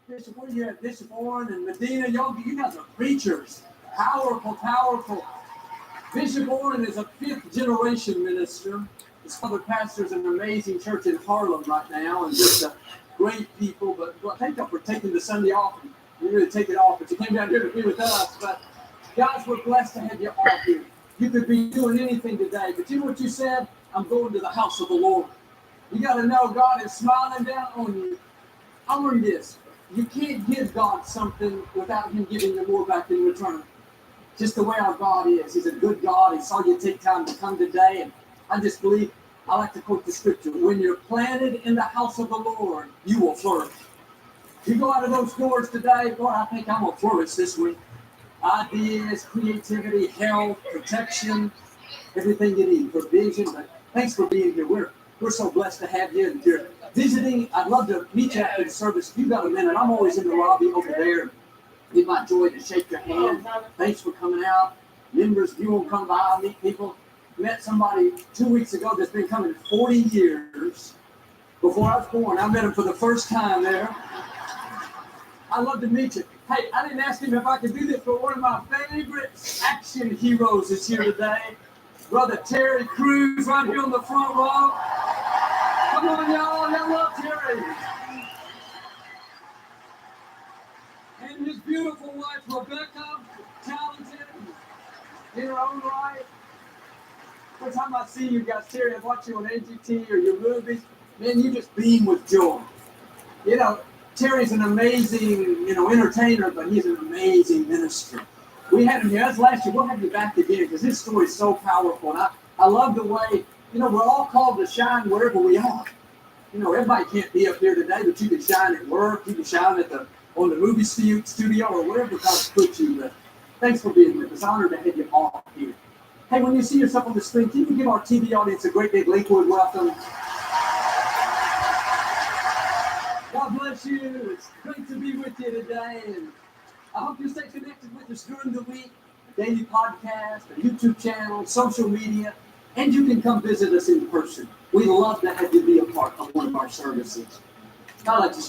Bishop, where you at? Bishop Warren and Medina, y'all, you guys are preachers. Powerful, powerful. Bishop Warren is a fifth-generation minister. His father pastors an amazing church in Harlem right now, and just a great people. But thank you for taking the Sunday off. You really take it off, but you came down here to be with us. But guys, we're blessed to have you all here. You could be doing anything today, but you know what you said? I'm going to the house of the Lord. You got to know God is smiling down on you. I learned this. You can't give God something without Him giving you more back in return. Just the way our God is. He's a good God. He saw you take time to come today. And I just believe, I like to quote the scripture, when you're planted in the house of the Lord, you will flourish. You go out of those doors today, Lord, I think I'm going to flourish this week. Ideas, creativity, health, protection, everything you need, provision. But thanks for being here. We're so blessed to have you. If you're visiting, I'd love to meet you after the service. If you've got a minute, I'm always in the lobby over there. It's my joy to shake your hand. Thanks for coming out. Members, if you won't come by, meet people. Met somebody 2 weeks ago that's been coming 40 years before I was born. I met him for the first time there. I'd love to meet you. Hey, I didn't ask him if I could do this, but one of my favorite action heroes is here today. Brother Terry Crews right here on the front row. Come on, y'all. I love Terry. And his beautiful wife, Rebecca, talented in her own right. Every time I see you guys, Terry, I watch you on AGT or your movies, man, you just beam with joy. You know, Terry's an amazing, entertainer, but he's an amazing minister. We had him here. That's last year. We'll have you back again because his story is so powerful. And I love the way, we're all called to shine wherever we are. Everybody can't be up here today, but you can shine at work. You can shine on the movie studio or wherever God puts you. But thanks for being with us. Honored to have you all here. Hey, when you see yourself on the screen, can you give our TV audience a great big Lakewood welcome? God bless you. It's great to be with you today. And I hope you stay connected with us during the week. Daily podcast, a YouTube channel, social media, and you can come visit us in person. We love to have you be a part of one of our services. I'd like to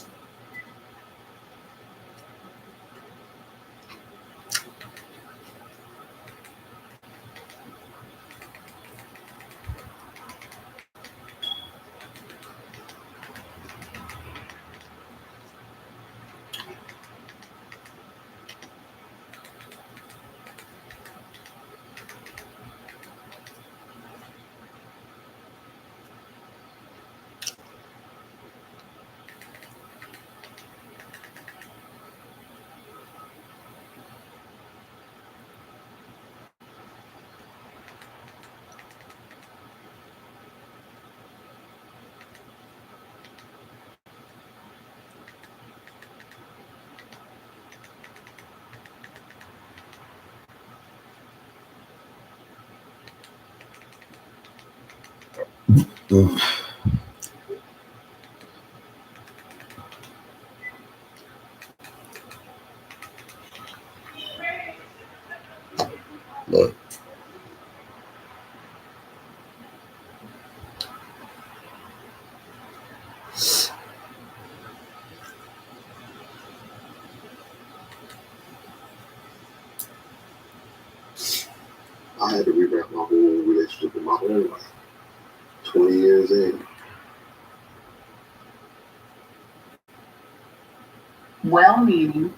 Look. I had to revamp my whole relationship with my whole life. 20 years in. Well-meaning.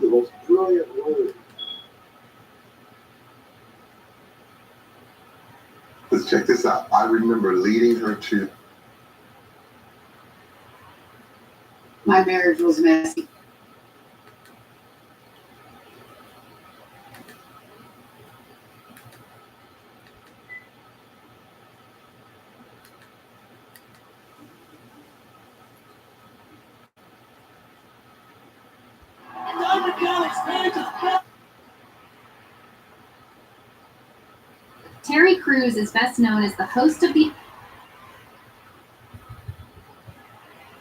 The most brilliant word. Let's check this out. I remember leading her to. My marriage was messy. Terry Crews is best known as the host of the.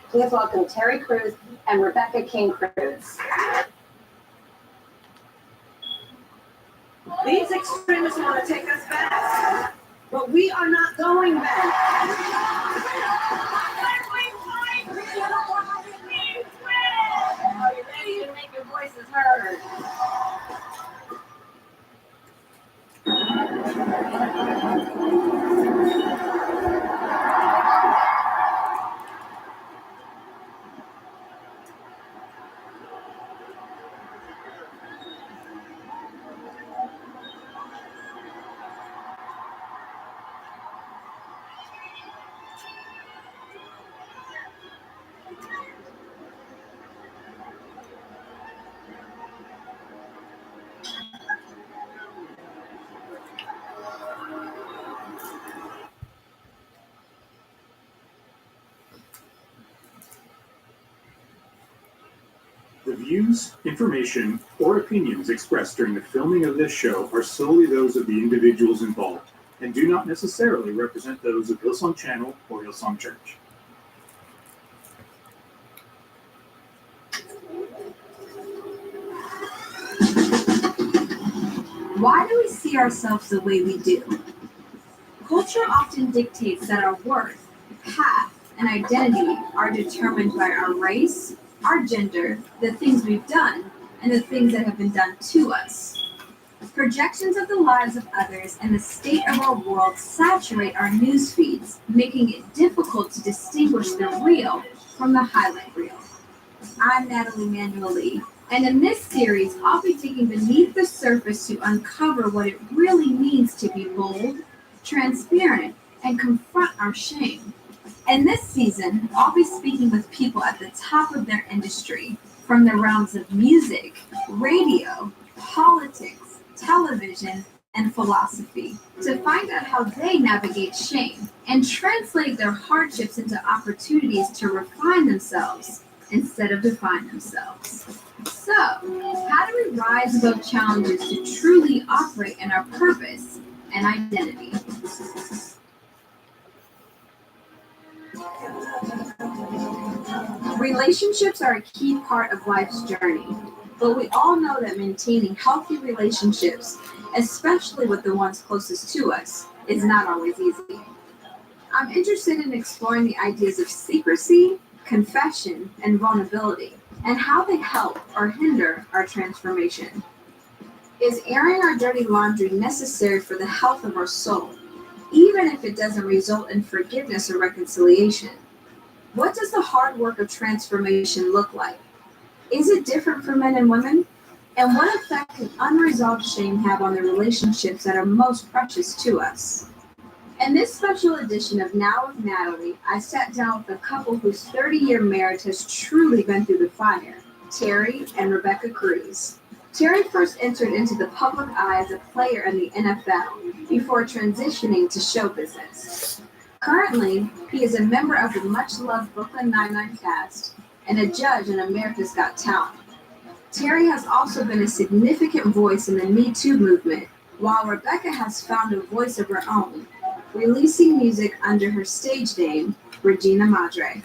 Please welcome Terry Crews and Rebecca King Crews. These extremists want to take us back. But we are not going back. Are you ready to make your voices heard? The views, information, or opinions expressed during the filming of this show are solely those of the individuals involved and do not necessarily represent those of Hillsong Channel or Hillsong Church. Why do we see ourselves the way we do? Culture often dictates that our worth, path, and identity are determined by our race, our gender, the things we've done, and the things that have been done to us. Projections of the lives of others and the state of our world saturate our news feeds, making it difficult to distinguish the real from the highlight reel. I'm Natalie Manueli, and in this series, I'll be digging beneath the surface to uncover what it really means to be bold, transparent, and confront our shame. In this season, I'll be speaking with people at the top of their industry, from the realms of music, radio, politics, television, and philosophy, to find out how they navigate shame and translate their hardships into opportunities to refine themselves instead of define themselves. So, how do we rise above challenges to truly operate in our purpose and identity? Relationships are a key part of life's journey, but we all know that maintaining healthy relationships, especially with the ones closest to us, is not always easy. I'm interested in exploring the ideas of secrecy, confession, and vulnerability, and how they help or hinder our transformation. Is airing our dirty laundry necessary for the health of our soul, even if it doesn't result in forgiveness or reconciliation? What does the hard work of transformation look like? Is it different for men and women? And what effect can unresolved shame have on the relationships that are most precious to us? In this special edition of Now with Natalie, I sat down with a couple whose 30-year marriage has truly been through the fire, Terry and Rebecca Cruz. Terry first entered into the public eye as a player in the NFL before transitioning to show business. Currently, he is a member of the much-loved Brooklyn Nine-Nine cast and a judge in America's Got Talent. Terry has also been a significant voice in the Me Too movement, while Rebecca has found a voice of her own, releasing music under her stage name, Regina Madre.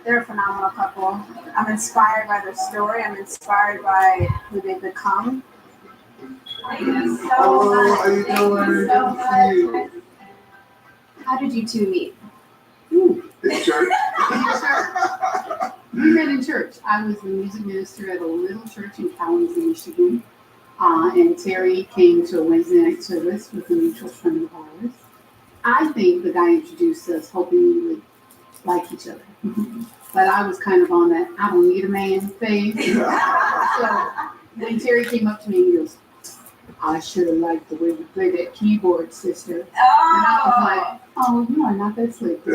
They're a phenomenal couple. I'm inspired by their story. I'm inspired by who they've become. Thank you so much. How you doing? Thank you so much. How did you two meet? In church. We met in church. I was the music minister at a little church in Kalamazoo, Michigan. And Terry came to a Wednesday night service with a mutual friend of ours. I think the guy introduced us hoping we would like each other. But I was kind of on that I don't need a man phase. So when Terry came up to me, he goes, I should have liked the way you play that keyboard, sister. And I was like, oh, you are not that slick. Yeah.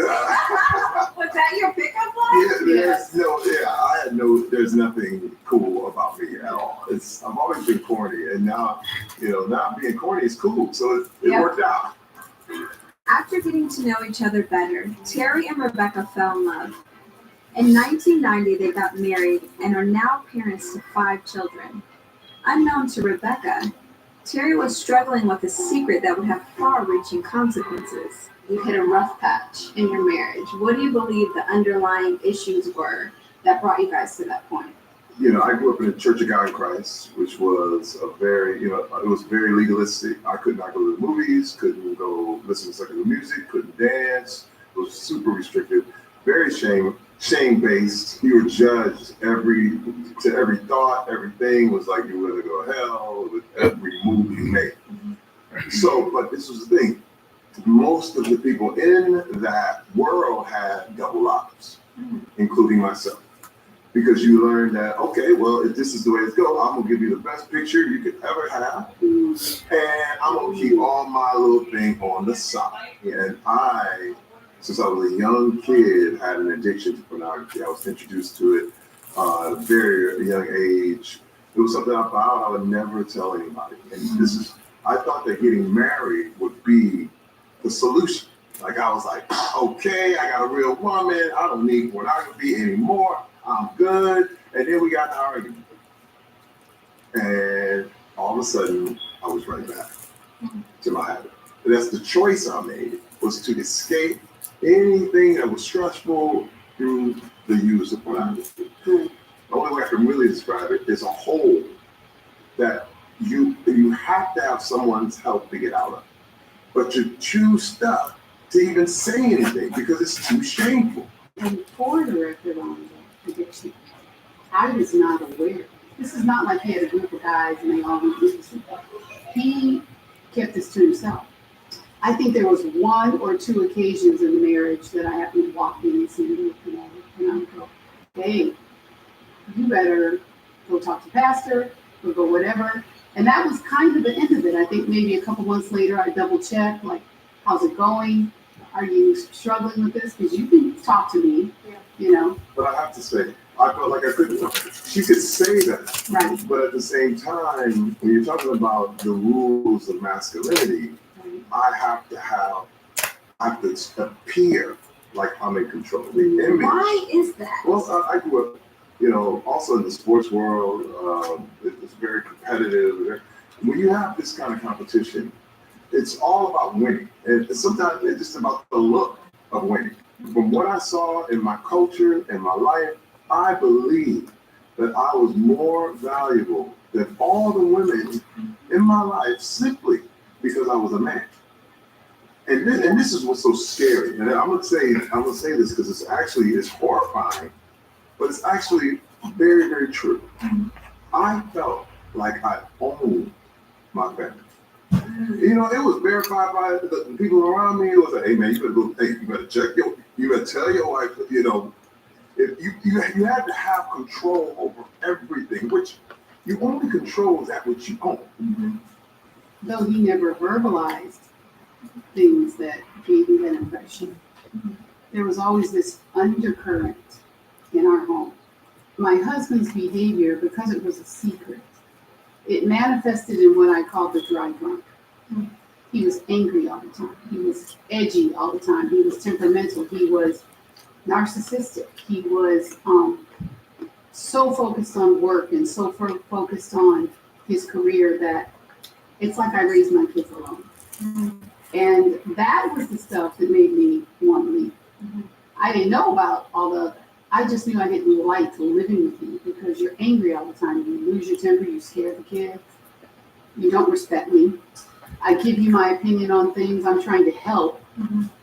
Was that your pickup line? There's nothing cool about me at all. I've always been corny, and now, not being corny is cool. So it worked out. After getting to know each other better, Terry and Rebecca fell in love. In 1990, they got married and are now parents to 5 children. Unknown to Rebecca, Terry was struggling with a secret that would have far-reaching consequences. You hit a rough patch in your marriage. What do you believe the underlying issues were that brought you guys to that point? I grew up in the Church of God in Christ, which was a very, it was very legalistic. I could not go to the movies, couldn't go listen to secular music, couldn't dance. It was super restrictive, very shame-based. You were judged every thought, everything was like you were going to go to hell with every move you made. So, but this was the thing. Most of the people in that world had double lives, including myself. Because you learn that, okay, well, if this is the way it's going, I'm gonna give you the best picture you could ever have, and I'm gonna keep all my little thing on the side. And since I was a young kid, had an addiction to pornography. I was introduced to it at a very young age. It was something I vowed I would never tell anybody. And I thought that getting married would be the solution. Like I was like, okay, I got a real woman. I don't need pornography anymore. I'm good. And then we got to argument. And all of a sudden, I was right back to my habit. And that's the choice I made, was to escape anything that was stressful through the use of pornography. The only way I can really describe it is a hole that you have to have someone's help to get out of. But you're too stuck to even say anything because it's too shameful. And for the record on the addiction, I was not aware. This is not like he had a group of guys and they all went to sleep. He kept this to himself. I think there was 1 or 2 occasions in the marriage that I happened to walk in and see him looking at it, and I would go, hey, you better go talk to pastor or go whatever. And that was kind of the end of it. I think maybe a couple months later, I double checked, like, how's it going? Are you struggling with this? Because you can talk to me, But I have to say, I felt like I couldn't. She could say that, Right. But at the same time, when you're talking about the rules of masculinity, I have to appear like I'm in control. The image. Why is that? Well, I grew up, also in the sports world. It's very competitive. When you have this kind of competition, it's all about winning. And sometimes it's just about the look of winning. From what I saw in my culture and my life, I believe that I was more valuable than all the women in my life simply because I was a man. And this is what's so scary. And I'm gonna say this because it's horrifying, but it's actually very, very true. I felt like I owned my family. It was verified by the people around me. It was like, hey man, you better tell your wife, if you had to have control over everything, which you only control that which you own. Though he never verbalized things that gave me that impression. There was always this undercurrent in our home. My husband's behavior, because it was a secret, it manifested in what I call the dry drunk. He was angry all the time. He was edgy all the time. He was temperamental. He was narcissistic. He was so focused on work and so focused on his career that it's like I raised my kids alone. And that was the stuff that made me want to leave. I didn't know about all the, I just knew I didn't like living with you because you're angry all the time. You lose your temper, you scare the kids, you don't respect me. I give you my opinion on things. I'm trying to help.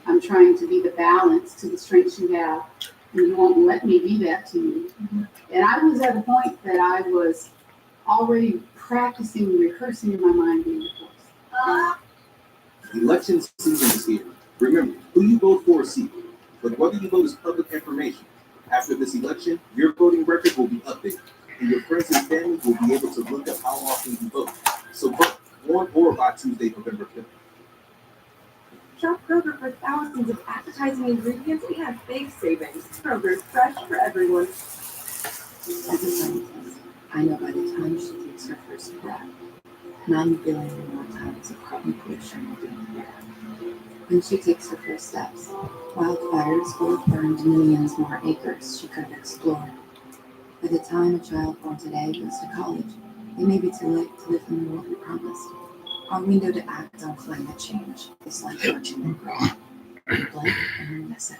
I'm trying to be the balance to the strengths you have, and you won't let me be that to you. And I was at a point that I was already practicing, rehearsing in my mind being divorced. Election season is here. Remember, who you vote for is secret, but whether you vote is public information. After this election, your voting record will be updated, and your friends and family will be able to look up how often you vote. So vote on or by Tuesday, November 5th. Shop Kroger for thousands of appetizing ingredients. We have big savings. Kroger's fresh for everyone. As a scientist, I know by the time she takes her first breath, 9 billion more tons of carbon pollution will be in the air. When she takes her first steps, wildfires will have burned millions more acres she could have explored. By the time a child born today goes to college, it may be too late to live in the world we promised. Our window to act on climate change is like watching them grow. Blink and we miss it.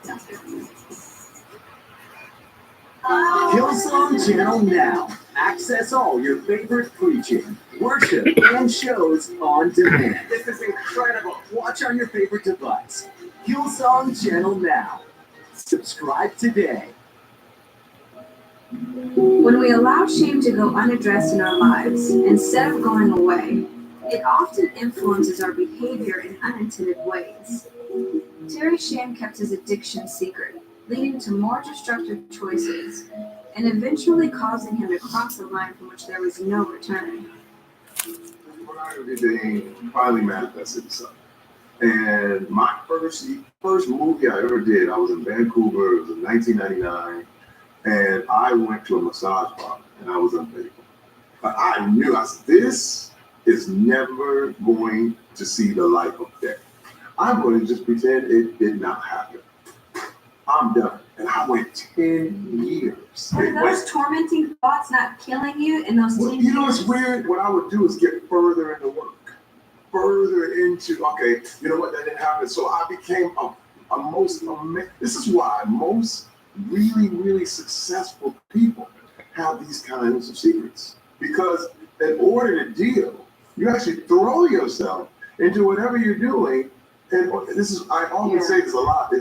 Sounds good. Hillsong Channel now. Access all your favorite preaching, worship, and shows on demand. This is incredible. Watch on your favorite device. Hillsong Channel now. Subscribe today. When we allow shame to go unaddressed in our lives, instead of going away, it often influences our behavior in unintended ways. Terry's shame kept his addiction secret, leading to more destructive choices, and eventually causing him to cross a line from which there was no return. Pornography thing finally manifested itself. And my first movie I ever did, I was in Vancouver, it was in 1999, and I went to a massage bar, and I was unfaithful. But I knew, I said, this is never going to see the light of day. I'm going to just pretend it did not happen. I'm done. And I went 10 years. Are those tormenting thoughts not killing you in those 10 years? You know what's weird? What I would do is get further into work. Further into, okay, you know what, that didn't happen. So I became this is why most really, really successful people have these kinds of secrets. Because in order to deal, you actually throw yourself into whatever you're doing. And this is, I always say this a lot,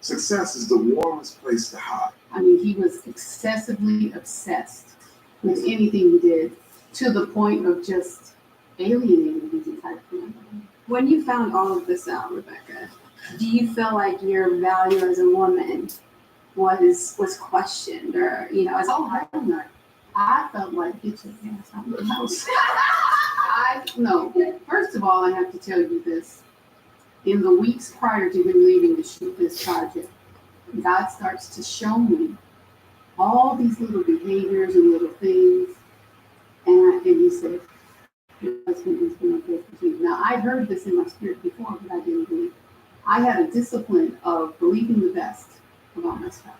success is the warmest place to hide. I mean, he was excessively obsessed with anything he did to the point of just alienating his entire family. When you found all of this out, Rebecca, do you feel like your value as a woman was questioned, or as a hell no. I felt like, get your ass out of the house. No. First of all, I have to tell you this. In the weeks prior to him leaving to shoot this project, God starts to show me all these little behaviors and little things. And he said, your husband has been unfaithful to you. Now, I heard this in my spirit before, but I didn't believe it. I had a discipline of believing the best about my spouse.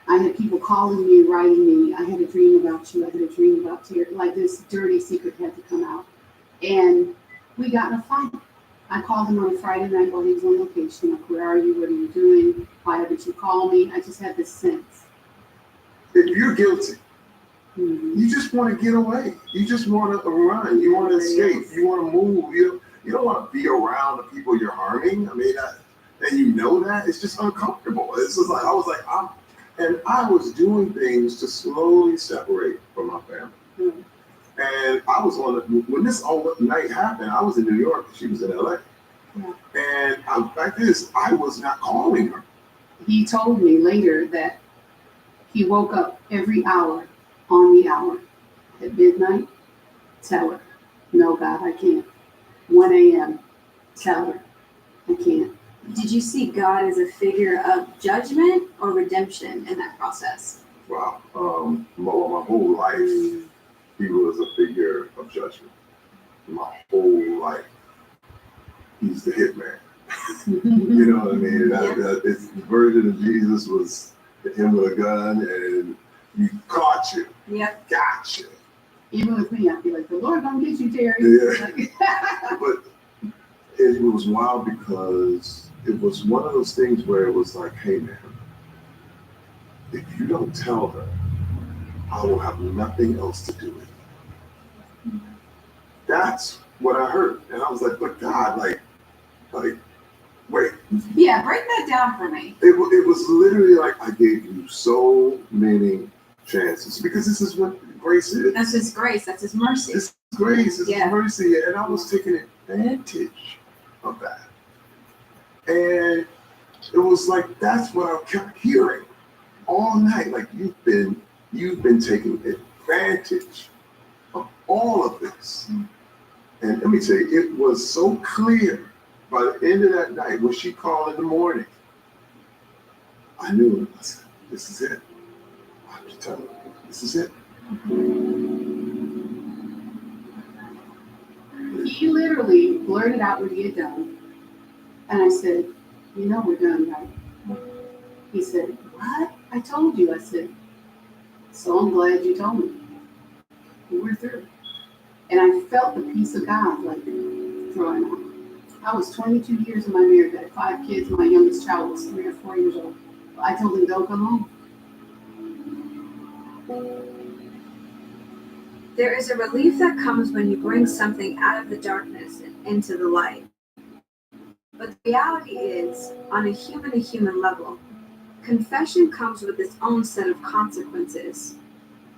I had people calling me, writing me, I had a dream about you, I had a dream about Terry. Like this dirty secret had to come out. And we got in a fight. I called him on a Friday night while he was on location. Like, where are you? What are you doing? Why haven't you called me? I just had this sense. If you're guilty, you just want to get away. You just want to run. You want to escape. You want to move. You don't want to be around the people you're harming. I mean, and you know that. It's just uncomfortable. It's just like, I was doing things to slowly separate from my family. And I was when this all night happened, I was in New York, she was in LA. Yeah. And I was not calling her. He told me later that he woke up every hour on the hour. At midnight, tell her, no, God, I can't. 1 a.m., tell her, I can't. Did you see God as a figure of judgment or redemption in that process? Wow. My whole life, he was a figure of judgment. My whole life, he's the hitman. You know what I mean? The version of Jesus was him with a gun, and he caught you. Yep. Gotcha. Even with me, I feel like the Lord gonna get you, Terry. Yeah. But it was wild because it was one of those things where it was like, hey man, if you don't tell her, I will have nothing else to do with it. That's what I heard. And I was like, but God, like, wait. Yeah, break that down for me. It was literally like, I gave you so many chances, because this is what grace is. That's his grace. That's his mercy. It's grace. It's mercy. And I was taking advantage of that. And it was like, that's what I kept hearing all night. Like, you've been taking advantage of all of this. And let me tell you, it was so clear by the end of that night when she called in the morning. I knew it. I said, this is it. I have to tell her, this is it. He literally blurted out what he had done. And I said, you know we're done, right? He said, what? I told you. I said, so I'm glad you told me. We're through. And I felt the peace of God like throwing out. I was 22 years in my marriage. I had 5 kids. My youngest child was 3 or 4 years old. I told him, don't come home. There is a relief that comes when you bring something out of the darkness and into the light. But the reality is, on a human level, confession comes with its own set of consequences.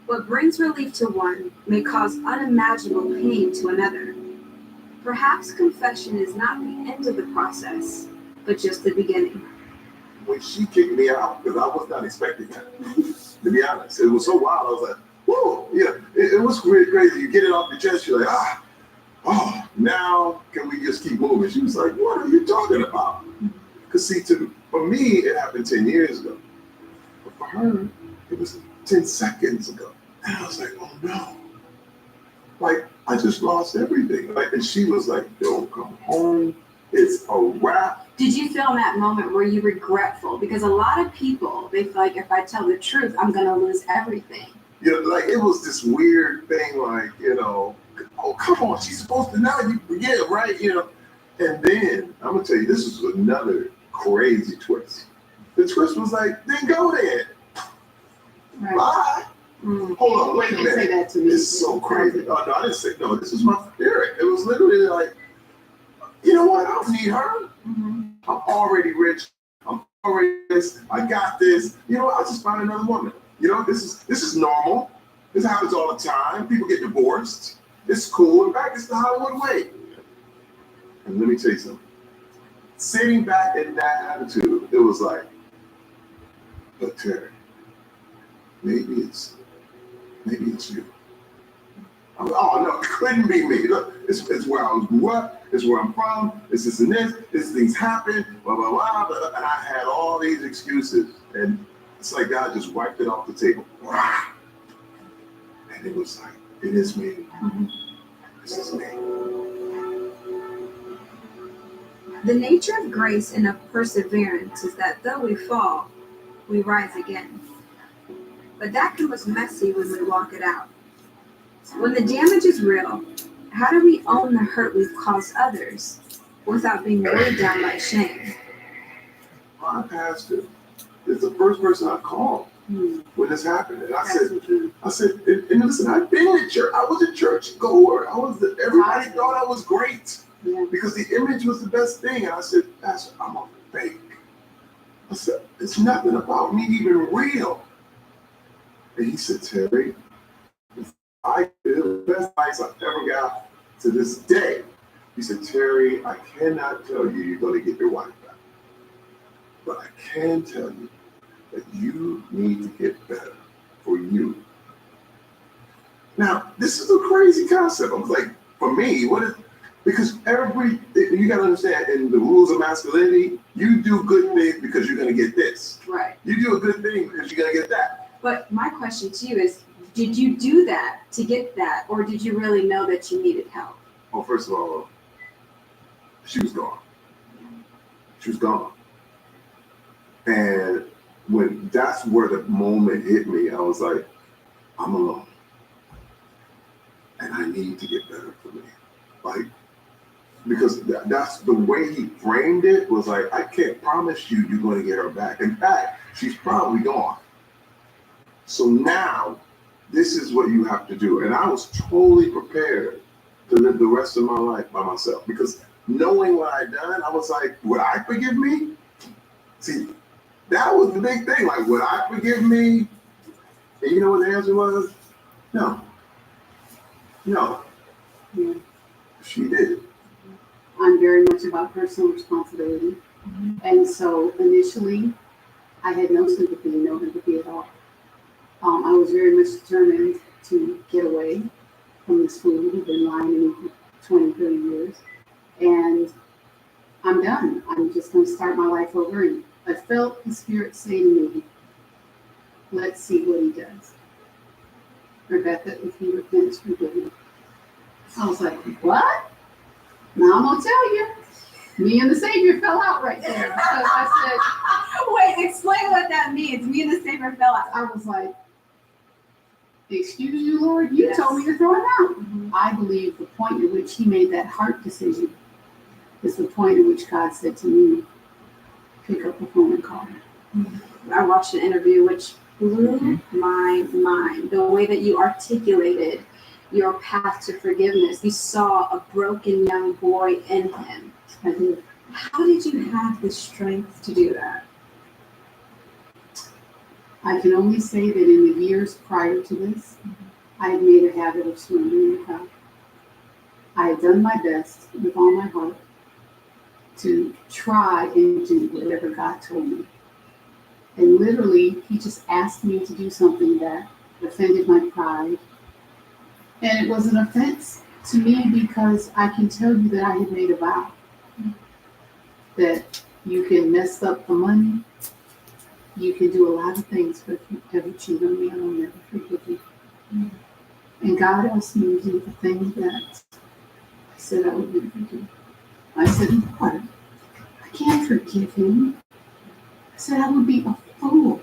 What brings relief to one may cause unimaginable pain to another. Perhaps confession is not the end of the process, but just the beginning. When she kicked me out, because I was not expecting that, to be honest. It was so wild. I was like, whoa, yeah. It was really crazy. You get it off your chest, you're like, oh, now can we just keep moving? She was like, what are you talking about? Because see, for me, it happened 10 years ago. But for her, it was 10 seconds ago. And I was like, oh no. Like, I just lost everything. Like, and she was like, don't come home. It's a wrap. Did you feel in that moment, were you regretful? Because a lot of people, they feel like if I tell the truth, I'm going to lose everything. You know, like, it was this weird thing, like, you know, oh, come on, she's supposed to know you, yeah, right, you know. And then, I'm going to tell you, this was another crazy twist. The twist was like, then go there. Right. Bye. Mm. Hold on, wait a You didn't say minute. that to me. It's so crazy. Oh, no, I didn't say, no, this is my spirit. It was literally like, you know what, I don't need her. Mm-hmm. I'm already rich. I'm already this. I got this. You know what, I'll just find another woman. You know, this is normal. This happens all the time. People get divorced. It's cool. In fact, it's the Hollywood way. And let me tell you something. Sitting back in that attitude, it was like, but Terry, maybe it's you. I'm like, oh no, it couldn't be me. Look, it's where I grew up. It's where I'm from. It's this and this. These things happen. Blah blah blah. Blah. And I had all these excuses, and it's like God just wiped it off the table. And it was like, it is me. This is me. The nature of grace and of perseverance is that though we fall, we rise again. But that can look messy when we walk it out. When the damage is real, how do we own the hurt we've caused others without being weighed down by shame? My pastor is the first person I called when this happened. And I said, and listen, I've been in church. I was a church goer. Everybody thought I was great because the image was the best thing. And I said, Pastor, I'm a fake. I said, it's nothing about me even real. And he said, Terry, the best advice I've ever got to this day. He said, Terry, I cannot tell you you're going to get your wife back. But I can tell you that you need to get better for you. Now, this is a crazy concept. I was like, for me, because you got to understand, in the rules of masculinity, you do good things because you're going to get this. Right. You do a good thing because you're going to get that. But my question to you is, did you do that to get that, or did you really know that you needed help? Well, first of all, she was gone. She was gone. And that's where the moment hit me, I was like, I'm alone. And I need to get better for me. Like, because that's the way he framed it, was like, I can't promise you you're going to get her back. In fact, she's probably gone. So now, this is what you have to do. And I was totally prepared to live the rest of my life by myself. Because knowing what I'd done, I was like, would I forgive me? See, that was the big thing. Like, would I forgive me? And you know what the answer was? No. No. Yeah. She did. I'm very much about personal responsibility. And so initially, I had no sympathy, no empathy at all. I was very much determined to get away from this fool who'd been lying to me for 20, 30 years. And I'm done. I'm just going to start my life over. And I felt the Spirit say to me, let's see what he does. Rebecca, if he repents, forgive me. I was like, what? Now I'm going to tell you. Me and the Savior fell out right there. Because I Wait, explain what that means. Me and the Savior fell out. I was like, excuse you, Lord, you Yes. told me to throw him out. I believe the point at which he made that heart decision is the point at which God said to me, pick up the phone and call her. I watched an interview which blew my mind. The way that you articulated your path to forgiveness. You saw a broken young boy in him. I did. How did you have the strength to do that? I can only say that in the years prior to this, I had made a habit of surrendering to God. I had done my best with all my heart to try and do whatever God told me. And literally, he just asked me to do something that offended my pride. And it was an offense to me because I can tell you that I had made a vow that you can mess up the money, you can do a lot of things, but if you ever cheat on me, I will never forgive you. And God asked me to do the thing that I said I would never do. I said, Lord, I can't forgive him. I said, I would be a fool.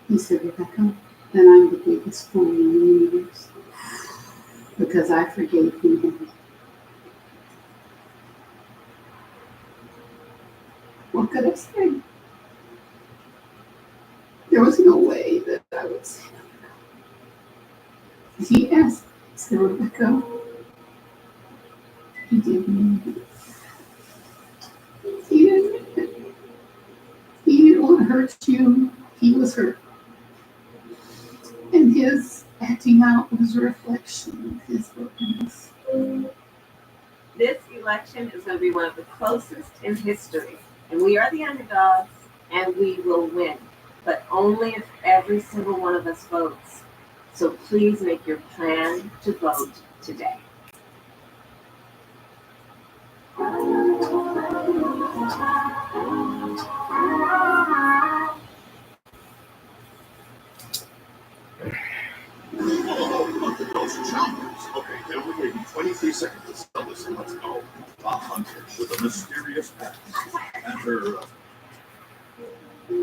He said, Rebecca, then I'm the biggest fool in the universe because I forgave him. What could I say? There was no way that I would say that. He asked, he said, Rebecca, he didn't mean it. He didn't mean it. He didn't want to hurt you. He was hurt. And his acting out was a reflection of his brokenness. This election is going to be one of the closest in history. And we are the underdogs, and we will win. But only if every single one of us votes. So please make your plan to vote today. Okay, then we gave you 23 seconds to sell this, and let's go. A hunter with a mysterious past. And her.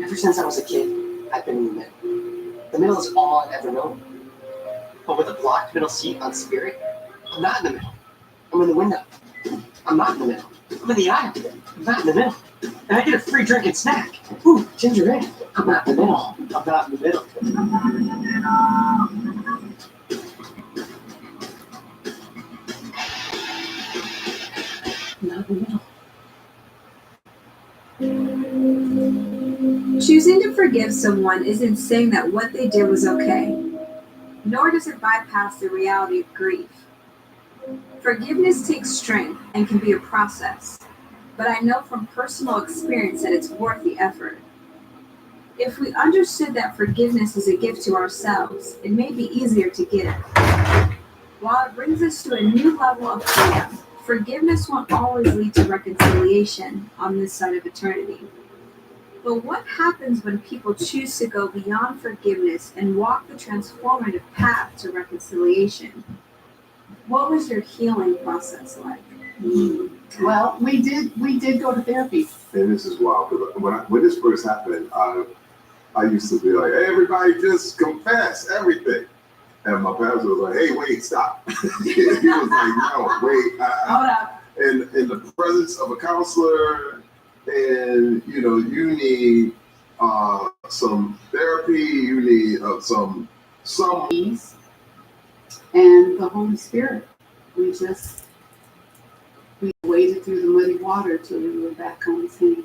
Ever since I was a kid, I've been in the middle. The middle is all I've ever known. But with a blocked middle seat on Spirit, I'm not in the middle. I'm in the window. I'm not in the middle. I'm in the aisle. I'm not in the middle. And I get a free drink and snack. Ooh, ginger ale. I'm not in the middle. I'm not in the middle. I'm not in the middle. Not in the middle. Choosing to forgive someone isn't saying that what they did was okay, nor does it bypass the reality of grief. Forgiveness takes strength and can be a process, but I know from personal experience that it's worth the effort. If we understood that forgiveness is a gift to ourselves, it may be easier to give. While it brings us to a new level of freedom, forgiveness won't always lead to reconciliation on this side of eternity. But what happens when people choose to go beyond forgiveness and walk the transformative path to reconciliation? What was your healing process like? Well, we did go to therapy. And this is wild, because when this first happened, I used to be like, hey, everybody just confess everything. And my pastor was like, hey, wait, stop. He was like, no, wait. Hold up. In the presence of a counselor, and you need some therapy, you need some Peace and the Holy Spirit. We waded through the muddy water till we were back on his hand.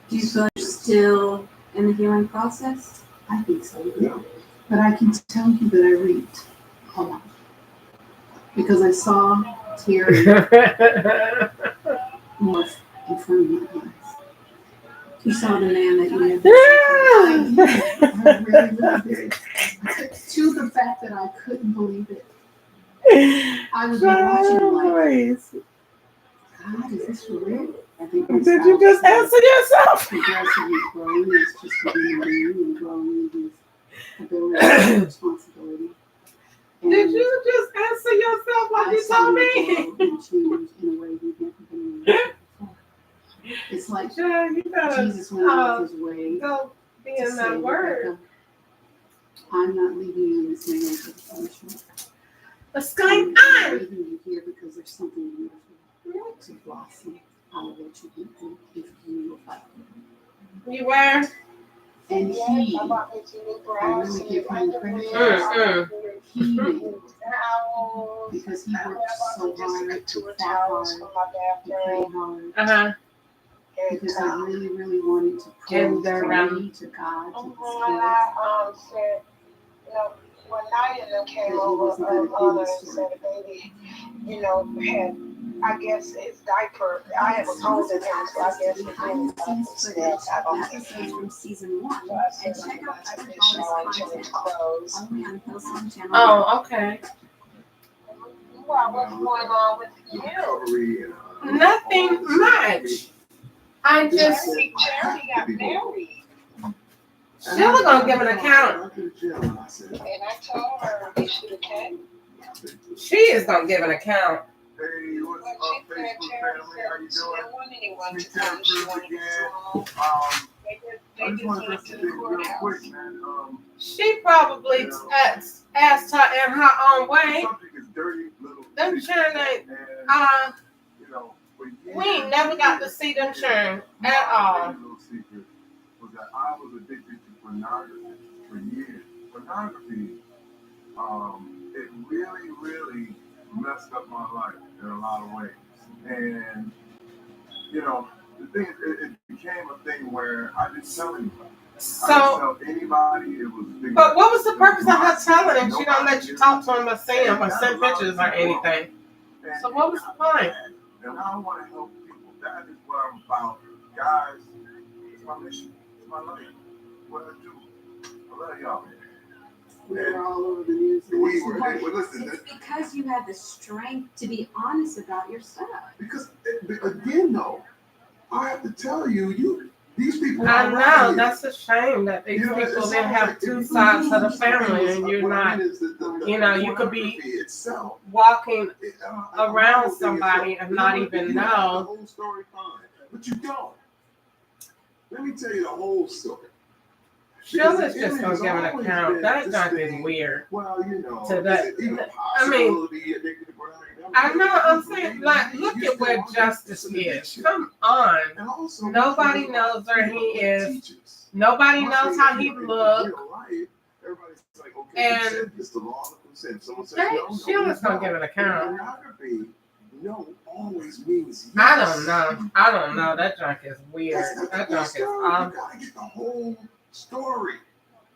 Do you feel you're still in the healing process? I think so. Yeah. But I can tell you that I reaped a lot. Because I saw Terry morph in front of my eyes. You saw the man that you knew. I really did. To the fact that I couldn't believe it. I was watching like, God, is this for real? I think did you just answer yourself? Progressively growing is just being and growing in his ability and responsibility. And did you just answer yourself like you told me? And change in a way we've never been able to before. It's like Jesus went out of his way go be to in say, that word. Rebecca, I'm not leaving you in this marriage with punishment. What's going I'm on? leaving you here because there's something beautiful. to blossom out of what you went through if you were like. You were? And he, I really give him credit for this. He made it. Because he worked so hard, he fought hard, he prayed hard. Uh-huh. Because I really, really wanted to And prove they're to around. me, to God, to his When I said, you know, when Naya and them came over, Anna and said the baby, you know, had, I guess his diaper, I have a cold in him, so I guess it really Footage of episodes from season 1 and check out True Hollis content only on Hillsong Channel. Oh, okay. Well, what's going on with you? Recovery and Nothing much. I just, Charity got married. Sheila gonna give an account. And I told her they should have came. She is gonna give an account. Hey, what's Well, up, she said Facebook Charity family? How you said she doing? didn't want anyone It's to me, come. She Ted Cruz wanted again. to, I just want to went say to this the real courthouse. quick, man. She probably asked her in her own The way. subject is dirty little Them secrets, children ain't, and, you know, for we ain't years, never got to see them children at all. dirty little secret was that I was addicted to pornography for years. Pornography, it really, really messed up my life in a lot of ways. And, you know, the thing is, it became a thing where I didn't tell anybody. I So, didn't tell anybody. It was a big. but what was the purpose of her telling him? She don't let you talk to him or see him or send pictures or anything. So what was the point? And I want to help people. That is what I'm about. Guys, it's my mission. It's my life. What I do. I love y'all, man. We were all over the news. We were, listen, It's because you have the strength to be honest about your stuff. because again, though, I have to tell you, these people. I are know, right. that's a shame that these You know, people it's didn't almost have like two if sides to the lose family things, and you're what I not, mean is the you know, you could be pornography itself. walking The around whole thing somebody is, and you not know, even you have the know. whole story fine, but you don't. Let me tell you the whole story. Sheila's just gonna give an account. That junk is weird. Well, you know, To that, is it even I mean, possible to be addicted to pornography? I know, I'm saying, like, look at where Justice is. Come on. And also, Nobody knows where he is. Nobody knows how he looks. Everybody's like, okay, And consent. It's the law of consent. Someone says Hey, no, Sheila's gonna give an But account. pornography, no, always means yes. I don't know. I don't know. That junk is weird. That's not That the whole junk is story. You gotta get the whole story.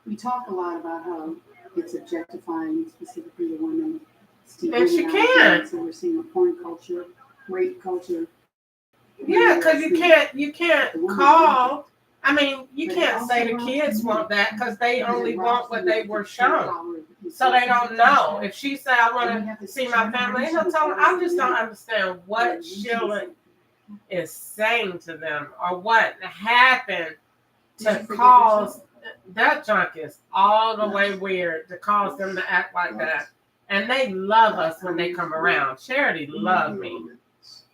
We talk a lot about how it's objectifying specifically the women. And she can. So we're seeing a porn culture, rape culture. Yeah, because you can't call. I mean, you can't say the kids want that because they only want what they were shown. So they don't know. If she say, I want to see my family, and he'll tell them, I just don't understand what Sheila is saying to them or what happened to cause that junk is all the way weird to cause them to act like that. And they love us when they come around. Charity loved me.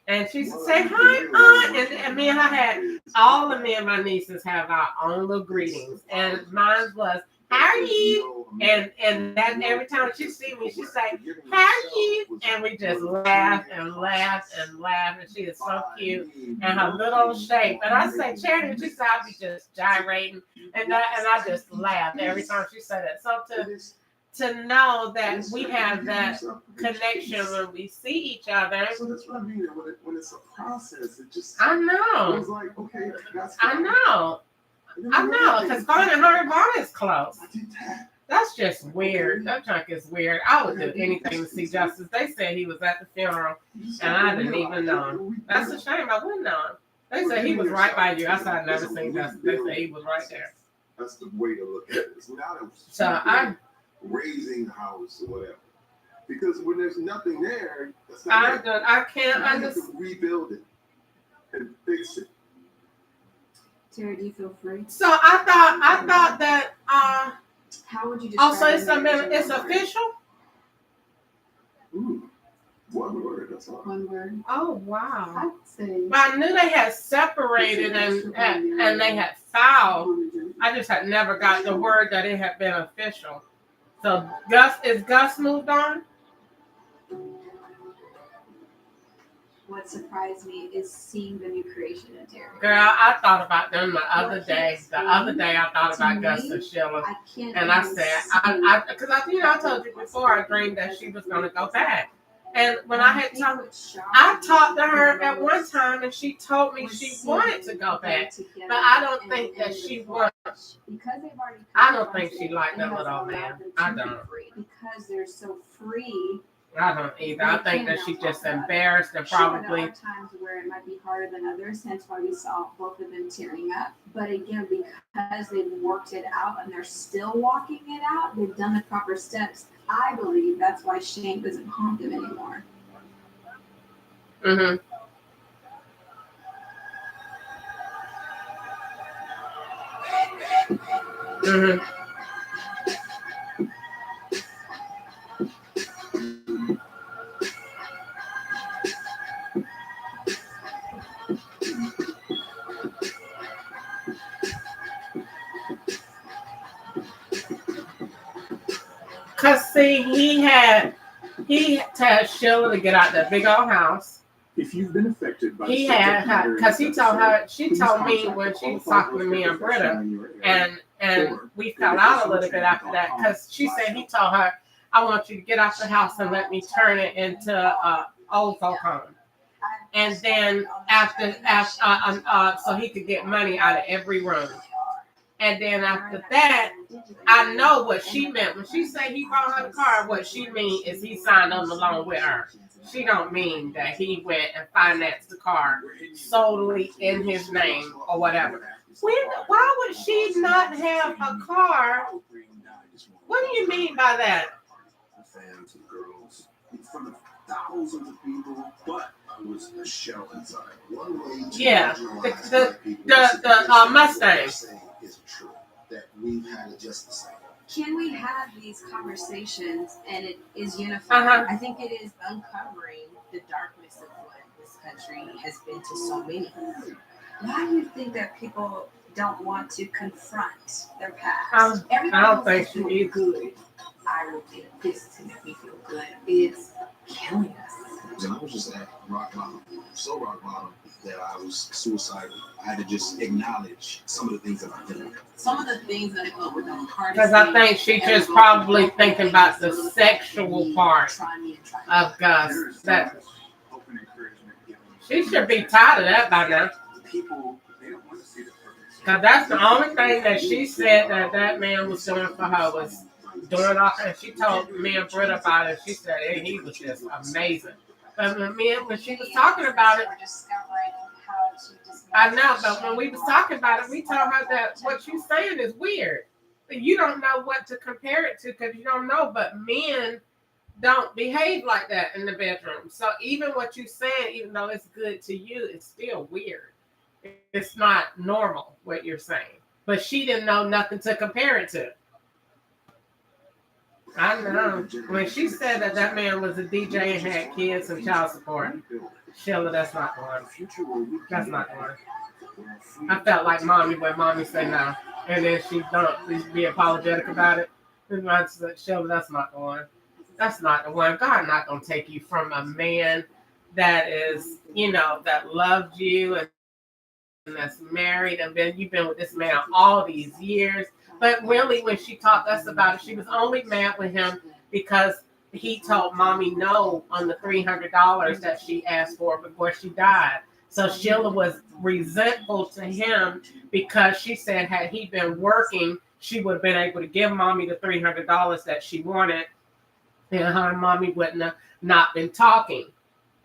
And she used to say, hi, Aunt. And me and her had, all of me and my nieces have our own little greetings. And mine was, how are you? And that every time she see me, she say, how are you? And we just laugh and laugh and laugh. And she is so cute. And her little shape. And I say, Charity, she said, I be just gyrating. And I just laugh every time she said that. So to know that we have that connection when we see each other. So that's what I mean. When it's a process, it just. I know. It's like, okay, that's. I know. I know, because Vaughn and Harry Vaughn is close. That's just weird. That junk is weird. I would do anything to see Justice. They said he was at the funeral, and I didn't even know him. That's a shame. I wouldn't know him. They said he was right by you. I said I'd never seen Justice. They said he was right there. That's the way to look at it. It's not a So I raising house or whatever. Because when there's nothing there, that's not it. I can't You have understand. to rebuild it and fix it. Terry, do you feel free? So I thought that How would you describe also it's your marriage in it's one word? official. One word, that's all. One word. Oh wow! I'd say. But I knew they had separated and they had filed. I just had never got the word that it had been official. So Gus moved on? what surprised me is seeing the new creation in Terry. Girl, I thought about them the other day. The other day I thought about Gus and Sheila. I can't. And I said, because I told you before, I dreamed that she was going to go back. And when I talked to her at one time, and she told me she wanted to go back, but I don't think that she wants. I don't think she liked that little old man. I don't. Because they're so free. I don't either. I think that she's just embarrassed and probably. There are times where it might be harder than others, hence why we saw both of them tearing up. But again, because they've worked it out and they're still walking it out, they've done the proper steps. I believe that's why shame doesn't haunt them anymore. Mm-hmm. Mm-hmm. Cause see, he told Sheila to get out that big old house. If you've been affected by he had, because he told her, she told me when she was talking to me and Britta, and we fell out a little bit after that, because she said he told her, I want you to get out the house and let me turn it into old folk home. And then after so he could get money out of every room. And then after that, I know what she meant. When she said he bought her the car, what she mean is he signed on the loan with her. She don't mean that he went and financed the car solely in his name or whatever. Why would she not have a car? What do you mean by that? Fans and girls in front of thousands of people, but it was a shell inside. One way to yeah, the Mustang. Is true that we've had a justice cycle. Can we have these conversations and it is unified? I think it is uncovering the darkness of what this country has been to so many. Why do you think that people don't want to confront their past? I don't think she is good. I would think this to make me feel good. It's killing us. And I was just at rock bottom, so rock bottom that I was suicidal. I had to just acknowledge some of the things that I did. Some of the things that I thought were the hardest. Because I think she just probably thinking about the sexual part of Gus. That she should be tired of that by now. Because that's the only thing that she said that man was doing for her was doing all. And she told me and Britta about it. She said he was just amazing. But when she was talking about it, I know, but when we was talking about it, we told her that what you're saying is weird. You don't know what to compare it to because you don't know, but men don't behave like that in the bedroom. So even what you're saying, even though it's good to you, it's still weird. It's not normal what you're saying. But she didn't know nothing to compare it to. I know. When she said that man was a DJ and had kids and child support, Sheila, that's not going. That's not going. I felt like mommy when mommy said no. And then she don't be apologetic about it. And I said, Sheila, that's not going. That's not the one. God not going to take you from a man that is, that loved you and that's married and you've been with this man all these years. But really, when she talked to us about it, she was only mad with him because he told mommy no on the $300 that she asked for before she died. So Sheila was resentful to him because she said had he been working, she would have been able to give mommy the $300 that she wanted, and her and mommy wouldn't have not been talking.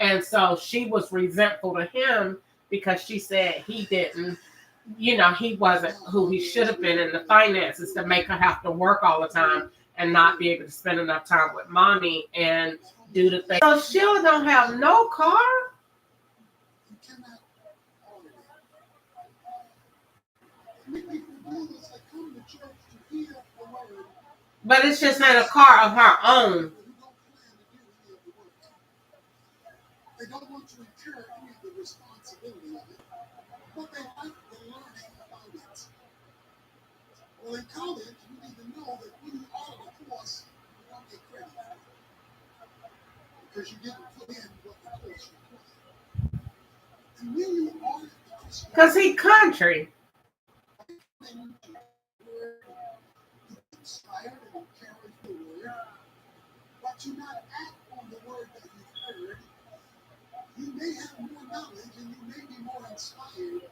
And so she was resentful to him because she said he didn't. He wasn't who he should have been in the finances to make her have to work all the time and not be able to spend enough time with mommy and do the thing. So Sheila don't have no car? But it's just not a car of her own. They don't want to incur any of the responsibility of it, but they like the learning about it. Well, in college, you need to know that when you are the course, you don't get credit for it. Because you didn't put in what the course required. And when you are the Christian, Cause he country. inspired and encourage the word, but you not act on the word that you've heard, you may have more knowledge and you may be more inspired,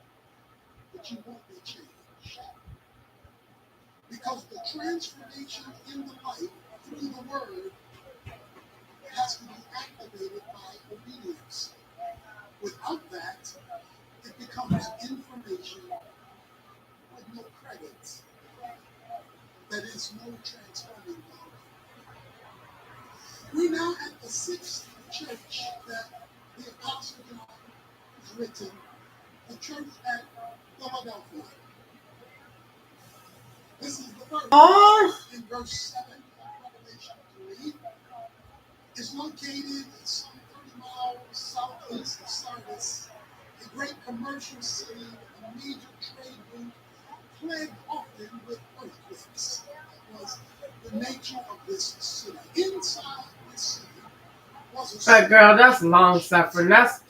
but you won't be changed. Because the transformation in the life through the word has to be activated by obedience. Without that, it becomes information with no credit. That is no transforming value. We're now at the sixth church that the Apostle John has written, the church at Philadelphia. This is the first in verse 7 of Revelation 3. It's located some 30 miles southeast of Sardis, a great commercial city, a major trade route, plagued often with earthquakes. That was the nature of this city. Inside this city was a But girl, that's long suffering. That's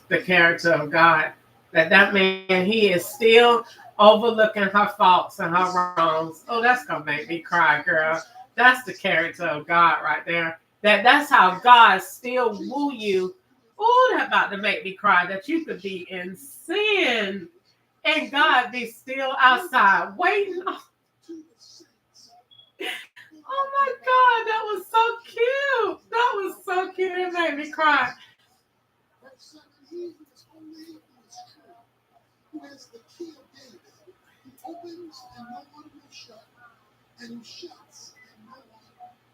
the character of God. That man, he is still overlooking her faults and her wrongs. Oh, that's gonna make me cry, girl. That's the character of God right there. That's how God still woo you. Oh, that's about to make me cry. That you could be in sin and God be still outside waiting. Oh my God, that was so cute. That was so cute. It made me cry. Verse 7, he who is holy, who is true, who has the key of David, who opens and no one will shut, and who shuts and no one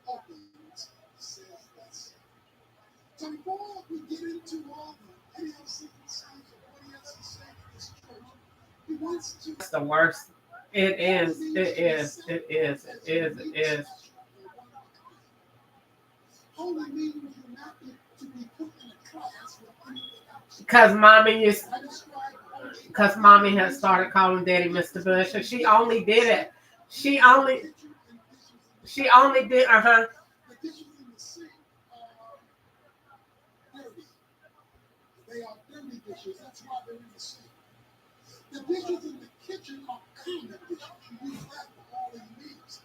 opens, says this. So before we get into all the idiosyncrasies of what he has to say to this church, he wants to... It's the worst. It is. It is. It is. It is. It is. Holy means you're not to be put in a class with anything else. Because mommy has started calling daddy Mr. Bush, and she only did it. She only did, The dishes in the sink are dirty. They are dirty dishes. That's why they're in the sink. The dishes in the kitchen are common dishes. You use that for all your meals.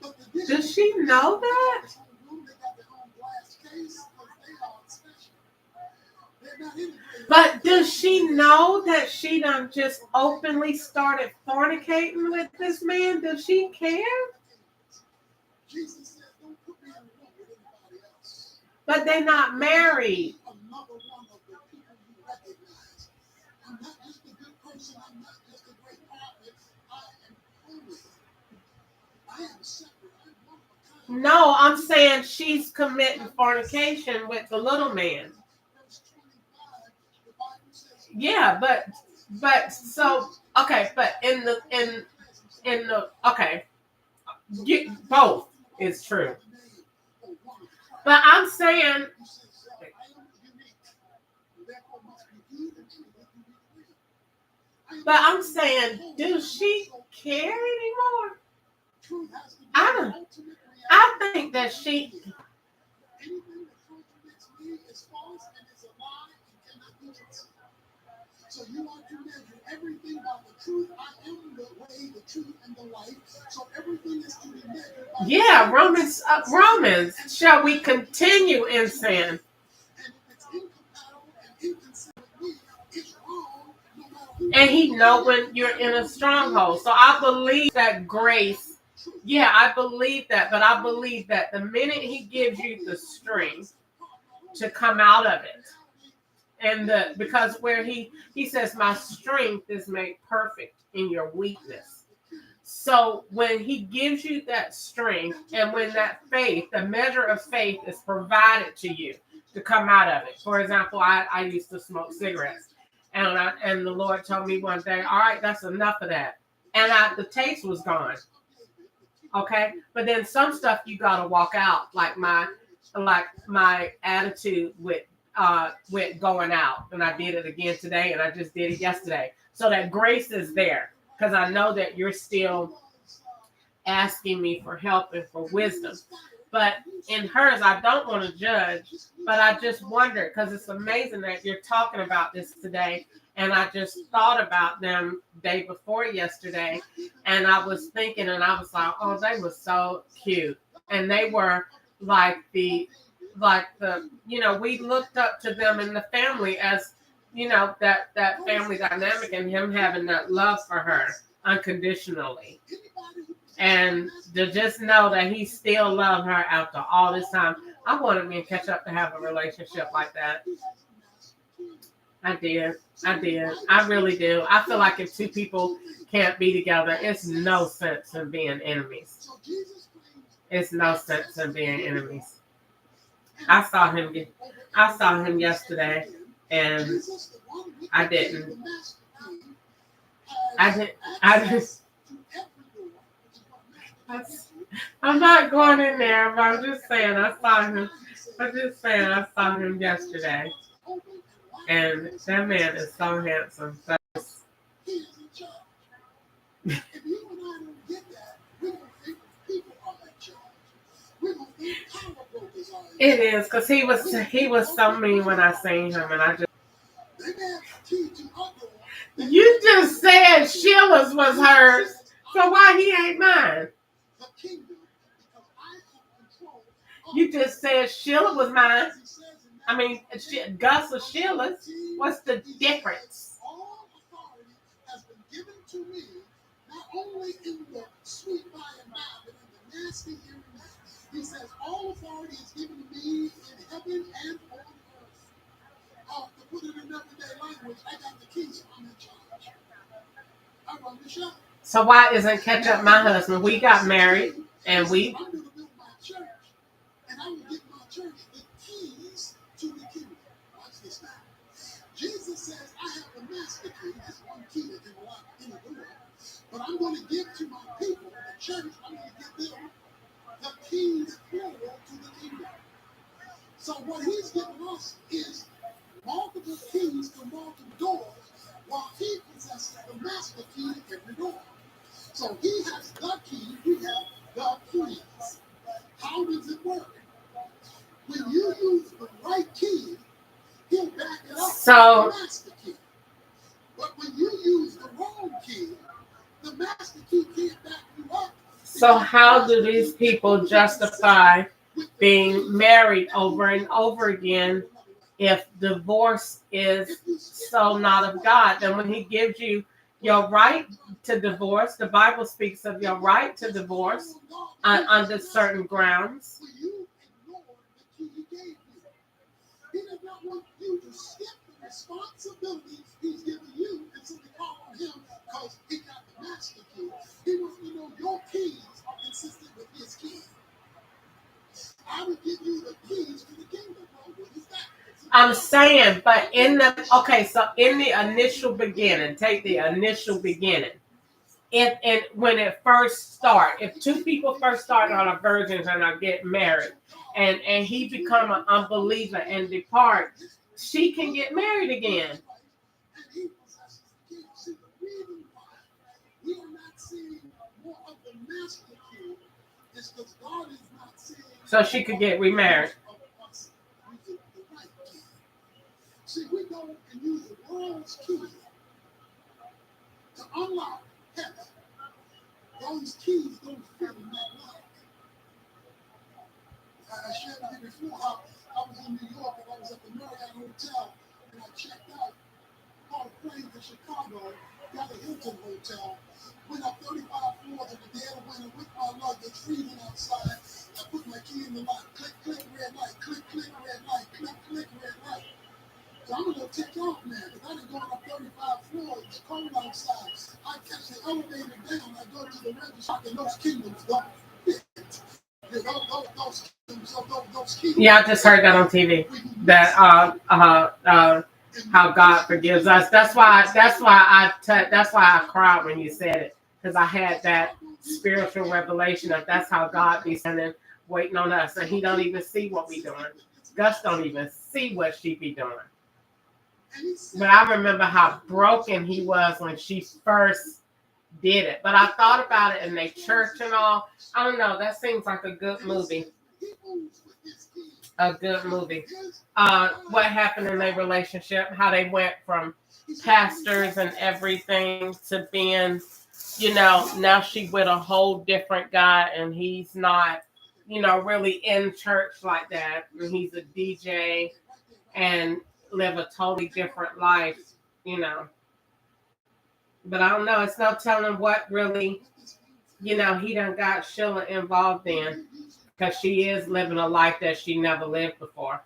But the dishes Does she know that? they got their own glass case because they are special. They're not integrated. But does she know that she done just openly started fornicating with this man? Does she care? Jesus said, don't put me in a room with anybody else. But they're not married. Another one of the people you recognize. I'm not just a good person. I'm not just a great prophet. I am holy. I am separate. I'm one of a kind. No, I'm saying she's committing fornication with the little man. Verse 25, the Bible says, Yeah, but so okay, but in the okay, both is true. But I'm saying, does she care anymore? I think that she. anything that contradicts me is false and is a lie and cannot be trusted. So you are to measure everything by the truth. I am the way, the truth, and the life. So everything is to be measured by Yeah, Romans. Shall we continue in sin? And if it's incompatible and inconsistent with me, it's wrong no matter who. And he know when you're in a stronghold. So I believe that grace. Yeah, I believe that, but I believe that the minute he gives you the strength to come out of it, and because where he says, my strength is made perfect in your weakness. So when he gives you that strength, and when that faith, the measure of faith is provided to you to come out of it. For example, I used to smoke cigarettes, and the Lord told me one day, all right, that's enough of that. And the taste was gone. Okay, but then some stuff you gotta walk out, like my attitude with going out, and I did it again today, and I just did it yesterday. So that grace is there, because I know that you're still asking me for help and for wisdom. But in hers, I don't want to judge, but I just wonder, because it's amazing that you're talking about this today. And I just thought about them day before yesterday. And I was thinking, and I was like, oh, they were so cute. And they were like the, you know, we looked up to them in the family as, you know, that family dynamic and him having that love for her unconditionally. And to just know that he still loved her after all this time. I wanted me and Catch Up to have a relationship like that. I did. I really do. I feel like if two people can't be together, it's no sense in being enemies. It's no sense in being enemies. I saw him yesterday, and I didn't. I'm not going in there, but I'm just saying I saw him yesterday. And that man is so handsome. It is, because he was so mean when I seen him, and I just. You just said Sheila's was hers, so why he ain't mine? You just said Sheila was mine. I mean, Gus or Sheila's. What's the difference? All authority has been given to me, not only in the sweet by and by, but in the nasty here and now. He says, all authority is given to me in heaven and on earth. To put it in everyday language, I got the keys, so I'm in charge. I run the show. So why isn't Catch Up my husband? We got married, and we. I'm going to build my church, and I will give my church the keys to the kingdom. Watch this now. Jesus says, I have the master key. That's one key that can lock any door. But I'm going to give to my people, the church, I'm going to give them the keys plural to the kingdom. So what he's given us is multiple keys to multiple doors, while he possesses the master key to every door. So he has the key, we have the keys. How does it work? When you use the right key, he'll back it up So, with the master key. But when you use the wrong key, the master key can't back you up. So how do these people justify being married over and over again if divorce is so not of God? Then when he gives you your right to divorce, the Bible speaks of your right to divorce under certain grounds. He does not want you to skip the responsibility he's given you and simply call on him because he got the master key. He wants to know your keys are consistent with his keys. I would give you the keys to the kingdom, bro. What is that? I'm saying, but in the initial beginning, take the initial beginning. When it first starts, if two people first start on a virgins and are get married, and he become an unbeliever and depart, she can get married again. And he possesses the key. See, the reason why we are not seeing more of the master key is because God is not seeing. So she could get remarried. See, we go and use the world's key to unlock heaven. Those keys don't fit in that lock. I shared with you before how I was in New York and I was at the Marriott Hotel and I checked out, caught a plane to Chicago, got a Hilton Hotel, went up 35 floors in the dead of winter with my luggage, freezing outside. I put my key in the lock, click, click, red light, click, click, red light, click, click, red light. So I'm going to take off now because I didn't go up 35 floors. It's cold outside. I catch the elevator down. I go to the register and those kingdoms don't fit. Those kingdoms. Yeah, I just heard that on TV. That how God forgives us. That's why I cried when you said it, because I had that spiritual revelation of that's how God be standing waiting on us, and he don't even see what we doing. Gus don't even see what she be doing. But I remember how broken he was when she first did it. But I thought about it in their church and all. I don't know. That seems like a good movie. a good movie. What happened in their relationship, how they went from pastors and everything to being, now she with a whole different guy and he's not, really in church like that. And he's a DJ and live a totally different life, But I don't know. It's no telling what really, he done got Sheila involved in, because she is living a life that she never lived before.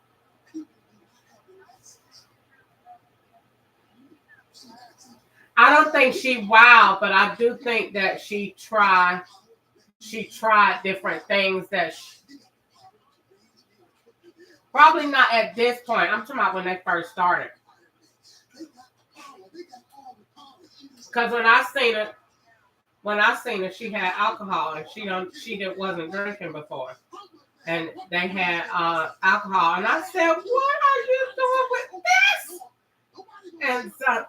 I don't think she wild, but I do think that she tried different things that probably not at this point. I'm talking about when they first started. Because when I seen her, she had alcohol and she wasn't drinking before. And they had alcohol. And I said, what are you doing with this? And so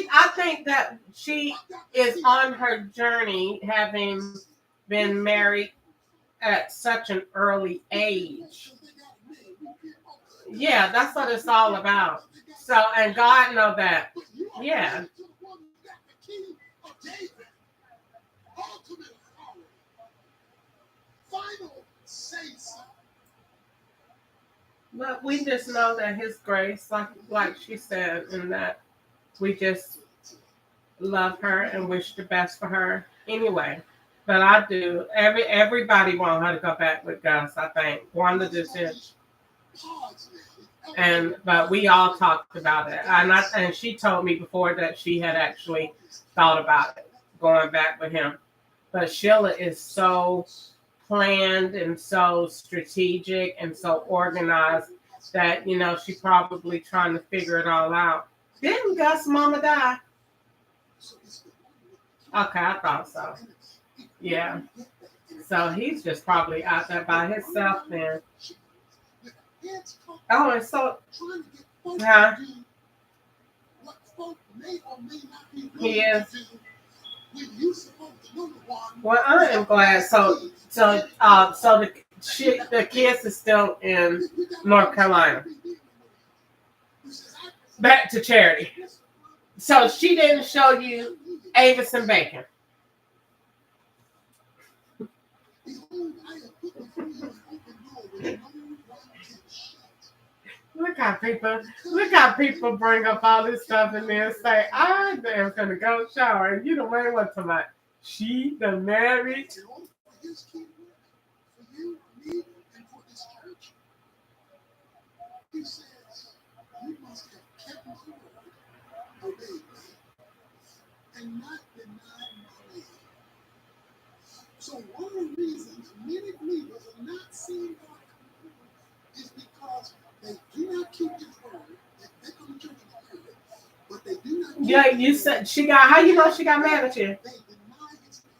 I think that she is on her journey, having been married at such an early age. Yeah, that's what it's all about. So, and God know that. Yeah. But we just know that His grace, like she said, and that we just love her and wish the best for her anyway. But I do. Everybody want her to go back with Gus, I think. Wanda just did. But we all talked about it. And she told me before that she had actually thought about it, going back with him. But Sheila is so planned and so strategic and so organized that, she probably trying to figure it all out. Didn't Gus' mama die? Okay, I thought so. Yeah. So he's just probably out there by himself then. Oh, and so, he is. Well, I am glad. So the kids are still in North Carolina. Back to Charity. So she didn't show you Avis and Bacon. Look how people bring up all this stuff and then say, I'm gonna go shower. And you the main one to my, she the married. He says, you must have kept my word, obeyed me, and not denied my name. So one of the reasons many believers are not seeing God come through is because they do not keep His word. They come to church and heard it, but they do not. Yeah, you said she got. How you know she got mad at you? They deny His name.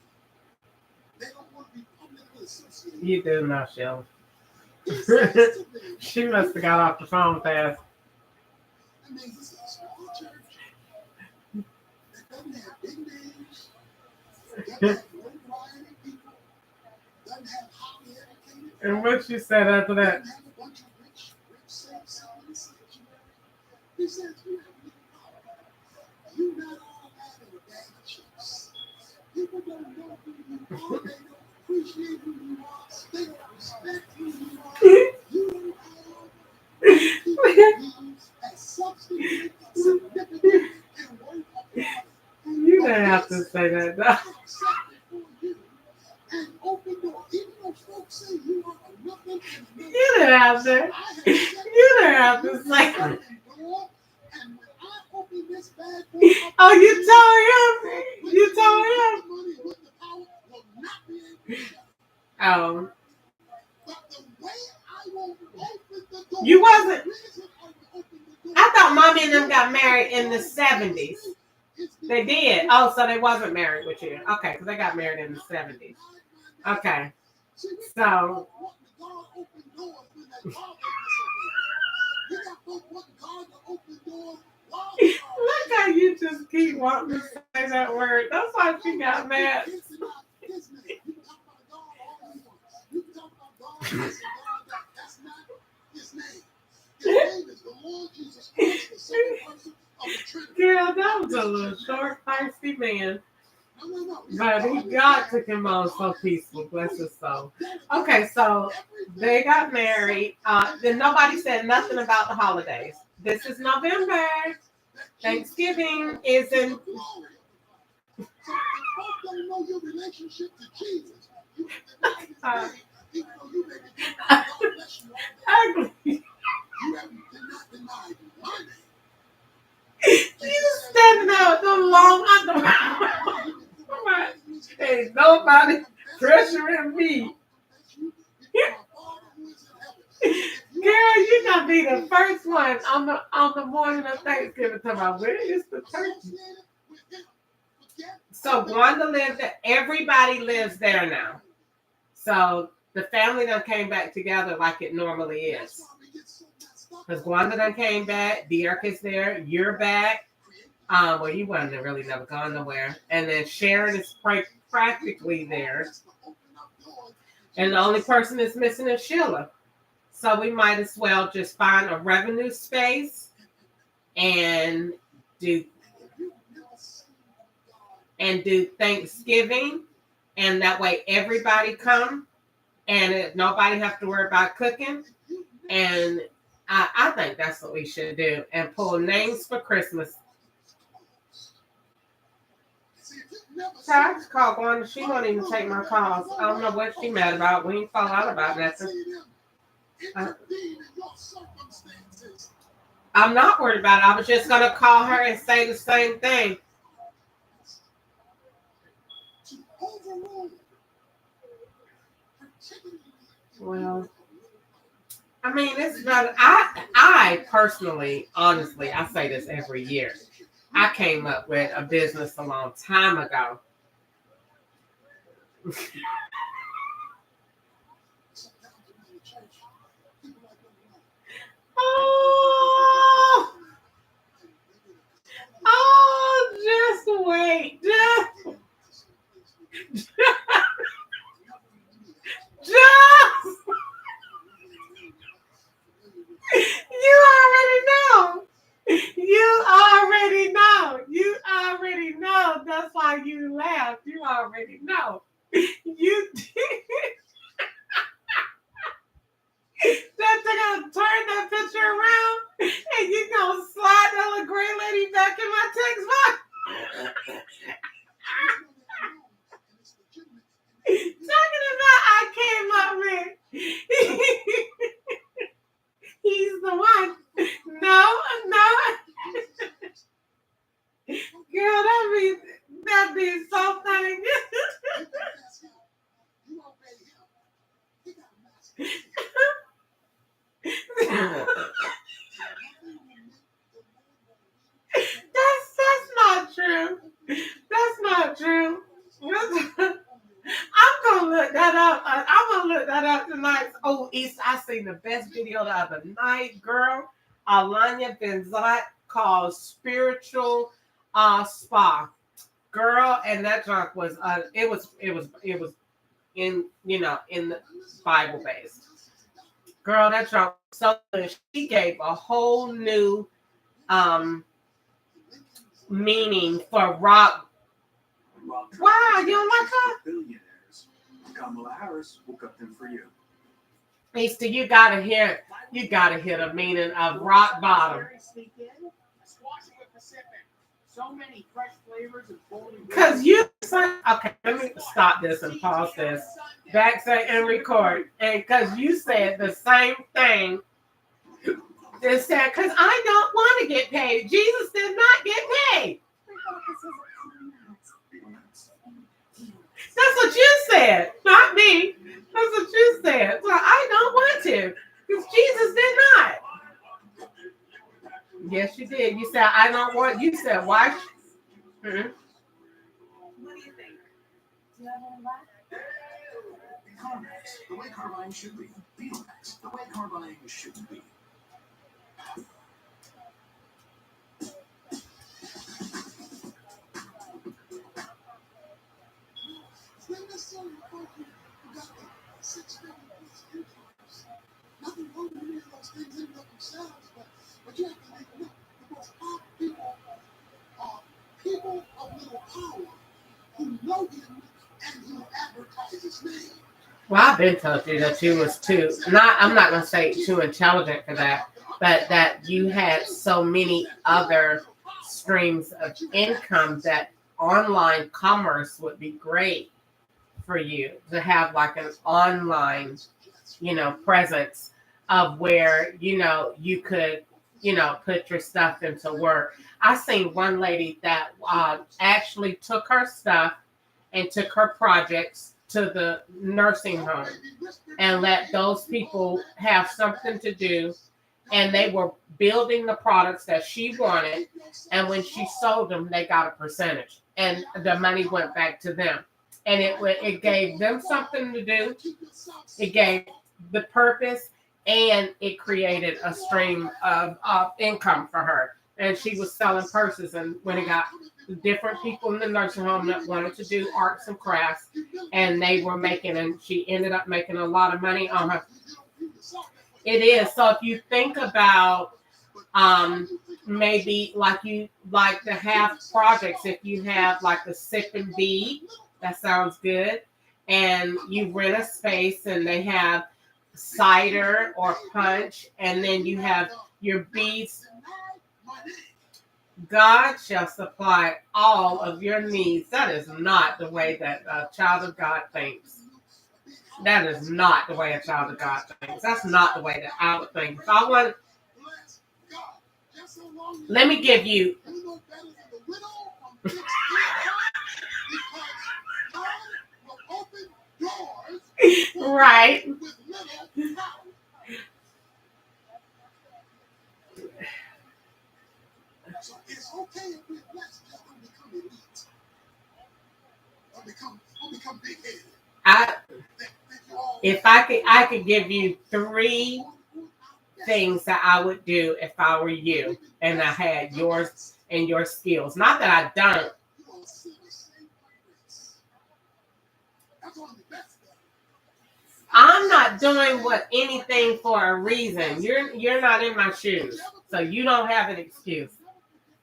They don't want to be publicly associated. You do know, Sheila. She must have got off the phone fast. I mean, this is a small church that doesn't have big names, doesn't have no variety of people, doesn't have highly educated. And what she said after that? Doesn't have a bunch of rich saints in the sanctuary. He says, you have no power. You're not all that in a bag of chips. People don't know who you are. They don't appreciate who you are. They don't respect who you are. You don't have as substantive, significant, and worth of God. You didn't have to say that, though. And open door, even though folks say you are nothing. You didn't have to. You didn't have to say that. And when I open this bad boy up, Oh, you told him. You told him. money with the power will not be able to shut it. Oh, But the way I will open the door, you wasn't. the reason I will open the door, I thought Mommy and them got married in the 70s. They did. Oh, so they wasn't married with you. Okay, because they got married in the 70s. Okay. So, look how you just keep wanting to say say that word. That's why she got mad. His name. You can talk about God all you want. You can talk about God this and God that. That's not his name. His name is the Lord Jesus Christ, the second person of the Trinity. Girl, that was a little short, feisty man. But he God took him on so peaceful, bless his soul. Okay, so they got married. Then nobody said nothing about the holidays. This is November. Thanksgiving is in. So if folks don't know your relationship to Jesus, you have to know his name, even though you may be giving God bless you all day. Ugly. You have not denied my name. You standing out with them long underwear. Ain't nobody pressuring me. Girl, you gonna be the first one on the morning of Thanksgiving talking about where is the turkey? So Gwanda lives there. Everybody lives there now. So the family done came back together like it normally is. Because Gwanda done came back, Derek is there, you're back. Well, you wouldn't really never gone nowhere. And then Sharon is practically there. And the only person that's missing is Sheila. So we might as well just find a revenue space and do Thanksgiving. And that way everybody come and nobody have to worry about cooking. And I think that's what we should do. And pull names for Christmas. So I just called Gwanda. She won't even take my calls. I don't know what she mad about. We ain't fall out about nothing. I'm not worried about it. I was just going to call her and say the same thing. Well, I mean, it's not. I personally, honestly, I say this every year. I came up with a business a long time ago. Just wait. Just. You already know. You already know. You already know. That's why you laughed. You already know. You that they're gonna turn that picture around and you gonna slide that little gray lady back in my text box. Talking about I came up with. He's the one. No. Girl, that'd be so funny. That's not true. That's not true. I'm gonna look that up. I'm gonna look that up tonight. Oh, I seen the best video the other night, girl. Alanya Benzat called Spiritual Spa, girl, and that junk was it was in in the Bible based. Girl, that junk was so good. She gave a whole new meaning for rock. Wow, you don't like her? Billionaires. Kamala Harris will cut them for you. Easter, you gotta hear the meaning of rock bottom. So many fresh flavors and bold. Because you say, okay, let me stop this and pause this. Backside and record. And because you said the same thing. They said, because I don't want to get paid. Jesus did not get paid. That's what you said, not me. That's what you said. So I don't want to, because Jesus did not. Yes, you did. You said, I don't want, you said, why? Mm-hmm. What do you think? Do you have any left? CarMax, the way car buying should be. VMAX, the way car buying shouldn't be. know you folks who got the 6 figure plus incomes. Nothing wrong with any of those things in and of themselves, but you have to think, look, the most powerful people are people of little power who know him and who advertise his name. Well, I've been told you that you was too, I'm not going to say too intelligent for that, but that you had so many other streams of income that online commerce would be great for you to have like an online, presence of where, you could, put your stuff into work. I seen one lady that actually took her stuff and took her projects to the nursing home and let those people have something to do. And they were building the products that she wanted. And when she sold them, they got a percentage. And the money went back to them. And it gave them something to do. It gave the purpose. And it created a stream of income for her. And she was selling purses. And when it got different people in the nursing home that wanted to do arts and crafts, and they were making, and she ended up making a lot of money on her. It is. So if you think about maybe like to have projects, if you have like a sip and bead, that sounds good. And you rent a space and they have cider or punch, and then you have your beads. God shall supply all of your needs. That is not the way that a child of God thinks. That is not the way a child of God thinks. That's not the way that I would think. If I want, let me give you. Right. So it's okay if we're blessed, just don't become elite. Don't become big-headed. If I could give you 3 things that I would do if I were you and I had yours and your skills. Not that I don't. I'm not doing anything for a reason. You're not in my shoes, so you don't have an excuse.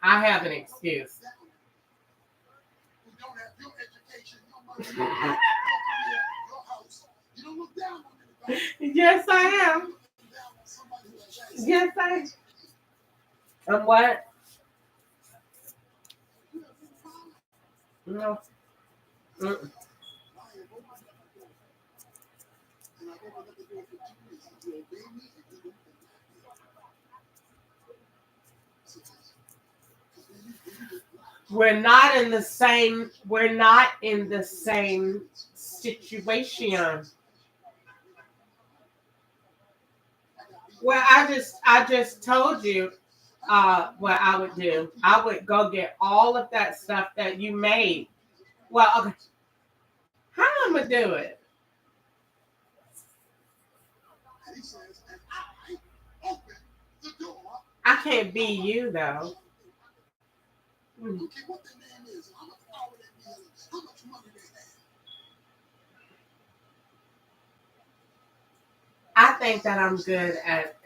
I have an excuse. Yes, I am. Yes, I am. What? No. Mm-mm. We're not in the same situation. Well, I just told you what I would do. I would go get all of that stuff that you made. Well, okay. How am I gonna do it? I can't be you though. I think that I'm good at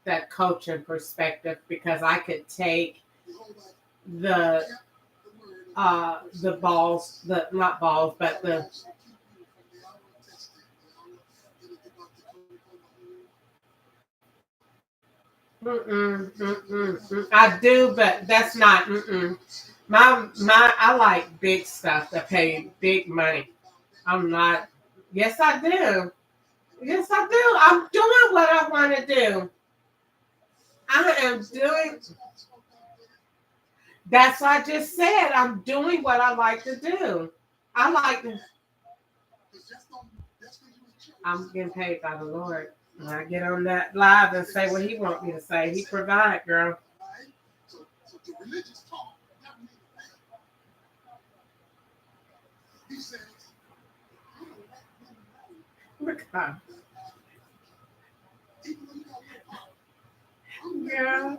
that coaching perspective because I could take the balls, not balls, but the I do, but that's not. My I like big stuff that pay big money. I'm not. Yes, I do. Yes, I do. I'm doing what I want to do. I am doing. That's what I just said. I'm doing what I like to do. I like to. I'm getting paid by the Lord. When I get on that live and say what He wants me to say, He provide, girl. Look at yeah.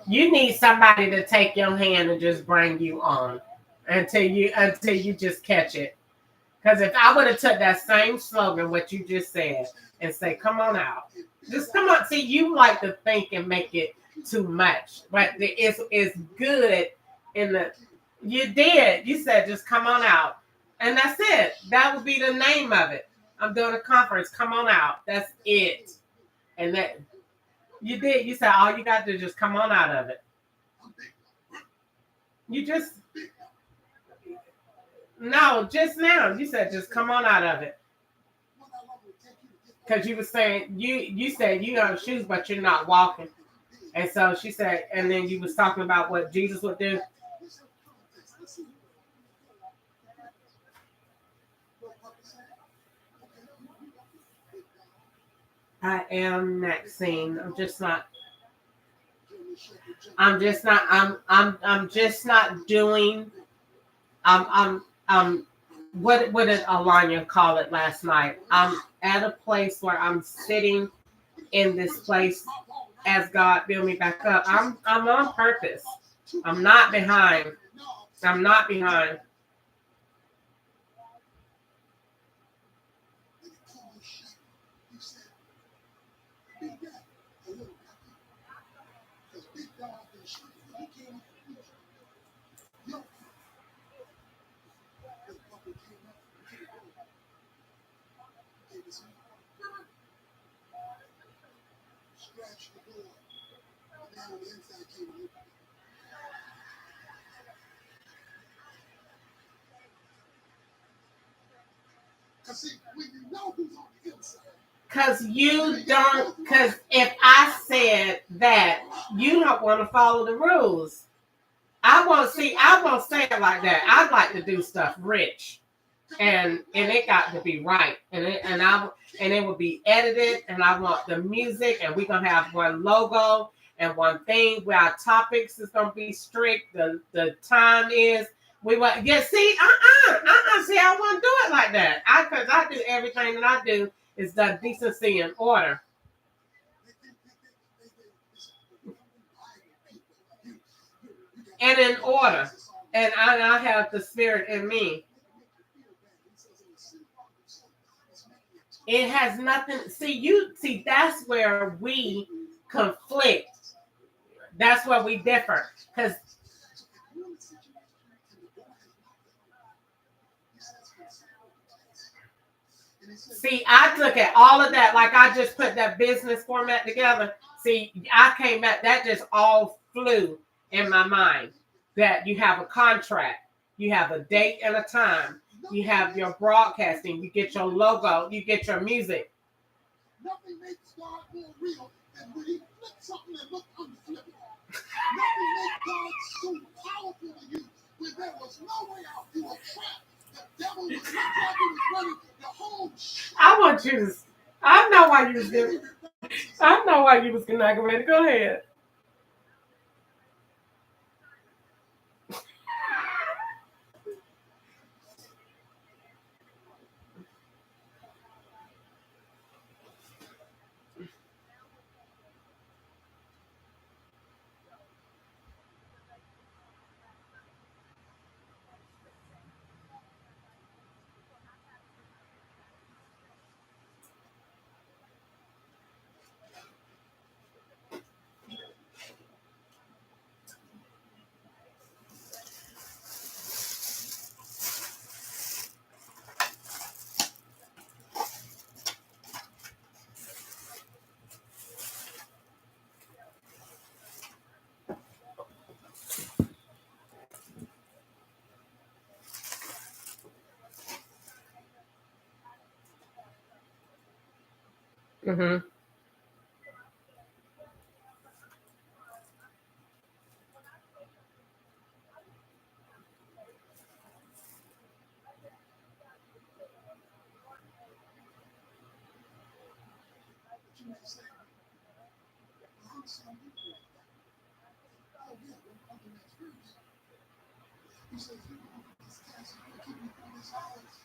You need somebody to take your hand and just bring you on until you just catch it. Because if I would have took that same slogan, what you just said, and say, "Come on out," just come on. See, you like to think and make it too much, but it's good in the. You did. You said, "Just come on out," and that's it. That would be the name of it. I'm doing a conference. Come on out. That's it. And that you did. You said all you got to do is just come on out of it. You just no, just now. You said just come on out of it. Because you were saying you said you have shoes, but you're not walking. And so she said, and then you was talking about what Jesus would do. I am Maxine. I'm just not doing. What did Alanya call it last night? I'm at a place where I'm sitting in this place as God build me back up. I'm on purpose. I'm not behind. I'm not behind. Because if I said that, you don't want to follow the rules. I won't say it like that. I'd like to do stuff rich. And it got to be right. And it will be edited, and I want the music, and we're gonna have one logo and one thing where our topics is gonna be strict. The time is see, see, I won't do it like that. Because I do everything that I do is done decency and order. And in order. And I have the spirit in me. It has nothing. See, that's where we conflict. That's where we differ. Because see, I took at all of that, like I just put that business format together. See, I came at that just all flew in my mind. That you have a contract, you have a date and a time. You have your broadcasting, you get your logo, you get your music. Nothing makes God more real than when he flips something and looks unflippable. Nothing makes God so powerful to you when there was no way out. You were trapped. The devil was looked like he was running the whole show. I know why you was doing. I know why you was not ready. Go ahead. Mm-hmm. He says, you know, this task is going to keep me through this hours,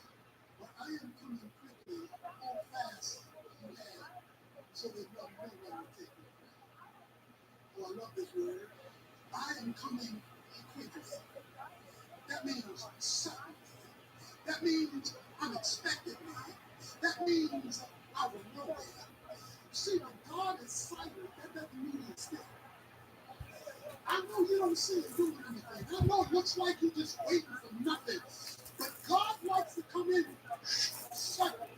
but I am coming quickly, hold fast, and so that no one will take me. Well, love this word. I am coming quickly. That means suddenly. That means unexpectedly. That means out of nowhere. See, when God is silent, that doesn't mean he's still. I know you don't see it doing anything. I know it looks like you're just waiting for nothing. But God likes to come in suddenly.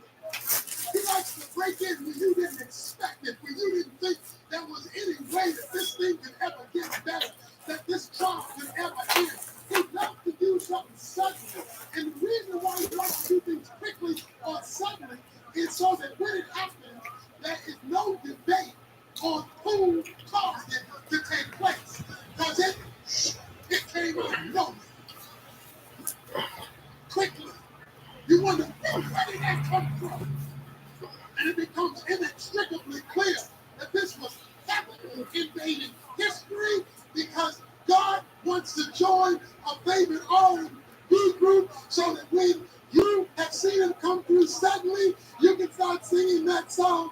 He likes to break in when you didn't expect it, when you didn't think there was any way that this thing could ever get better, that this trial could ever end. He loves to do something suddenly. And the reason why he likes to do things quickly or suddenly is so that when it happens, there is no debate on who caused it to take place. Because it came out of nowhere. Quickly. You wonder, where did that come from? And it becomes inextricably clear that this was heaven invading history because God wants to join a favorite R&B group so that when you have seen him come through suddenly, you can start singing that song.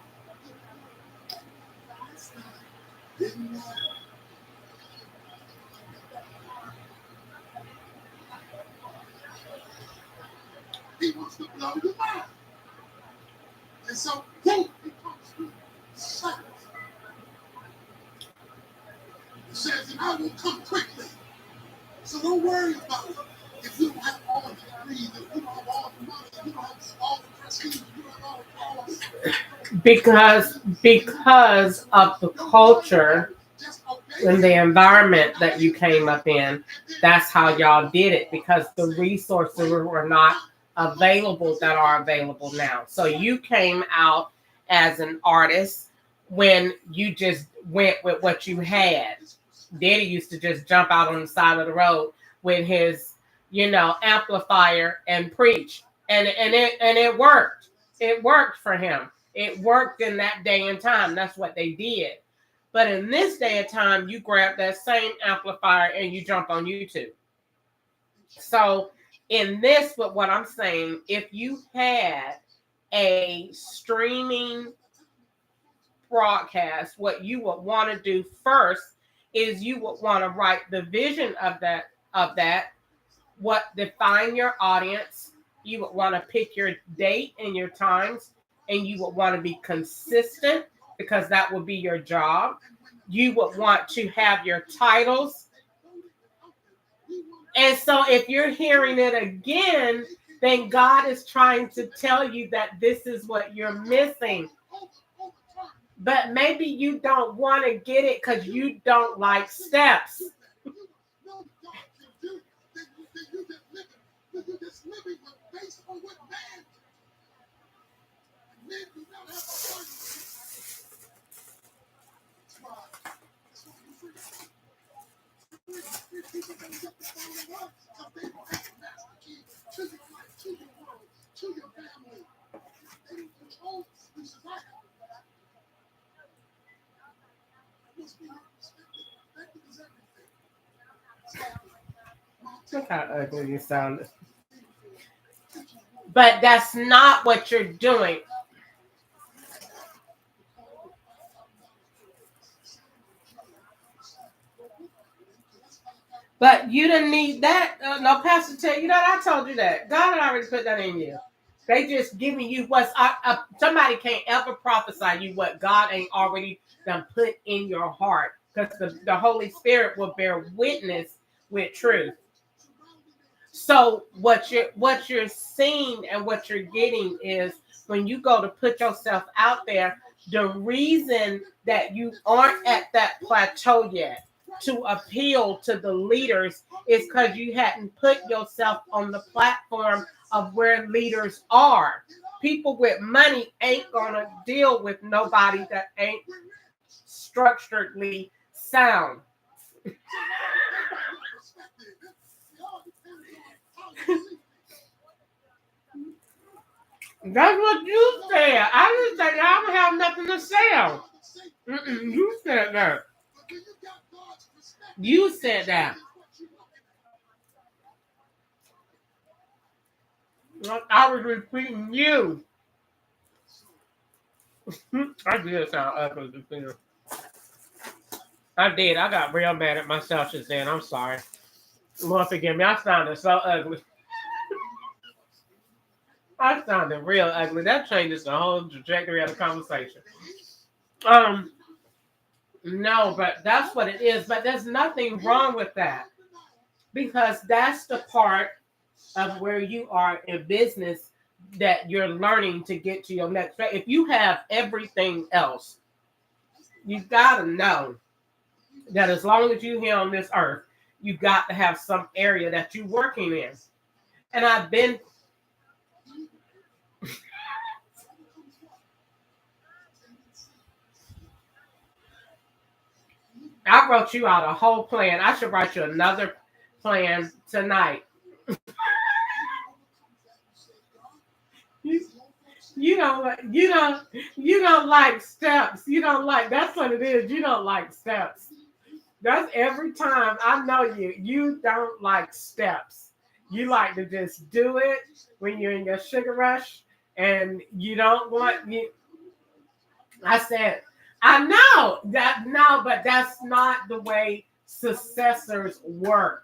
He wants to blow your mind. And so, boom, it comes through suddenly. It says, and I will come quickly. So don't worry about it. If you don't have all the degrees, if you don't have all the money, if you don't have all the prestige, if you don't have all the power. Because of the culture and the environment that you came up in, that's how y'all did it, because the resources were not available that are available now. So you came out as an artist when you just went with what you had. Daddy used to just jump out on the side of the road with his, amplifier and preach. And it worked. It worked for him. It worked in that day and time. That's what they did. But in this day and time, you grab that same amplifier and you jump on YouTube. So in this, but what I'm saying, if you had a streaming broadcast, what you would want to do first is you would want to write the vision of that, what define your audience. You would want to pick your date and your times, and you would want to be consistent because that will be your job. You would want to have your titles. And so if you're hearing it again, then God is trying to tell you that this is what you're missing. But maybe you don't want to get it because you don't like steps. Look how ugly you sound. But that's not what you're doing. But you didn't need that. No, Pastor tell you that. I told you that. God had already put that in you. They just giving you what's somebody can't ever prophesy you what God ain't already done put in your heart, because the Holy Spirit will bear witness with truth. So what you're seeing and what you're getting is when you go to put yourself out there, the reason that you aren't at that plateau yet to appeal to the leaders is because you hadn't put yourself on the platform of where leaders are. People with money ain't gonna deal with nobody that ain't structurally sound. That's what you said. I didn't say I don't have nothing to say. You said that. You said that. I was repeating you. I did sound ugly to feel. I did. I got real mad at myself just then. I'm sorry. Lord forgive me. I sounded so ugly. I sounded real ugly. That changes the whole trajectory of the conversation. No, but that's what it is. But there's nothing wrong with that because that's the part of where you are in business that you're learning to get to your next. If you have everything else, you gotta know that as long as you're here on this earth, you got to have some area that you're working in. And I've been. I wrote you out a whole plan. I should write you another plan tonight. You don't like steps. You don't like, that's what it is. You don't like steps. That's every time I know you. You don't like steps. You like to just do it when you're in your sugar rush and you don't want you. I said, I know that no, but that's not the way successors work.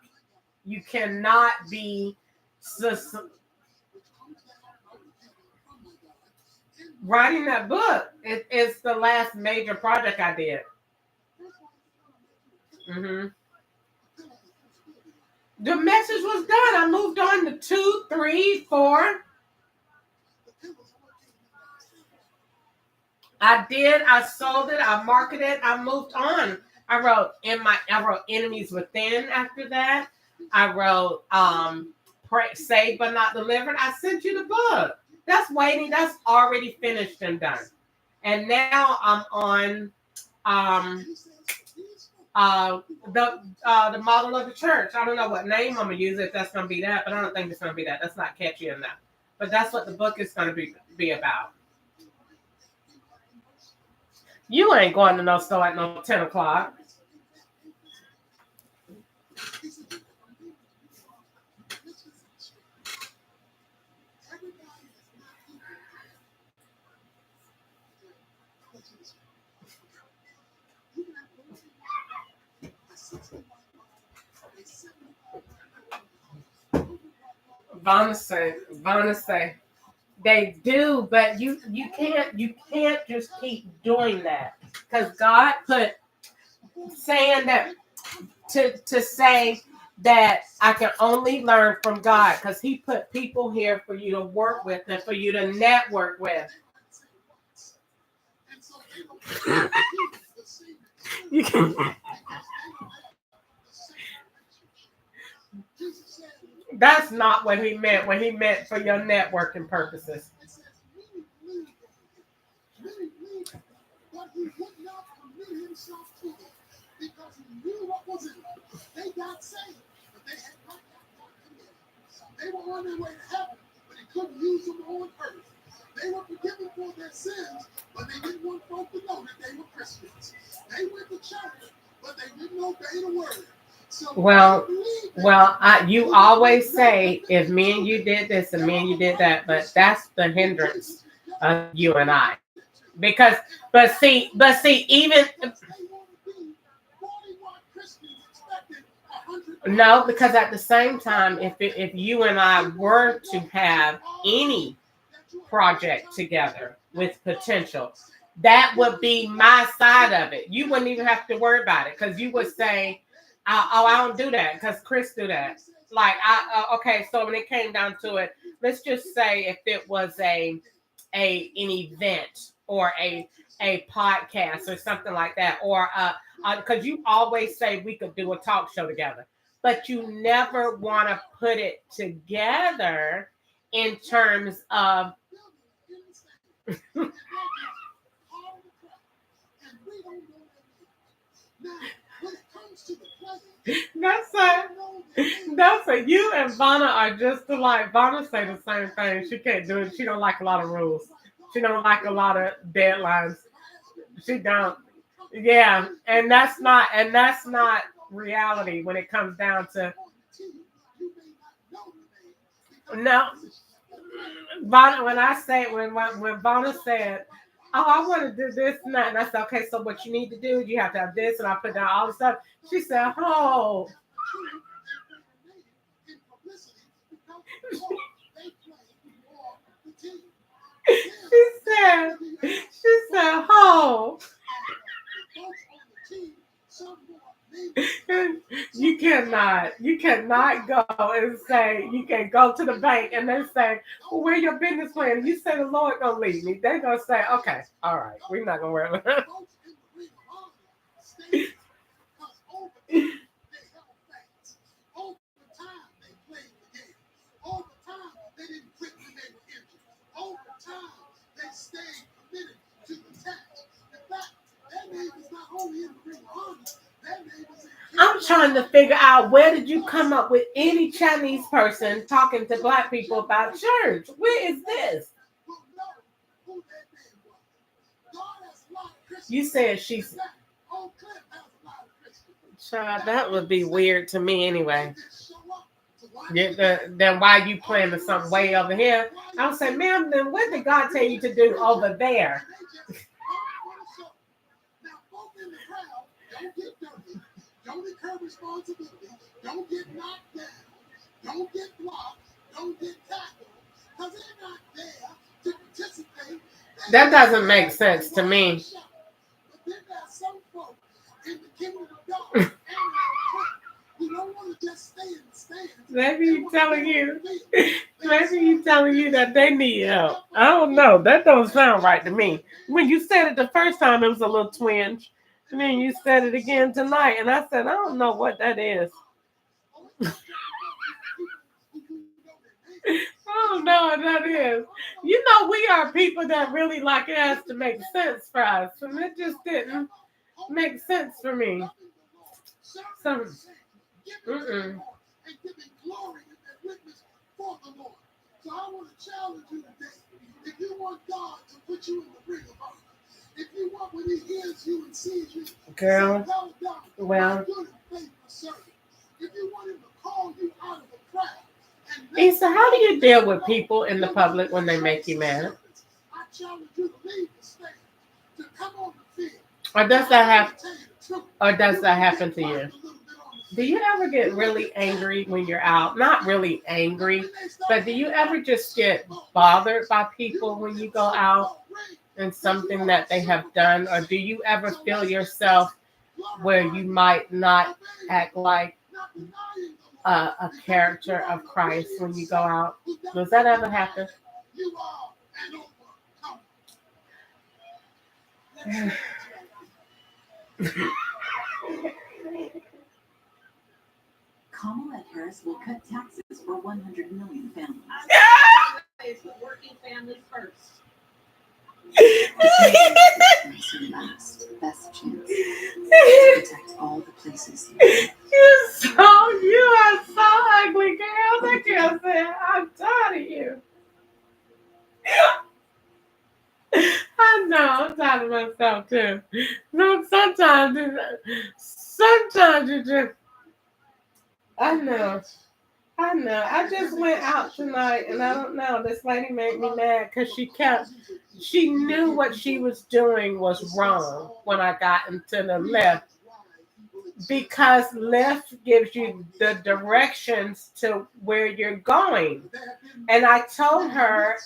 You cannot be writing that book. It's the last major project I did. The message was done. I moved on to 2, 3, 4. I did. I sold it. I marketed it. I moved on. I wrote Enemies Within after that. I wrote Saved But Not Delivered. I sent you the book. That's waiting. That's already finished and done. And now I'm on the model of the church. I don't know what name I'm gonna use if that's gonna be that, but I don't think it's gonna be that. That's not catchy enough. But that's what the book is gonna be about. You ain't going to no store at no 10 o'clock. Vanna say, they do, but you can't just keep doing that because God put saying that to say that I can only learn from God because He put people here for you to work with and for you to network with. You can. That's not what He meant when He meant for your networking purposes. Because he knew what was in them. They got saved, but they had not got committed. They were on their way to heaven, but he couldn't use them on earth. They were forgiven for their sins, but they didn't want folk to know that they were Christians. They went to church, but they didn't obey the word. So you always say, if me and you did this and me and you did that, but that's the hindrance of you and I. Because, but see, even no, because at the same time, if you and I were to have any project together with potential, that would be my side of it. You wouldn't even have to worry about it because you would say, I don't do that because Chris do that. Like, okay, so when it came down to it, let's just say if it was an event or a podcast or something like that, or because you always say we could do a talk show together, but you never want to put it together in terms of That's a you and Vanna are just alike. Vanna say the same thing. She can't do it. She don't like a lot of rules. She don't like a lot of deadlines. She don't. Yeah, and that's not reality when it comes down to no. Vanna, when Vanna said oh, I want to do this and that. And I said, okay, so what you need to do, you have to have this. And I put down all the stuff. She said, oh. She said, oh. You cannot go and say, you can go to the bank and they say, well, where your business plan? You say the Lord gonna lead me. They're gonna say, okay, all right, we're not gonna worry about it. I'm trying to figure out, where did you come up with any Chinese person talking to black people about church? Where is this? You said she's... Child, that would be weird to me anyway. Then why you planning something way over here? I would say, ma'am, then what did God tell you to do over there? Don't incur responsibility. Don't get knocked down. Don't get blocked. Don't get tackled. Because they're not there to participate. That doesn't make sense to me. But then there are some folks in the kingdom of God who don't want to just stay in the stands. Maybe you telling you that they need help. I don't know. That don't sound right to me. When you said it the first time, it was a little twinge. And then you said it again tonight, and I said, I don't know what that is. I don't know what that is. You know, we are people that really like, it has to make sense for us, and it just didn't make sense for me. So, So I want to challenge you today. If you want God to put you in the ring of honor, if you want, when he hears you and sees you, girl, well, if you want him to call you out of the crowd. Issa, how do you deal with people in the public when they make you mad? I challenge you to leave the stand, to come on the field. Or does that happen to you? Do you ever get really angry when you're out? Not really angry, but do you ever just get bothered by people when you go out and something that they have done? Or do you ever feel yourself where you might not act like a character of Christ when you go out? Does that ever happen? Kamala Harris will cut taxes for 100 million families. Working families first. Best chance to protect all the places. You are so ugly, girl. That girl said, I'm tired of you. I know, I'm tired of myself too. No, sometimes you just, I know. I just went out tonight, and I don't know. This lady made me mad because she knew what she was doing was wrong when I got into the lift. Because Lyft gives you the directions to where you're going. And I told her,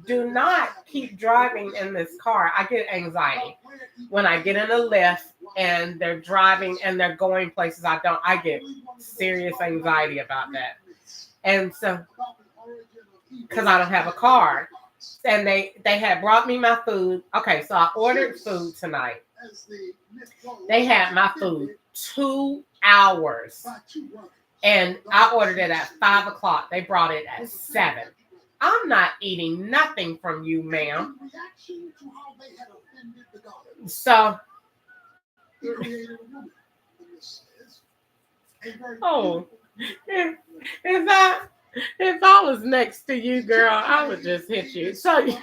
do not keep driving in this car. I get anxiety when I get in a Lyft and they're driving and they're going places I get serious anxiety about that. And so, because I don't have a car. And they had brought me my food. Okay, so I ordered food tonight. They had my food 2 hours. And I ordered it at 5 o'clock. They brought it at 7. I'm not eating nothing from you, ma'am. So, oh, if I was next to you, girl, I would just hit you. So, girl,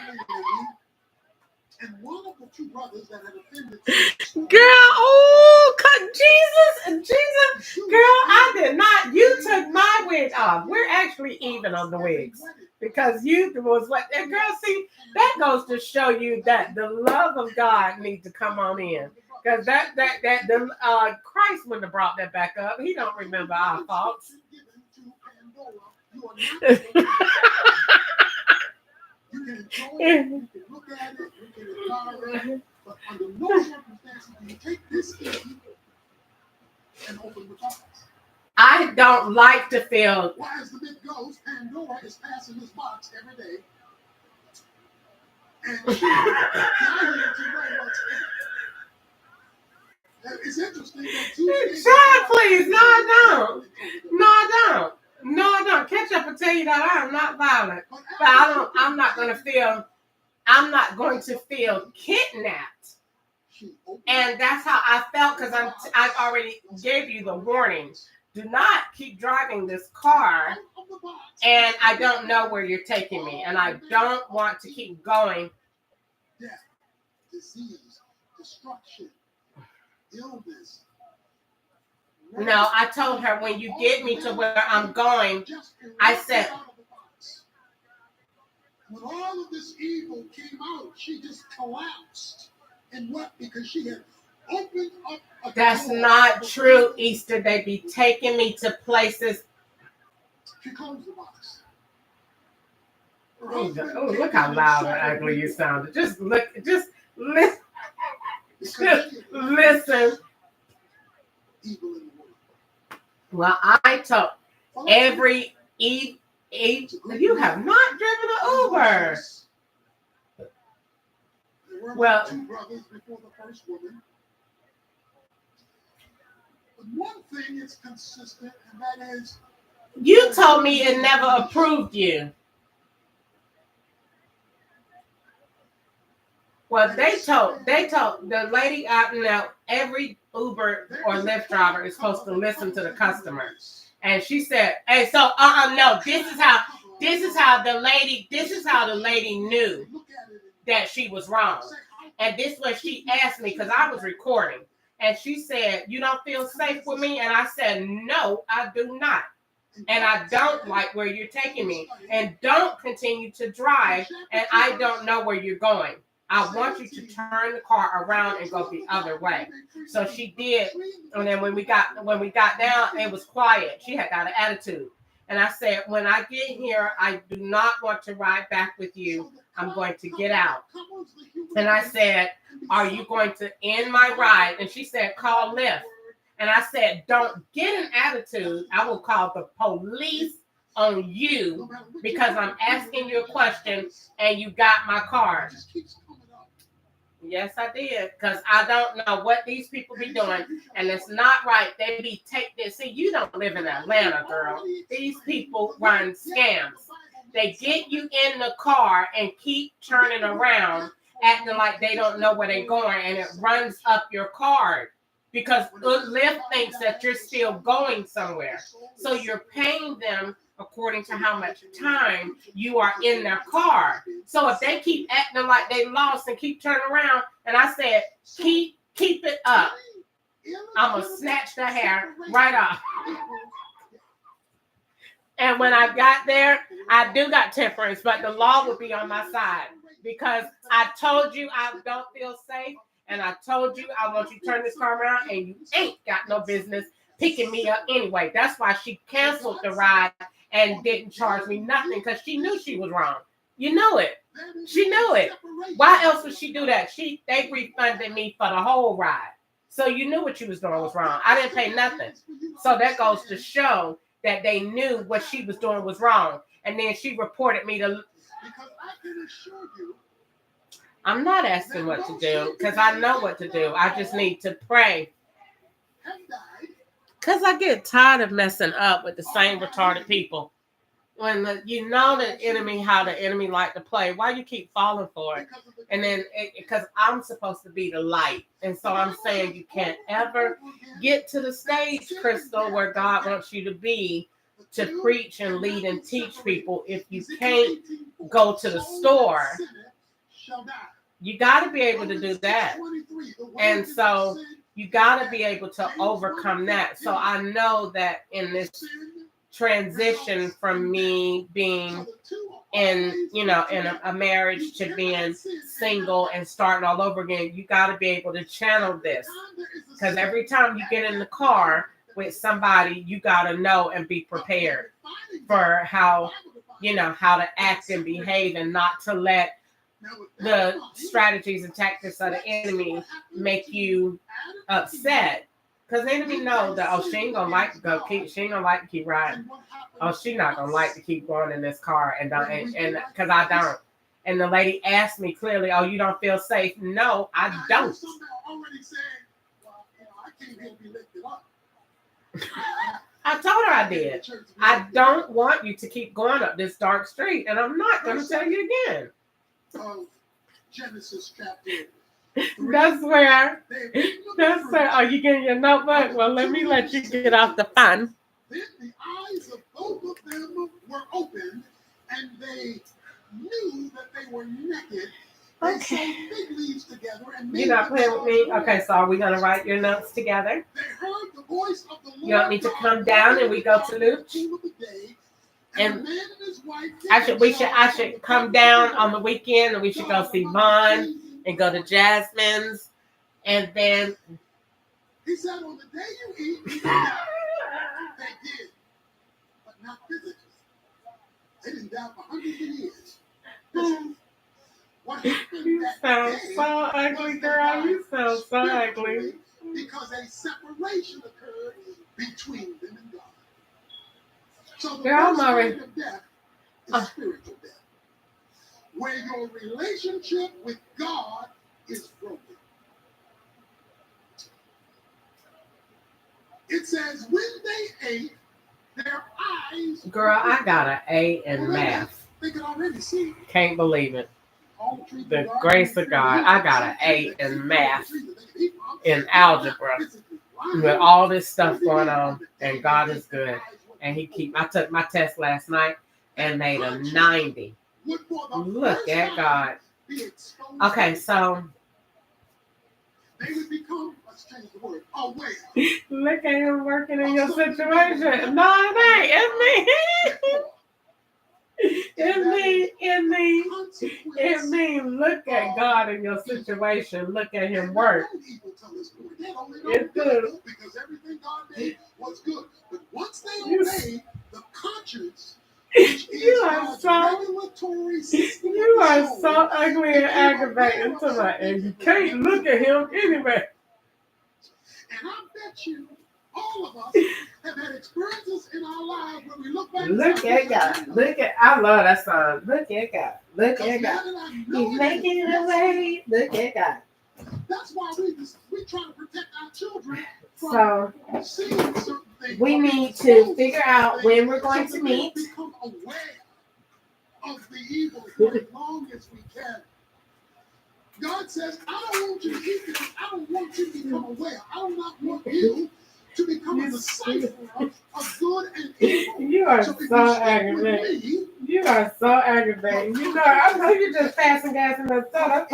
oh, cut Jesus, girl, I did not. You took my wig off. We're actually even on the wigs because you was what. And girl, see, that goes to show you that the love of God needs to come on in. Because Christ wouldn't have brought that back up. He don't remember our faults. You can look at it, you can admire it, but under no circumstances do you take this key and open the box. I don't like to feel. Why, as the myth goes, Pandora is passing this box every day. And she's dying to know what's in it. And it's interesting that Sean, please, no, I don't. No, I don't. No, I don't. Ketchup will tell you that I am not violent, but I'm not going to feel kidnapped. And that's how I felt because I already gave you the warning. Do not keep driving this car, and I don't know where you're taking me, and I don't want to keep going. Death, disease, destruction, illness. No, I told her when you get me to where I'm going, I said. When all of this evil came out, she just collapsed and wept because she had opened up a That's door. not true, Easter. They be taking me to places. She closed the box. Oh, look how loud and ugly you sounded. Just listen. Just listen. Well, I told every you have not driven an Uber. Well, two brothers before the first woman. But one thing is consistent, and that is you told me it never approved you. Well, they told the lady out now every Uber or Lyft driver is supposed to listen to the customer. And she said, hey, so no, this is how the lady knew that she was wrong. And this was she asked me because I was recording. And she said, you don't feel safe with me? And I said, no, I do not. And I don't like where you're taking me. And don't continue to drive. And I don't know where you're going. I want you to turn the car around and go the other way. So she did. And then when we got down, it was quiet. She had got an attitude. And I said, when I get here, I do not want to ride back with you. I'm going to get out. And I said, are you going to end my ride? And she said, call Lyft. And I said, don't get an attitude. I will call the police on you because I'm asking you a question and you got my card. Yes, I did, because I don't know what these people be doing, and it's not right. They be taking. See, you don't live in Atlanta, girl. These people run scams. They get you in the car and keep turning around, acting like they don't know where they're going, and it runs up your card because Lyft thinks that you're still going somewhere. So you're paying them according to how much time you are in their car. So if they keep acting like they lost and keep turning around, and I said, keep it up, I'm going to snatch the hair right off. And when I got there, I do got temperance, but the law would be on my side because I told you I don't feel safe, and I told you I want you to turn this car around, and you ain't got no business picking me up anyway. That's why she canceled the ride and didn't charge me nothing because she knew she was wrong. You know it. She knew it. Why else would she do that? They refunded me for the whole ride. So you knew what you was doing was wrong. I didn't pay nothing. So that goes to show that they knew what she was doing was wrong. And then she reported me to. I'm not asking what to do because I know what to do. I just need to pray. Because I get tired of messing up with the same retarded people. When you know the enemy, how the enemy like to play, why you keep falling for it? And then, because I'm supposed to be the light. And so I'm saying you can't ever get to the stage, Crystal, where God wants you to be to preach and lead and teach people if you can't go to the store. You got to be able to do that. And so you got to be able to overcome that. So I know that in this transition from me being in, you know, in a marriage to being single and starting all over again, you got to be able to channel this. Because every time you get in the car with somebody, you got to know and be prepared for how, you know, how to act and behave, and not to let the strategies and tactics of the enemy make you upset. Because the enemy knows that, oh, she ain't gonna like to go keep, she ain't gonna like to keep riding. Oh, she not gonna like to keep going in this car, and because I don't. And the lady asked me clearly, oh, you don't feel safe? No, I don't. I told her I did. I don't want you to keep going up this dark street, and I'm not gonna tell you again. Genesis chapter. That's where. Are you getting your notebook? Well, let me let you get off the fun. Then the eyes of both of them were opened, and they knew that they were naked. They sewed fig leaves together and made You're not playing with me? Okay, so are we going to write your notes together? They heard the voice of the Lord. You want me to come down and we go to Luke? And I should come down on the weekend, and we should go see Vaughn and go to Jasmine's, and then he said, on the day you eat, they did, but not physically. They didn't die for hundreds of years. What happened you that sound day so ugly, girl. You sound so ugly. Because a separation occurred between them and God. So the Girl, first Murray. kind of death is spiritual death, where your relationship with God is broken. It says, when they ate, their eyes. Girl, I got an A in math. They could already see. Can't believe it. The grace of God. I got an A in math, in algebra, with all this stuff going on, and God is good. And I took my test last night and made a 90. Look at God. Okay, so they would become, let's change the word, aware. Look at him working in your situation. No, it ain't. It mean, look at God in your situation. Look at him work. It's good. Because everything God made was good. But once they obeyed the conscience, you are so ugly and aggravating to my, and you can't look at him anyway. And I bet you all of us have had experiences in our lives when we look back. Look at God. I love that song. Look at God. Look at God. He's making it away. Look at God. That's why we try to protect our children from So seeing certain things. We need to figure out when we're going to meet. Become aware of the evil for as long as we can. God says, I don't want you to eat this. I don't want you to become aware. I do not want you to become a disciple of good and evil. You are so aggravating. You are so aggravating. You know, I know you're just passing gas in the soda.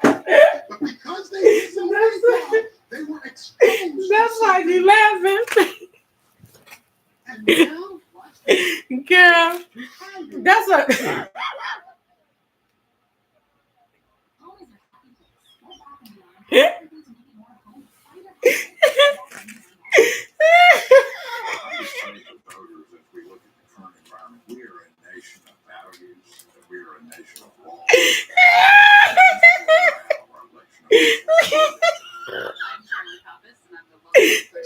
But because they were exposed. That's why you laughing. And now, girl, that's a. We are a nation of values. We are a nation of law.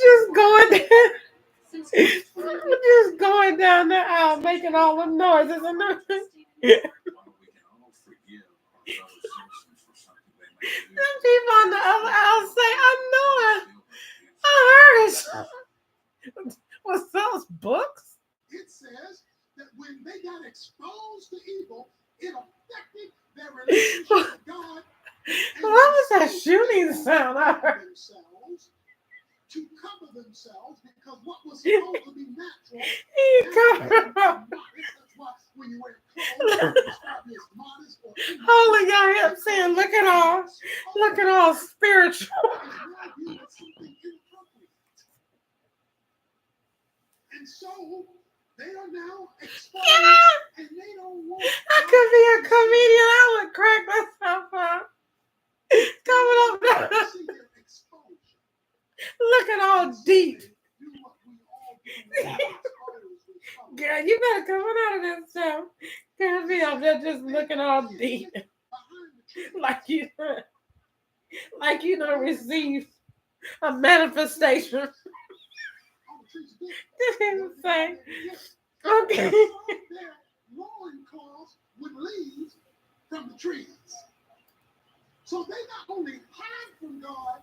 Just going down the aisle, making all the noises and nothing. Some people on the other aisle say, I know it. I heard it. What's those books? It says that when they got exposed to evil, it affected their relationship with God. What was that shooting sound I heard? To cover themselves because what was supposed to be natural. That's why when you wear clothes, it's modest or Holy God, I'm saying, look at all. y'all. Looking all spiritual. And so they are now exposed, Yeah. and they don't want. I could be a comedian. I would crack myself up. Coming up there. See their exposure. Looking all deep. Do what we all do. Exposed. Girl, you better come on out of this show. Can't be up there just looking all deep. like you don't receive a manifestation. Didn't say. Okay. Their loincloths with leaves from the trees. So they not only hide from God,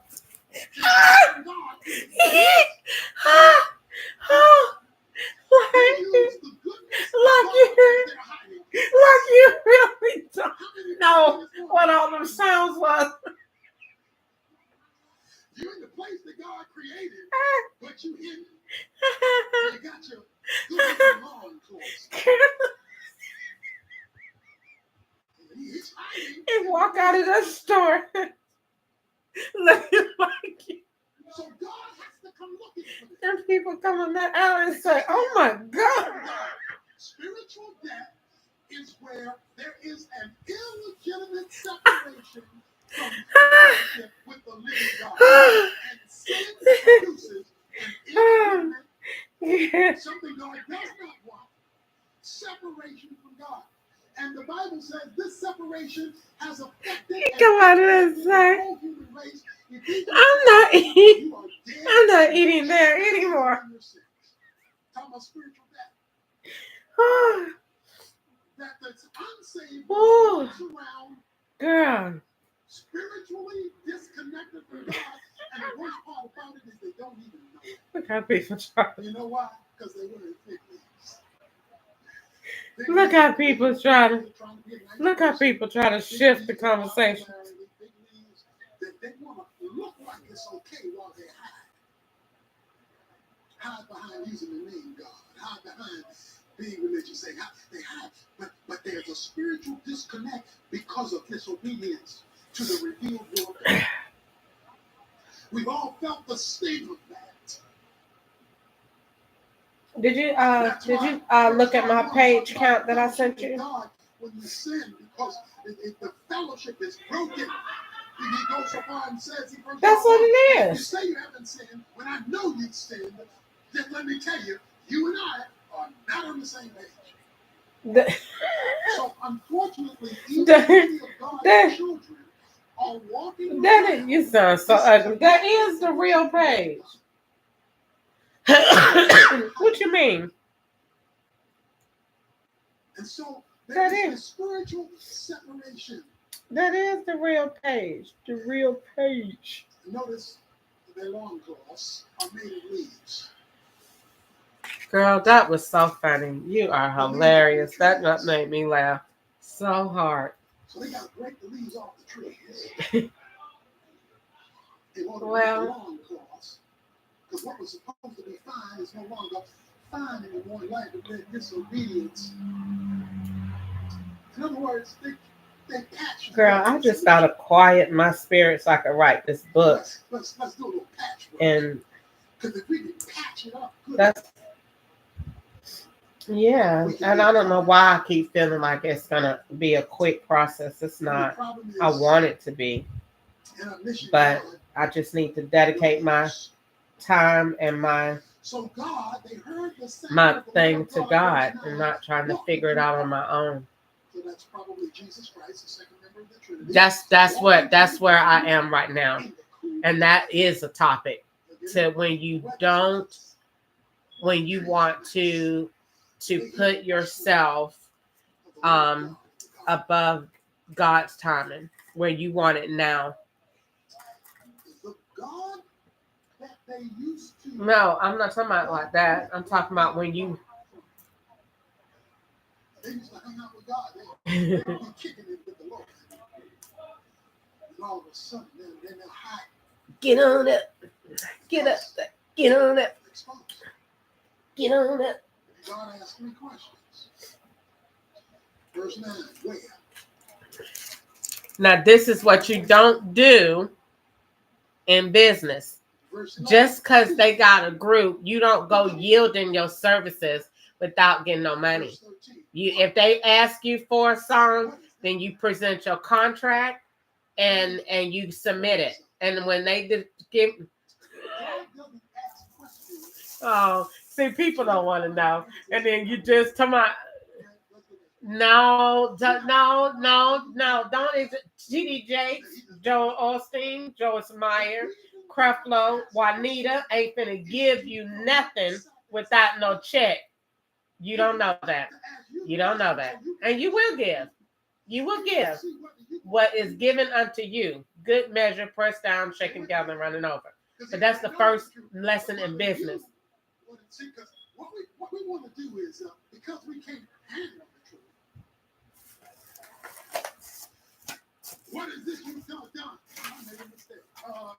they hide from God. Like you really don't know what all them sounds was. You're in the place that God created, but you hidden. You got your good lawn clothes. He's hiding. He walk out of the store looking like you. So God has to come looking for them. And people come in that alley and say, "Oh my God." Spiritual death is where there is an illegitimate separation from fellowship with the living God. And sin produces an illegitimate, something God does not want, separation from God. And the Bible says this separation has affected Come on and say, the whole human race. I'm not eating there anymore. Talking about spiritual death. That that's unsaved Oh, around, girl. spiritually disconnected from God, and the worst part about it is they don't even know. Look how people try. You know why? Because they wear fig leaves. Look how people try to. Look how people try to shift the conversation. They want to look like it's okay while they hide. Hide behind using the name God. Hide behind being religious. They hide. But there's a spiritual disconnect because of disobedience to the revealed will of God. We've all felt the sting of that. Did you look at my page count that I sent you? God, when you sin, because the fellowship is broken. He goes so far and says, That's what it You is. say you haven't sinned when I know you've sinned. Then let me tell you, you and I are not on the same page. So unfortunately, even many of God's children are walking around. You sound so ugly. That is the real page. What you mean? And so That there is is. a spiritual separation. That is the real page. The real page. Notice their loincloths are made of leaves. Girl, that was so funny. You are hilarious. That made me laugh so hard. So they got to break the leaves off the trees. In order to make the loincloths. Because what was supposed to be fine is no longer fine anymore in light of their disobedience. In other words, they patch. Girl, I just gotta quiet my spirit so I can write this book. Let's do a little patchwork. And because if we can patch it up, good. that's and I don't know why I keep feeling like it's gonna be a quick process. It's not. I want it to be, but I just need to dedicate my time and my thing to God and not trying to figure it out on my own. So that's probably Jesus Christ, the second member of the Trinity. That's where I am right now, and that is a topic to when you want to put yourself above God's timing, where you want it now. No, I'm not talking about like that. I'm talking about when you. They used to hang out with God. They would be kicking it with the Lord. And all of a sudden, they're high. Get on up. Get up. Get on up. Get on up. God asked 3 questions. Verse 9, where? Now, this is what you don't do in business. Just because they got a group, you don't go yielding your services without getting no money. If they ask you for a song, then you present your contract and you submit it. And when they give, oh, see, people don't want to know. And then you just come out. No, don't. G.D. Jakes, Joel Osteen, Joyce Meyer, Creflo, Juanita ain't finna give you nothing without no check. You don't know that. You don't know that. And you will give. You will give what is given unto you. Good measure, pressed down, shaken together, and running over. But that's the first lesson in business. What we want to do is, because we can't handle the truth, what is this you've done? I made a mistake.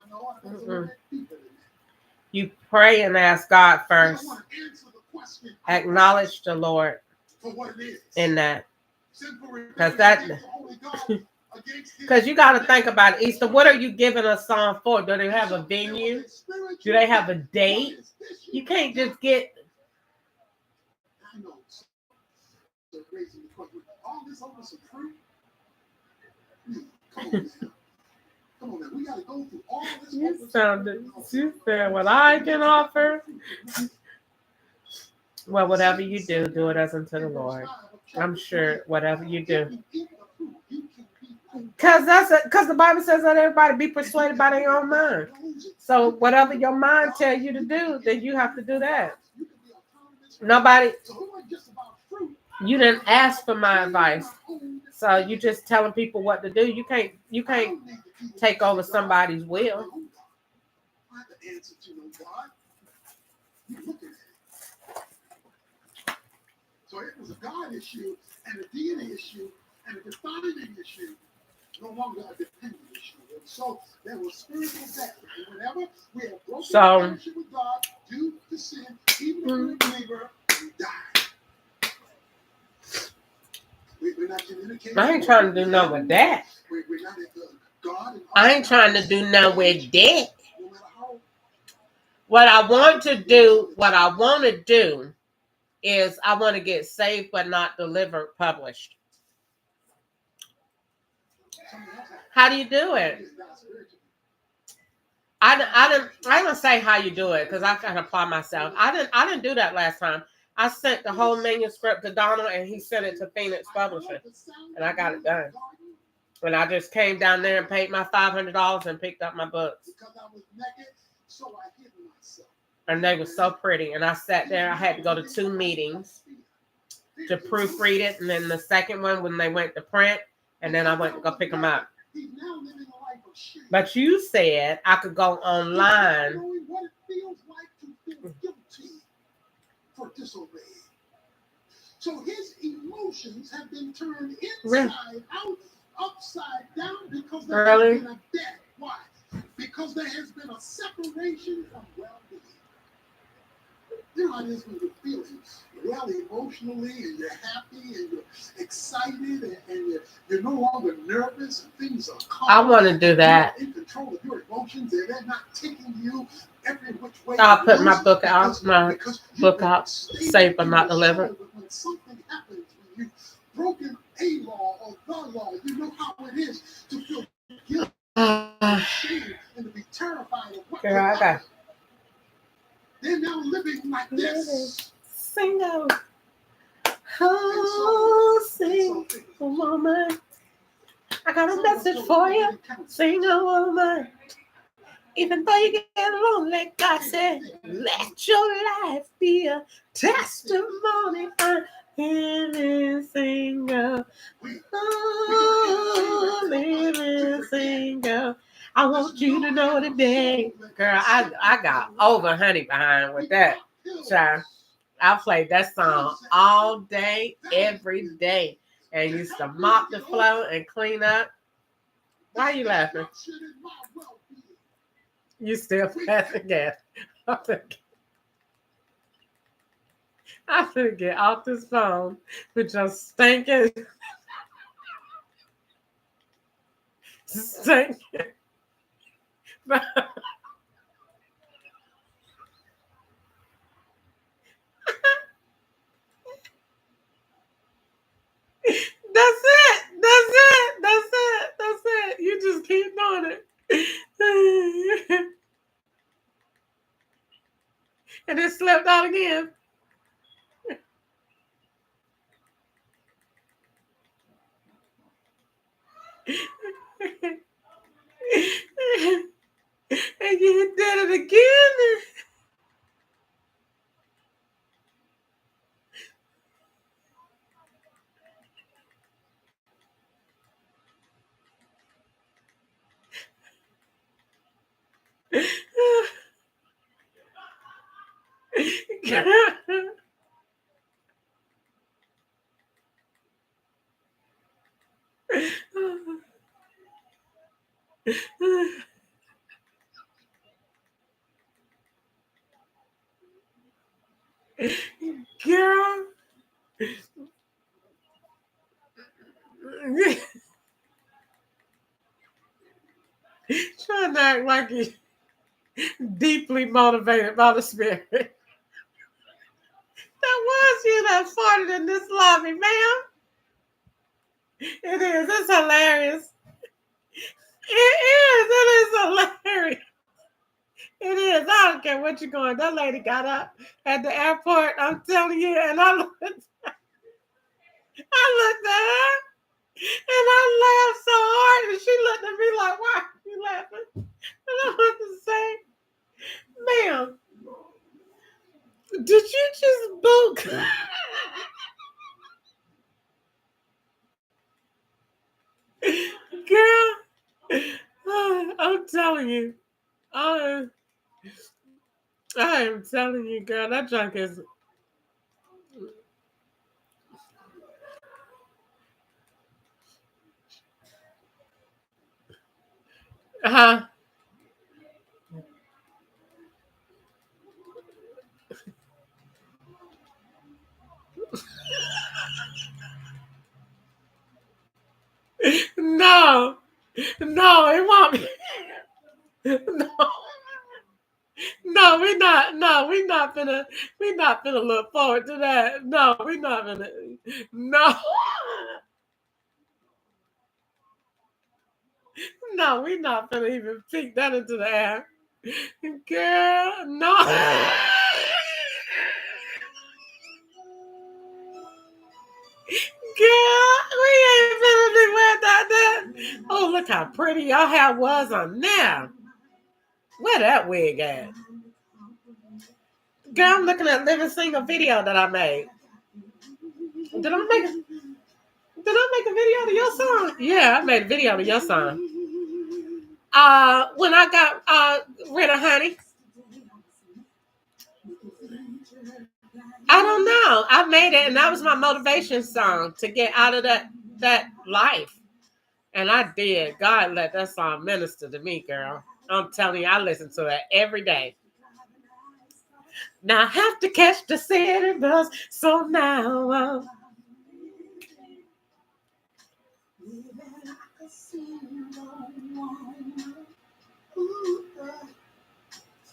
No, I don't You pray and ask God first. Acknowledge the Lord in that. Because you got to think about it. Easter, what are you giving a song for? Do they have a venue? Do they have a date? You can't just get. You said what I can offer. Well, whatever you do, do it as unto the Lord. I'm sure whatever you do. Because the Bible says that everybody be persuaded by their own mind. So whatever your mind tells you to do, then you have to do that. Nobody, you didn't ask for my advice. So you just telling people what to do. You can't take over somebody's will. So it was a God issue and a DNA issue and a defining issue, no longer a dependent issue. And so there was spiritual death. And whenever we have broken relationship with God due to sin, even if we're a believer, we die. We're not communicating. I ain't trying to do nothing with that. We're not at God. I ain't trying to do nothing with that. What I want to do is I want to get saved but not delivered published. How do you do it? I didn't say how you do it because I can apply myself. I didn't do that last time. I sent the whole manuscript to Donald and he sent it to Phoenix Publishing and I got it done. And I just came down there and paid my $500 and picked up my books. And they were so pretty. And I sat there. I had to go to 2 meetings to proofread it. And then the second one when they went to print. And then I went to go pick them up. But you said I could go online. For disobeying. So his emotions have been turned inside out, upside down because there has been a death. Why? Because there has been a separation from well-being. You know how it is when you're feeling well emotionally and you're happy and you're excited and you're no longer nervous and things are calm. I want to do that. You're in control of your emotions and they're not taking you every which way. I'll put my book out, Safe but Not Delivered. When something happens, when you've broken a law or the law, you know how it is to feel guilty and shame and to be terrified of what could happen. They're now living like this. Single. Oh, single woman. I got a message for you. Single woman. Even though you get lonely, God said, let your life be a testimony. I'm living single. Oh, living single. I want you to know today. Girl, I got over honey behind with that. Child. I played that song all day, every day. And used to mop the floor and clean up. Why are you laughing? You still passing gas. I'm gonna get off this phone with your stinking. Thank you. That's it. That's it. That's it. That's it. You just keep doing it. And it slipped out again. And you did it again. Girl. Trying to act like you deeply motivated by the Spirit. That was you that farted in this lobby, ma'am. It is. It's hilarious. It is. It is hilarious. It is. I don't care what you're going. That lady got up at the airport. I'm telling you, and I looked at her, and I laughed so hard, and she looked at me like, "Why are you laughing?" And I want to say, "Ma'am, did you just book?" Girl, I'm telling you, I am telling you, girl, that junk is. No, it won't be. No, we're not. No, we're not gonna look forward to that. No, we're not gonna. No, no, we're not gonna even peek that into the air, girl. No. Girl, we ain't finna be wearing that. Oh, look how pretty your hair was on there. Where that wig at? Girl, I'm looking at Living Single video that I made. Did I make a video to your song? Yeah, I made a video to your song. When I got rid of Honey. I don't know. I made it, and that was my motivation song to get out of that life. And I did. God let that song minister to me, girl. I'm telling you, I listen to it every day. Now I have to catch the city bus, so now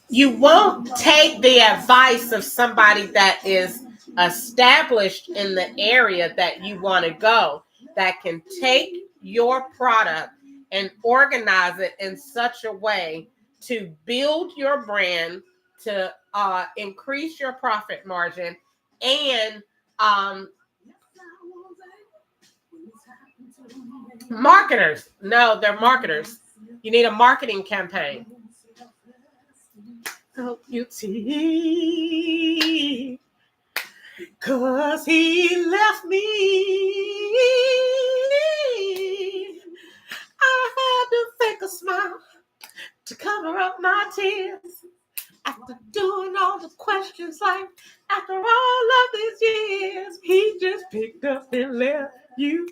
you won't take the advice of somebody that is established in the area that you want to go, that can take your product and organize it in such a way to build your brand, to increase your profit margin, and marketers. No, they're marketers. You need a marketing campaign. Help you see, 'cause he left me. I had to fake a smile to cover up my tears. After doing all the questions, like after all of these years, he just picked up and left you.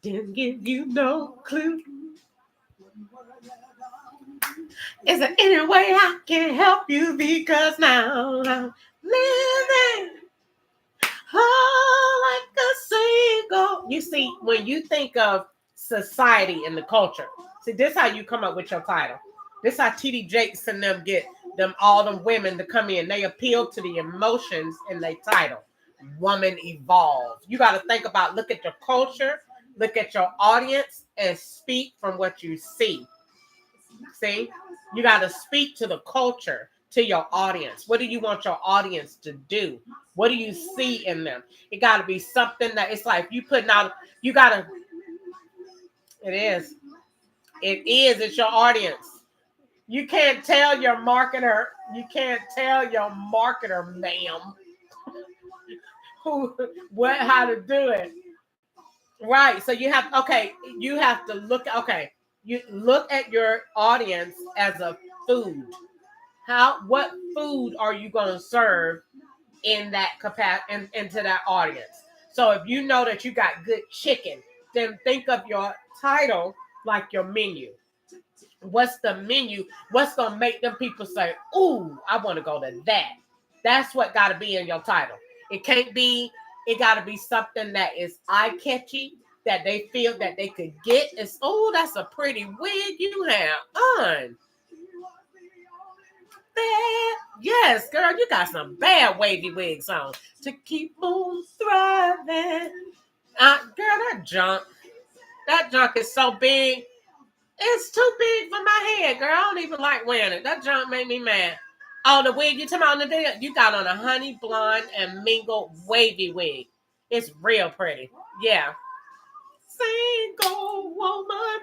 Didn't give you no clue. Is there any way I can help you? Because now I'm living like a single. You see, when you think of society and the culture, See, this how you come up with your title. This how TD Jakes and them get all them women to come in. They appeal to the emotions in their title. Woman evolved. You got to think about, look at your culture, look at your audience, and speak from what you see. See, you got to speak to the culture, to your audience. What do you want your audience to do? What do you see in them? It got to be something that it's like you putting out. You got to. It's your audience. You can't tell your marketer, ma'am, how to do it. Right. So you have to look, you look at your audience as a food. What food are you going to serve in that capacity, into that audience? So if you know that you got good chicken, then think of your title like your menu. What's the menu? What's going to make them people say, ooh, I want to go to that? That's what got to be in your title. It got to be something that is eye-catchy, that they feel that they could get. It's, oh, that's a pretty wig you have on. Yes, girl, you got some bad wavy wigs on. To keep on thriving. Girl, that junk is so big. It's too big for my head, girl. I don't even like wearing it. That junk made me mad. Oh, the wig you talking about on the day? You got on a honey blonde and mingled wavy wig. It's real pretty. Yeah. Single woman.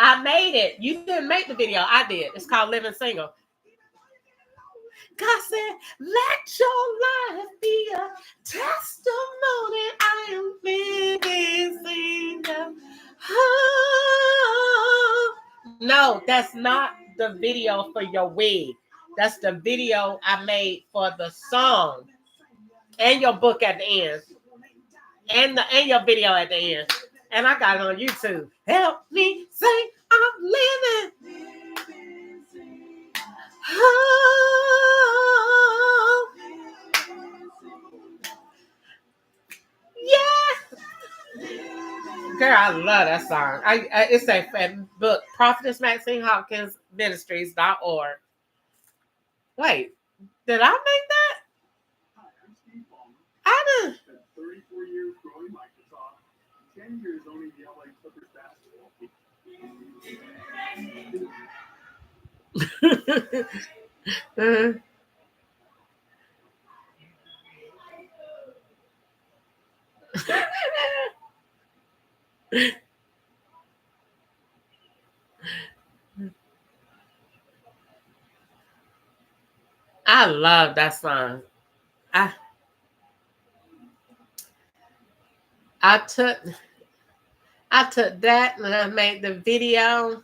I made it. You didn't make the video. I did. It's called Living Single. God said, let your life be a testimony. I am living single. Oh. No, that's not the video for your wig. That's the video I made for the song. And your book at the end. And your video at the end. And I got it on YouTube. Help me sing, I'm living. Oh, yeah. Girl, I love that song. It's a book, Prophetess Maxine Hopkins Ministries.org. Wait, did I make that? I didn't. 34 years growing Microsoft, 10 years owning the LA Clippers basketball team. I love that song. I took that and I made the video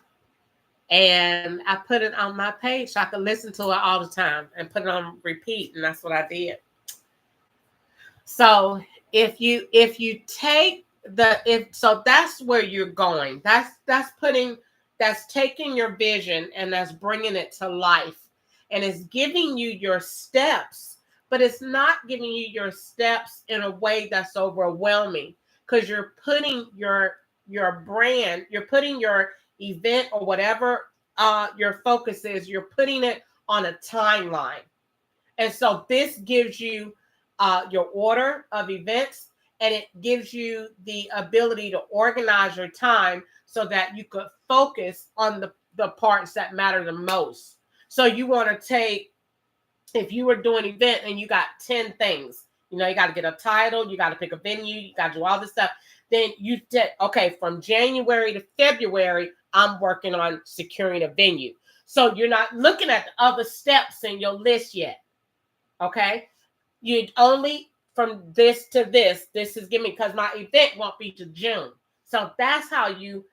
and I put it on my page so I could listen to it all the time and put it on repeat, and that's what I did. So if you take so that's where you're going. That's taking your vision and that's bringing it to life, and it's giving you your steps, but it's not giving you your steps in a way that's overwhelming, because you're putting your brand, you're putting your event or whatever your focus is, you're putting it on a timeline. And so this gives you your order of events, and it gives you the ability to organize your time so that you could focus on the parts that matter the most. So you want to take, if you were doing an event and you got 10 things, you know, you got to get a title, you got to pick a venue, you got to do all this stuff. Then you did, okay, from January to February, I'm working on securing a venue. So you're not looking at the other steps in your list yet. Okay. You only from this to this is giving me, because my event won't be to June. So that's how you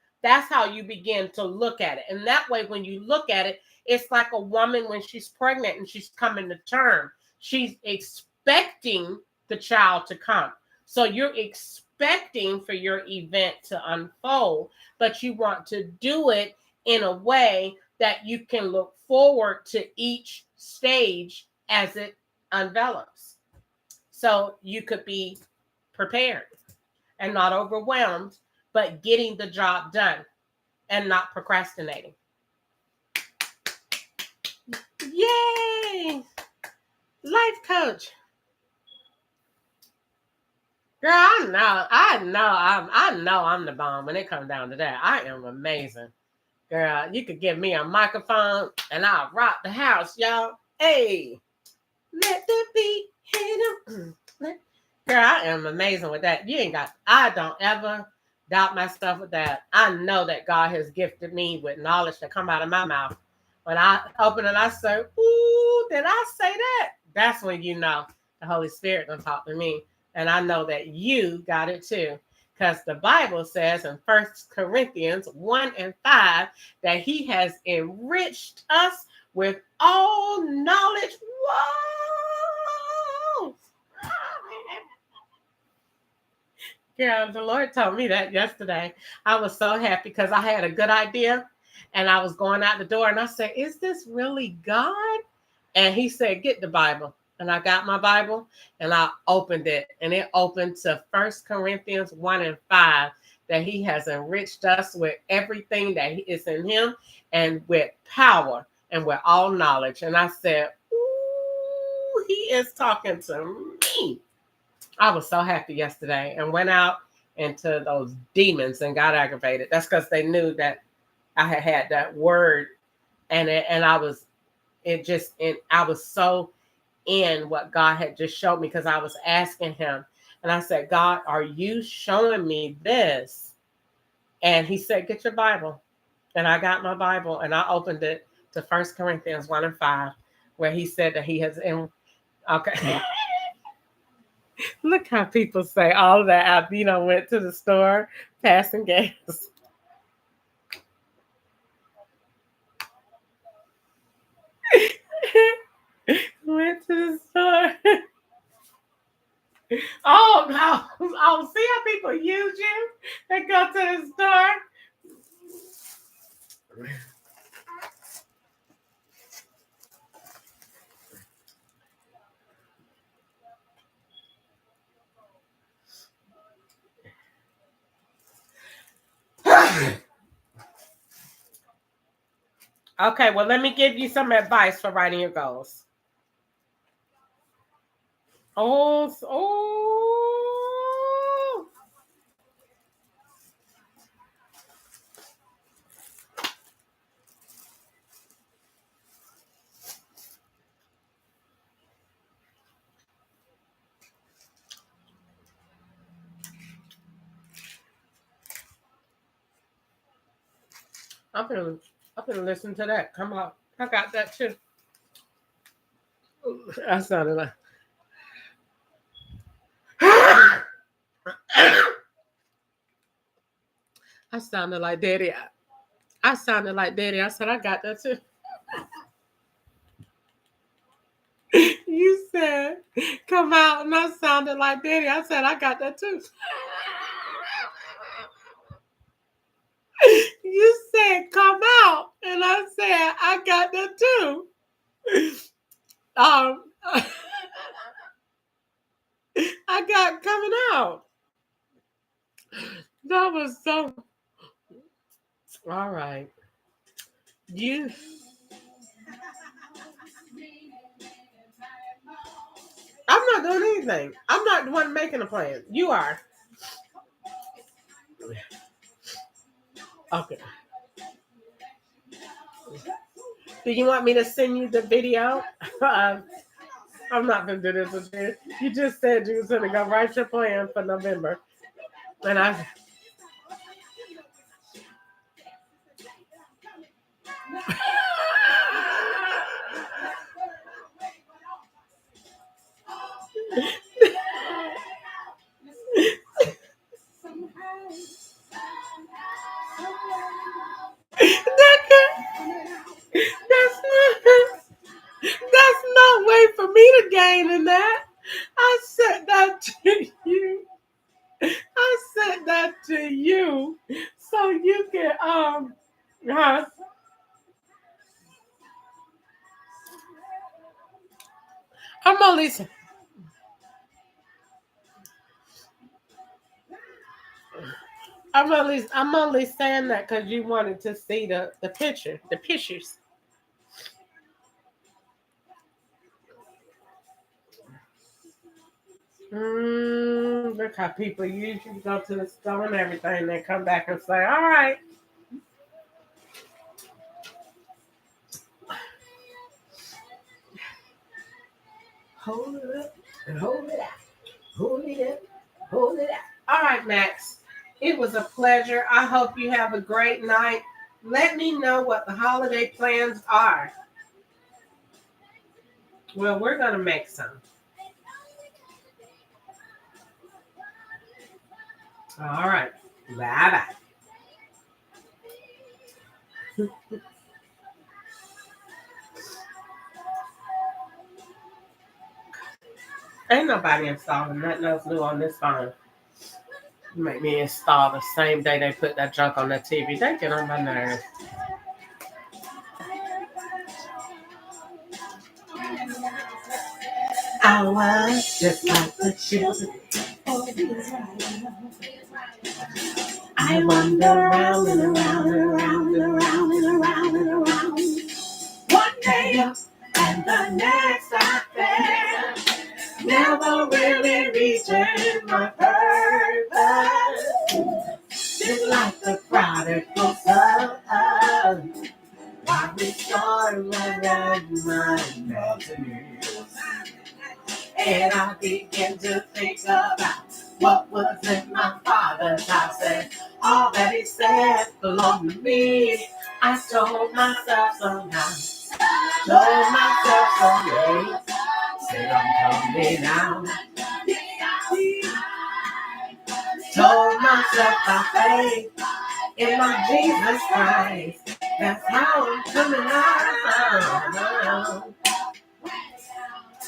begin to look at it. And that way, when you look at it, it's like a woman when she's pregnant and she's coming to term. She's expecting the child to come. So you're expecting for your event to unfold, but you want to do it in a way that you can look forward to each stage as it envelops. So you could be prepared and not overwhelmed but getting the job done and not procrastinating. Yay! Life coach. Girl, I know I'm the bomb when it comes down to that. I am amazing. Girl, you could give me a microphone and I'll rock the house, y'all. Hey, let the beat hit 'em. Girl, I am amazing with that. I don't ever doubt myself with that. I know that God has gifted me with knowledge to come out of my mouth. When I open it, I say, ooh, did I say that? That's when you know the Holy Spirit done talk to me. And I know that you got it too. Because the Bible says in 1 Corinthians 1:5 that he has enriched us with all knowledge. Whoa! Yeah, the Lord told me that yesterday. I was so happy because I had a good idea and I was going out the door and I said, is this really God? And he said, get the Bible. And I got my Bible and I opened it and it opened to 1 Corinthians 1:5 that he has enriched us with everything that is in him and with power and with all knowledge. And I said, ooh, he is talking to me. I was so happy yesterday and went out into those demons and got aggravated. That's because they knew that I had that word and I was so in what God had just showed me because I was asking him and I said, God, are you showing me this? And he said, get your Bible. And I got my Bible and I opened it to 1 Corinthians 1:5 where he said that he has okay. Look how people say all of that after went to the store passing gas. Went to the store. Oh no! Oh, see how people use you? They go to the store. Okay, well, let me give you some advice for writing your goals. I'm gonna listen to that. Come on, I got that too. I sounded like. I sounded like Daddy. I sounded like Daddy. I said I got that too. You said come out, and I sounded like Daddy. I said I got that too. You said come out, and I said I got that too. I got coming out. That was so. All right. You. I'm not doing anything. I'm not the one making a plan. You are. Okay. Do you want me to send you the video? I'm not going to do this with you. You just said you was going to go write your plan for November. And I... That's no way for me to gain in that. I said that to you. I said that to you so you can I'm only I'm only saying that because you wanted to see the pictures. Look how people usually go to the store and everything. They come back and say, all right. Hold it up and hold it out. Hold it up, hold it out. All right, Max. It was a pleasure. I hope you have a great night. Let me know what the holiday plans are. Well, we're going to make some. All right. Bye-bye. Ain't nobody installing nothing else new on this phone. You make me install the same day they put that junk on that TV. They get on my nerves. I was just like the children. I wander around and around and around and around and around and around. One day up and the next out there. Never really reaching my purpose. Just like the prodigal son. While restoring my imagination. And I begin to think about what was in my father's house and all that he said belonged to me. I told myself somehow, someday, said I'm coming out. Told myself by faith in my Jesus Christ, that's how I'm coming out.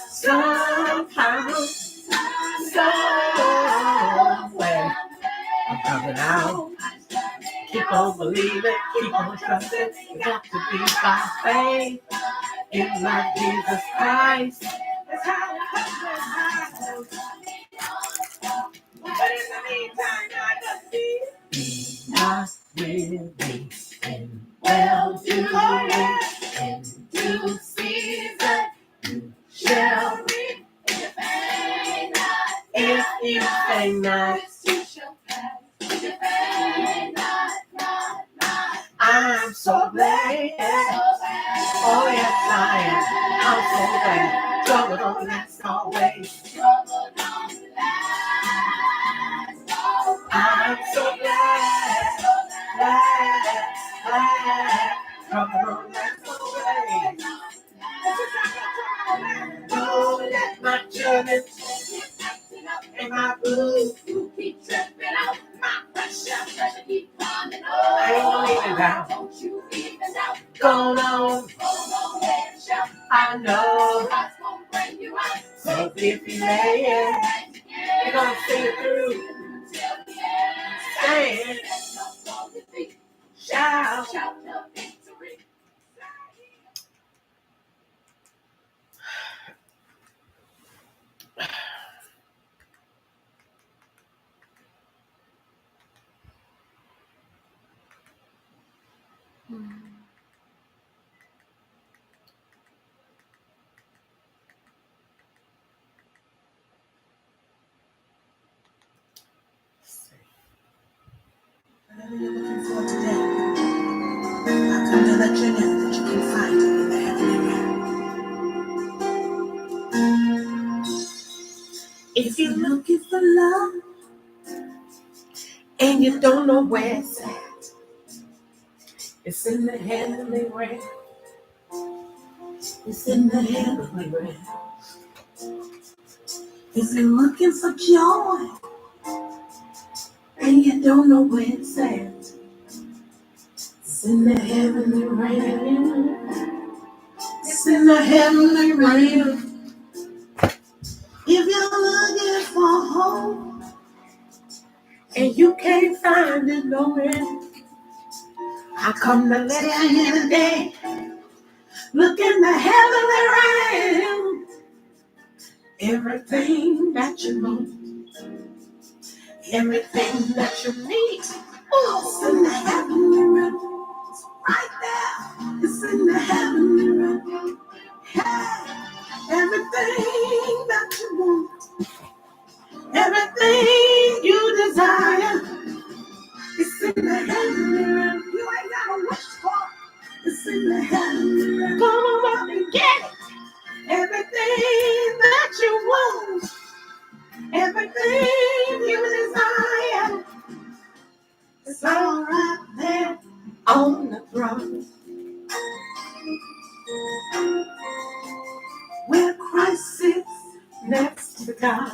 Somehow, somewhere, I'm coming out. Keep on believing, keep on trusting. You got to be by faith in my Jesus Christ. That's how I'm coming out. But in the meantime, I just be not really in well-doing in due season. You shall reap if you faint not. If you faint not, you shall pass. If you faint not. I'm so glad. Oh yes, I am. I'm so glad. Trouble don't last always. Trouble don't last always. I'm so glad. Trouble don't last always. Don't let my journey and my blues keep tripping out. My pressure keep coming on. I ain't leaving now. Don't you even doubt. Go on and shout. I know God's gonna bring you out. So if you lay it, you're gonna see it through. Till the end. Stand. Shout. Shout the victory. Whatever you're looking for today, I come to let you know that you can find it in the heavenly realm. If you're looking for love and you don't know where it's at, it's in the heavenly realm. It's in the heavenly realm. If you're looking for joy and you don't know where it's at, it's in the heavenly realm. It's in the heavenly realm. If you're looking for hope and you can't find it nowhere, I come to tell you today, look in the heavenly realm. Everything that you need, everything that you need It's in the heavenly realm. It's right there. It's in the heavenly realm. Hey, everything that you want, everything you desire, it's in the heavenly realm. You ain't gotta wish for it. It's in the heavenly realm. Come on up and get it. Everything that you want, everything you desire, it's all right there on the throne. Where Christ sits next to God.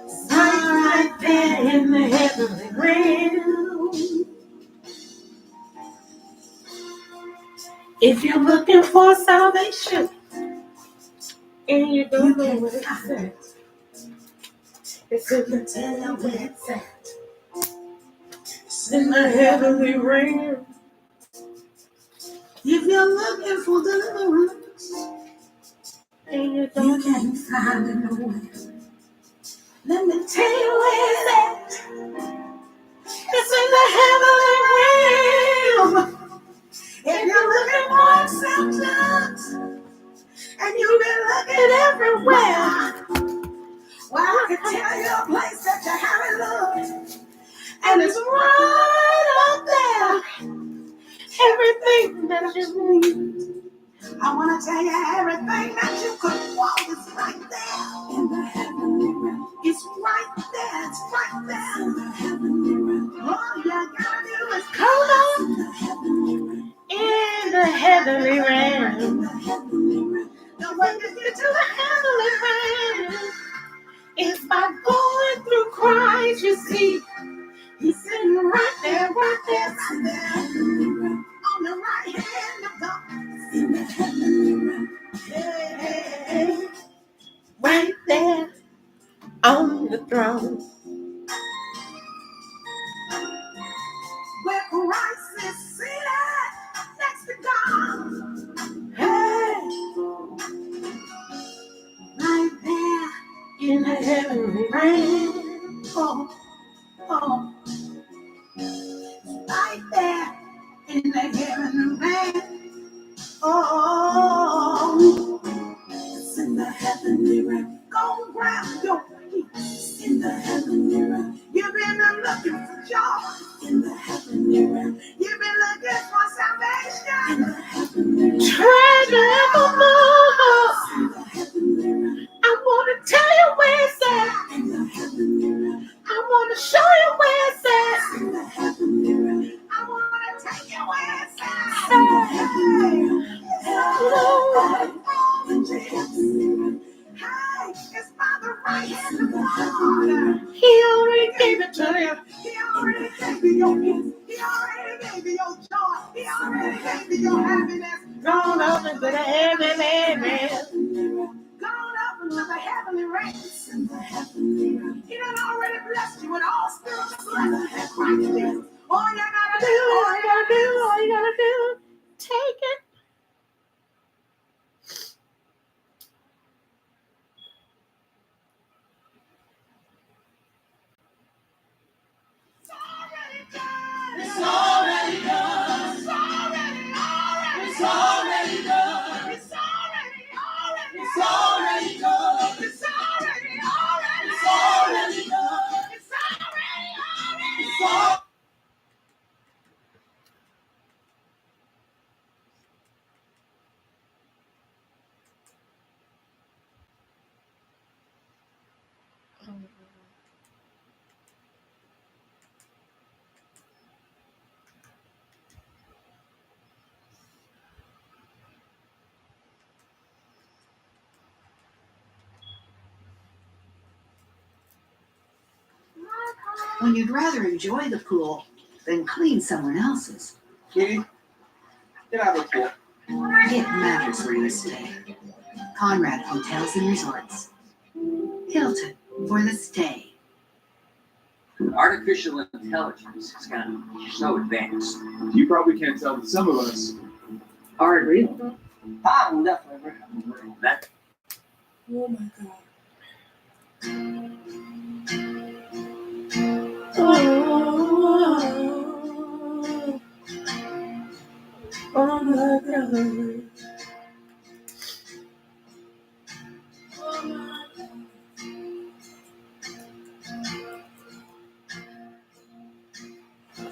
It's all right there in the heavenly realm. If you're looking for salvation and you don't know where it's at, it's in the tell you where it's at. It's in the heavenly realm. If you're looking for deliverance and you can't find it nowhere, let me tell you where it's at. It's in the heavenly realm. If you're looking for acceptance and you've been looking everywhere, well, I can tell you a place that you haven't looked, and it's right up there. Everything that you need, I want to tell you, everything that you could want is right there in the heavenly realm. It's right there. It's right there in the heavenly realm. All you gotta do is come on in the heavenly realm. The way to get to the heavenly realm is by going through Christ. You see, He's sitting right there, right there, right there, on the right hand of God. In the heavenly realm, yeah, right there on the throne, where Christ is seated next to God. Hey, right there in the heavenly realm. Oh, oh, right there in the heavenly realm. Oh, it's in the heavenly realm. Go grab your peace in the heavenly realm. You've been looking for joy in the heavenly realm. You've been looking for salvation in the heavenly realm. Treasure evermore in the heavenly realm. I want to tell you where it's at in the heavenly realm. I want to show you where it's at in the heavenly realm. I want to take you where it's at in the heavenly realm. Hey, it's by the right hand of God. He already gave it to you. He already gave you your peace. He already gave you your joy. He already gave you your happiness. Gone up into the heavenly realm. Gone up into the heavenly realms. In the heavenly realm. He done already blessed you with all spiritual blessings in Christ Jesus. All you gotta do, take it. It's already done. It's already done. It's already done. It's already done. It's already done. It's already done. It's already. When you'd rather enjoy the pool than clean someone else's. Kitty, get out of the pool. It matters where you stay. Conrad Hotels and Resorts. Hilton for the stay. Artificial intelligence has gotten so advanced. You probably can't tell that some of us aren't real. I'm definitely real. That Oh my God. Oh my God.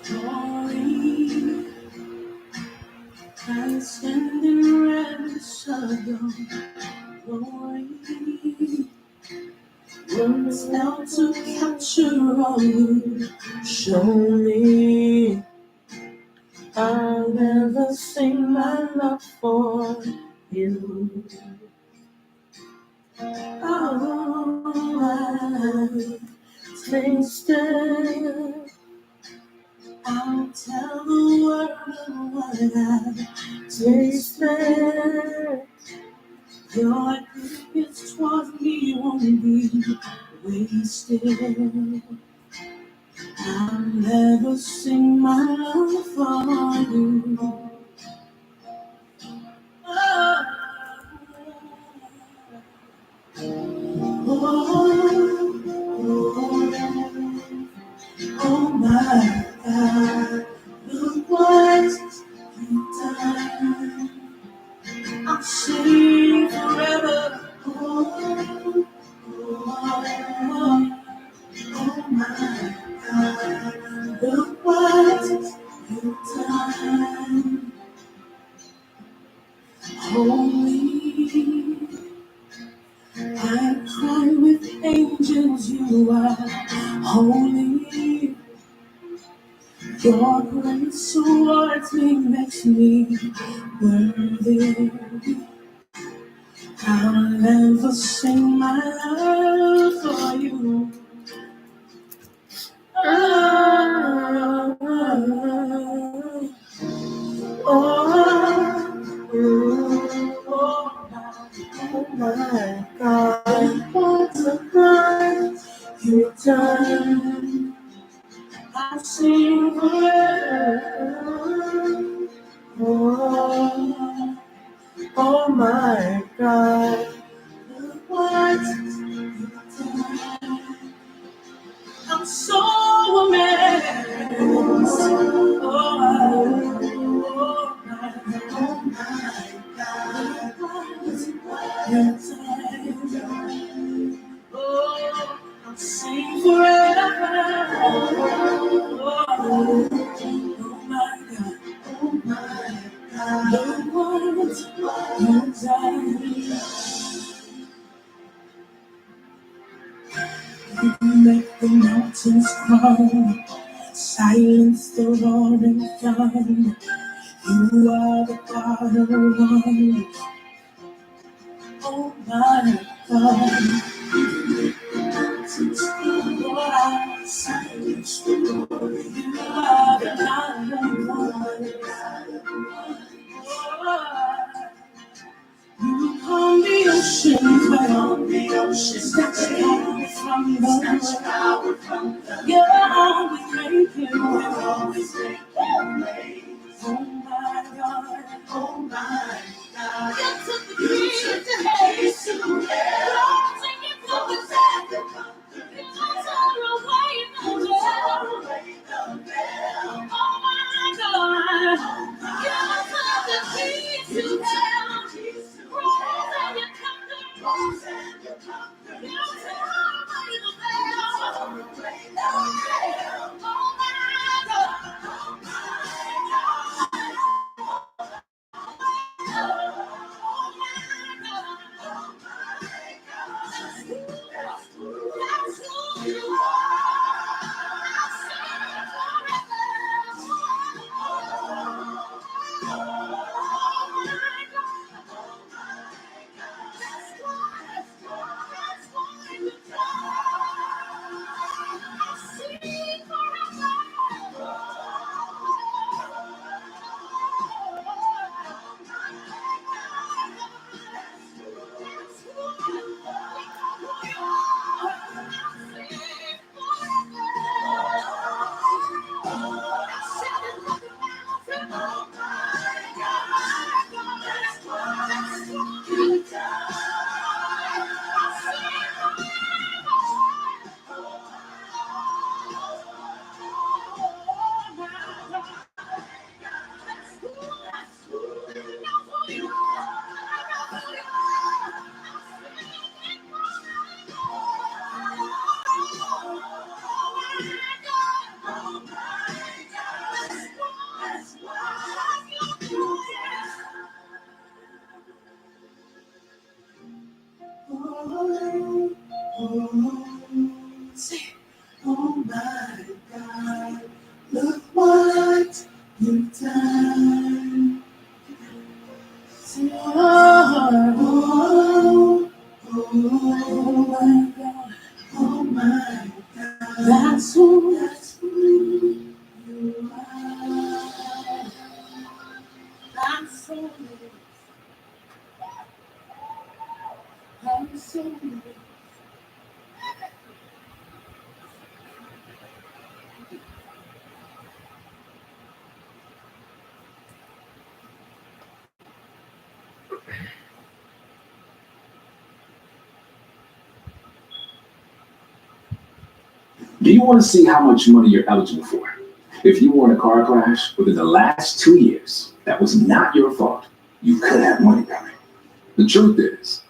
Glory, transcending red shadow. Glory, words now to capture all you show me. I'll never sing my love for you. Oh, I've tasted. I'll tell the world what I've tasted. Your goodness towards me won't be wasted. I'll never sing my love for you. Oh, oh my God, look what you've done. I'll sing forever. Oh, my God, look what you've done. Holy, I cry with angels, you are holy. Your grace towards me makes me worthy. I'll never sing my love for you. Oh, oh my God, what a crime you've done. I'll sing forever. Oh my God, what you've done. I'm so amazed. Oh my God, what you've done. Oh, I'll sing forever. Oh my God, oh my God, what you've done. You make the mountains cry, silence the roaring thunder. You are the God of wonders. Oh my God, you make the mountains cry, silence the roaring. You are the God of wonders. Oh, you calm the oceans, but on the oceans snatch power from the You're always making way. Oh my God, oh my God. You took the keys to hell. Closing it from the dead. You tore away the veil. Oh my God. You took the keys to hell. Rose and you conquered. You tore away the veil. Oh my God. Your time. Oh my God, that's who you are. That's who I'm so Do you want to see how much money you're eligible for? If you were in a car crash within the last 2 years, that was not your fault. You could have money coming. The truth is,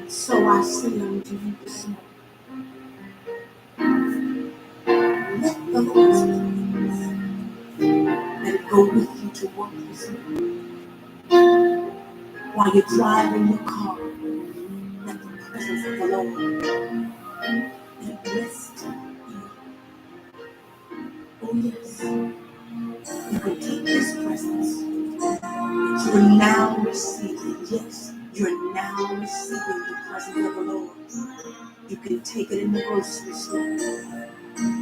So I say unto you this morning, let the Holy Spirit that go with you to work this morning. While you're driving your car, let the presence of the Lord let it rest you. Oh yes, you can take this presence that you will now receive. Yes, now receiving the presence of the Lord. You can take it in the grocery store.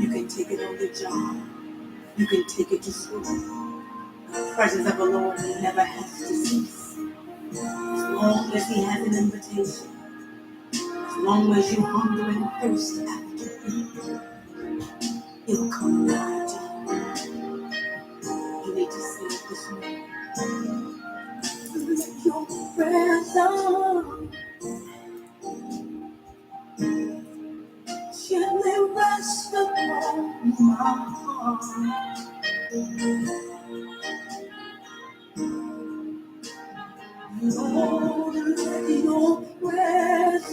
You can take it on the job. You can take it to school. The presence of the Lord never has to cease. As long as He has an invitation, as long as you hunger and thirst after Him, He'll come down to you. You need to see it this morning. Let your presence gently rest upon my heart. Lord, let your presence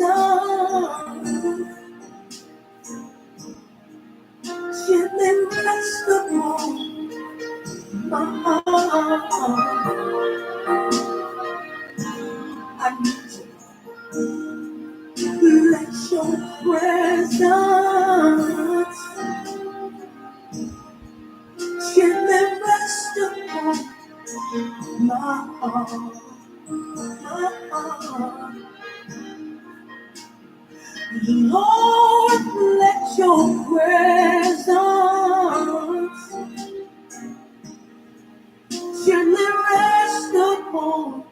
gently rest upon my heart. I need you. Let your presence gently rest upon my heart. Lord, let your presence gently rest upon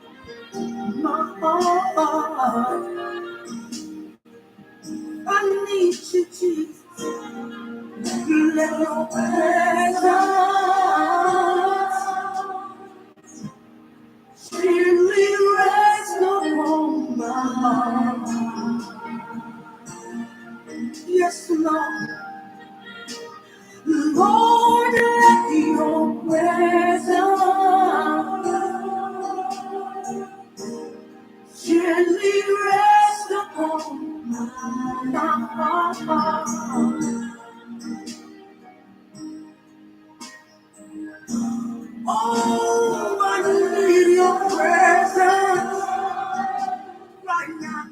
my heart. I need you, Jesus. Let your presence gently rest upon my heart. Yes, Lord. Lord, let your presence gently rest upon my heart. Oh, I need your presence right now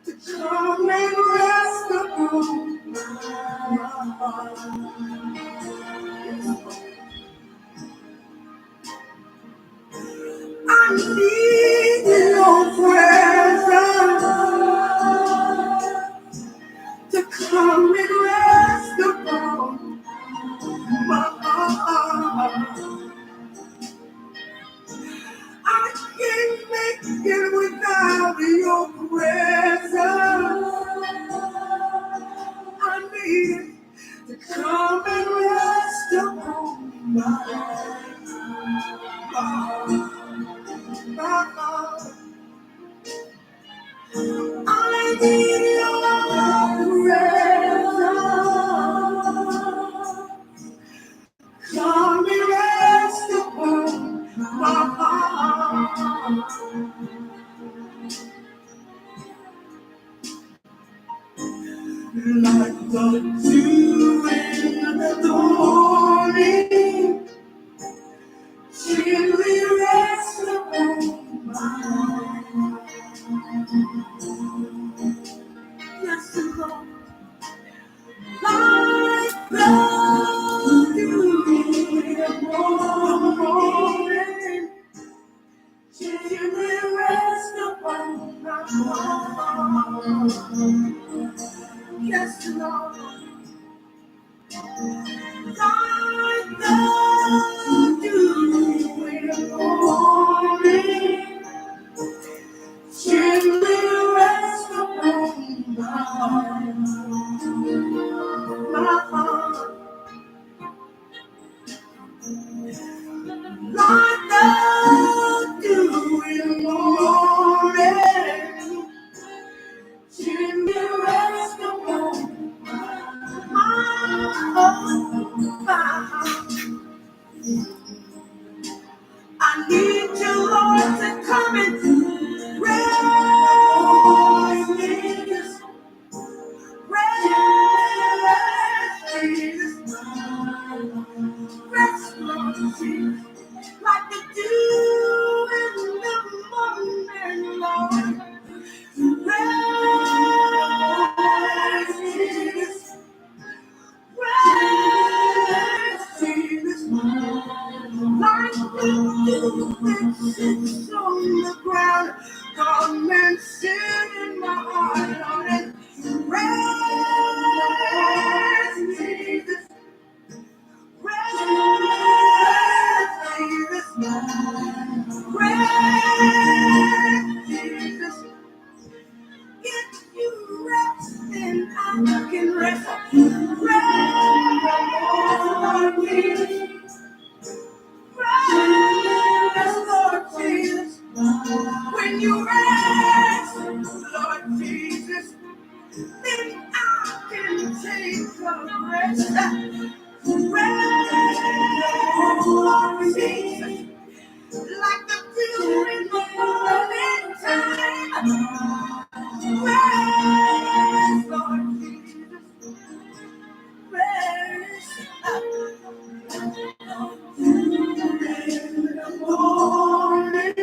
to come and rest upon my heart. I need your presence to come and rest upon my heart. I can't make it without your presence. I need it to come and rest upon my heart. I need your presence. Come and rest upon my heart. Like the dew in the morning, gently rest upon my heart. Yes, Lord. Like the dew in the morning, gently rest upon my heart. Yes, Lord. Like the dew in the morning, gently rest upon my heart. My heart. Like the dew in the morning, gently rest upon my heart. I need you, Lord, to come and rest in this. Rest, Lord Jesus, like the dew in the morning, Lord. Rest, Jesus. Rest, Jesus. Like the dew that sits on the ground. Come and sit in my heart, Lord, and rest, Jesus. Rest, Jesus. Rest, Jesus. If you rest, then I can rest. Rest, Lord Jesus. Rest, Lord Jesus. When you rest, Lord Jesus, then I can take some rest. Rest, Lord Jesus, like the dew in the morning time. Rest, Lord Jesus, rest. In the morning,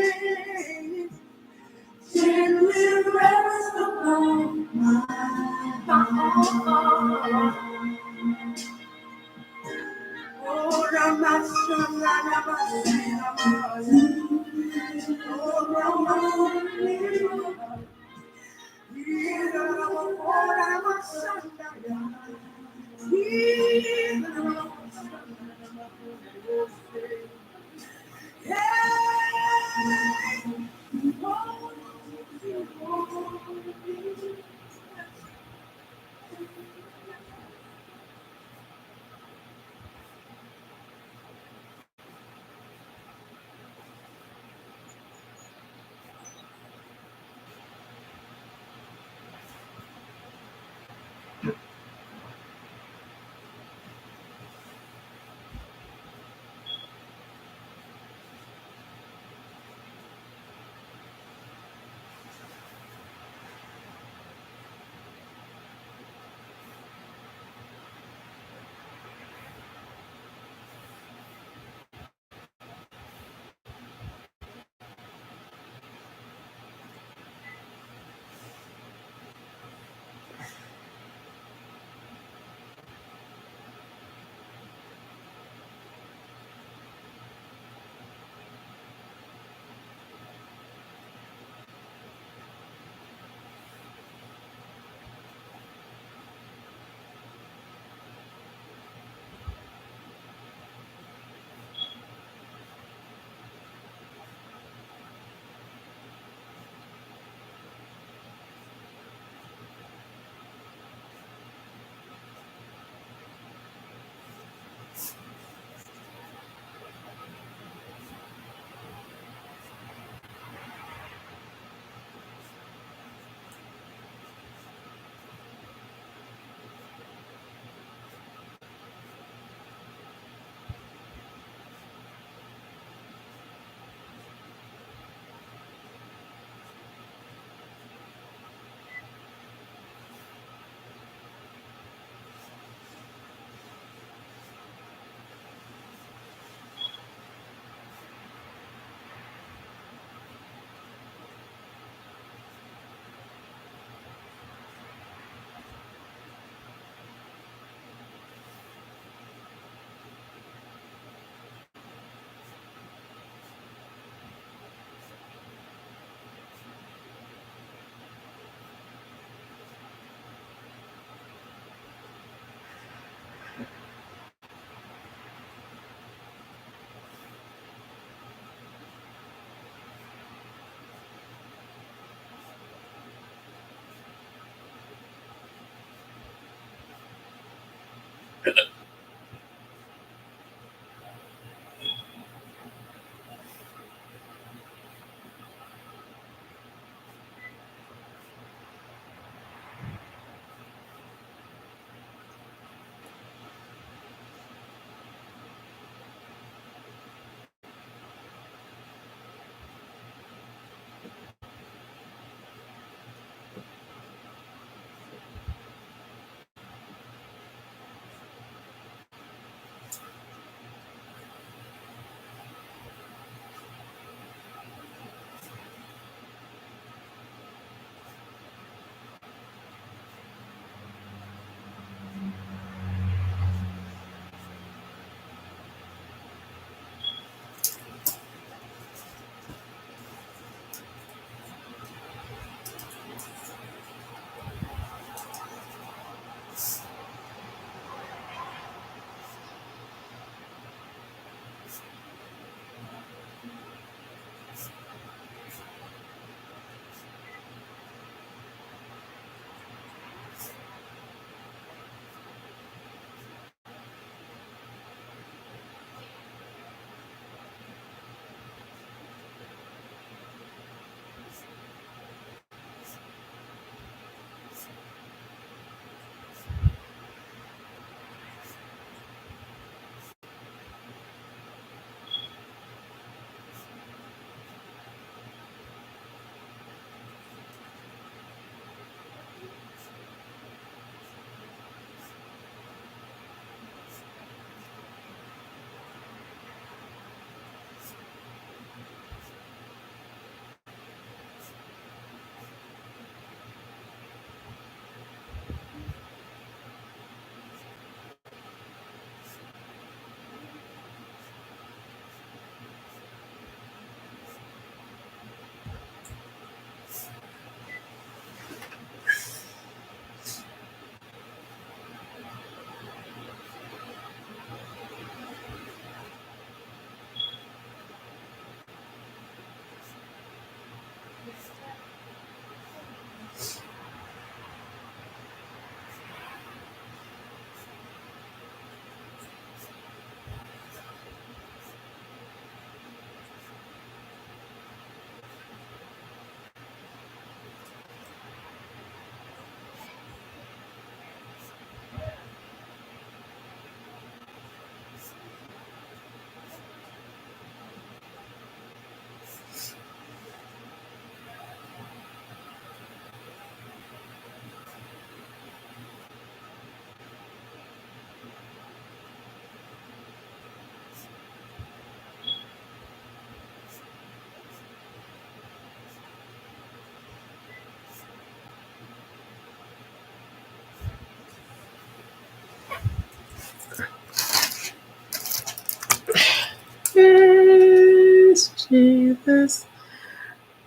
rest,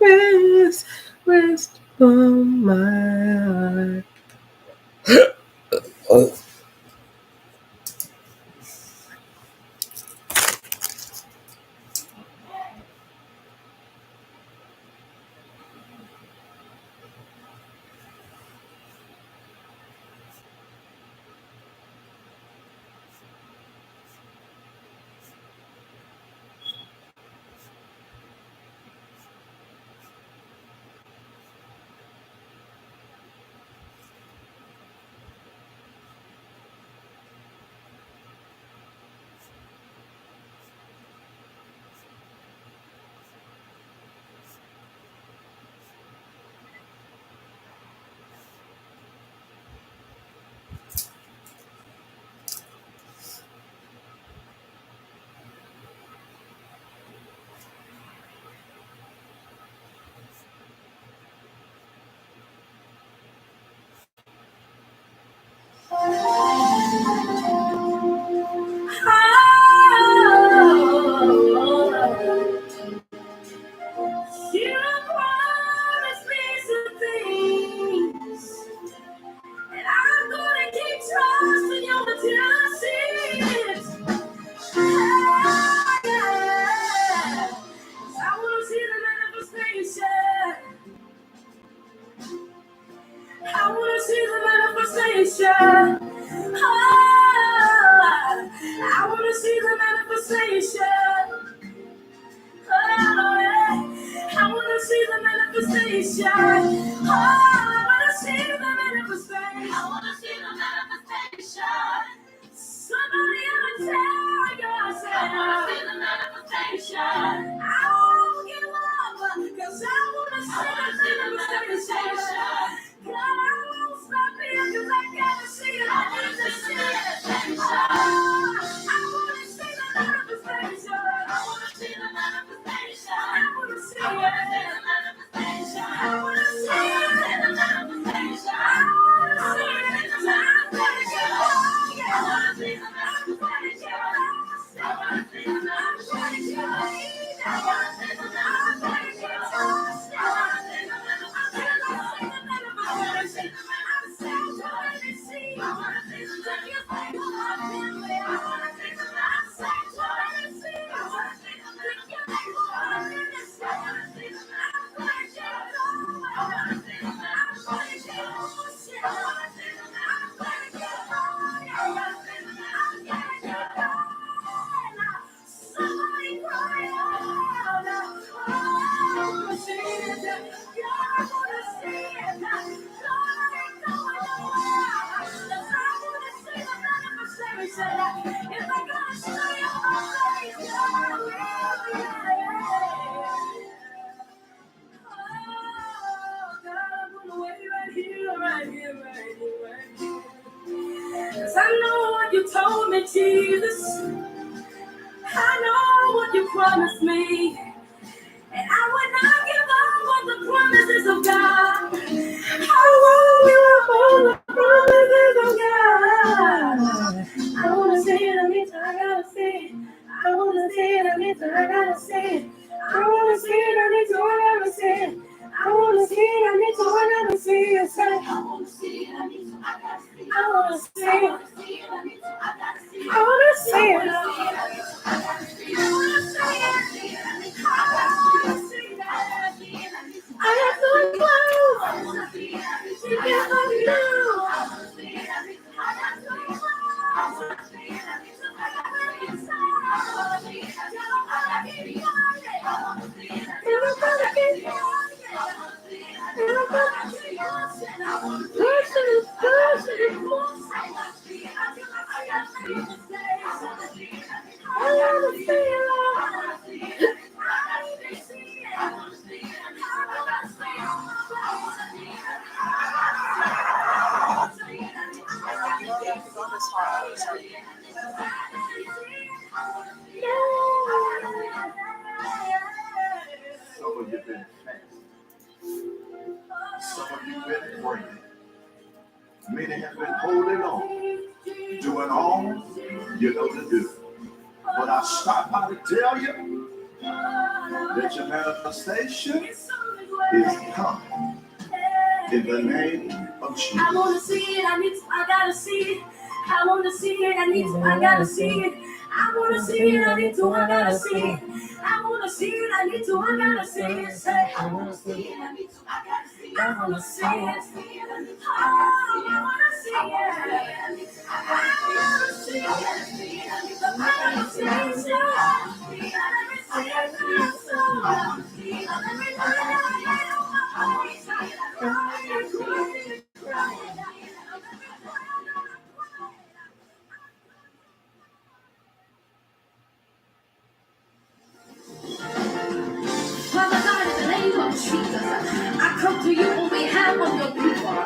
rest, rest on my heart. You promised me some things, and I'm gonna keep trusting you until I see it. Yeah. 'Cause I wanna see the manifestation. I wanna see the manifestation. I wanna see the manifestation. I wanna see the manifestation. I wanna see the manifestation. I wanna see the manifestation. Somebody ever tell yourself. I wanna see the manifestation. I won't give up, 'cause I wanna see the manifestation. God, I won't stop here, 'cause I gotta see it. I wanna see it. I wanna see the manifestation. I wanna see the manifestation. I wanna see the manifestation. I wanna see the manifestation. I wanna see it. I'm gonna get higher. I wanna see the manifestation. I wanna see the manifestation. I wanna see the manifestation. I wanna see the manifestation. I wanna see the manifestation. I'm still trying to see. I wanna see the manifestation. I wanna see the manifestation. I'm still trying to see. I wanna see the manifestation. I wanna see the manifestation. I wanna see the manifestation. I wanna see the manifestation. I wanna see the manifestation. Somebody cry out. I wanna see it. Yeah, I wanna see it. God, I ain't going nowhere. 'Cause I wanna see the manifestation. If I gotta stay on my face, God, I will. Oh, God, I'm gonna wait right here, right here, right here, right here. 'Cause I know what you told me, Jesus. I know what you promised me. And I would not give up on the promises of God. I won't give up on the promises of God. I wanna see it, I mean, I gotta see it. I wanna see it, I mean, I gotta see it. I wanna see it, I mean, I gotta see it. I wanna see it, I mean, I gotta see it. Say, I wanna see it, I mean, I gotta see it. I wanna see it, I wanna see it, I mean, I gotta see it. I wanna see it, I wanna see it, I wanna see it. I wanna see it. I have to close. I wanna see it. You can't let me know. I wanna see it. I got to close. I wanna see it. I got to inside. I wanna see it. I gotta keep on it. I wanna see it. I gotta keep on it. I wanna see it. I gotta keep on it. I wanna see it. Push it. I wanna see it. I gotta see it. I wanna see it. I wanna see it. I wanna see it. I wanna see it. Some of you been fasting. Some of you been praying. Many have been holding on, doing all you know to do. But I stopped by to tell you, that your manifestation is coming in the name of Jesus. I wanna see it, I gotta see it. I wanna see it, I gotta see it. I wanna see it, I gotta see it. I wanna see it, I gotta see it. Say, I wanna see it, I gotta see it. I wanna see it. Oh, I wanna see it. I wanna see it. The manifestation. Let me see it now. Let me Father God, in the name of Jesus, I come to you on behalf of your people.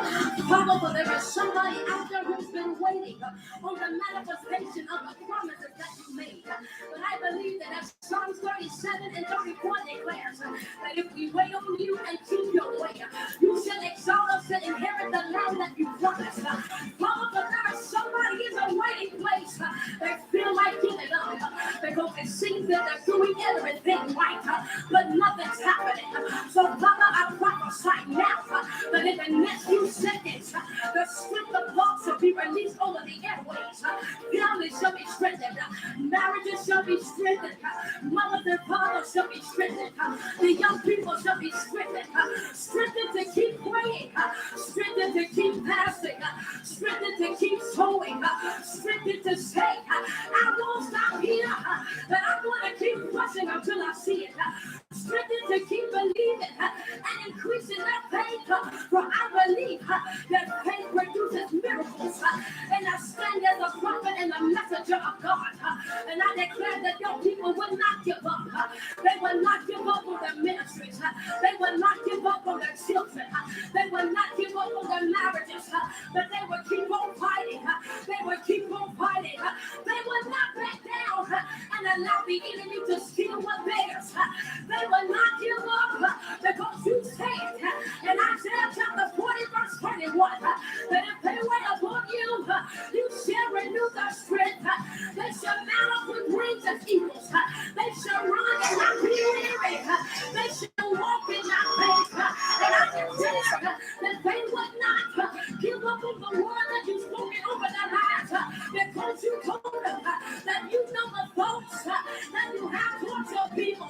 Father, for there is somebody out there who's been waiting on the manifestation of the promises that you made. But I believe that as Psalms 37 and 34 declares, that if we wait on you and keep your way, you shall exalt us to inherit the land that you promised. Father, for there is somebody in a waiting place that feel like giving up because it seems that they're doing everything right, but nothing's happening. So, Father, I prophesy now that in the next few seconds, the strength of God shall be released over the airways. Families shall be strengthened. Marriages shall be strengthened. Mothers and fathers shall be strengthened. The young people shall be strengthened. Strengthened to keep praying. Strengthened to keep passing. Strengthened to keep sowing. Strengthened to say, I won't stop here. But I'm going to keep pushing until I see it. Strengthened to keep believing and increasing that faith. For I believe that faith produces miracles. And I stand as a prophet and a messenger of God. And I declare that your people will not give up. They will not give up on their ministries. They will not give up on their children. They will not give up on their marriages. But they will keep on fighting. They will keep on fighting. They will not back down and allow the enemy to steal what theirs. They will not give up because you said in Isaiah chapter 40 verse 21 that if they wait upon you, you shall renew their strength. They shall mount up with wings as eagles. They shall run and not be weary. They shall walk and not faint. And I declare that they would not give up on the word that you've spoken over their lives because you told them that you know the thoughts that you have towards your people,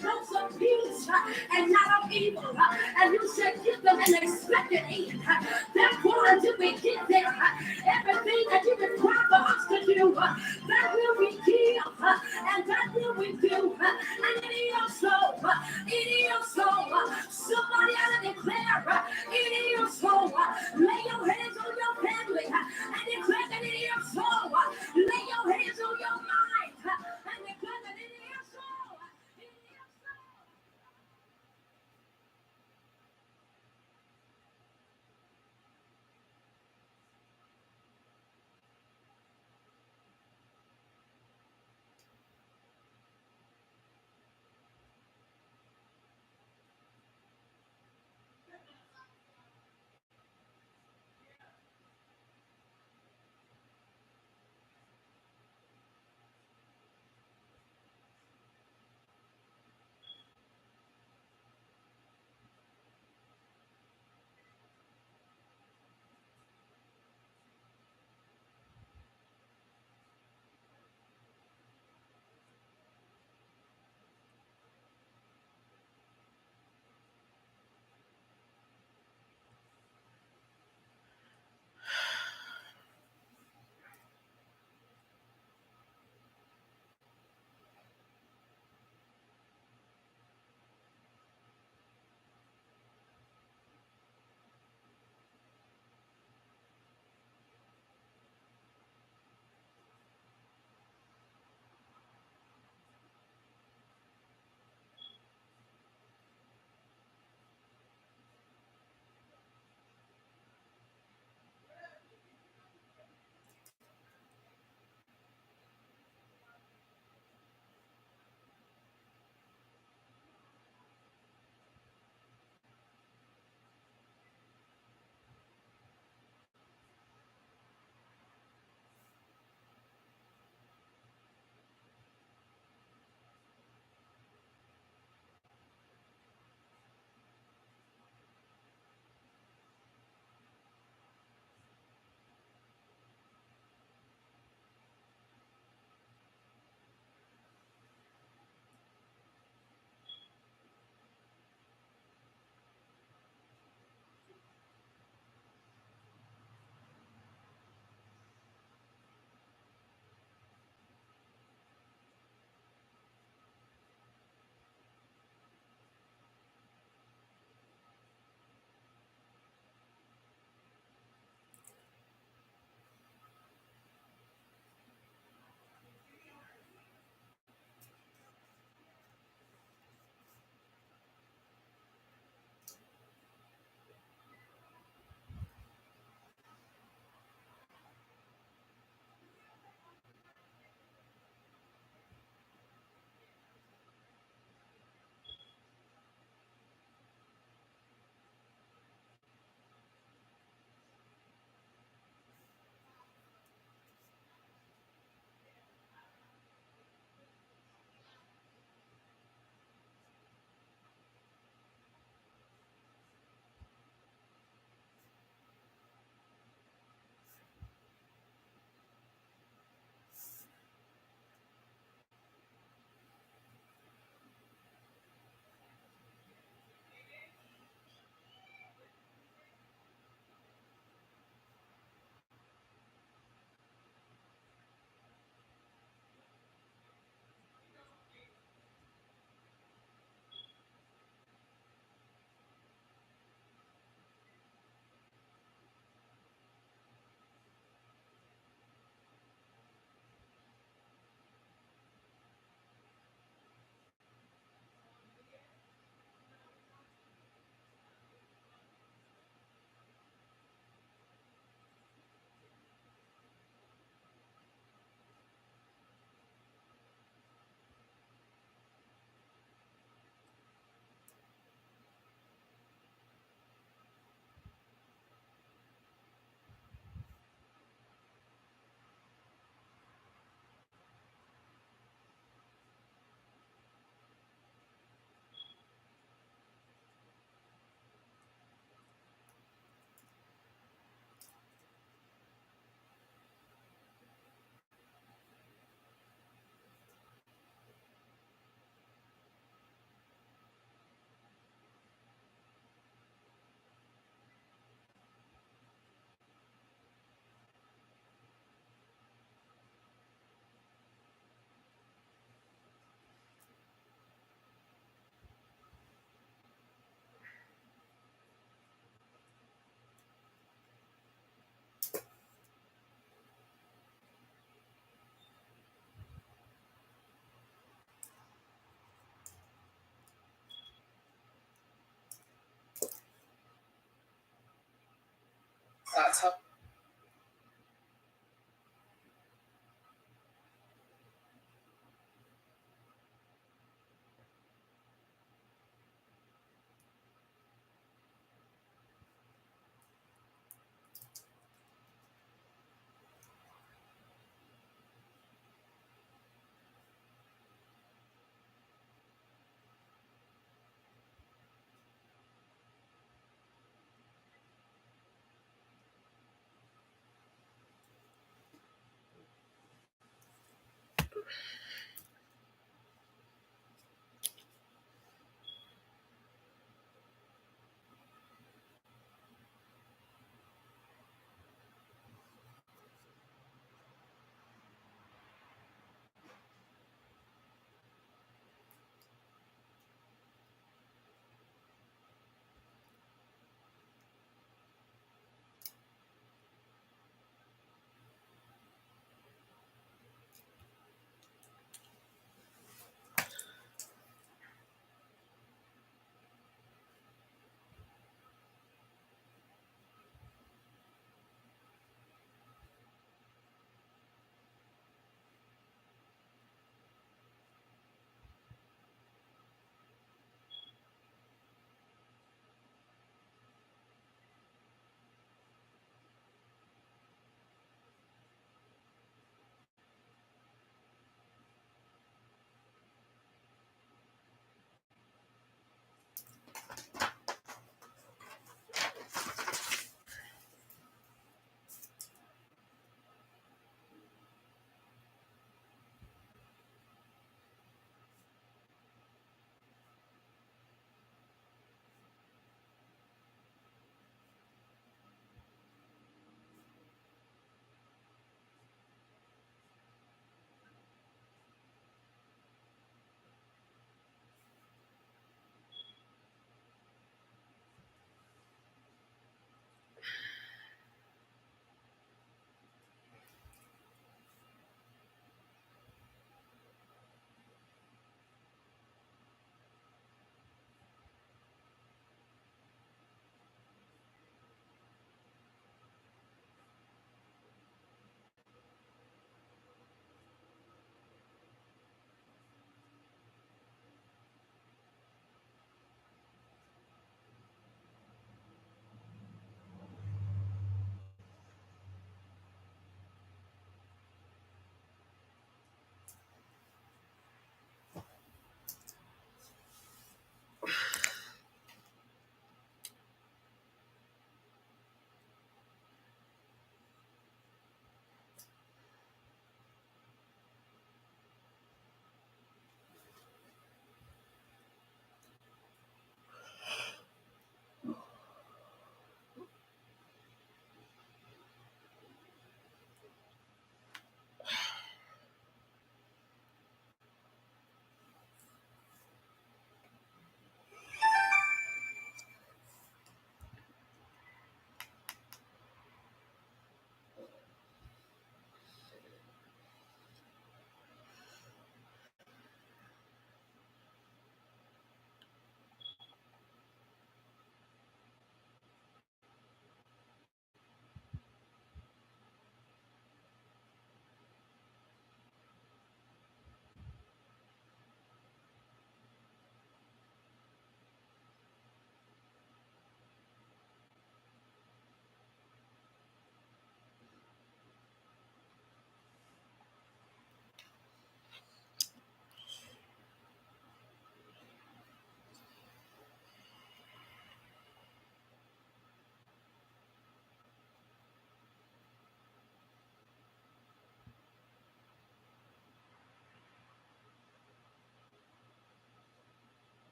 thoughts of peace and not of evil, and you should give them an expected end. Therefore, until we get there, everything that you require for us to do, that will we give, and that will we do, and it is so, it is so. Somebody ought to declare, it is so. Lay your hands on your family and declare that it is so. Lay your hands on your mind and declare that it is so. It is so.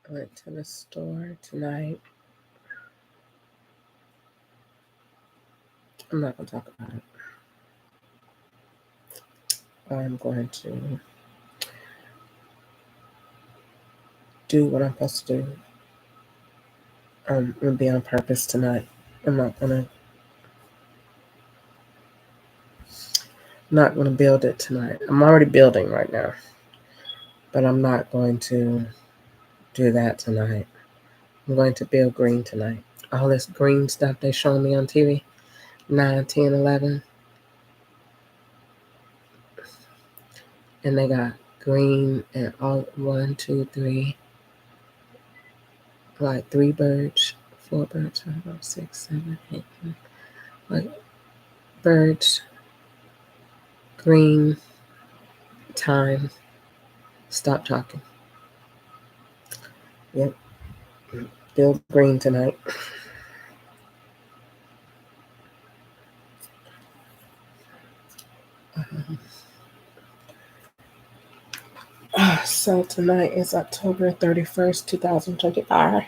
I went to the store tonight. I'm not going to talk about it. I'm going to do what I'm supposed to do. It'll be on purpose tonight. I'm not gonna build it tonight. I'm already building right now, but I'm not going to do that tonight. I'm going to build green tonight. All this green stuff they showing me on TV, 9, 10, 11. And they got green and all 1, 2, 3, like 3 birds, 4 birds, 5, 6, 7, 8, 9, like birds, green, time, stop talking. Yep, build green tonight. So tonight is October 31st, 2025.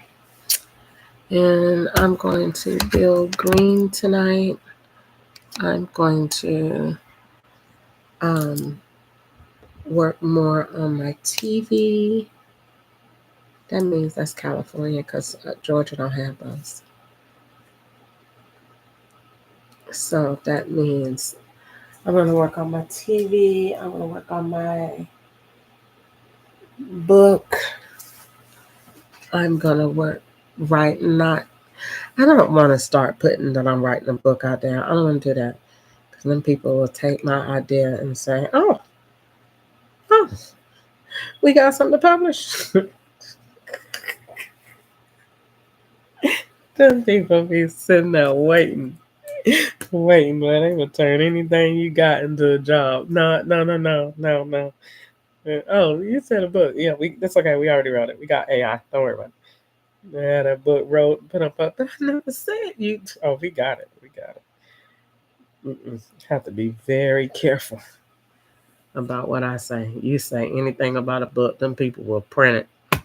And I'm going to build green tonight. I'm going to work more on my TV. That means that's California because Georgia don't have those. So that means I'm going to work on my TV. I'm going to work on my book. I'm going to I don't want to start putting that I'm writing a book out there. I don't want to do that. Because then people will take my idea and say, oh, we got something to publish. Then people be sitting there waiting, man. They will turn anything you got into a job. No. Oh, you said a book. Yeah, that's okay. We already wrote it. We got AI. Don't worry about it. Yeah, that book put up. But I never said you. Oh, we got it. Have to be very careful about what I say. You say anything about a book, them people will print it. I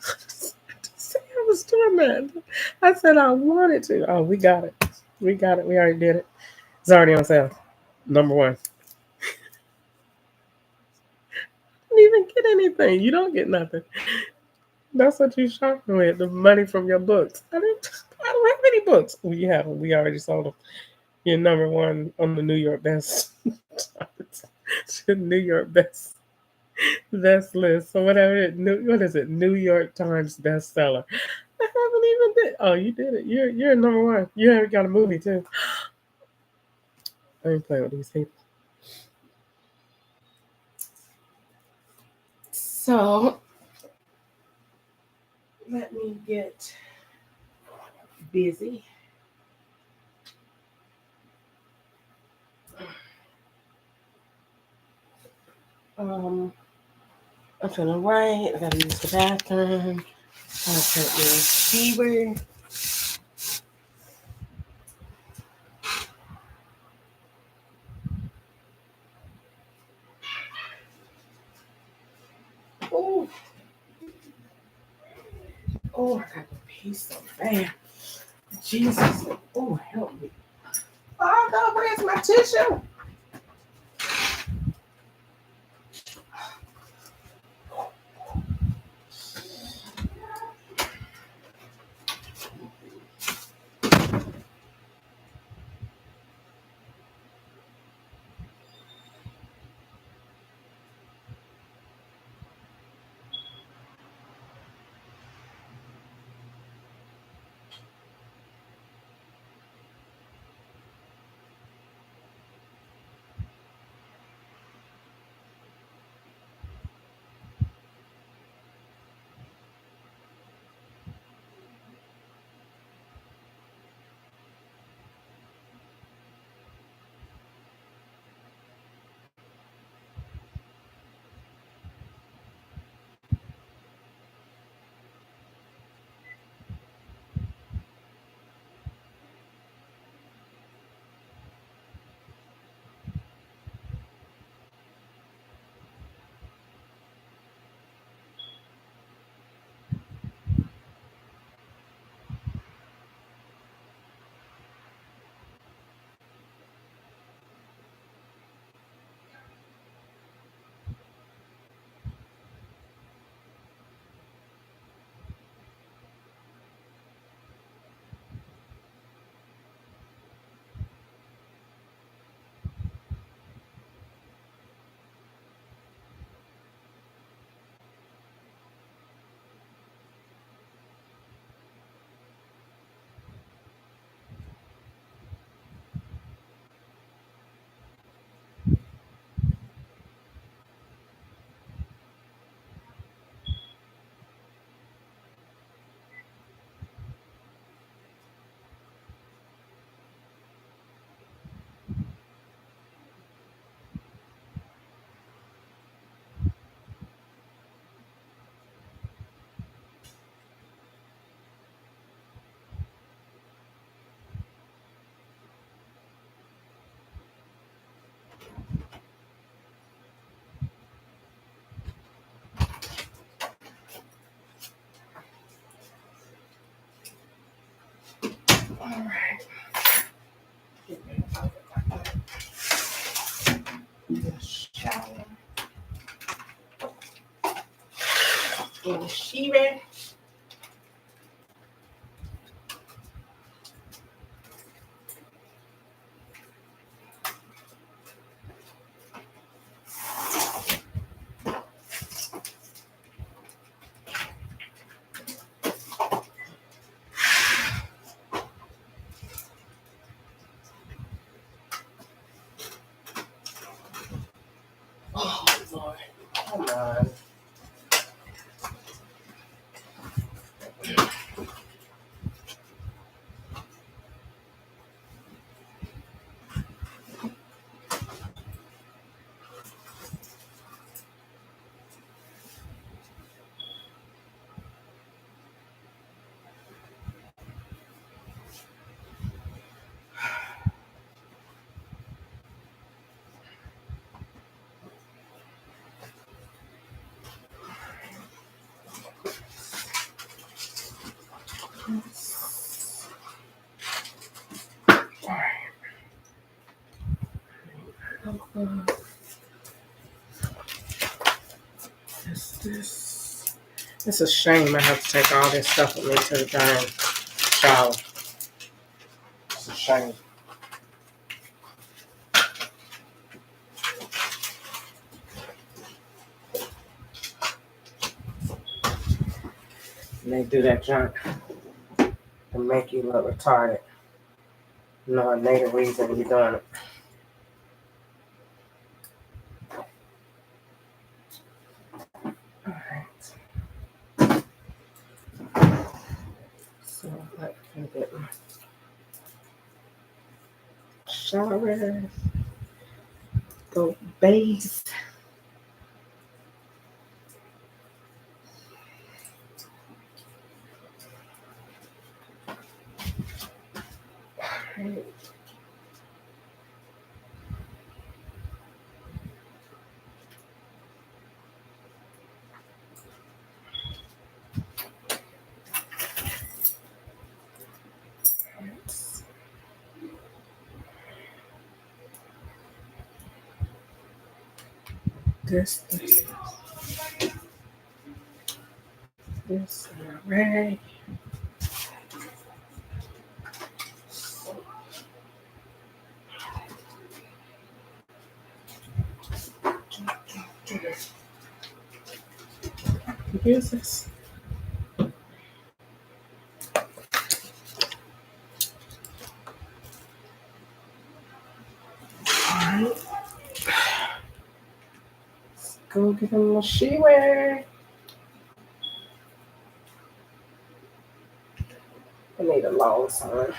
was doing that. I said I wanted to. Oh, we got it. We already did it. It's already on sale. Number 1. Didn't even get anything. You don't get nothing. That's what you shopping with. The money from your books. I don't have any books. We have them. We already sold them. You're number 1 on the New York best. New York best list. So whatever what is it? New York Times bestseller. I haven't even did. Oh, you did it. You're number 1. You haven't got a movie too. I ain't playing with these people. So let me get busy. I'm gonna write. I gotta use the bathroom. I'll take the receiver. Oh, I got to pee so bad. Jesus. Oh, help me. Oh, God, where's my tissue? right. Shower. In the sheet. Oh, Lord. Come on. It's a shame I have to take all this stuff with me to the darn shower. It's a shame. And they do that junk to make you look retarded. Knowing they the reason you're doing it. So I can get my shower, go bathe. Alright. This, alright. Use this. Alright. Let's go get him a she-wear. I need a long sign.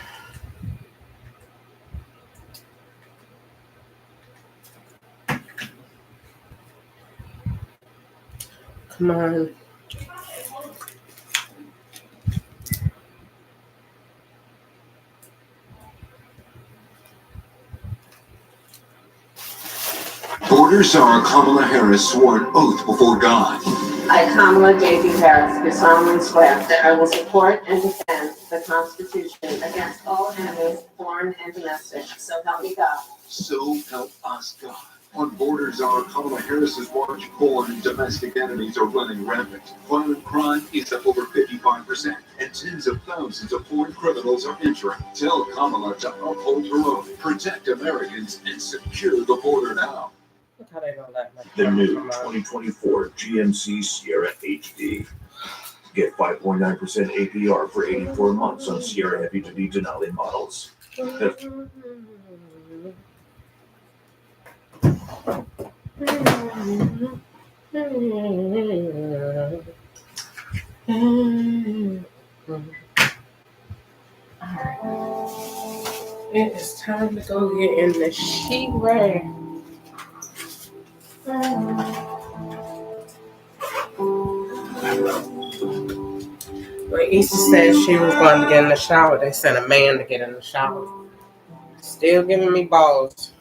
Come on. Border Czar Kamala Harris swore an oath before God. I, Kamala J.B. Harris, do solemnly swear that I will support and defend the Constitution against all enemies, foreign and domestic, so help me God. So help us God. On Border Czar Kamala Harris's watch, foreign domestic enemies are running rampant. Violent crime is up over 55%, and tens of thousands of foreign criminals are entering. Tell Kamala to uphold her oath, protect Americans, and secure the border now. Look how they know that much. The new 2024 GMC Sierra HD. Get 5.9% APR for 84 months on Sierra heavy-duty Denali models. It is time to go get in the she-wear. When Issa said she was going to get in the shower, they sent a man to get in the shower. Still giving me balls.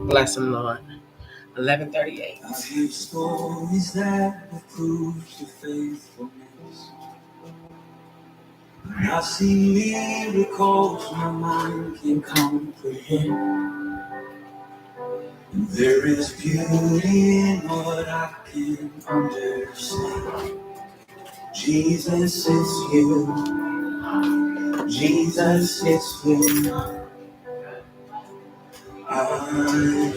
Bless him, Lord. 11:38. I hear stories that will prove your faithfulness. I see miracles my mind can comprehend. There is beauty in what I can understand. Jesus, it's you. Jesus, it's you. I believe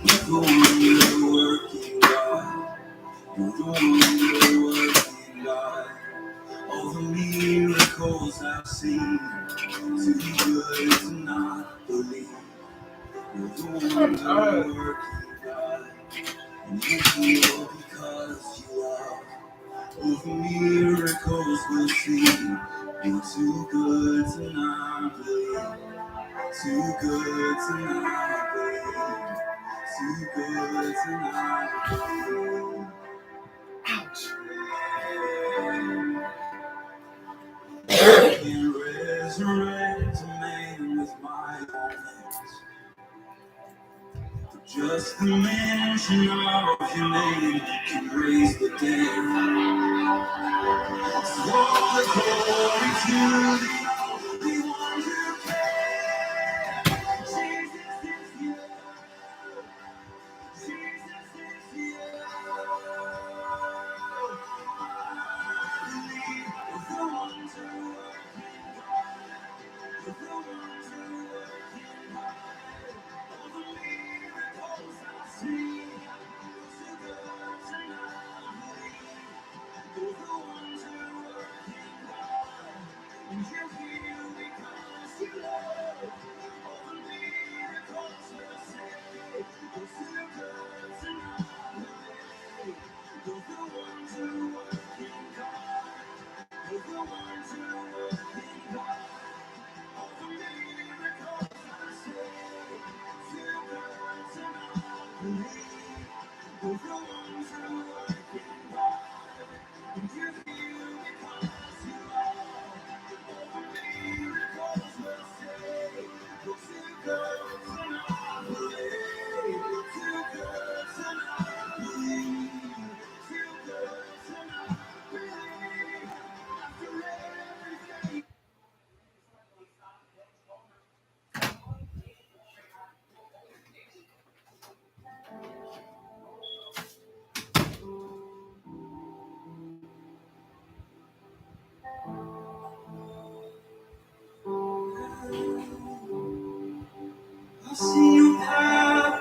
you're the working God. You're the working God. All the miracles I've seen, too good to not believe. You're the working God. And you heal because you love. All the miracles we'll see. You're too good to not believe. Too good to not believe. Too good to not believe. Ouch. I can resurrect a man with my own hands. Just the mention of your name can raise the dead. So all the glory to the only one who can. Jesus is you. Jesus is you. I believe the one to work in God. The one to work in God. All the miracles I see. Too good to not believe. You're the one to work in God. And you heal because you love. All the miracles will say. You're too good to not believe. You're the one to work in God. You're the one to work in God. All the miracles I say. Too good to not believe. You're the one to work in God. And you heal because you love. All the miracles will say. You're too good to not believe. Too good to not believe. Too good to not believe. After everything. I see your power.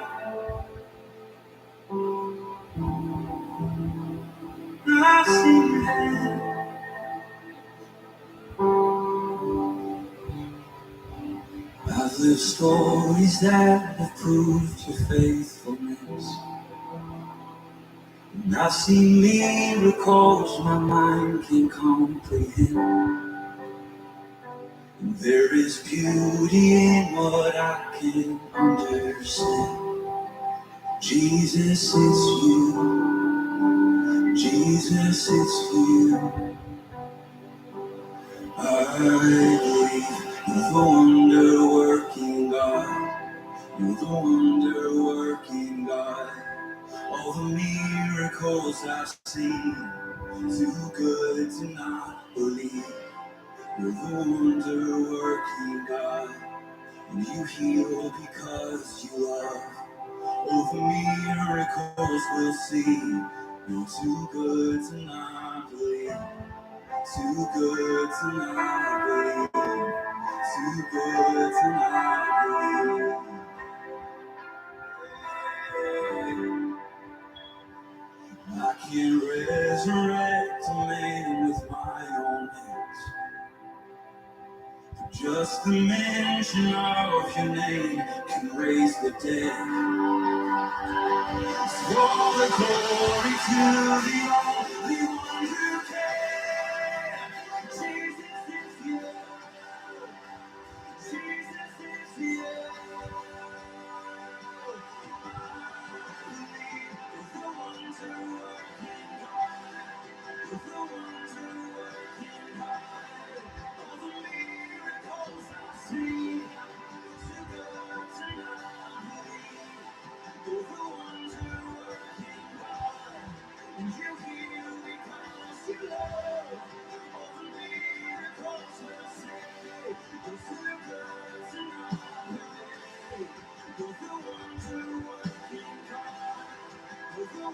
I see your hand. I've lived stories that have proved your faithfulness. And I see miracles my mind can comprehend. And there is beauty in what I can understand. Jesus, it's you. Jesus, it's you. I believe you're the wonder-working God. You're the wonder-working God. All the miracles I've seen, too good to not believe. You're the wonder-working God, and you heal because you love. All the miracles we'll see. You're too good to not believe. Too good to not believe. Too good to not believe. I can resurrect a man with my own hands. Just the mention of your name can raise the dead. So all the glory to the only one who can. Jesus is you. Jesus is you. I believe the one to work in God. The one to work in God. All the miracles I see. Too good to not believe. You're the one to work in God. And you heal Oh,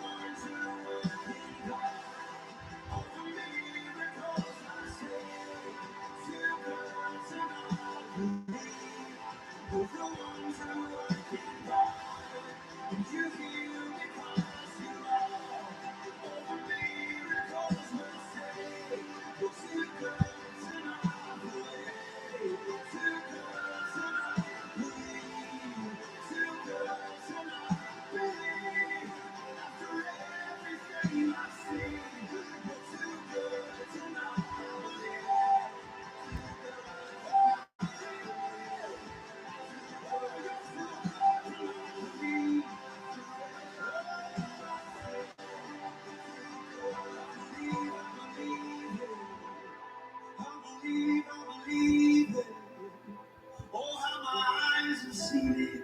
how my eyes have seen it.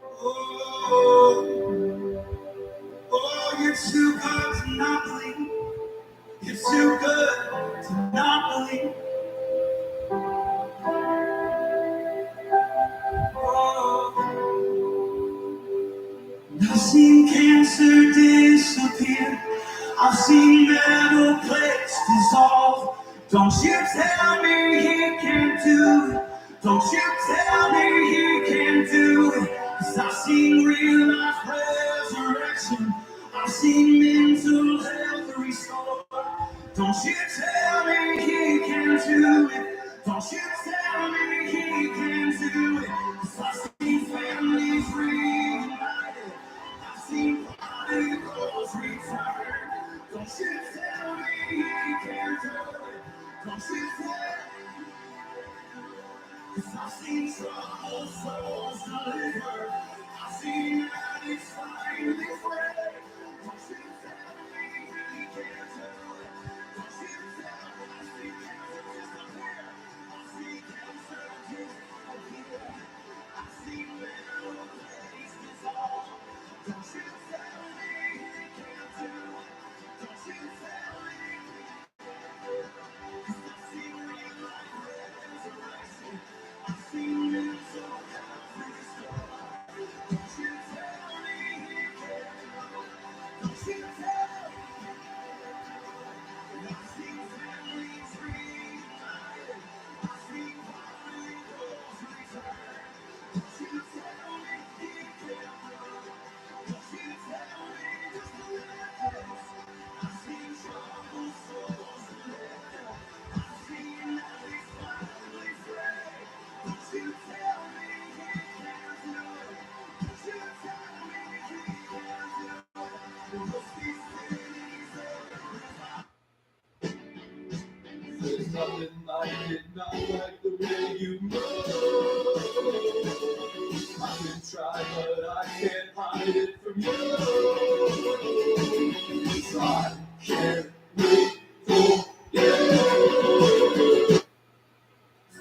Oh, oh, you're too good to not believe. You're too good to not believe. I've seen cancer disappear. I've seen metal plates dissolve. Don't you tell me he can't do it. Don't you tell me he can't do it. 'Cause I've seen real life resurrection. I've seen mental health restored. Don't you tell me he can't do it. Don't you tell me he can't do it. 'Cause I've seen families reunited. I've seen prodigals return. Don't you tell me he can't do it. Don't you tell me. 'Cause I've seen troubled souls delivered. I've seen addicts finally free. Don't you tell me he can't do it. Don't you tell me. I've seen cancer disappear. I've seen cancer disappear. I've seen metal plates dissolve. Don't you tell me he can't do it. Don't you tell me. 'Cause I've seen real life resurrection. I've seen mental health restored. Don't you tell me he can't do it. Don't you tell me. I've seen families reunited. I've seen prodigals return. Don't you tell me he can't do it. Don't you tell me just to let this. I've seen troubled souls delivered. I've seen addicts finally free. Don't you tell me he can't do it. Don't you tell me he can't do it. We'll see cities everywhere. There's nothing like it, not like the way you move. I've been trying, but I can't hide it from you. 'Cause I can't wait for you.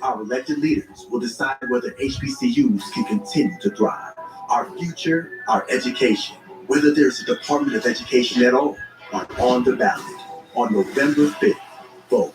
Our elected leaders will decide whether HBCUs can continue to thrive. Our future, our education, whether there's a Department of Education at all, are on the ballot on November 5th. Vote.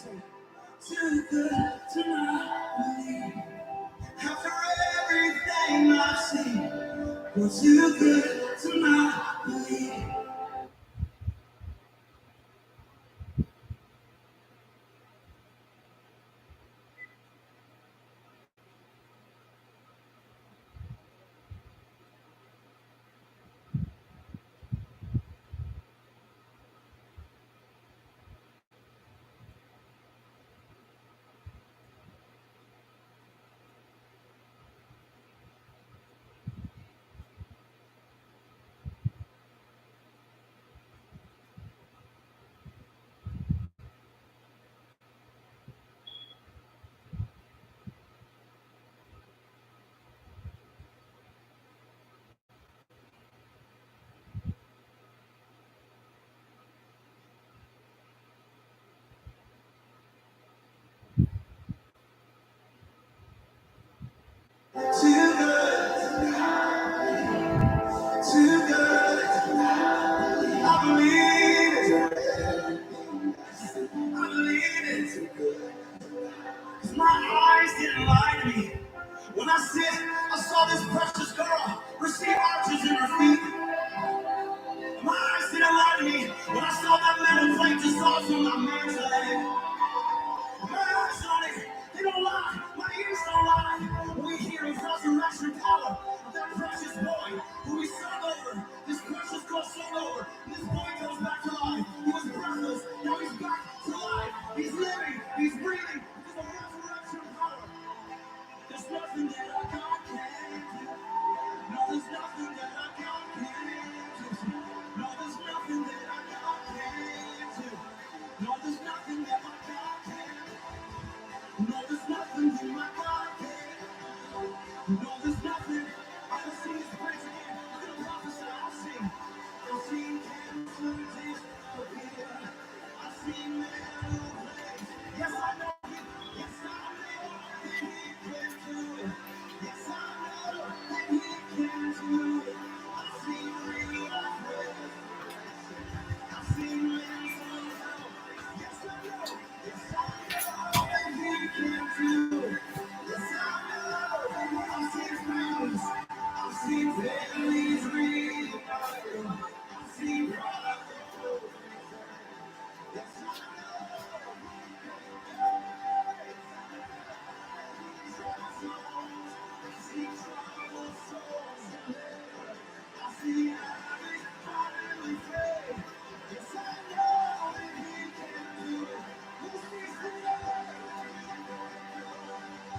say, too good to not believe. After everything I've seen, you're too good to not believe. Too good, too good. I believe it. I believe it. 'Cause my eyes didn't lie to me. When I saw this precious girl receive arches in her feet. My eyes didn't lie to me. When I saw that metal plate just off from my man's leg. My eyes on it, they don't lie. My ears don't lie. We hear his resurrection power of that precious boy who we sung over. This precious girl sung over. This boy goes back to life. He was breathless. Now he's back to life. He's living. He's breathing. Because of resurrection power. There's nothing that I God can't do. No, there's nothing that I God can't do. No, there's nothing that I God can't do. No, there's nothing that I God can't do. No, there's nothing in my God can. No, there's nothing. I can see his praise again. I'm gonna prophesy. I've seen cancer disappear. I've seen men away. Yes, I know him. Yes, I know that he can do it. Yes, I know that he can do it. I've seen real life. I've seen men so low. Yes, I know. Yes, I know that he can do it. Yes, I know. I've seen friends. I've seen families reunited. I've seen prodigals. Yes, I know. I've seen troubled souls. I've seen others finally free. Yes, I know that he can do it. Who sees the Lord?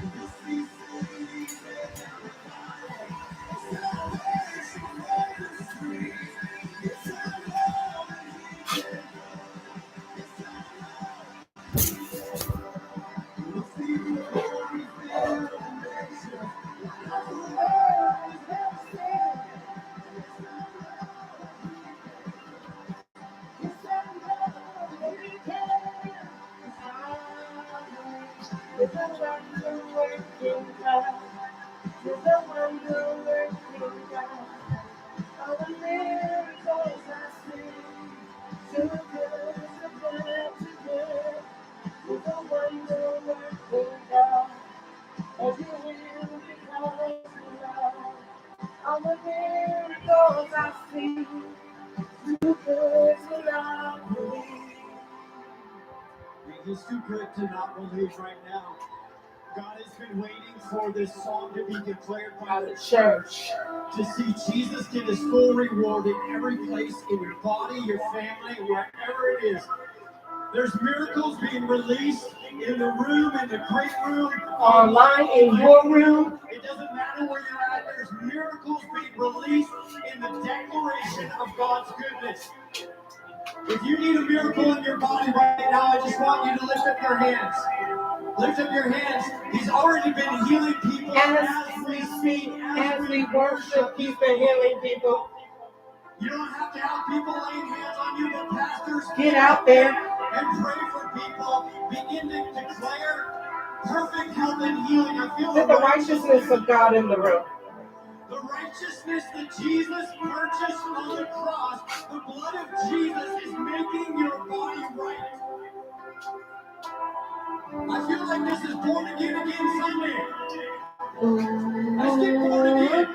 Who sees the salvation for the street? Yes, I know that he can. Yes, I know. Who sees the glory fill the nation? The world is never seen. Yes, I know that he can. There's a wonder working God. There's a wonder working God. All the miracles I see, too good, too good, too good. There's a wonder working God. As you will because you love. All the miracles I see, too good to not believe. It is too good to not believe right now. God has been waiting for this song to be declared by the church. To see Jesus get his full reward in every place, in your body, your family, wherever it is. There's miracles being released in the room, in the great room, online, in your room. It doesn't matter where you're at. There's miracles being released in the declaration of God's goodness. If you need a miracle in your body right now, I just want you to lift up your hands. Lift up your hands. He's already been healing people as we speak, as we worship. He's been healing people. You don't have to have people laying hands on you, but pastors, get out there and pray for people. Begin to declare perfect health and healing. I feel the righteousness of God in the room. The righteousness that Jesus purchased on the cross, the blood of Jesus is making your body right. I feel like this is born again Sunday. Let's get born again.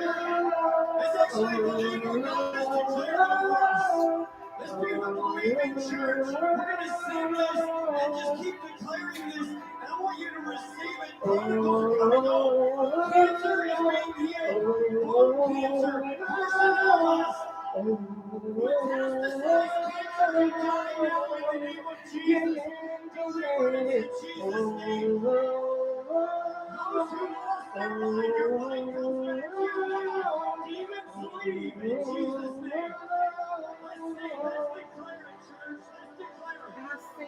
Let's actually believe what God has declared over us. Let's be the believing church. We're going to sing this and just keep declaring this. And I want you to receive it. Prodigals are coming home. Cancer is being healed. Lung cancer, carcinomas. Metastasize cancer and dying now in the name of Jesus. Deliverance in Jesus' name. Those who lost their mind, your mind comes back to you. Demons leave in Jesus' name. Let's declare it, church. Let's declare it.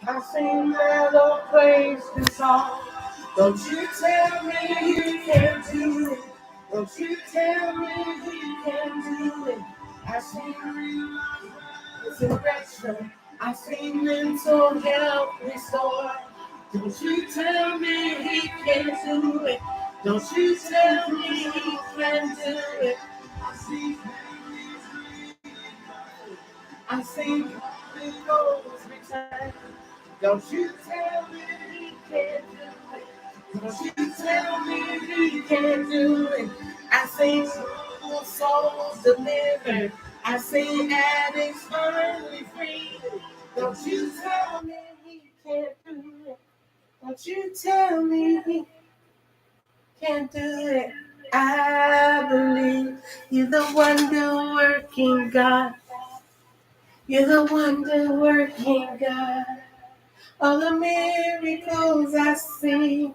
I've seen metal plays this song. Don't you tell me you can't do it. Don't you tell me you can't do it. I've seen real resurrection. I've seen mental health restored. Don't you tell me he can't do it. Don't you tell me he can't do it. I've seen miracles return. Don't you tell me he can't do it. Don't you tell me he can't do it. I've seen souls delivered. I've seen addicts finally free. Don't you tell me he can't do it. Don't you tell me he can't do it. I believe you're the wonder working God. You're the wonder working God. All the miracles I see.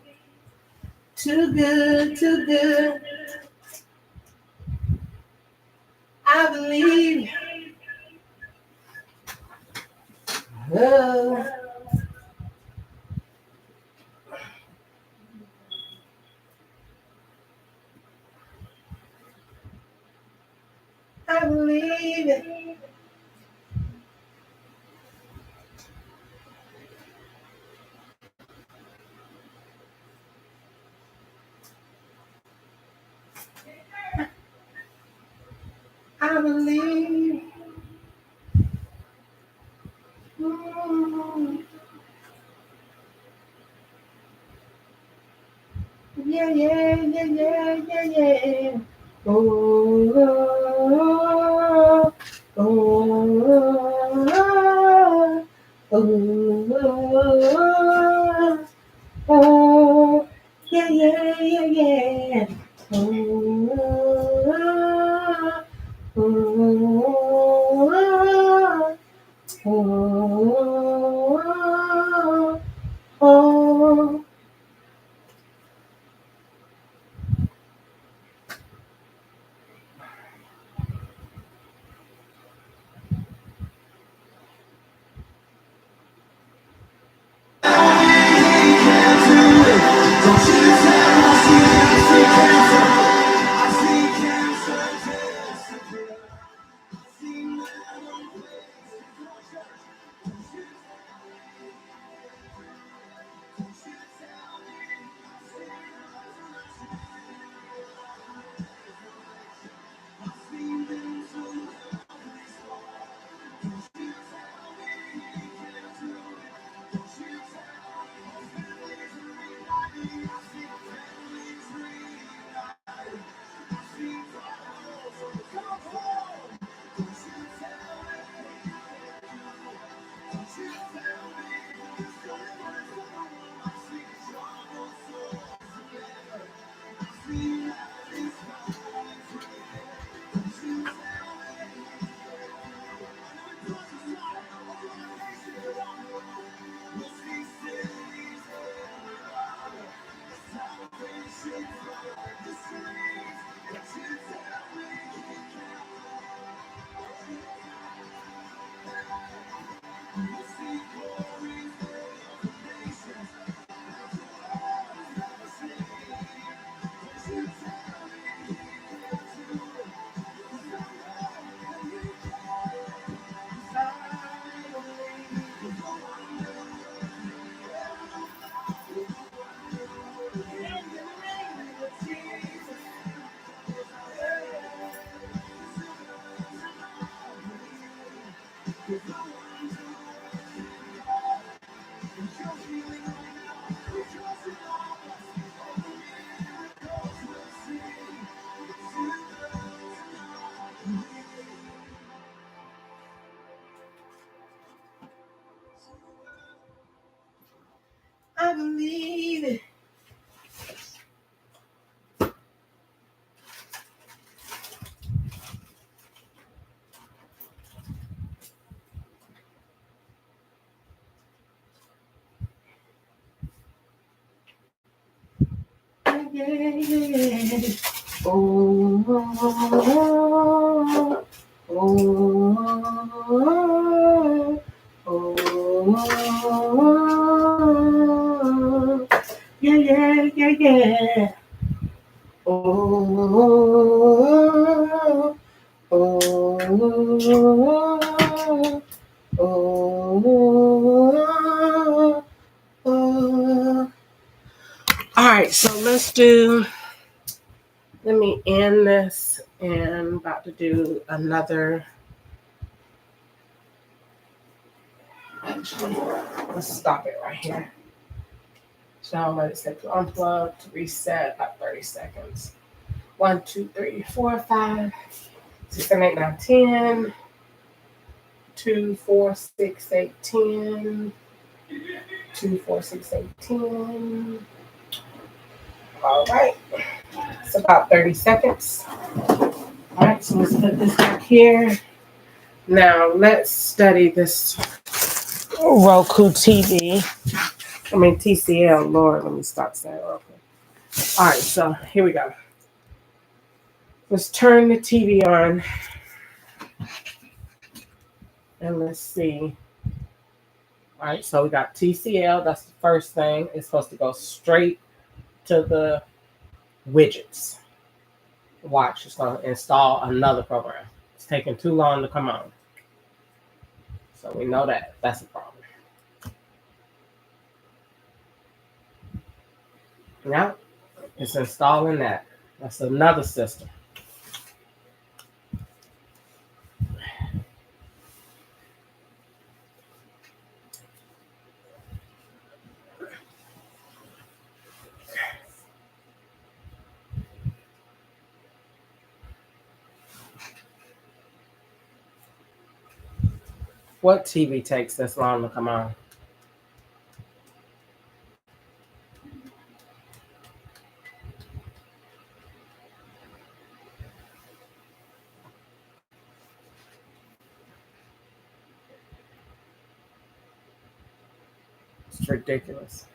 Too good, too good. I believe. Oh. I believe it. I believe. Mm. Yeah, yeah, yeah, yeah, yeah, yeah. Oh, oh, oh, oh, oh, oh, yeah, yeah, yeah, yeah. Oh, oh, oh, oh. yeah. Oh, oh, oh, oh, yeah, yeah, yeah, yeah. Oh, oh, oh, oh. All right, so let me end this and about to do another. Let's stop it right here. So I'll let it say to unplug, to reset about 30 seconds. 1, 2, 3, 4, 5, 6, 7, 8, 9, 10. 2, 4, 6, 8, 10. 2, 4, 6, 8, 10. All right. It's about 30 seconds. All right, so let's put this back here. Now let's study this Roku TV. TCL. Lord, let me stop saying real quick. All right, so here we go. Let's turn the TV on. And let's see. All right, so we got TCL. That's the first thing. It's supposed to go straight to the widgets. Watch, it's going to install another program. It's taking too long to come on. So we know that. That's a problem. Now, it's installing that. That's another system. What TV takes this long to come on? It's ridiculous.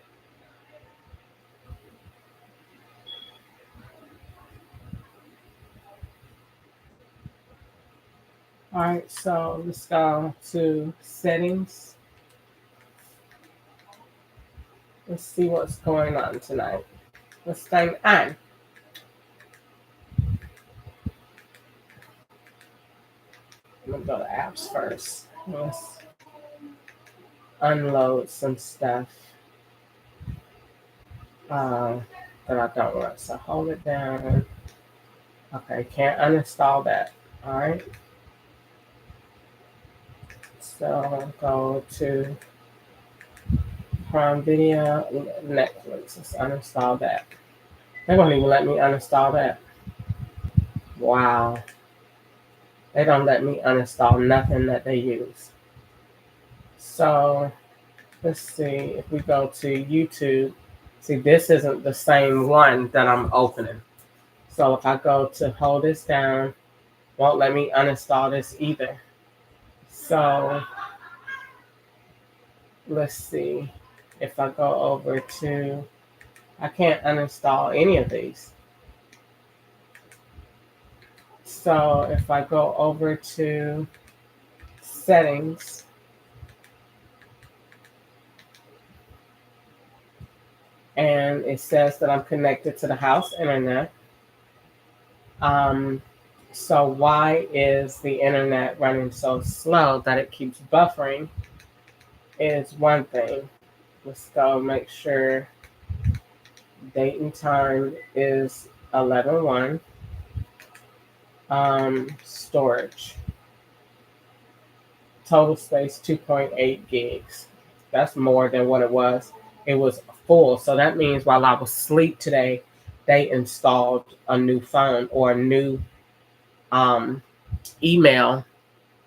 All right, so let's go to settings. Let's see what's going on tonight. Let's time on. I'm gonna go to apps first. Let's unload some stuff that I don't want. So hold it down. Okay, can't uninstall that. All right. So go to Prime Video, Netflix. Let's uninstall that. They don't even let me uninstall that. Wow. They don't let me uninstall nothing that they use. So let's see if we go to YouTube. See, this isn't the same one that I'm opening. So if I go to hold this down, won't let me uninstall this either. So let's see if I go over to, I can't uninstall any of these. So if I go over to settings, and it says that I'm connected to the house internet. So why is the internet running so slow that it keeps buffering is one thing. Let's go make sure date and time is 11/1. Storage. Total space 2.8 gigs. That's more than what it was. It was full. So that means while I was asleep today, they installed a new phone or a new email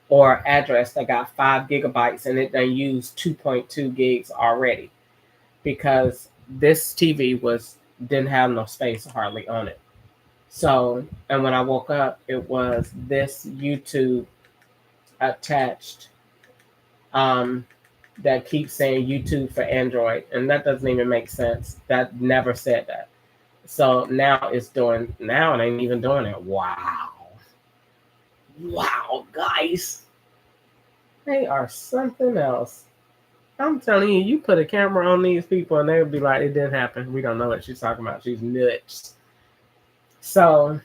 or address that got 5 gigabytes and it done used 2.2 gigs already because this TV didn't have no space hardly on it. So, and when I woke up, it was this YouTube attached that keeps saying YouTube for Android, and that doesn't even make sense. That never said that. So now it ain't even doing it. Wow. Wow, guys. They are something else. I'm telling you, you put a camera on these people and they'll be like, it didn't happen. We don't know what she's talking about. She's nuts. So,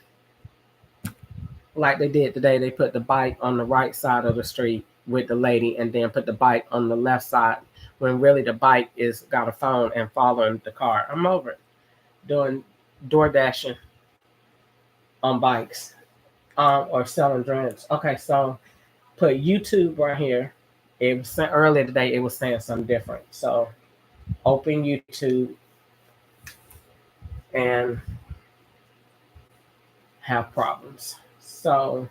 like they did today, they put the bike on the right side of the street with the lady and then put the bike on the left side when really the bike is got a phone and following the car. I'm over it. Doing door dashing on bikes or selling drugs. Okay, so put YouTube right here. It was earlier today, it was saying something different. So open YouTube and have problems. So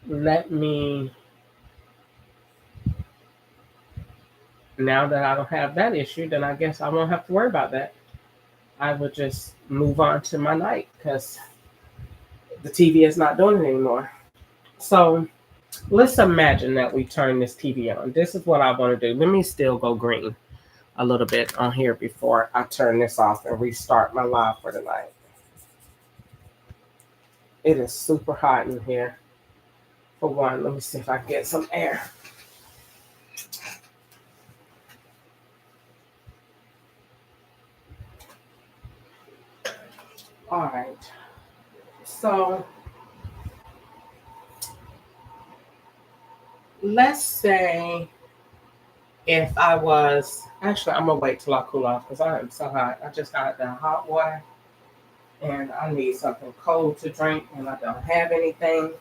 let me, now that I don't have that issue, then I guess I won't have to worry about that. I would just move on to my night because the TV is not doing it anymore. So let's imagine that we turn this TV on. This is what I want to do. Let me still go green a little bit on here before I turn this off and restart my live for the night. It is super hot in here. For one, let me see if I can get some air. All right. So let's say if I was, actually, I'm going to wait till I cool off because I am so hot. I just got the hot water and I need something cold to drink and I don't have anything.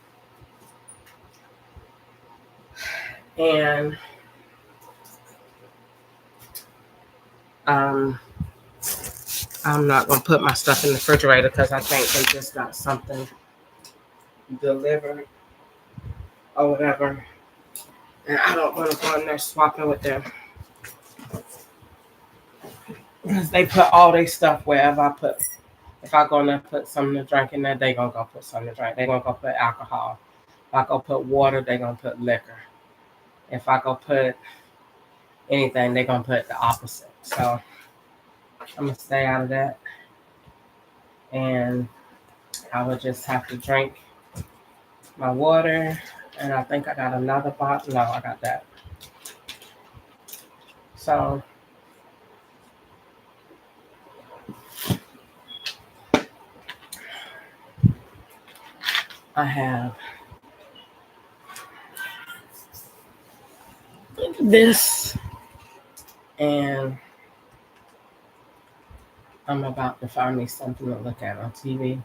And I'm not going to put my stuff in the refrigerator because I think they just got something delivered or whatever. And I don't want to go in there swapping with them. Because they put all their stuff wherever I put. If I go in there and put something to drink in there, they going to go put something to drink. They're going to go put alcohol. If I go put water, they're going to put liquor. If I go put anything, they're going to put the opposite. So I'm going to stay out of that. And I would just have to drink my water. And I think I got another bottle. No, I got that. So I have this, and I'm about to find me something to look at on TV,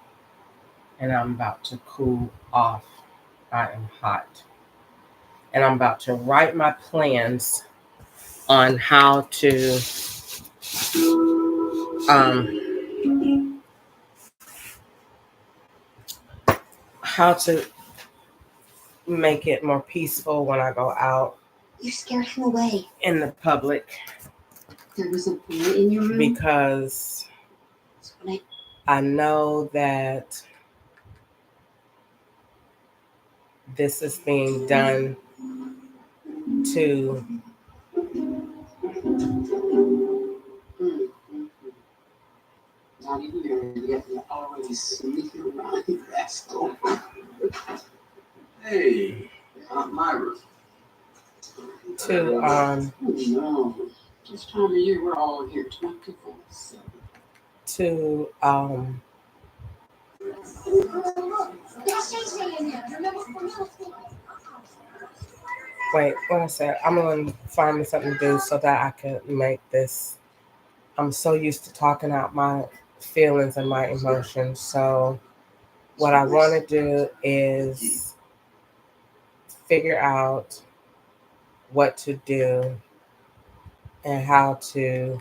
and I'm about to cool off. I am hot. And I'm about to write my plans on how to make it more peaceful when I go out. You scared him away. In the public. There was a boy in your room? Because I know that this is being done to Not even married yet, you're already sneaking around the rascal. Hey, Aunt Myra. No, this time of year we're all here 24/7. To wait, what I said, I'm gonna find me something to do so that I can make this. I'm so used to talking out my feelings and my emotions. So what I want to do is figure out what to do and how to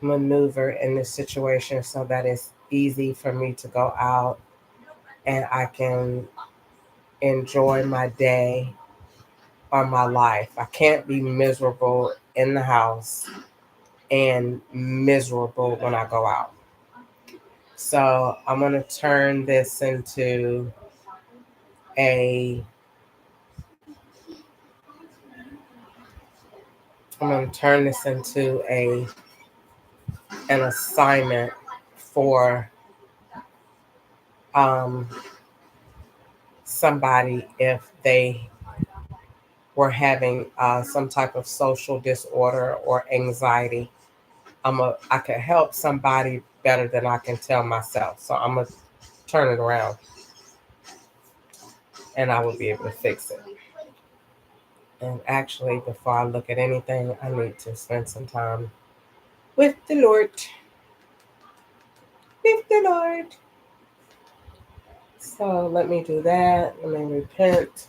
maneuver in this situation so that it's easy for me to go out and I can enjoy my day or my life. I can't be miserable in the house and miserable when I go out. So I'm going to turn this into a an assignment for somebody if they were having some type of social disorder or anxiety. I could help somebody better than I can tell myself. So I'm gonna turn it around, and I will be able to fix it. And actually, before I look at anything, I need to spend some time with the Lord. With the Lord. So let me do that. Let me repent.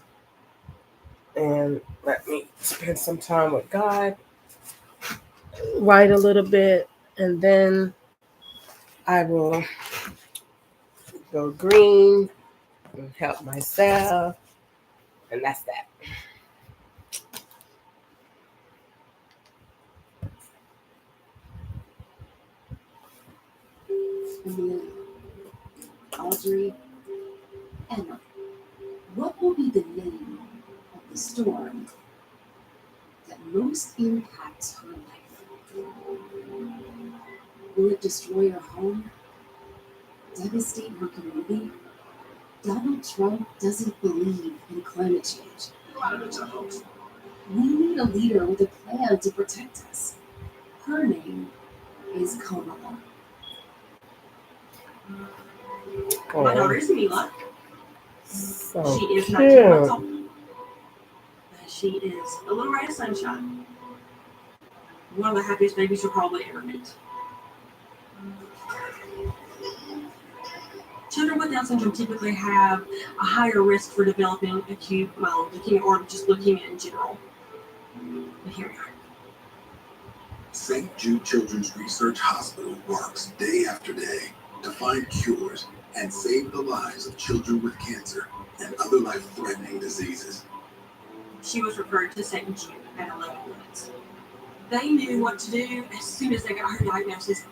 And let me spend some time with God. Write a little bit. And then I will go green and help myself. And that's that. Amelia, Audrey, Emma, what will be the name of the storm that most impacts her life? Will it destroy her home? Devastate her community? Donald Trump doesn't believe in climate change. We need a leader with a plan to protect us. Her name is Kamala. My daughter is Mila. So She is cute. 19 months old. She is a little ray of sunshine. One of the happiest babies you'll probably ever meet. Children with Down syndrome typically have a higher risk for developing acute myeloid leukemia or just leukemia in general. But here we are. St. Jude Children's Research Hospital works day after day to find cures and save the lives of children with cancer and other life-threatening diseases. She was referred to St. Jude at 11 months. They knew what to do as soon as they got her diagnosis.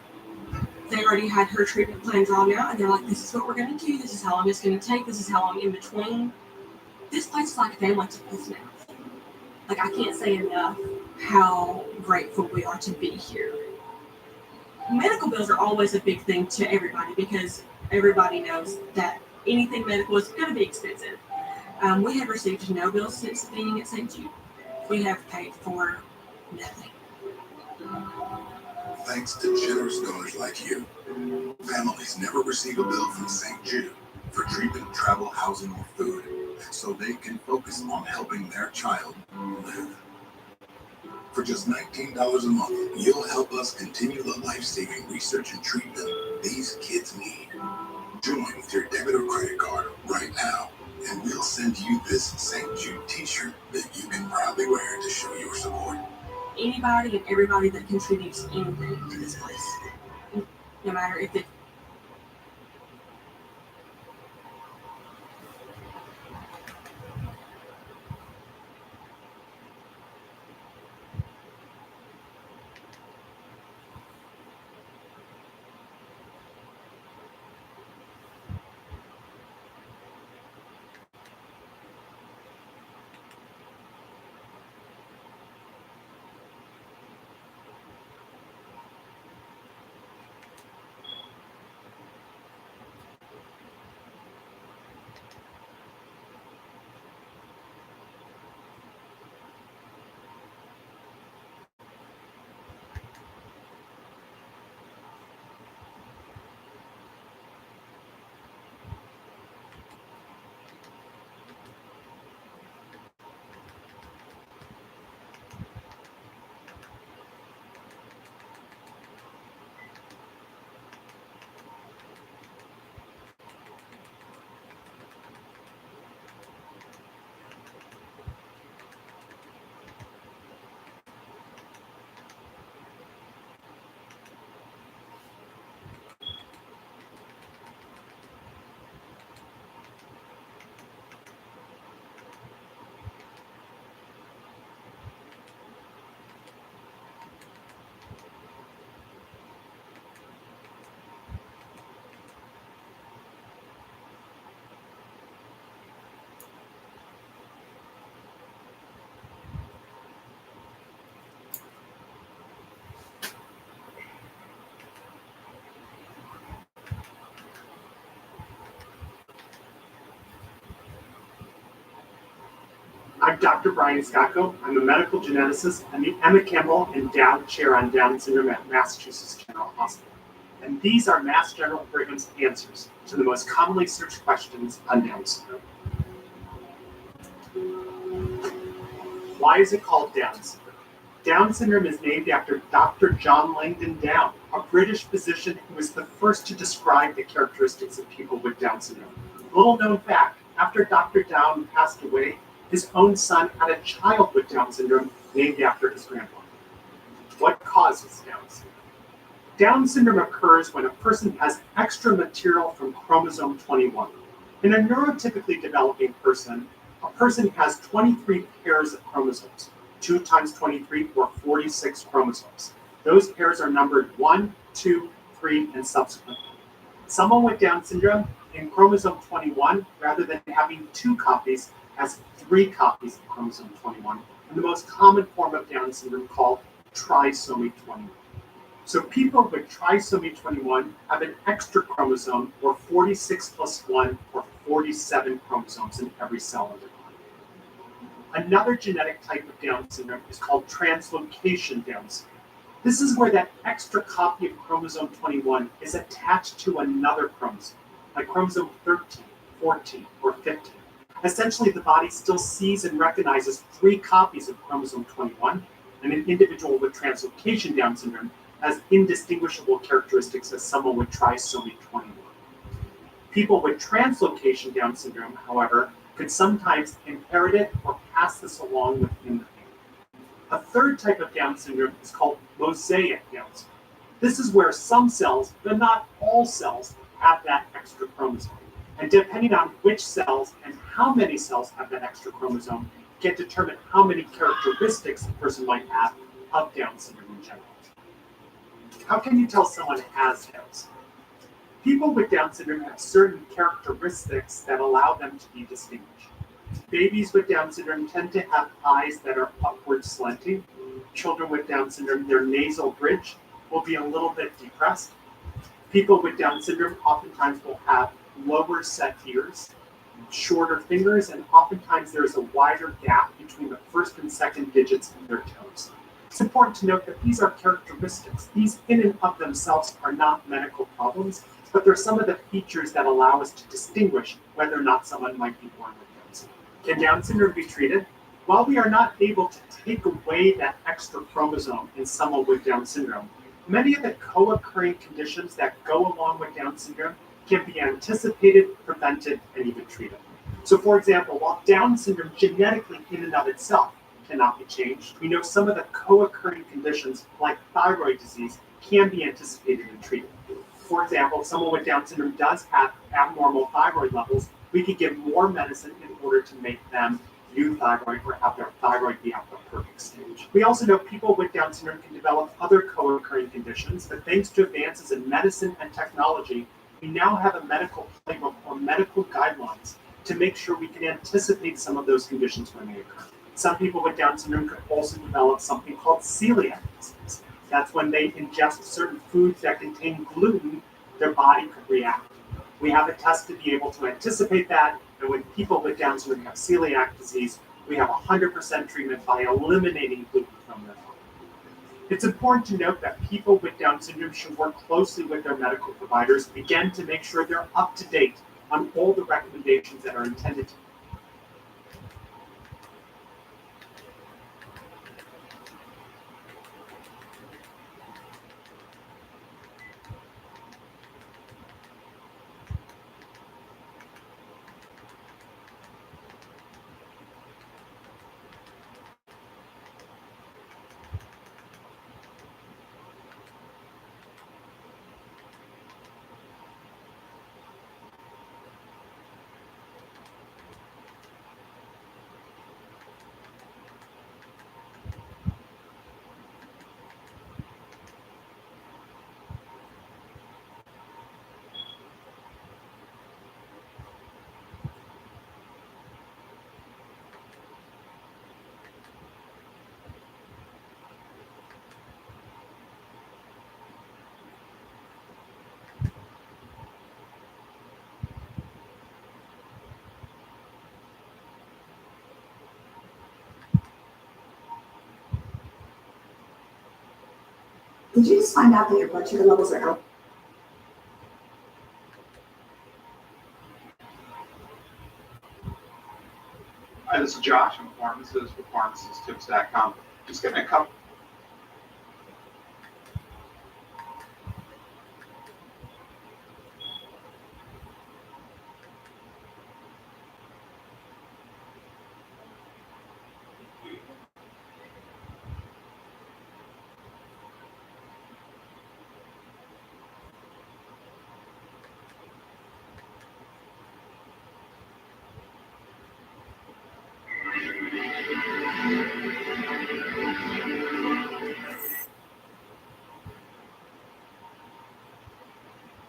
They already had her treatment plan drawn out, and they're like, this is what we're going to do. This is how long it's going to take. This is how long in between. This place is like a family to us now. Like, I can't say enough how grateful we are to be here. Medical bills are always a big thing to everybody because everybody knows that anything medical is going to be expensive. We have received no bills since being at St. Jude. We have paid for nothing. Thanks to generous donors like you, families never receive a bill from St. Jude for treatment, travel, housing, or food, so they can focus on helping their child live. For just $19 a month, you'll help us continue the life-saving research and treatment these kids need. Join with your debit or credit card right now, and we'll send you this St. Jude t-shirt that you can proudly wear to show your support. Anybody and everybody that contributes anything to this place, no matter if it I'm Dr. Brian Scacco. I'm a medical geneticist and the Emma Campbell Endowed Chair on Down Syndrome at Massachusetts General Hospital. And these are Mass General Brigham's answers to the most commonly searched questions on Down syndrome. Why is it called Down syndrome? Down syndrome is named after Dr. John Langdon Down, a British physician who was the first to describe the characteristics of people with Down syndrome. Little known fact, after Dr. Down passed away, his own son had a child with Down syndrome named after his grandfather. What causes Down syndrome? Down syndrome occurs when a person has extra material from chromosome 21. In a neurotypically developing person, a person has 23 pairs of chromosomes, 2 times 23 or 46 chromosomes. Those pairs are numbered 1, 2, 3, and subsequently. Someone with Down syndrome in chromosome 21, rather than having 2 copies, has 3 copies of chromosome 21, and the most common form of Down syndrome called trisomy 21. So people with trisomy 21 have an extra chromosome, or 46 plus 1, or 47 chromosomes in every cell of the body. Another genetic type of Down syndrome is called translocation Down syndrome. This is where that extra copy of chromosome 21 is attached to another chromosome, like chromosome 13, 14, or 15. Essentially, the body still sees and recognizes 3 copies of chromosome 21, and an individual with translocation Down syndrome has indistinguishable characteristics as someone with trisomy 21. People with translocation Down syndrome, however, could sometimes inherit it or pass this along within the family. A third type of Down syndrome is called mosaic Down syndrome. This is where some cells, but not all cells, have that extra chromosome. And depending on which cells and how many cells have that extra chromosome, can determine how many characteristics a person might have of Down syndrome in general. How can you tell someone has Down syndrome? People with Down syndrome have certain characteristics that allow them to be distinguished. Babies with Down syndrome tend to have eyes that are upward slanting. Children with Down syndrome, their nasal bridge will be a little bit depressed. People with Down syndrome oftentimes will have lower set ears, shorter fingers, and oftentimes there is a wider gap between the first and second digits of their toes. It's important to note that these are characteristics. These in and of themselves are not medical problems, but they're some of the features that allow us to distinguish whether or not someone might be born with Down syndrome. Can Down syndrome be treated? While we are not able to take away that extra chromosome in someone with Down syndrome, many of the co-occurring conditions that go along with Down syndrome can be anticipated, prevented, and even treated. So for example, while Down syndrome genetically in and of itself cannot be changed, we know some of the co-occurring conditions like thyroid disease can be anticipated and treated. For example, if someone with Down syndrome does have abnormal thyroid levels, we could give more medicine in order to make them euthyroid or have their thyroid be at the perfect stage. We also know people with Down syndrome can develop other co-occurring conditions, but thanks to advances in medicine and technology, we now have a medical playbook or medical guidelines to make sure we can anticipate some of those conditions when they occur. Some people with Down syndrome could also develop something called celiac disease. That's when they ingest certain foods that contain gluten, their body could react. We have a test to be able to anticipate that, and when people with Down syndrome have celiac disease, we have 100% treatment by eliminating gluten from their diet. It's important to note that people with Down syndrome should work closely with their medical providers, again, to make sure they're up to date on all the recommendations that are intended to Did you just find out that your blood sugar levels are out? Hi, this is Josh. I'm a pharmacist with PharmacistTips.com. Just getting a couple.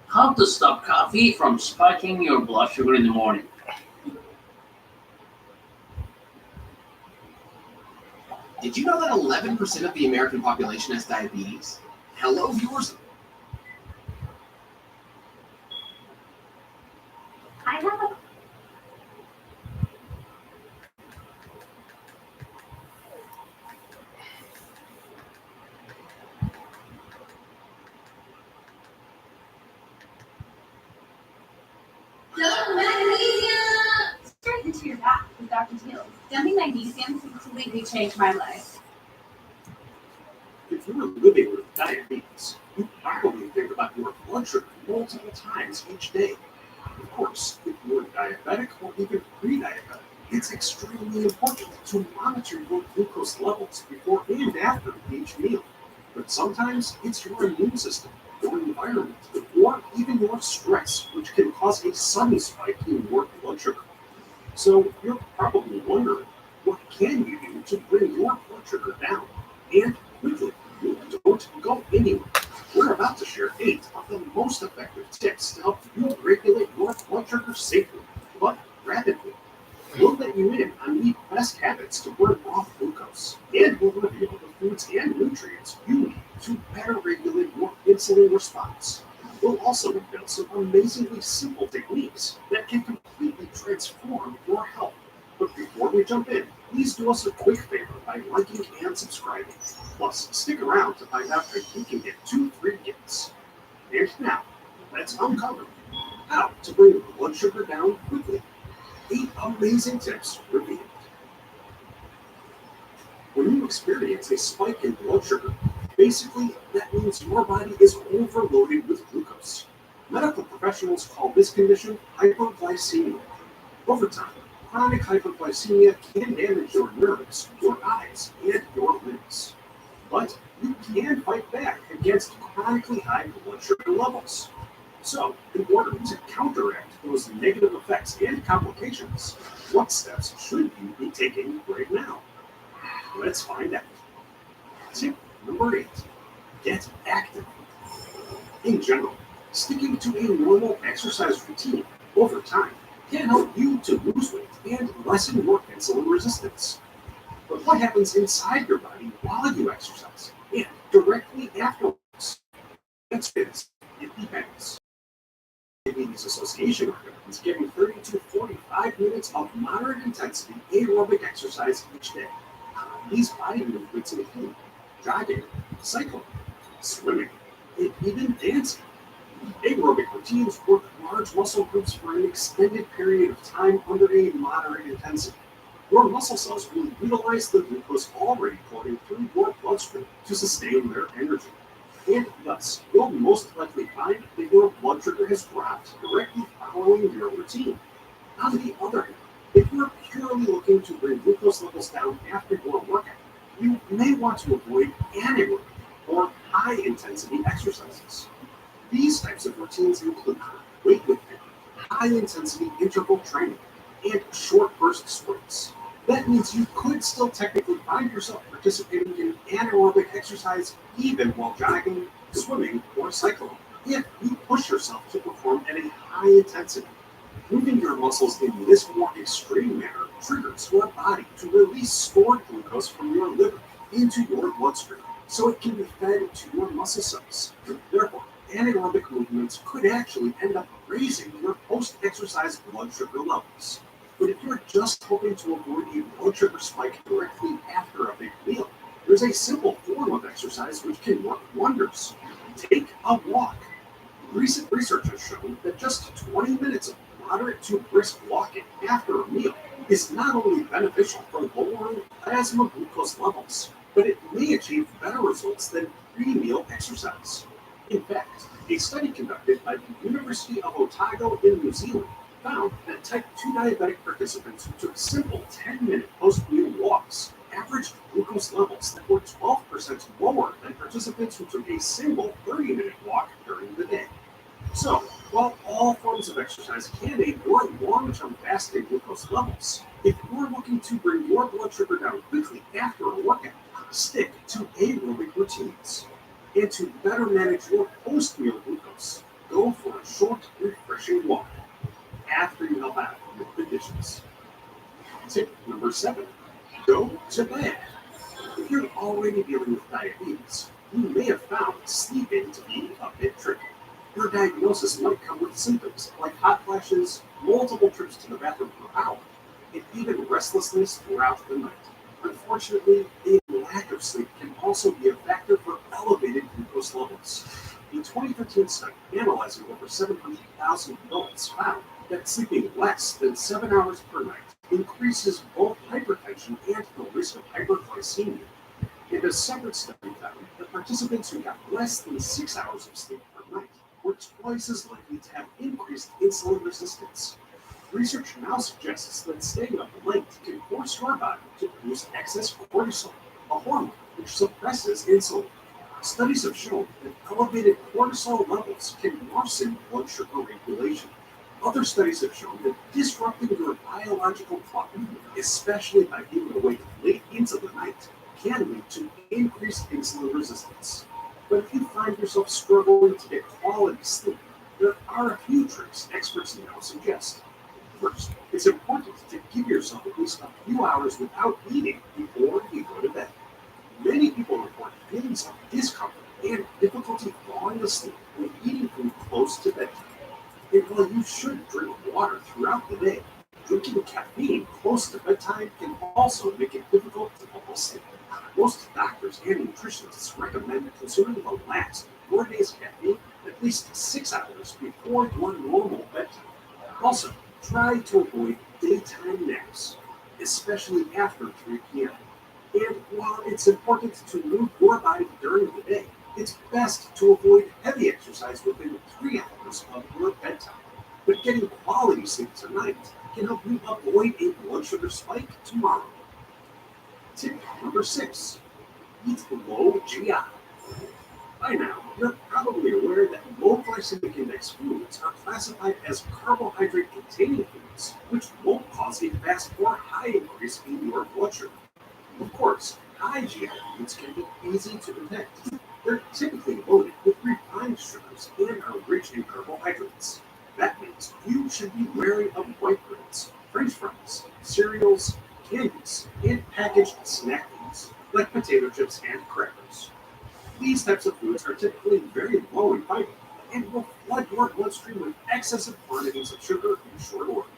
How to stop coffee from spiking your blood sugar in the morning. Did you know that 11% of the American population has diabetes? Hello, viewers. I have a Straight into your back with Dr. Teals. Dumping magnesium completely changed my life. If you're living with diabetes, you probably think about your blood sugar multiple times each day. Of course, if you're diabetic or even pre-diabetic, it's extremely important to monitor your glucose levels before and after each meal. But sometimes it's your immune system, your environment, or even your stress, which can cause a sudden spike in your blood sugar. So you're probably wondering, what can you do to bring your blood sugar down? And quickly, don't go anywhere. We're about to share 8 of the most effective tips to help you regulate your blood sugar safely, but rapidly. We'll let you in on the best habits to burn off glucose, and we'll reveal the foods and nutrients you need to better regulate your insulin response. We'll also reveal some amazingly simple techniques that can completely transform your health. But before we jump in, please do us a quick favor by liking and subscribing. Plus, stick around to find out that you can get 2 free gifts. And now, let's uncover how to bring blood sugar down quickly. 8 amazing tips revealed. When you experience a spike in blood sugar, basically that means your body is overloaded with glucose. Medical professionals call this condition hyperglycemia. Over time, chronic hyperglycemia can damage your nerves, your eyes, and your limbs. But you can fight back against chronically high blood sugar levels. So, in order to counteract those negative effects and complications, what steps should you be taking right now? Let's find out. Tip number 8, get active. In general, sticking to a normal exercise routine over time can help you to lose weight and lessen your insulin resistance. But what happens inside your body while you exercise and directly afterwards? That's it depends. Diabetes Association recommends getting 30 to 45 minutes of moderate intensity aerobic exercise each day. These body movements include jogging, cycling, swimming, and even dancing. Aerobic routines work large muscle groups for an extended period of time under a moderate intensity. Your muscle cells will utilize the glucose already flowing through your bloodstream to sustain their energy. And thus, you'll most likely find that your blood sugar has dropped directly following your routine. On the other hand, if you're purely looking to bring glucose levels down after your workout, you may want to avoid anaerobic or high-intensity exercises. These types of routines include weightlifting, high-intensity interval training, and short burst sprints. That means you could still technically find yourself participating in anaerobic exercise even while jogging, swimming, or cycling, if you push yourself to perform at a high intensity. Moving your muscles in this more extreme manner triggers your body to release stored glucose from your liver into your bloodstream, so it can be fed to your muscle cells. Therefore, anaerobic movements could actually end up raising your post-exercise blood sugar levels. But if you're just hoping to avoid a blood sugar spike directly after a big meal, there's a simple formula form of exercise which can work wonders. Take a walk. Recent research has shown that just 20 minutes of moderate to brisk walking after a meal is not only beneficial for lowering plasma glucose levels, but it may achieve better results than pre-meal exercise. In fact, a study conducted by the University of Otago in New Zealand found that type 2 diabetic participants who took simple 10-minute post-meal walks averaged glucose levels that were 12% lower than participants who took a single 30-minute walk during the day. So, while all forms of exercise can aid your long-term fasting glucose levels, if you're looking to bring your blood sugar down quickly after a workout, stick to aerobic routines. And to better manage your post-meal glucose, go for a short, refreshing walk after you help out with the dishes. Tip number 7, go to bed. If you're already dealing with diabetes, you may have found sleeping to be a bit tricky. Your diagnosis might come with symptoms like hot flashes, multiple trips to the bathroom per hour, and even restlessness throughout the night. Unfortunately, a lack of sleep can also be a factor for elevated glucose levels. A 2013 study analyzing over 700,000 adults found that sleeping less than 7 hours per night increases both hypertension and the risk of hyperglycemia. And a separate study found that participants who got less than 6 hours of sleep per night were twice as likely to have increased insulin resistance. Research now suggests that staying up late can force your body to produce excess cortisol, a hormone which suppresses insulin. Studies have shown that elevated cortisol levels can worsen blood sugar regulation. Other studies have shown that disrupting your biological clock, especially by being awake late into the night, can lead to increased insulin resistance. But if you find yourself struggling to get quality sleep, there are a few tricks experts now suggest. First, it's important to give yourself at least a few hours without eating before you go to bed. Many people report feelings of discomfort and difficulty falling asleep when eating food close to bedtime. And while you should drink water throughout the day, drinking caffeine close to bedtime can also make it difficult to fall asleep. Most doctors and nutritionists recommend consuming the last 4 days caffeine at least 6 hours before your normal bedtime. Also, try to avoid daytime naps, especially after 3 p.m. And while it's important to move your body during the day, it's best to avoid heavy exercise within 3 hours of your bedtime. But getting quality sleep tonight can help you avoid a blood sugar spike tomorrow. Tip number 6, eat low GI. By now, you're probably aware that low glycemic index foods are classified as carbohydrate-containing foods, which won't cause a fast or high increase in your blood sugar. Of course, high GI foods can be easy to detect. They're typically loaded with refined sugars and are rich in carbohydrates. That means you should be wary of white breads, French fries, cereals, candies, and packaged snack foods like potato chips and crackers. These types of foods are typically very low in fiber and will flood your bloodstream with excessive quantities of sugar in short order.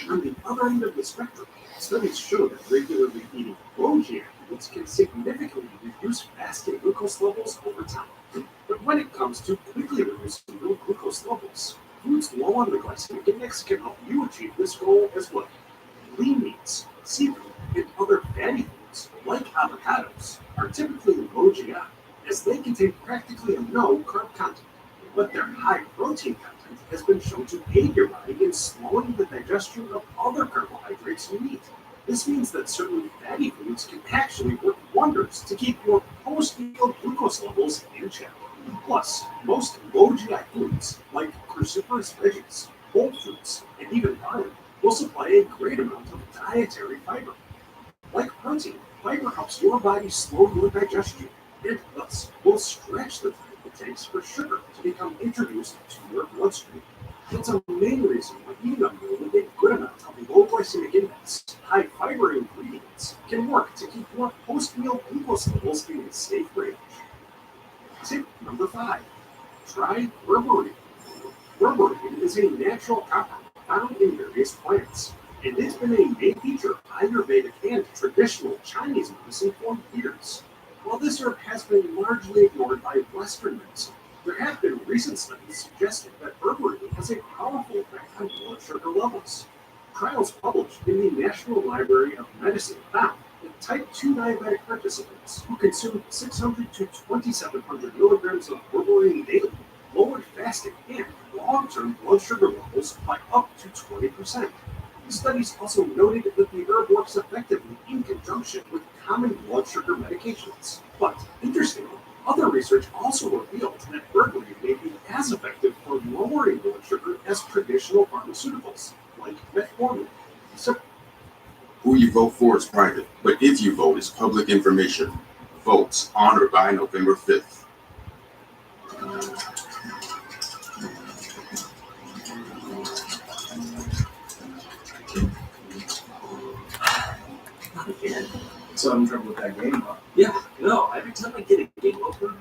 On the other end of the spectrum, studies show that regularly eating low GI foods can significantly reduce fasting glucose levels over time. But when it comes to quickly reducing your glucose levels, foods low on the glycemic index can help you achieve this goal as well. Lean meats, seafood, and other fatty foods, like avocados, are typically low GI, as they contain practically no carb content. But their high protein content has been shown to aid your body in slowing the digestion of other carbohydrates you eat. This means that certain fatty foods can actually work wonders to keep your post-meal glucose levels in check. Plus, most low GI foods, like cruciferous veggies, whole foods, and even barley, will supply a great amount of dietary fiber. Like protein, fiber helps your body slow your digestion, and thus will stretch the time it takes for sugar to become introduced to your bloodstream. That's a main reason why eating a meal with a good amount of low glycemic index, high fiber ingredients, can work to keep your post-meal glucose levels in a safe range. Tip number 5, try berberine. Berberine is a natural compound found in various plants, and it's been a main feature of Ayurvedic and traditional Chinese medicine for years. While this herb has been largely ignored by Western medicine, there have been recent studies suggesting that berberine has a powerful effect on blood sugar levels. Trials published in the National Library of Medicine found that type 2 diabetic participants who consumed 600 to 2,700 milligrams of berberine daily lowered fasting and long-term blood sugar levels by up to 20%. The studies also noted that the herb works effectively in conjunction with common blood sugar medications. But interestingly, other research also revealed that berberine may be as effective for lowering blood sugar as traditional pharmaceuticals, like metformin. So, Who you vote for is private, but if you vote, it's public information. Votes on or by November 5th. not again. So I'm in trouble with that game, huh? Yeah, no, every time I get a game over,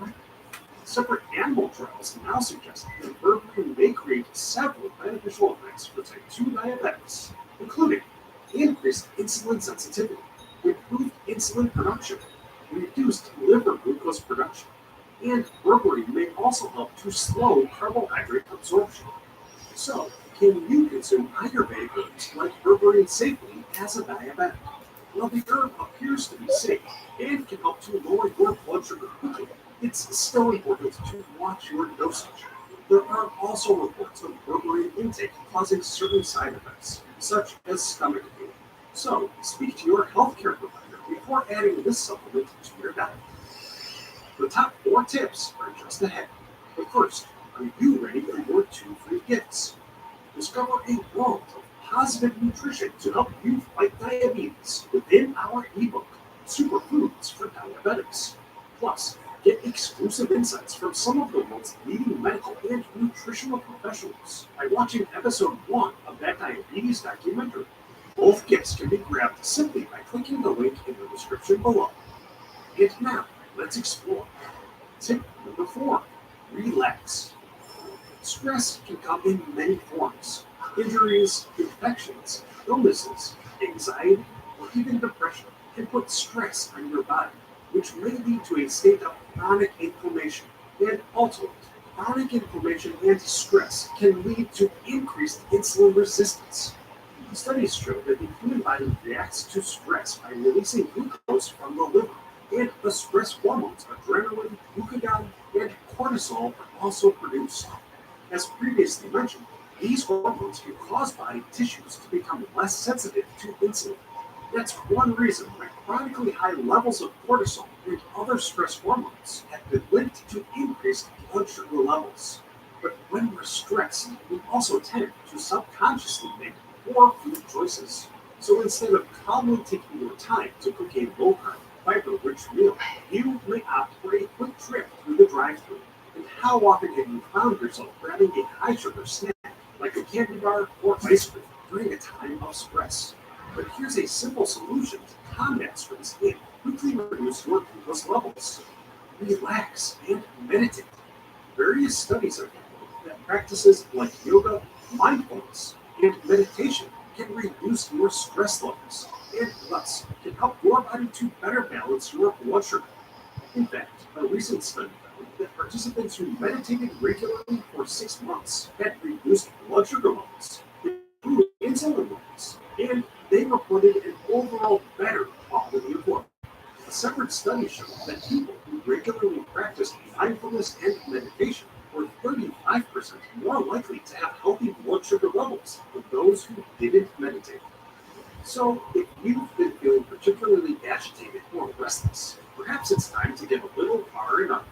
separate animal trials now suggest that berberine may create several beneficial effects for type 2 diabetics, including increased insulin sensitivity, improved insulin production, reduced liver glucose production, and berberine may also help to slow carbohydrate absorption. So, can you consume Ayurvedic herbs like berberine safely as a diabetic? While the herb appears to be safe and can help to lower your blood sugar quickly, it's still important to watch your dosage. There are also reports of berberine intake causing certain side effects, such as stomach pain. So, speak to your healthcare provider before adding this supplement to your diet. The top 4 tips are just ahead. But first, are you ready for your 2 free gifts? Discover a world of positive nutrition to help you fight diabetes within our ebook, Superfoods for Diabetics. Plus, get exclusive insights from some of the world's leading medical and nutritional professionals by watching episode 1 of that diabetes documentary. Both gifts can be grabbed simply by clicking the link in the description below. And now, let's explore. Tip number 4, relax. Stress can come in many forms: injuries, infections, illnesses, anxiety, or even depression can put stress on your body, which may lead to a state of chronic inflammation. And ultimately, chronic inflammation and stress can lead to increased insulin resistance. Studies show that the human body reacts to stress by releasing glucose from the liver, and the stress hormones adrenaline, glucagon, and cortisol are also produced. As previously mentioned, these hormones can cause body tissues to become less sensitive to insulin. That's one reason why chronically high levels of cortisol and other stress hormones have been linked to increased blood sugar levels. But when we're stressed, we also tend to subconsciously make poor food choices. So instead of calmly taking your time to cook a low-carb, fiber-rich meal, you may opt for a quick trip through the drive-thru. And how often have you found yourself grabbing a high-sugar snack, like a candy bar or ice cream, during a time of stress? But here's a simple solution to combat stress and quickly reduce your glucose levels. Relax and meditate. Various studies have found that practices like yoga, mindfulness, and meditation can reduce your stress levels and thus can help your body to better balance your blood sugar. In fact, a recent study found that participants who meditated regularly for 6 months had reduced blood sugar levels, improved insulin levels, and they reported an overall better quality of life. A separate study showed that people who regularly practiced mindfulness and meditation were 35% more likely to have healthy blood sugar levels than those who didn't meditate. So, if you've been feeling particularly agitated or restless, perhaps it's time to get a little R&R.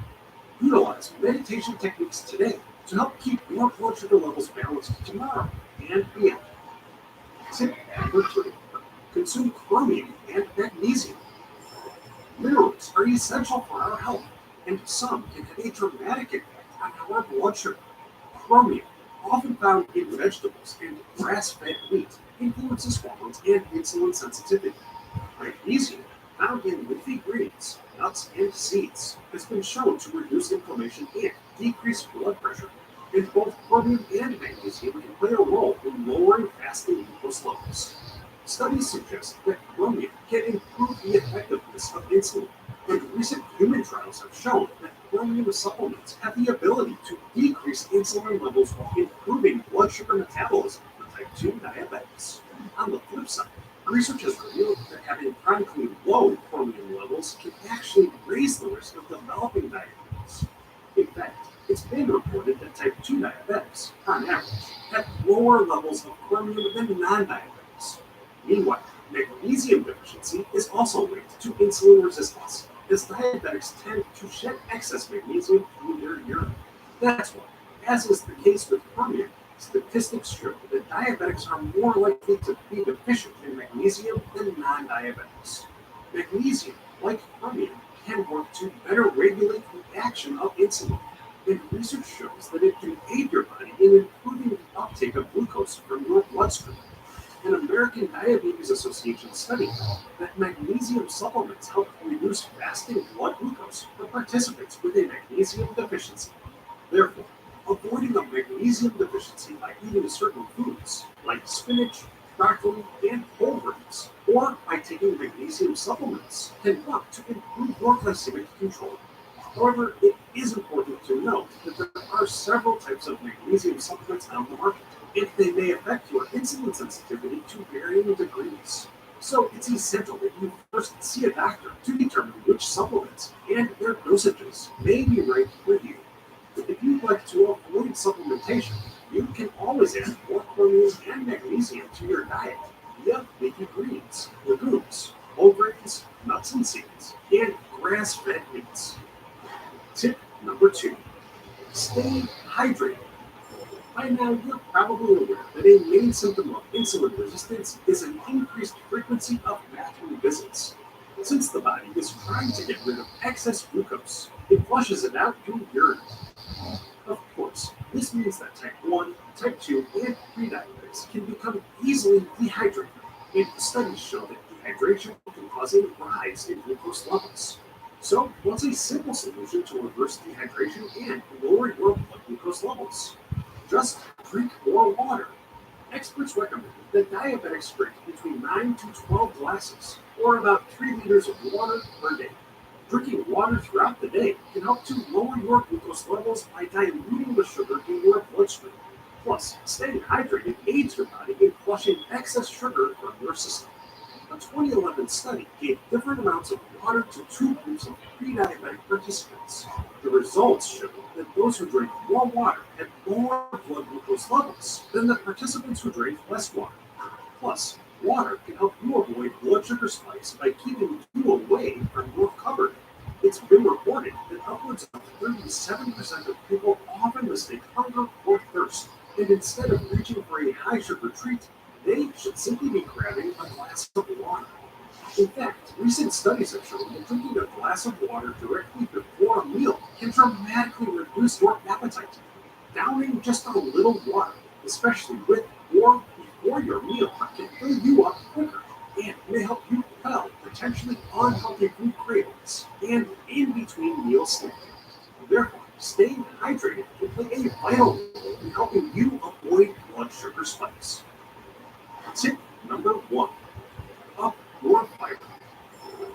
Utilize meditation techniques today to help keep your blood sugar levels balanced tomorrow and beyond. Tip number 3, consume chromium and magnesium. Minerals are essential for our health, and some can have a dramatic impact on our blood sugar. Chromium, often found in vegetables and grass-fed meat, influences hormones and insulin sensitivity. Magnesium, found in leafy greens, nuts, and seeds, has been shown to reduce inflammation and decrease blood pressure. And both chromium and magnesium can play a role in lowering fasting glucose levels. Studies suggest that chromium can improve the effectiveness of insulin, and recent human supplements have the ability to decrease insulin levels while improving blood sugar metabolism for type 2 diabetics. On the flip side, research has revealed that having chronically low chromium levels can actually raise the risk of developing diabetes. In fact, it's been reported that type 2 diabetics, on average, have lower levels of chromium than non-diabetics. Meanwhile, magnesium deficiency is also linked to insulin resistance, as diabetics tend to shed excess magnesium through their urine. That's why, as is the case with chromium, statistics show that diabetics are more likely to be deficient in magnesium than non-diabetics. Magnesium, like chromium, can work to better regulate the action of insulin, and research shows that it can aid your body in improving the uptake of glucose from your bloodstream. An American Diabetes Association study found that magnesium supplements help reduce fasting blood glucose for participants with a magnesium deficiency. Therefore, avoiding a magnesium deficiency by eating certain foods like spinach, broccoli, and whole grains, or by taking magnesium supplements, can work to improve your glycemic control. However, it is important to note that there are several types of magnesium supplements on the market, and they may affect your insulin sensitivity to varying degrees. So it's essential that you first see a doctor to determine which supplements and their dosages may be right for you. If you'd like to avoid supplementation, you can always add more chromium and magnesium to your diet via leafy greens, legumes, whole grains, nuts and seeds, and grass-fed meats. Tip number 2, stay hydrated. By now, you're probably aware that a main symptom of insulin resistance is an increased frequency of bathroom visits. Since the body is trying to get rid of excess glucose, it flushes it out through urine. Of course, this means that type 1, type 2, and pre-diabetics can become easily dehydrated, and studies show that dehydration can cause a rise in glucose levels. So, what's a simple solution to reverse dehydration and lower your blood glucose levels? Just drink more water. Experts recommend that diabetics drink between 9 to 12 glasses, or about 3 liters of water per day. Drinking water throughout the day can help to lower your glucose levels by diluting the sugar in your bloodstream. Plus, staying hydrated aids your body in flushing excess sugar from your system. A 2011 study gave different amounts of water to 2 groups of pre-diabetic participants. The results showed that those who drank more water had lower blood glucose levels than the participants who drank less water. Plus, water can help you avoid blood sugar spikes by keeping you away from your cupboard. It's been reported that upwards of 37% of people often mistake hunger for thirst, and instead of reaching for a high sugar treat, they should simply be grabbing a glass of water. In fact, recent studies have shown that drinking a glass of water directly before a meal can dramatically reduce your appetite. Downing just a little water, especially with or before your meal, can fill you up quicker and may help you quell potentially unhealthy food cravings and in between meal snacking. Therefore, staying hydrated can play a vital role in helping you avoid blood sugar spikes. Tip number 1, up your fiber.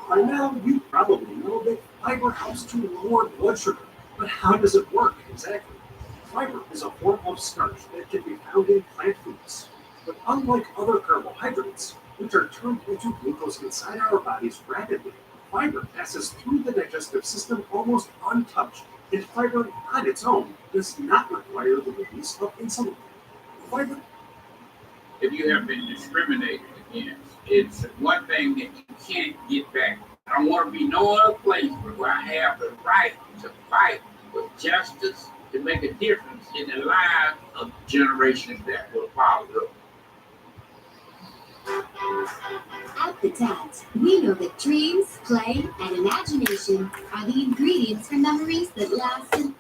By now, you probably know that fiber helps to lower blood sugar, but how does it work exactly? Fiber is a form of starch that can be found in plant foods, but unlike other carbohydrates, which are turned into glucose inside our bodies rapidly, fiber passes through the digestive system almost untouched, and fiber on its own does not require the release of insulin. Fiber. If you have been discriminated against, it's one thing that you can't get back. I don't want to be no other place where I have the right to fight for justice to make a difference in the lives of generations that will follow. At the Dads, we know that dreams, play, and imagination are the ingredients for memories that last.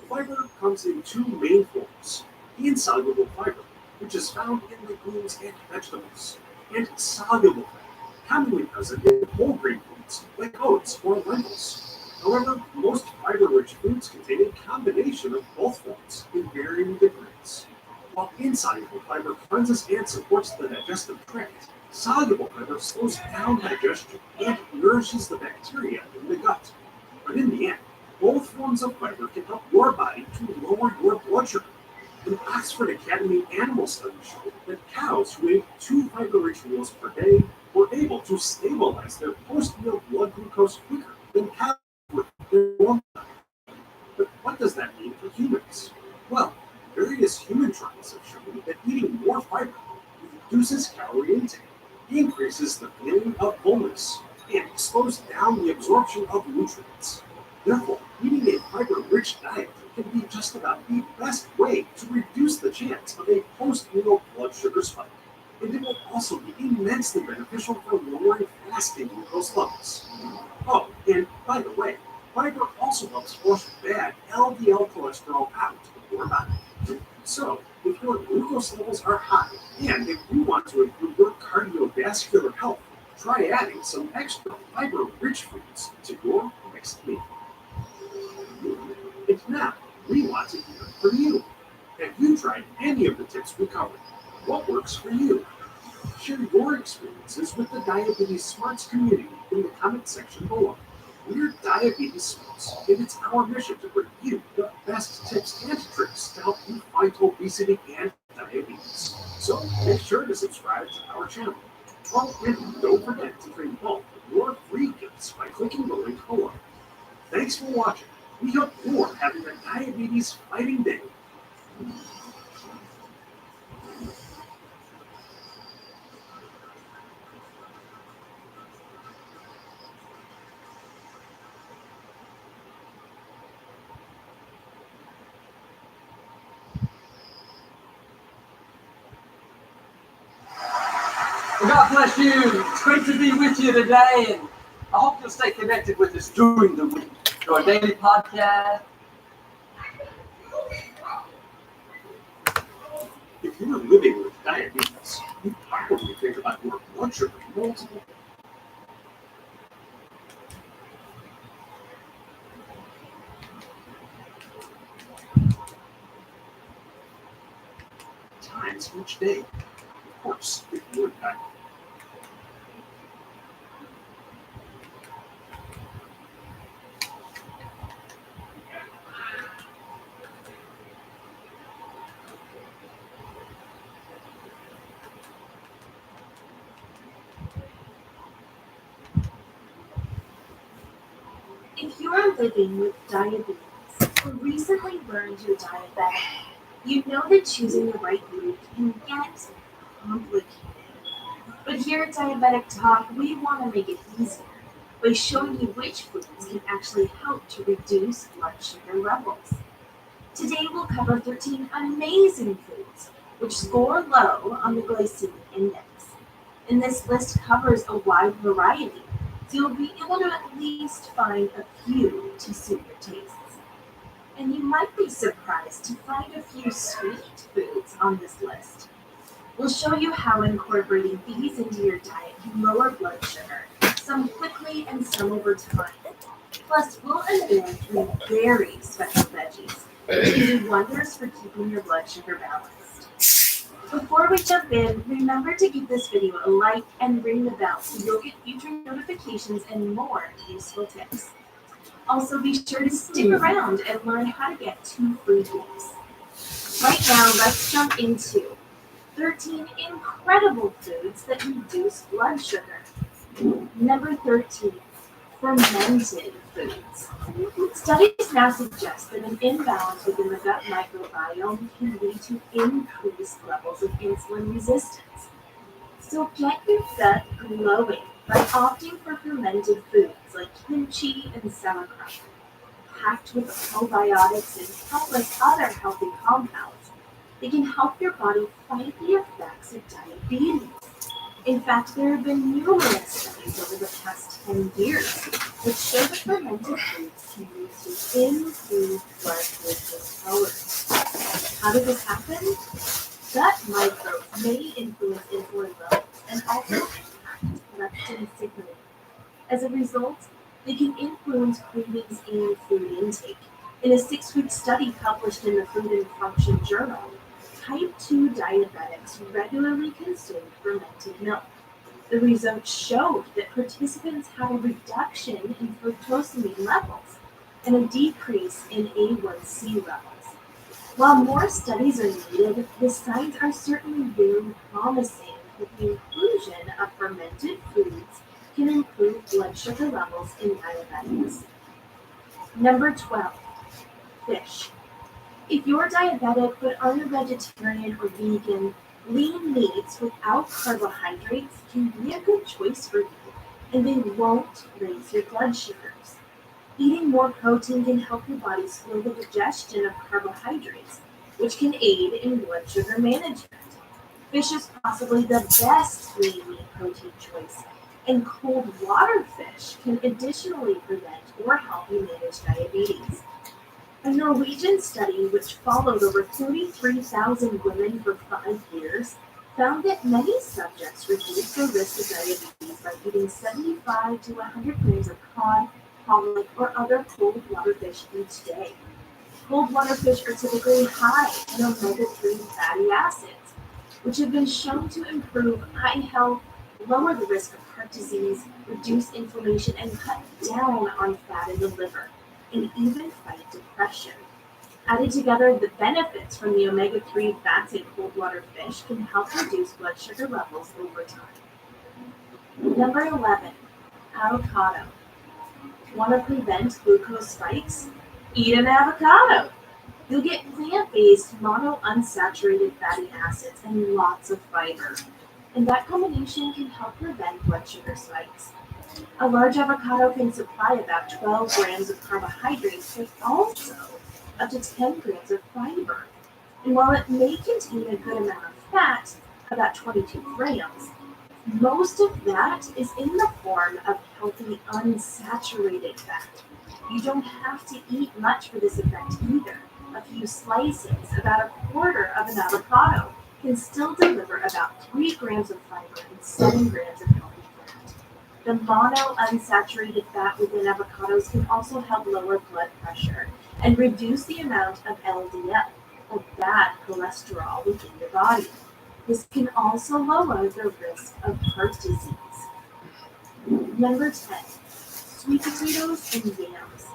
Fiber comes in 2 main forms: insoluble fiber, which is found in legumes and vegetables, and soluble fiber, commonly present in whole grain foods like oats or lentils. However, most fiber-rich foods contain a combination of both forms in varying degrees. While insoluble fiber cleanses and supports the digestive tract, soluble fiber slows down digestion and nourishes the bacteria in the gut. But in the end, Both forms of fiber can help your body to lower your blood sugar. An Oxford Academy animal study showed that cows who ate 2 fiber-rich meals per day were able to stabilize their post-meal blood glucose quicker than cows with their own diet. But what does that mean for humans? Well, various human trials have shown that eating more fiber reduces calorie intake, increases the feeling of fullness, and slows down the absorption of nutrients. Therefore, eating a fiber-rich diet can be just about the best way to reduce the chance of a post-meal blood sugar spike. And it will also be immensely beneficial for lowering fasting glucose levels. Oh, and by the way, fiber also helps flush bad LDL cholesterol out of your body. So, if your glucose levels are high, and if you want to improve your cardiovascular health, try adding some extra fiber-rich foods to your next meal. And now, we want to hear from you. Have you tried any of the tips we covered? What works for you? Share your experiences with the Diabetes Smarts community in the comment section below. We're Diabetes Smarts, and it's our mission to bring you the best tips and tricks to help you fight obesity and diabetes. So make sure to subscribe to our channel. Oh, and don't forget to claim both of your free gifts by clicking the link below. Thanks for watching. We hope you're having a diabetes fighting day. Well, God bless you. It's great to be with you today, and I hope you'll stay connected with us during the week to our daily podcast. If you're living with diabetes, you probably think about your blood sugar multiple times each day. Of course, if you're diabetic. If you are living with diabetes or recently learned you're diabetic, you know that choosing the right food can get complicated. But here at Diabetic Talk, we want to make it easier by showing you which foods can actually help to reduce blood sugar levels. Today we'll cover 13 amazing foods which score low on the glycemic index. And this list covers a wide variety, so you'll be able to at least find a few to suit your tastes. And you might be surprised to find a few sweet foods on this list. We'll show you how incorporating these into your diet can lower blood sugar, some quickly and some over time. Plus, we'll unveil 3 very special veggies that can do wonders for keeping your blood sugar balanced. Before we jump in, remember to give this video a like and ring the bell so you'll get future notifications and more useful tips. Also, be sure to stick around and learn how to get 2 free gifts. Right now, let's jump into 13 incredible foods that reduce blood sugar. Number 13, fermented foods. Studies now suggest that an imbalance within the gut microbiome can lead to increased levels of insulin resistance. So get your gut glowing by opting for fermented foods like kimchi and sauerkraut. Packed with probiotics and countless other healthy compounds, they can help your body fight the effects of diabetes. In fact, there have been numerous studies over the past 10 years which show that fermented foods can lead to improved blood glucose tolerance. How does this happen? Gut microbes may influence insulin levels and also impact leptin signaling. As a result, they can influence cravings and food intake. In a 6-week study published in the Food and Function Journal, type 2 diabetics regularly consumed fermented milk. The results showed that participants had a reduction in fructosamine levels and a decrease in A1C levels. While more studies are needed, the signs are certainly very promising that the inclusion of fermented foods can improve blood sugar levels in diabetics. Number 12, fish. If you're diabetic but aren't a vegetarian or vegan, lean meats without carbohydrates can be a good choice for you, and they won't raise your blood sugars. Eating more protein can help your body slow the digestion of carbohydrates, which can aid in blood sugar management. Fish is possibly the best lean meat protein choice, and cold water fish can additionally prevent or help you manage diabetes. A Norwegian study, which followed over 33,000 women for 5 years, found that many subjects reduced their risk of diabetes by eating 75 to 100 grams of cod, pollock, or other cold water fish each day. Cold water fish are typically high in omega-3 fatty acids, which have been shown to improve eye health, lower the risk of heart disease, reduce inflammation, and cut down on fat in the liver, and even fight depression. Added together, the benefits from the omega-3 fats in cold water fish can help reduce blood sugar levels over time. Number 11, avocado. Want to prevent glucose spikes? Eat an avocado. You'll get plant-based monounsaturated fatty acids and lots of fiber, and that combination can help prevent blood sugar spikes. A large avocado can supply about 12 grams of carbohydrates, but also up to 10 grams of fiber. And while it may contain a good amount of fat, about 22 grams, most of that is in the form of healthy unsaturated fat. You don't have to eat much for this effect either. A few slices, about a quarter of an avocado, can still deliver about 3 grams of fiber and 7 grams of healthy fat. The monounsaturated fat within avocados can also help lower blood pressure and reduce the amount of LDL, or bad cholesterol, within your body. This can also lower the risk of heart disease. Number 10, sweet potatoes and yams.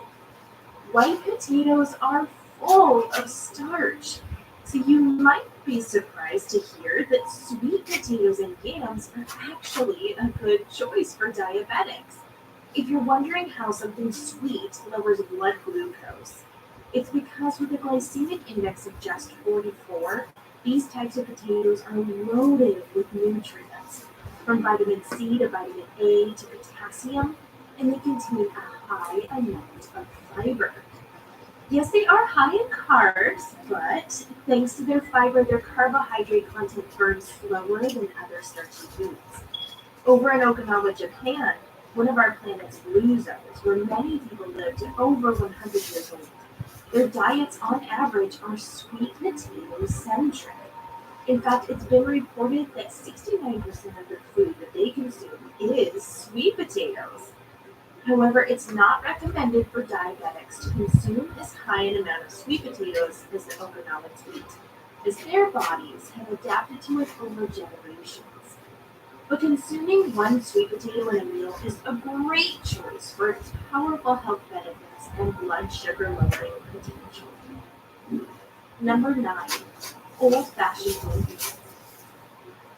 White potatoes are full of starch, so you might be surprised to hear that sweet potatoes and yams are actually a good choice for diabetics. If you're wondering how something sweet lowers blood glucose, it's because with a glycemic index of just 44, these types of potatoes are loaded with nutrients, from vitamin C to vitamin A to potassium, and they contain a high amount of fiber. Yes, they are high in carbs, but thanks to their fiber, their carbohydrate content burns slower than other starchy foods. Over in Okinawa, Japan, one of our planet's blue zones, where many people live to over 100 years old, their diets on average are sweet potato centric. In fact, it's been reported that 69% of the food that they consume is sweet potatoes. However, it's not recommended for diabetics to consume as high an amount of sweet potatoes as the Okinawans eat, as their bodies have adapted to it over generations. But consuming one sweet potato in a meal is a great choice for its powerful health benefits and blood sugar lowering potential. Number 9, old-fashioned oats.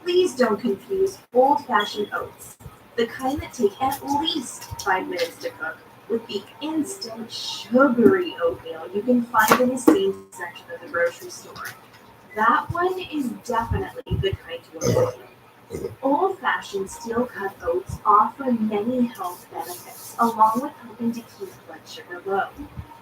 Please don't confuse old-fashioned oats, the kind that take at least 5 minutes to cook, with the instant sugary oatmeal you can find in the same section of the grocery store. That one is definitely the kind to avoid. Old-fashioned steel-cut oats offer many health benefits, along with helping to keep blood sugar low.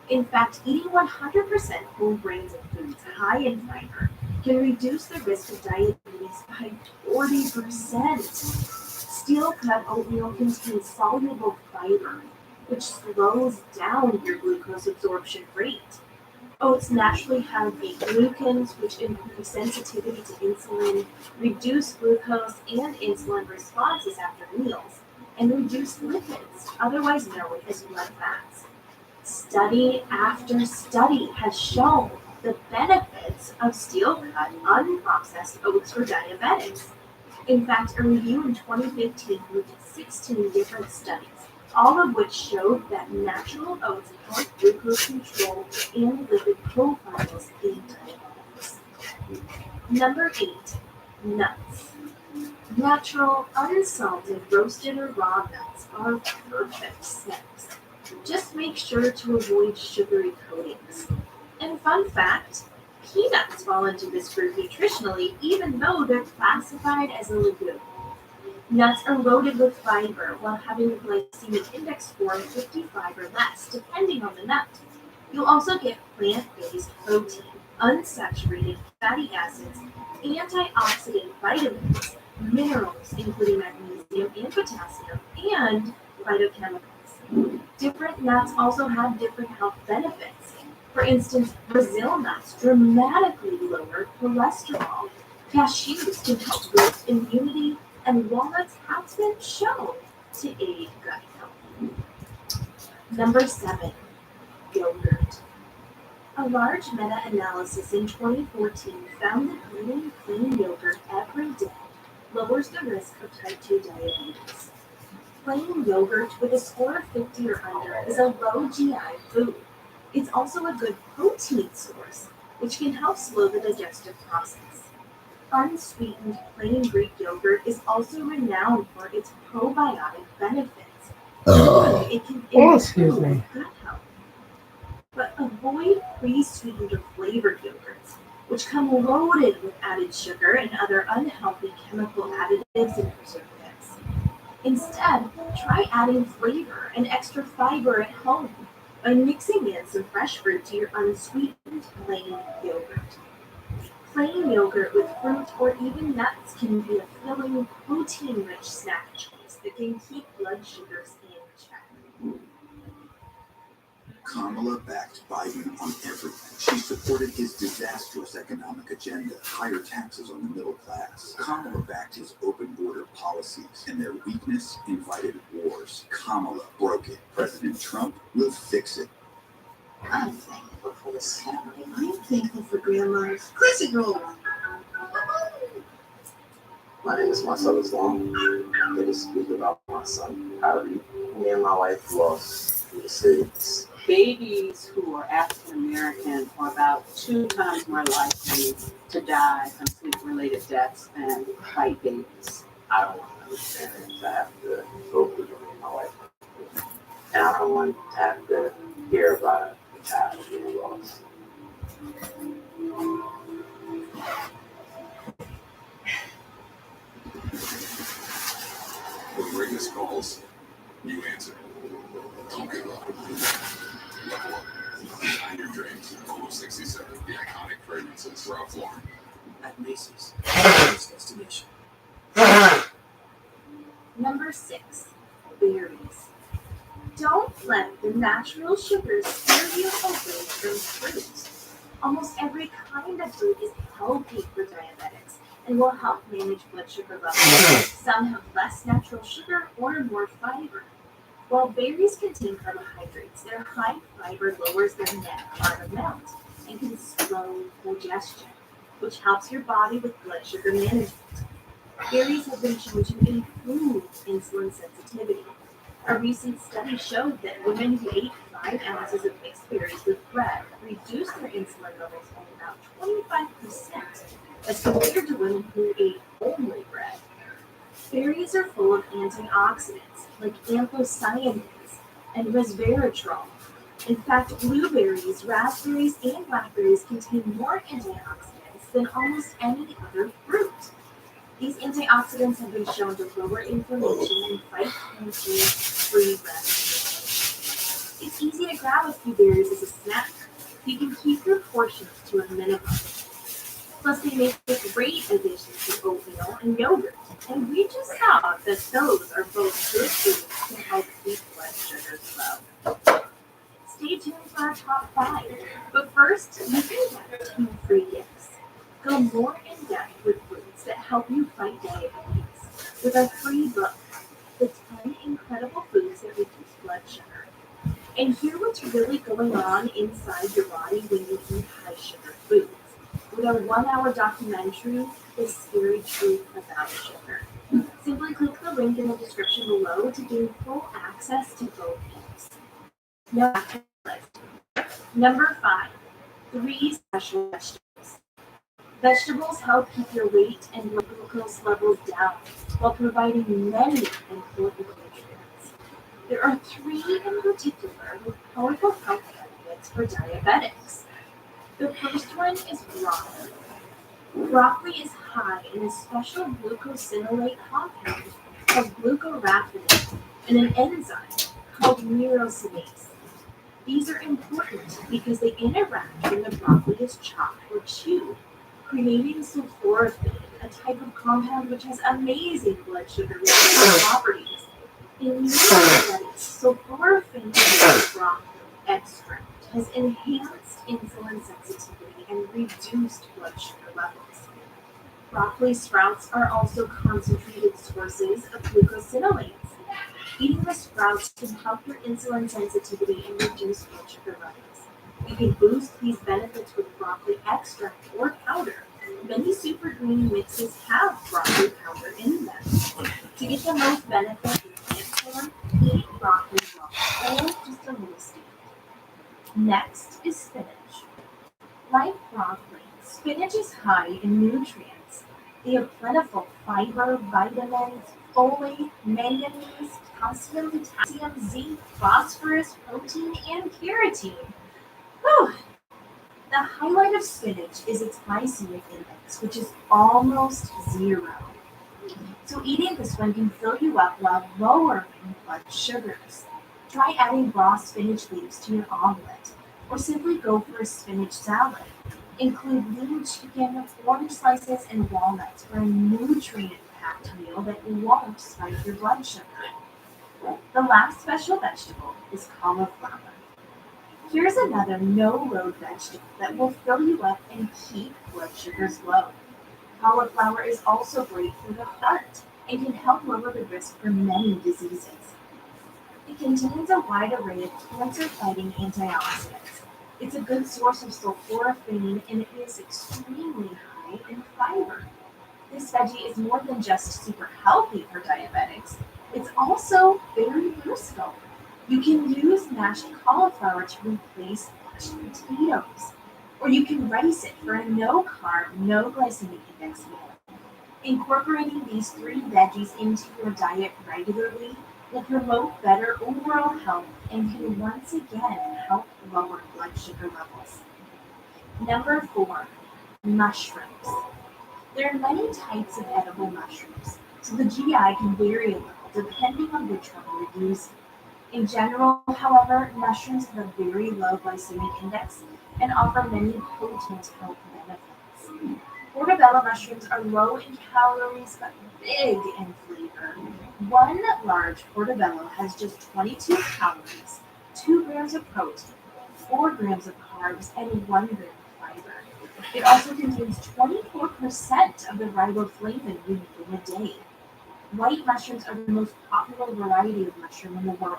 In fact, eating 100% whole grains and foods high in fiber can reduce the risk of diabetes by 40%. Steel-cut oatmeal contains soluble fiber, which slows down your glucose absorption rate. Oats naturally have beta-glucans, which improve sensitivity to insulin, reduce glucose and insulin responses after meals, and reduce lipids, otherwise known as blood fats. Study after study has shown the benefits of steel-cut, unprocessed oats for diabetics. In fact, a review in 2015 looked at 16 different studies all of which showed that natural oats help glucose control and lipid profiles in diabetes. Number 8, nuts. Natural, unsalted, roasted, or raw nuts are perfect snacks. Just make sure to avoid sugary coatings. And fun fact, peanuts fall into this group nutritionally even though they're classified as a legume. Nuts are loaded with fiber while having a glycemic index score of 55 or less, depending on the nut. You'll also get plant-based protein, unsaturated fatty acids, antioxidant vitamins, minerals including magnesium and potassium, and phytochemicals. Different nuts also have different health benefits. For instance, Brazil nuts dramatically lower cholesterol. Cashews can help boost immunity, and walnuts have been shown to aid gut health. Number 7, yogurt. A large meta-analysis in 2014 found that eating plain yogurt every day lowers the risk of type 2 diabetes. Plain yogurt with a score of 50 or under is a low GI food. It's also a good protein source, which can help slow the digestive process. Unsweetened plain Greek yogurt is also renowned for its probiotic benefits. It can excuse improve me. gut health. But avoid pre-sweetened or flavored yogurts, which come loaded with added sugar and other unhealthy chemical additives and preservatives. Instead, try adding flavor and extra fiber at home by mixing in some fresh fruit to your unsweetened plain yogurt. Plain yogurt with fruit or even nuts can be a filling, protein-rich snack choice that can keep blood sugars in check. Kamala backed Biden on everything. She supported his disastrous economic agenda, higher taxes on the middle class. Kamala backed his open border policies, and their weakness invited wars. Kamala broke it. President Trump will fix it. I'm thankful for this family. I'm thankful for Grandma's crazy roll. My name is Marcel Islam. I'm here to speak about my son, Harry. Me and my wife lost in the cities. Babies who are African American are about 2 times more likely to die from sleep-related deaths than white babies. I don't want to understand it to have to go through it with my wife. And I don't want to have to hear about a child being lost. When Reyes calls, you answer. Don't give up. Level up. Behind your dreams. Polo 67, the iconic fragrances Ralph Lauren. At Macy's, best destination. Number 6, berries. Don't let the natural sugars steer you away from fruit. Almost every kind of fruit is healthy for diabetics and will help manage blood sugar levels. Some have less natural sugar or more fiber. While berries contain carbohydrates, their high fiber lowers their net carb amount and can slow digestion, which helps your body with blood sugar management. Berries have been shown to improve insulin sensitivity. A recent study showed that women who ate 5 ounces of mixed berries with bread reduced their insulin levels by about 25% as compared to women who ate only bread. Berries are full of antioxidants like anthocyanins and resveratrol. In fact, blueberries, raspberries, and blackberries contain more antioxidants than almost any other fruit. These antioxidants have been shown to lower inflammation and fight cancer-free radicals. It's easy to grab a few berries as a snack. You can keep your portions to a minimum. Plus, they make great additions to oatmeal and yogurt. And we just saw that those are both good foods to help keep blood sugars low. Stay tuned for our top 5. But first, you can get 2 free gifts. Go more in depth with foods that help you fight diabetes with our free book, The 10 Incredible Foods That Reduce Blood Sugar. And hear what's really going on inside your body when you eat high sugar foods. With our 1-hour documentary, The Scary Truth About Sugar. Simply click the link in the description below to gain full access to both links. Number 5, 3 special vegetables. Vegetables help keep your weight and blood glucose levels down while providing many important nutrients. There are 3 in particular with powerful health benefits for diabetics. The first one is broccoli. Broccoli is high in a special glucosinolate compound called glucoraphanin and an enzyme called myrosinase. These are important because they interact when the broccoli is chopped or chewed, creating sulforaphane, a type of compound which has amazing blood sugar properties. In studies, sulforaphane broccoli extract has enhanced insulin sensitivity and reduced blood sugar levels. Broccoli sprouts are also concentrated sources of glucosinolates. Eating the sprouts can help your insulin sensitivity and reduce blood sugar levels. You can boost these benefits with broccoli extract or powder. Many super green mixes have broccoli powder in them. To get the most benefit in plant form, eat broccoli raw or just a little steamed. Next is spinach. Like broccoli, spinach is high in nutrients. They have plentiful fiber, vitamins, folate, manganese, calcium, potassium, zinc, phosphorus, protein, and carotene. Whew. The highlight of spinach is its glycemic index, which is almost 0. So eating this one can fill you up while lowering blood sugars. Try adding raw spinach leaves to your omelet, or simply go for a spinach salad. Include lean chicken, orange slices, and walnuts for a nutrient-packed meal that won't spike your blood sugar. The last special vegetable is cauliflower. Here's another no-road vegetable that will fill you up and keep blood sugars low. Cauliflower is also great for the heart and can help lower the risk for many diseases. It contains a wide array of cancer-fighting antioxidants. It's a good source of sulforaphane and it is extremely high in fiber. This veggie is more than just super healthy for diabetics, it's also very versatile. You can use mashed cauliflower to replace mashed potatoes, or you can rice it for a no-carb, no glycemic index meal. Incorporating these 3 veggies into your diet regularly will promote better overall health and can once again help lower blood sugar levels. Number 4, mushrooms. There are many types of edible mushrooms, so the GI can vary a little depending on which one you're using. In general, however, mushrooms have a very low glycemic index and offer many potent health benefits. Portobello mushrooms are low in calories but big in flavor. One large portobello has just 22 calories, 2 grams of protein, 4 grams of carbs, and 1 gram of fiber. It also contains 24% of the riboflavin you need in a day. White mushrooms are the most popular variety of mushroom in the world,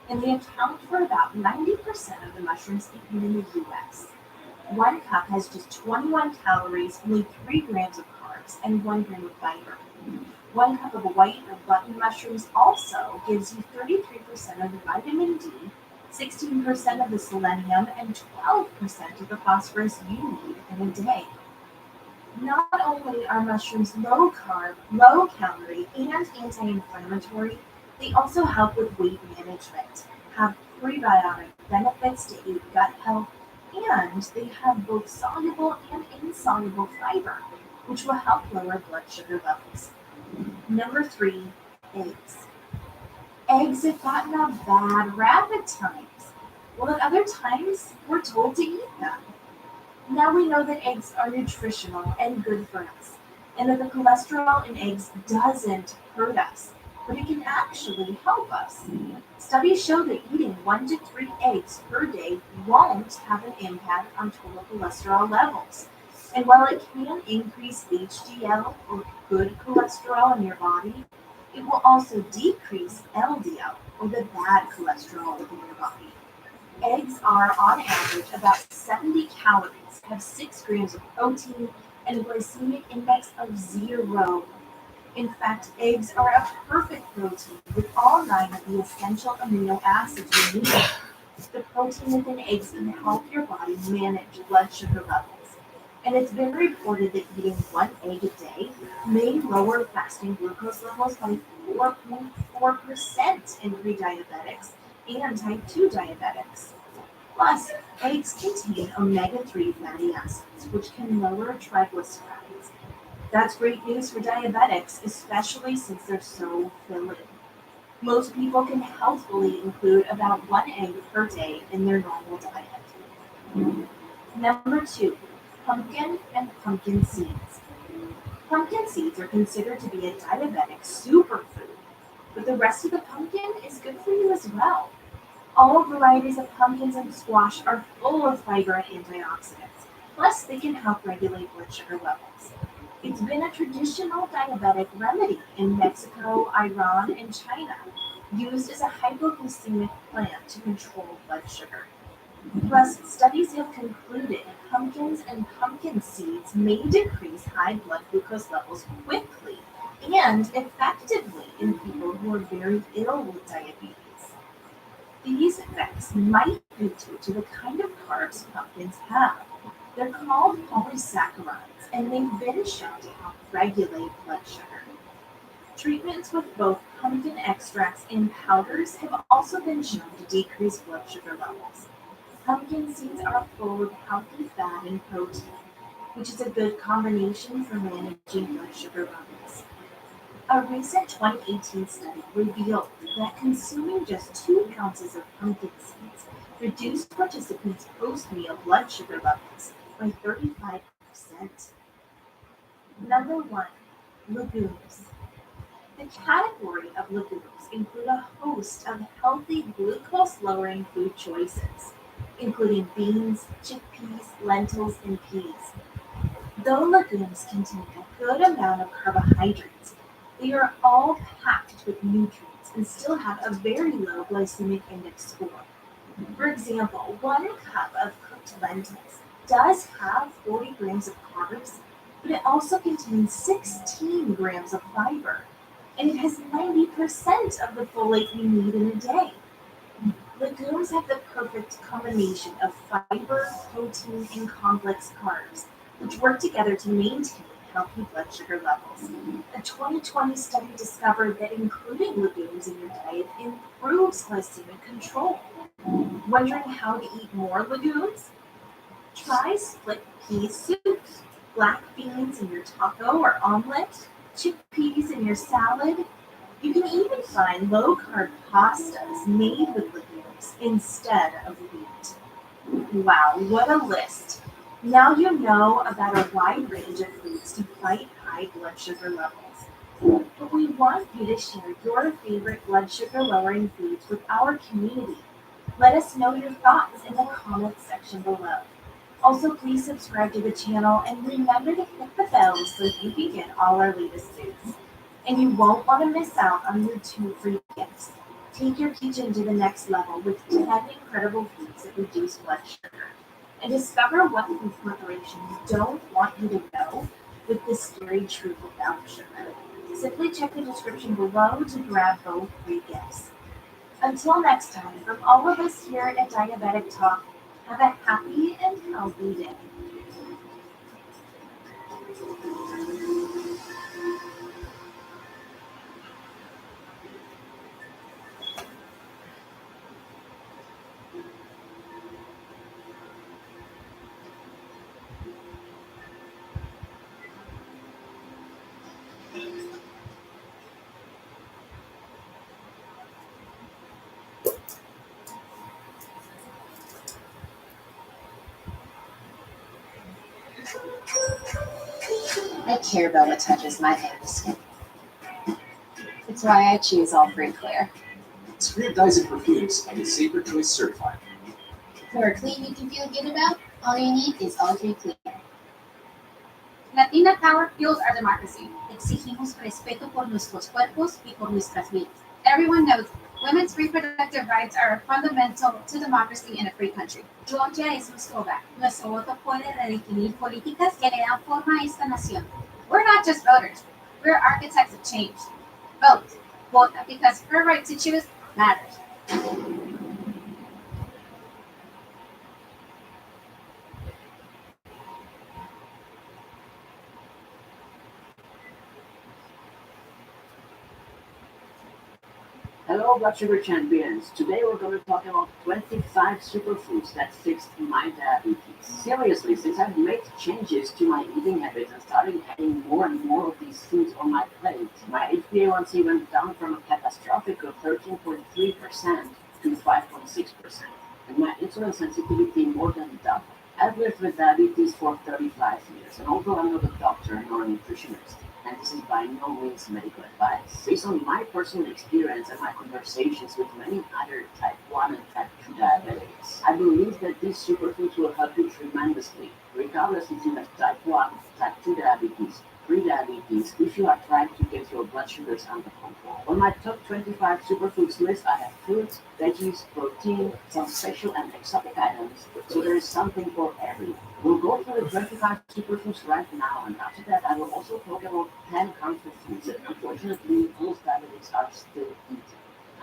and they account for about 90% of the mushrooms eaten in the US. 1 cup has just 21 calories, only 3 grams of carbs, and 1 gram of fiber. 1 cup of white or button mushrooms also gives you 33% of the vitamin D, 16% of the selenium, and 12% of the phosphorus you need in a day. Not only are mushrooms low carb, low calorie, and anti-inflammatory, they also help with weight management, have prebiotic benefits to aid gut health, and they have both soluble and insoluble fiber, which will help lower blood sugar levels. Number 3, eggs. Eggs have gotten a bad rap at times, while at other times we're told to eat them. Now we know that eggs are nutritional and good for us, and that the cholesterol in eggs doesn't hurt us, but it can actually help us. Studies show that eating 1 to 3 eggs per day won't have an impact on total cholesterol levels. And while it can increase HDL or good cholesterol in your body, it will also decrease LDL or the bad cholesterol in your body. Eggs are on average about 70 calories, have 6 grams of protein, and a glycemic index of 0. In fact, eggs are a perfect protein with all 9 of the essential amino acids you need. The protein within eggs can help your body manage blood sugar levels. And it's been reported that eating 1 egg a day may lower fasting glucose levels by 4.4% in pre-diabetics and type 2 diabetics. Plus, eggs contain omega-3 fatty acids, which can lower triglycerides. That's great news for diabetics, especially since they're so filling. Most people can healthfully include about 1 egg per day in their normal diet. Number 2, pumpkin and pumpkin seeds. Pumpkin seeds are considered to be a diabetic superfood, but the rest of the pumpkin is good for you as well. All varieties of pumpkins and squash are full of fiber and antioxidants. Plus, they can help regulate blood sugar levels. It's been a traditional diabetic remedy in Mexico, Iran, and China, used as a hypoglycemic plant to control blood sugar. Plus, studies have concluded pumpkins and pumpkin seeds may decrease high blood glucose levels quickly and effectively in people who are very ill with diabetes. These effects might be due to the kind of carbs pumpkins have. They're called polysaccharides, and they've been shown to help regulate blood sugar. Treatments with both pumpkin extracts and powders have also been shown to decrease blood sugar levels. Pumpkin seeds are full of healthy fat and protein, which is a good combination for managing blood sugar levels. A recent 2018 study revealed that consuming just 2 ounces of pumpkin seeds reduced participants' post-meal blood sugar levels by 35%. Number 1, legumes. The category of legumes include a host of healthy glucose-lowering food choices, including beans, chickpeas, lentils, and peas. Though legumes contain a good amount of carbohydrates, they are all packed with nutrients and still have a very low glycemic index score. For example, 1 cup of cooked lentils does have 40 grams of carbs, but it also contains 16 grams of fiber, and it has 90% of the folate you need in a day. Legumes have the perfect combination of fiber, protein, and complex carbs, which work together to maintain healthy blood sugar levels. A 2020 study discovered that including legumes in your diet improves glycemic control. Wondering how to eat more legumes? Try split pea soup, black beans in your taco or omelet, chickpeas in your salad. You can even find low-carb pastas made with legumes instead of wheat. Wow, what a list! Now you know about a wide range of foods to fight high blood sugar levels. But we want you to share your favorite blood sugar lowering foods with our community. Let us know your thoughts in the comments section below. Also, please subscribe to the channel and remember to hit the bell so you can get all our latest news. And you won't want to miss out on your 2 free gifts. Take your kitchen to the next level with 10 incredible foods that reduce blood sugar. And discover what food corporations don't want you to know with the scary truth about sugar. Simply check the description below to grab both free gifts. Until next time, from all of us here at Diabetic Talk, have a happy and healthy day. I care about what touches my hand skin. It's why I choose All Free Clear. It's free of dyes and perfumes and is Safer Choice certified. For a clean you can feel good about, all you need is All Free Clear. Latina Power fuels our democracy. Exigimos respeto por nuestros cuerpos y por nuestras vidas. Everyone knows women's reproductive rights are fundamental to democracy in a free country. Georgia es nuestro hogar. Nuestro voto puede redefinir políticas que le dan forma a esta nación. We're not just voters. We're architects of change. Vote. Vote because her right to choose matters. Hello, blood sugar champions. Today we're going to talk about 25 superfoods that fixed my diabetes. Seriously, since I've made changes to my eating habits and started adding more and more of these foods on my plate, my HbA1c went down from a catastrophic of 13.3% to 5.6%, and my insulin sensitivity more than doubled. I've lived with diabetes for 35 years, and although I'm not a doctor nor a nutritionist, and this is by no means medical advice, based on my personal experience and my conversations with many other type 1 and type 2 diabetics, I believe that these superfoods will help you tremendously, regardless if you have type 1, type 2 diabetes, pre-diabetes, if you are trying to get your blood sugars under control. On my top 25 superfoods list, I have fruits, veggies, protein, some special and exotic items, so there is something for everyone. We'll go through the 25 superfoods right now, and after that I will also talk about 10 harmful foods that unfortunately most diabetics are still eating.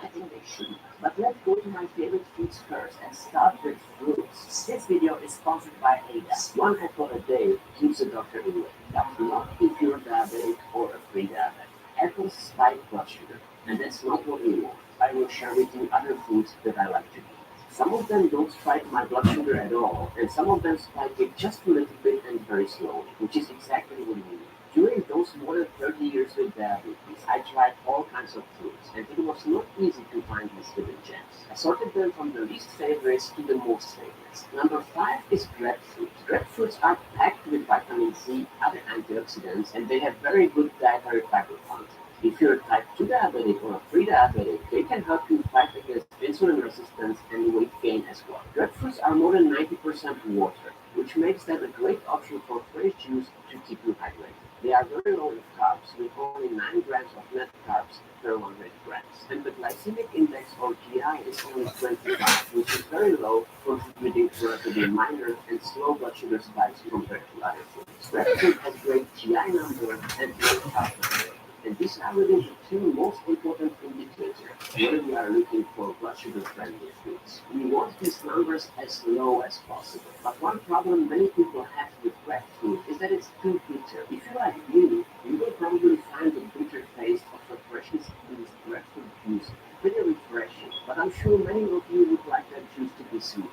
I think they shouldn't. But let's go to my favorite foods first and start with fruits. This video is sponsored by Ada. One apple a day keeps the doctor away. That's not if you're diabetic or a pre-diabetic. Apples spike blood sugar, and that's not what we want. I will share with you other foods that I like to eat. Some of them don't spike my blood sugar at all, and some of them spike it just a little bit and very slowly, which is exactly what we need. During those more than 30 years with diabetes, I tried all kinds of foods, and it was not easy to find these hidden gems. I sorted them from the least favorites to the most favorites. Number 5 is grapefruit. Grapefruits are packed with vitamin C, other antioxidants, and they have very good dietary fiber content. If you're a type 2 diabetic or a pre-diabetic, they can help you fight against insulin resistance and weight gain as well. Grapefruits are more than 90% water, which makes them a great option for fresh juice to keep you hydrated. They are very low in carbs, with only 9 grams of net carbs per 100 grams. And the glycemic index or GI is only 25, which is very low, contributing to relatively minor and slow blood sugar spikes compared to other foods. Grapefruit has great GI number and low carb number. And these are really the two most important indicators when we are looking for blood sugar friendly foods. We want these numbers as low as possible. But one problem many people have with grapefruit is that it's too bitter. If you like me, you will probably find the bitter taste of a freshly squeezed grapefruit juice pretty refreshing. But I'm sure many of you would like that juice to be sweeter.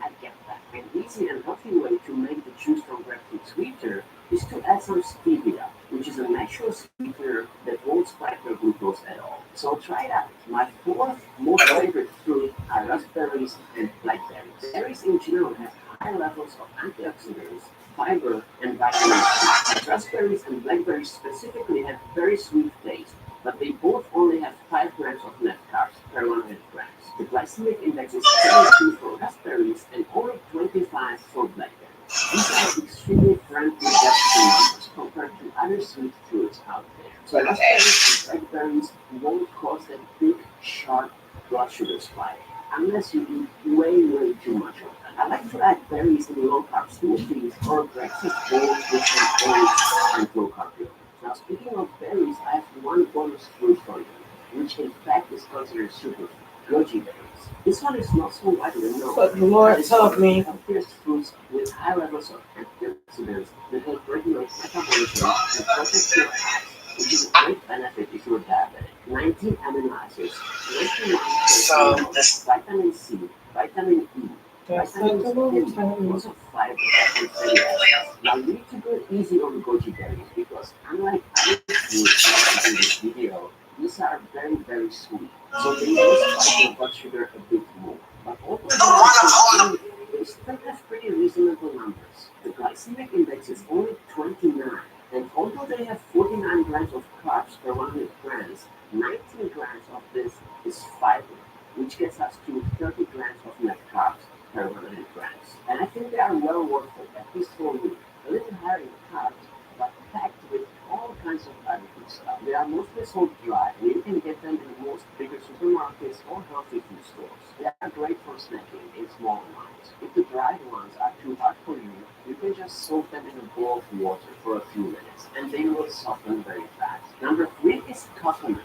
I get that. An easy and healthy way to make the juice from grapefruit sweeter is to add some stevia, which is a natural sweetener that won't spike your glucose at all. So try it out. My 4th most favorite fruit are raspberries and blackberries. Berries in general have high levels of antioxidants, fiber, and vitamin C. Raspberries and blackberries specifically have very sweet taste, but they both only have 5 grams of net carbs per 100 grams. The glycemic index is 72 for raspberries and only 25 for blackberries. These are extremely friendly dietary numbers compared to other sweet fruits out there. So raspberries and blackberries won't cause that big, sharp blood sugar spike unless you eat way too much of them. I like to add berries in low-carb smoothies or breakfast bowls with some oats and low-carb yogurt. Now, speaking of berries, I have one bonus fruit for you, which in fact is considered superfood: goji berries. This one is not so widely known. But the Lord told me. Healthiest fruits with high levels of antioxidants that help regulate metabolism and protect your heart, which is a great benefit if you're diabetic. 19 amino acids, 21 proteins, vitamin C, vitamin E, vitamins, and lots of fiber and fatty acids. Now you need to go easy on goji berries because unlike other foods in this video, these are very sweet. So they will spike your blood sugar a bit more. But although they still have pretty reasonable numbers. The glycemic index is only 29, and although they have 49 grams of carbs per 100 grams, 19 grams of this is fiber, which gets us to 30 grams of net carbs per 100 grams. And I think they are well worth it, at least for me. A little higher in carbs, but packed with all kinds of other good stuff. They are mostly so dry, and You can get them in most bigger supermarkets or healthy food stores. They are great for snacking in small amounts. If the dried ones are too hot for you, you can just soak them in a bowl of water for a few minutes, and they will soften very fast. Number 3 is coconut.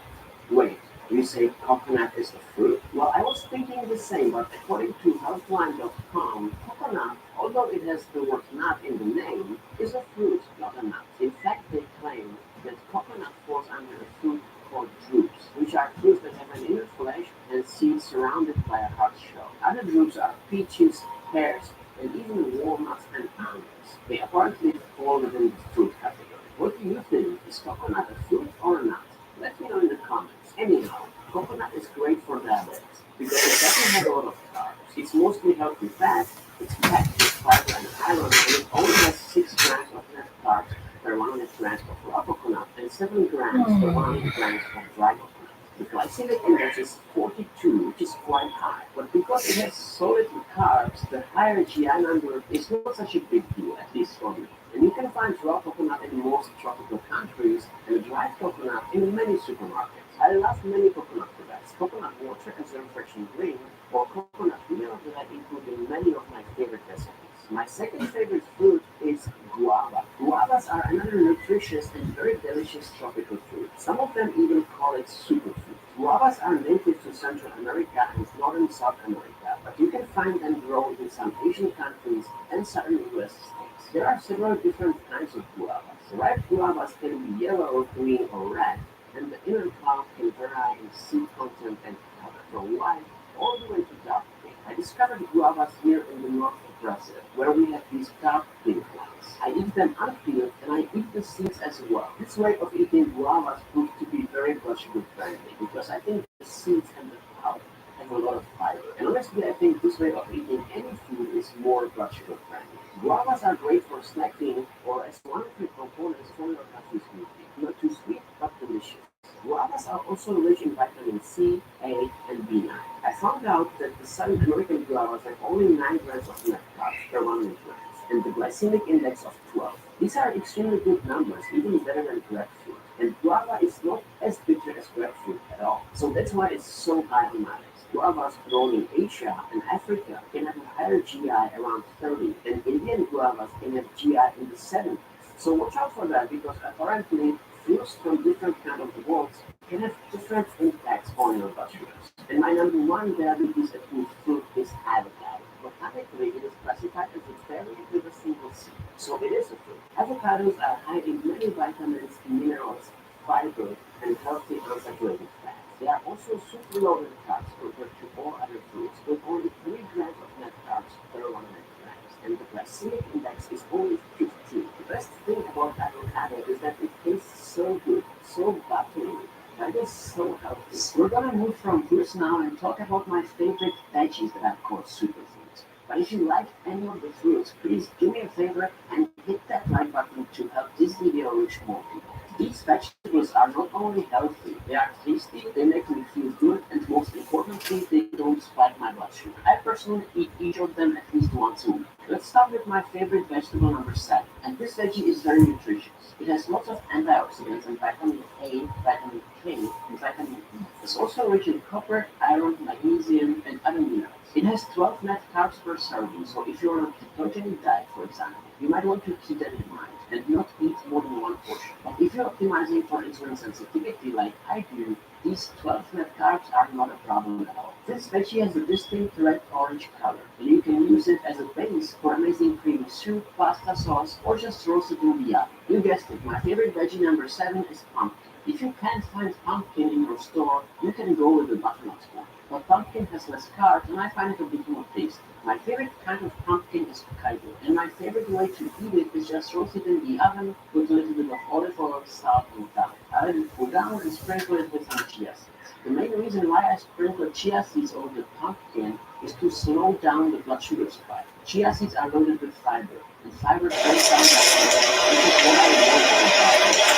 Wait, you say coconut is a fruit? Well, I was thinking the same, but according to healthline.com, coconut, although it has the word nut in the name, is a fruit, not a nut. In fact, they claim that coconut falls under a fruit called drupes, which are fruits that have an inner flesh and seeds surrounded by a hard shell. Other drupes are peaches, pears, and even walnuts and almonds. They apparently fall within the fruit category. What do you think? Is coconut a fruit or not? Let me know in the comments. Anyhow, coconut is great for diabetics because it doesn't have a lot of carbs. It's mostly healthy fat, it's packed with fiber and iron, and it only has 6 grams of net carbs per 100 grams of raw coconut and 7 grams per 100 grams of dry coconut. The glycemic index is 42, which is quite high, but because it has so little carbs, the higher GI number is not such a big deal, at least for me. And you can find raw coconut in most tropical countries and dried coconut in many supermarkets. I love many coconut products. Coconut water as a refreshing drink, or coconut milk that I include in many of my favorite recipes. My second favorite fruit is guava. Guavas are another nutritious and very delicious tropical fruit. Some of them even call it superfood. Guavas are native to Central America and northern South America, but you can find them grown in some Asian countries and southern US states. There are several different kinds of guavas. Ripe guavas can be yellow, green, or red, and the inner pulp can vary in seed content and color, from white all the way to dark pink. I discovered guavas here in the north of Brazil, where we have these dark pink ones. I eat them unpeeled, and I eat the seeds as well. This way of eating guavas proved to be very blood sugar friendly, because I think the seeds and the pulp have a lot of fiber. And honestly, I think this way of eating any food is more blood sugar friendly. Guavas are great for snacking or as one of the components for your coffee smoothie. Not too sweet, but delicious. Guavas are also rich in vitamin C, A, and B9. I found out that the South American guavas have only 9 grams of net carbs per 100 grams, and the glycemic index of 12. These are extremely good numbers, even better than grapefruit. And guava is not as bitter as grapefruit at all, so that's why it's so high on my list. Guavas grown in Asia and Africa can have a higher GI around 30, and Indian guavas can have GI in the 70s. So watch out for that, because apparently fruits from different kinds of the world can have different impacts on your blood sugars. And my number 1 diabetes approved fruit is avocado. Botanically, it is classified as a berry with a single seed, so it is a fruit. Avocados are high in many vitamins, minerals, fiber, and healthy unsaturated fats. They are also super low in carbs compared to all other fruits, with only 3 grams of net carbs per 100 grams, and the glycemic index is only 15. The best thing about avocado is that it tastes so good, so buttery, and it's so healthy. We're gonna move from fruits now and talk about my favorite veggies that are called superfoods. But if you like any of the fruits, please do me a favor and hit that like button to help this video reach more people. These vegetables are not only healthy, they are tasty, they make me feel good, and most importantly, they don't spike my blood sugar. I personally eat each of them at least once a week. Let's start with my favorite vegetable, number 7. And this veggie is very nutritious. It has lots of antioxidants and vitamin A, vitamin K, and vitamin E. It's also rich in copper, iron, magnesium, and other minerals. It has 12 net carbs per serving, so if you're on a ketogenic diet, for example, you might want to keep that in mind and not eat more than 1 portion. But if you're optimizing for insulin sensitivity like I do, these 12 net carbs are not a problem at all. This veggie has a distinct red-orange color, and you can use it as a base for amazing creamy soup, pasta sauce, or just roast it in the oven. You guessed it, my favorite veggie number 7 is pumpkin. If you can't find pumpkin in your store, you can go with the butternut squash. But pumpkin has less carbs, and I find it a bit more tasty. My favorite kind of pumpkin is Hokkaido, and my favorite way to eat it is just roast it in the oven with a little bit of olive oil, salt, and garlic. I let it cool down and sprinkle it with some chia seeds. The main reason why I sprinkle chia seeds over the pumpkin is to slow down the blood sugar spike. Chia seeds are loaded with fiber, and fiber slows down blood sugar. This is what I want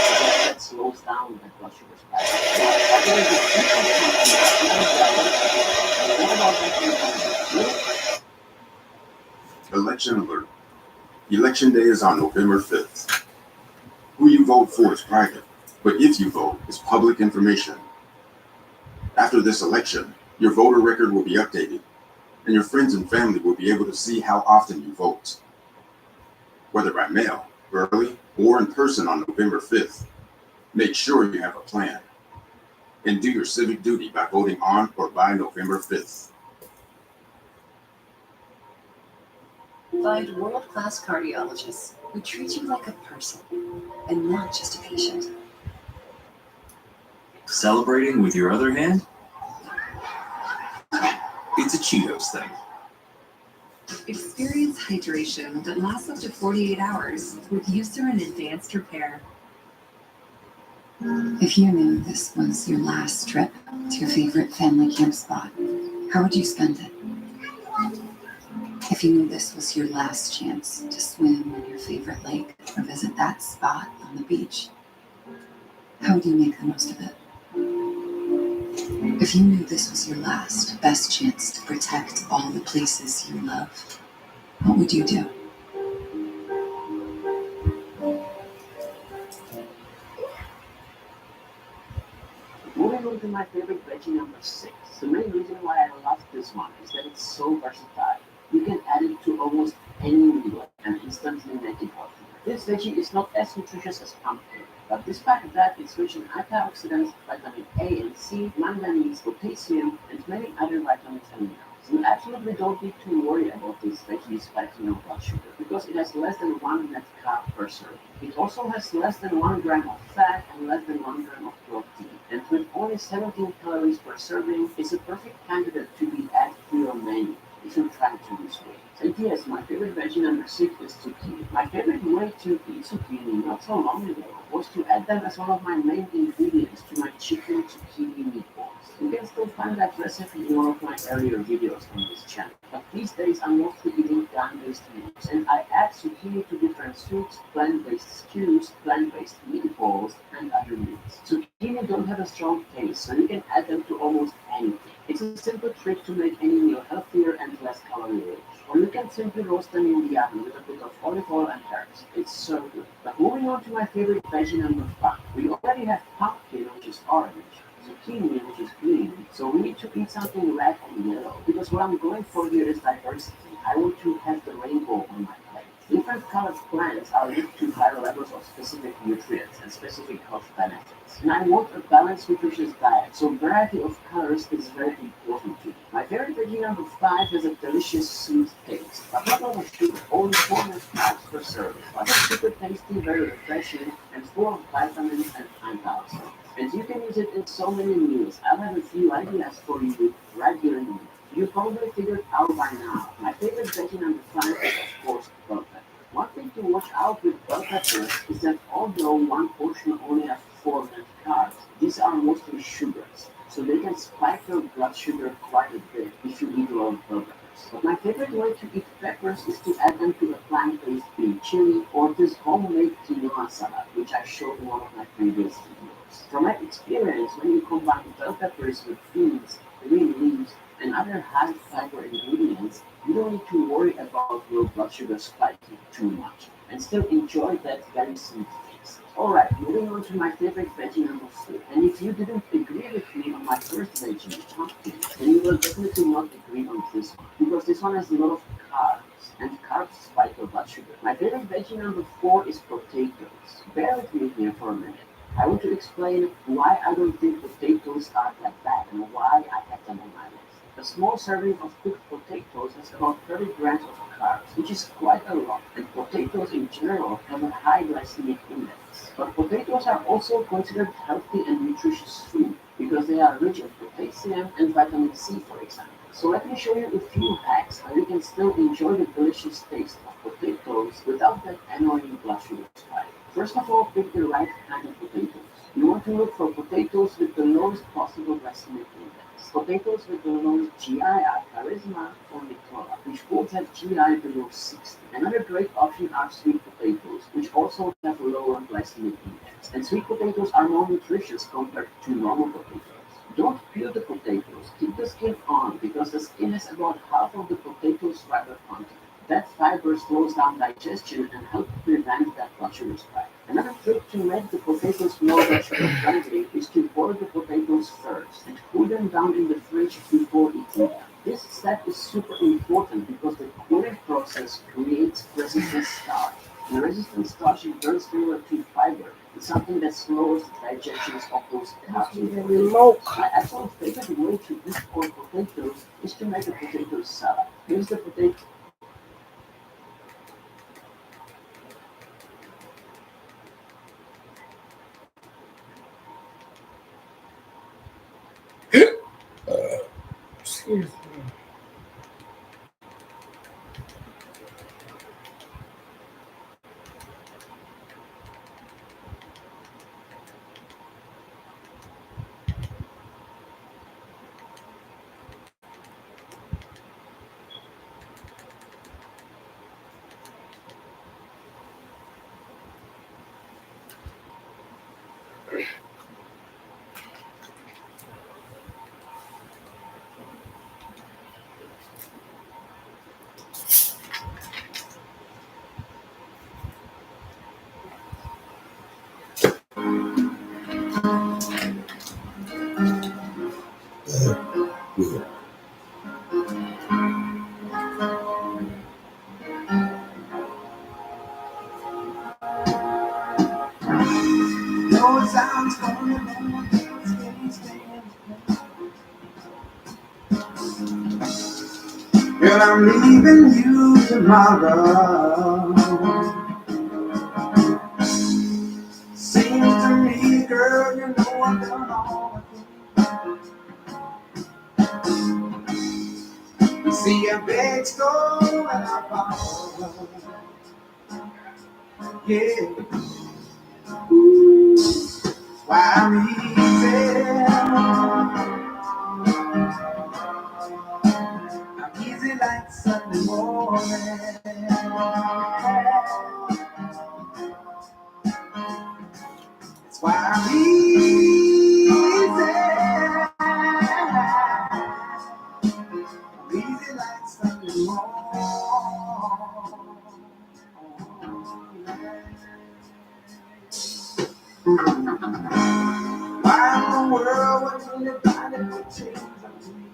because that slows down the blood sugar spike. Election alert. Election day is on November 5th. Who you vote for is private, but if you vote, it's public information. After this election, your voter record will be updated, and your friends and family will be able to see how often you vote. Whether by mail, early, or in person on November 5th, make sure you have a plan and do your civic duty by voting on or by November 5th. Find world-class cardiologists who treat you like a person and not just a patient. Celebrating with your other hand? It's a Cheetos thing. Experience hydration that lasts up to 48 hours with Eucerin Advanced Repair. If you knew this was your last trip to your favorite family camp spot, how would you spend it? If you knew this was your last chance to swim in your favorite lake or visit that spot on the beach, how would you make the most of it? If you knew this was your last, best chance to protect all the places you love, what would you do? Moving on to my favorite veggie number 6. The main reason why I love this one is that it's so versatile. You can add it to almost any meal and instantly make it healthy. This veggie is not as nutritious as pumpkin, but despite that, it's rich in antioxidants, vitamin A and C, manganese, potassium, and many other vitamins and minerals. You absolutely don't need to worry about this veggie spiking your blood sugar because it has less than 1 net carb per serving. It also has less than 1 gram of fat and less than 1 gram of protein. And with only 17 calories per serving, it's a perfect candidate to be added to your menu if you're trying to lose weight. And yes, my favorite veggie number 6 is zucchini. My favorite way to eat zucchini not so long ago was to add them as one of my main ingredients to my chicken zucchini meatballs. You can still find that recipe in one of my earlier videos on this channel. But these days I'm mostly eating plant-based meals, and I add zucchini to different soups, plant-based stews, plant-based meatballs, and other meats. Zucchini don't have a strong taste, so you can add them to almost anything. It's a simple trick to make any meal healthier and less calorie-rich. Or you can simply roast them in the oven with a bit of olive oil and herbs. It's so good. But moving on to my favorite veggie number 5. We already have pumpkin, which is orange, zucchini, which is green, so we need to eat something red and yellow, because what I'm going for here is diversity. I want to have the rainbow on my plate. Different colored plants are linked to higher levels of specific nutrients and specific health benefits. And I want a balanced, nutritious diet, so variety of colors is very important to me. My favorite veggie number 5 has a delicious sweet taste, but not over sugar, only 4 net carbs per serving. But it's super tasty, very refreshing, and full of vitamins and antioxidants. And you can use it in so many meals. I'll have a few ideas for you right here in the video. You probably figured out by now. My favorite veggie number 5 is of course bell pepper. One thing to watch out with bell peppers is that although one portion only has 4 net carbs, these are mostly sugars, so they can spike your blood sugar quite a bit if you eat a lot of bell peppers. But my favorite way to eat peppers is to add them to a plant-based green chili or this homemade quinoa salad, which I showed in one of my previous videos. From my experience, when you combine bell peppers with beans, green leaves, and other high fiber ingredients, you don't need to worry about your blood sugar spiking too much and still enjoy that very sweet taste. Alright, moving on to my favorite veggie number 4. And if you didn't agree with me on my first veggie, pumpkin, then you will definitely not agree on this one, because this one has a lot of carbs, and carbs spike your blood sugar. My favorite veggie number 4 is potatoes. Bear with me here for a minute. I want to explain why I don't think potatoes are that bad and why I have them on my list. A small serving of cooked potatoes has about 30 grams of carbs, which is quite a lot, and potatoes in general have a high glycemic index. But potatoes are also considered healthy and nutritious food because they are rich in potassium and vitamin C, for example. So let me show you a few hacks how you can still enjoy the delicious taste of potatoes without that annoying blood sugar spike. First of all, pick the right kind of potatoes. You want to look for potatoes with the lowest possible glycemic index. Potatoes with the lowest GI are Charisma or Nicola, which both have GI below 60. Another great option are sweet potatoes, which also have a lower glycemic index. And sweet potatoes are more nutritious compared to normal potatoes. Don't peel the potatoes, keep the skin on, because the skin has about half of the potato's fiber content. That fiber slows down digestion and helps prevent that blood sugar spike. Another trick to make the potatoes more vegetable friendly is to boil the potatoes first and cool them down in the fridge before eating them. This step is super important because the cooling process creates resistant starch. And resistant starch is very similar to fiber. It's something that slows the digestion of those carbs. My absolute favorite way to eat cold potatoes is to make a potato salad. Here's the potato. Excuse me. No, it sounds funny, but I can't stand it. Girl, I'm leaving you tomorrow. Seems to me, girl, you know I've done all I can. You see a big storm and I follow. Yeah. Ooh, why I'm easy. I'm easy like Sunday morning. That's why I'm easy. I'm easy like Sunday morning. Why in the world would anybody put chains on me?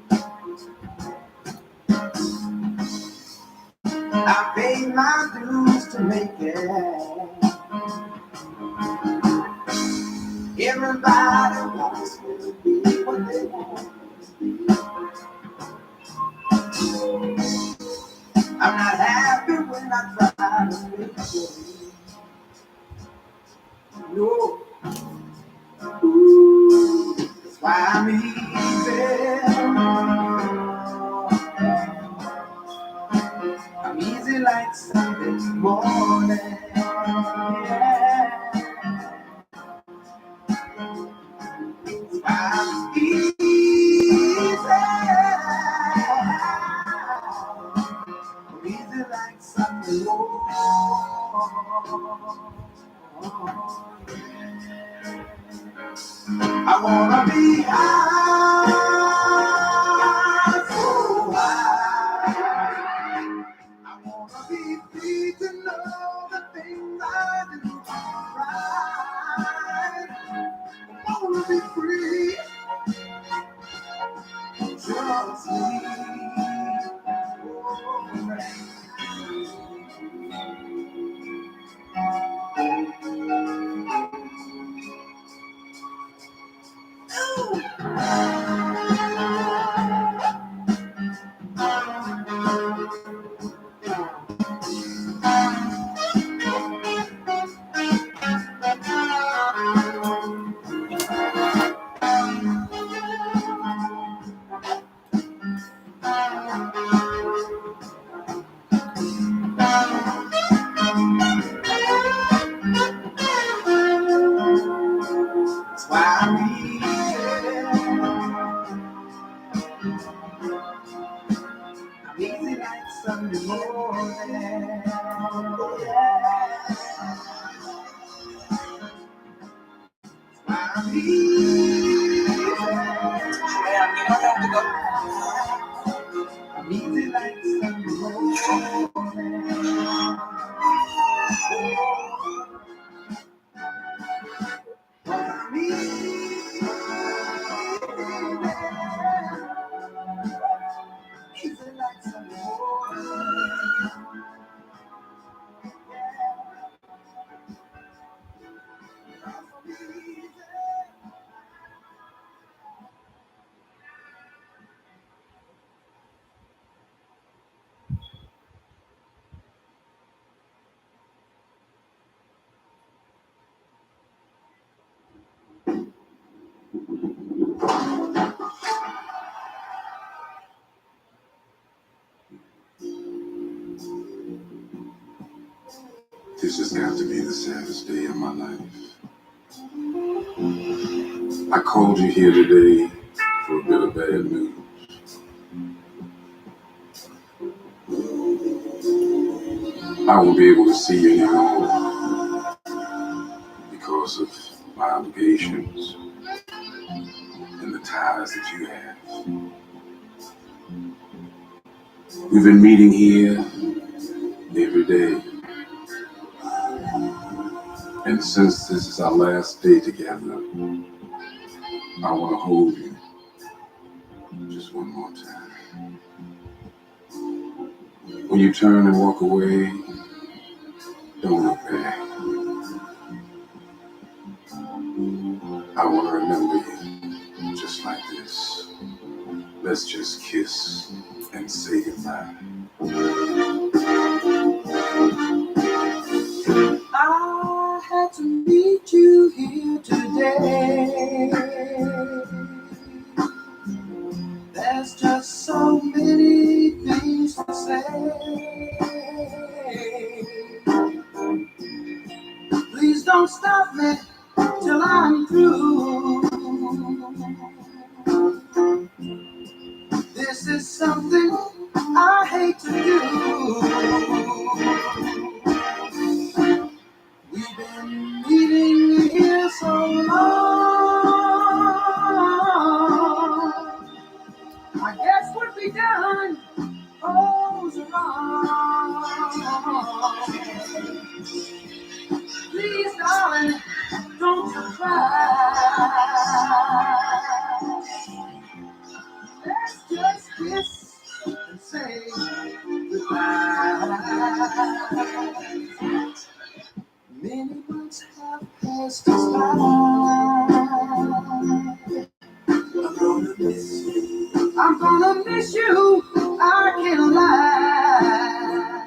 I paid my dues to make it. Everybody wants me to be what they want me to be. I'm not happy when I try to make it. No. Ooh, that's why I'm easy. I'm easy like Sunday morning. Yeah. I'm easy. I'm easy like Sunday morning. I wanna be high, so high. I wanna be free to know the things I do right. I wanna be free, just me. That's why I'm easy like Sunday morning. Oh, yeah. That's why I'm easy. I'm easy like Sunday morning. This has got to be the saddest day of my life. I called you here today for a bit of bad news. I won't be able to see you anymore because of my obligations and the ties that you have. We've been meeting here every day. And since this is our last day together, I want to hold you just one more time. When you turn and walk away, don't look back. I want to remember you just like this. Let's just kiss and say goodbye. I had to meet you here today. There's just so many things to say. Please don't stop me till I'm through. This is something I hate to do. We've been meeting here so long. I guess what we done goes wrong. Please, darling, don't you cry. Let's just kiss and say goodbye. Many months have passed us by. I'm gonna miss you. I can't lie.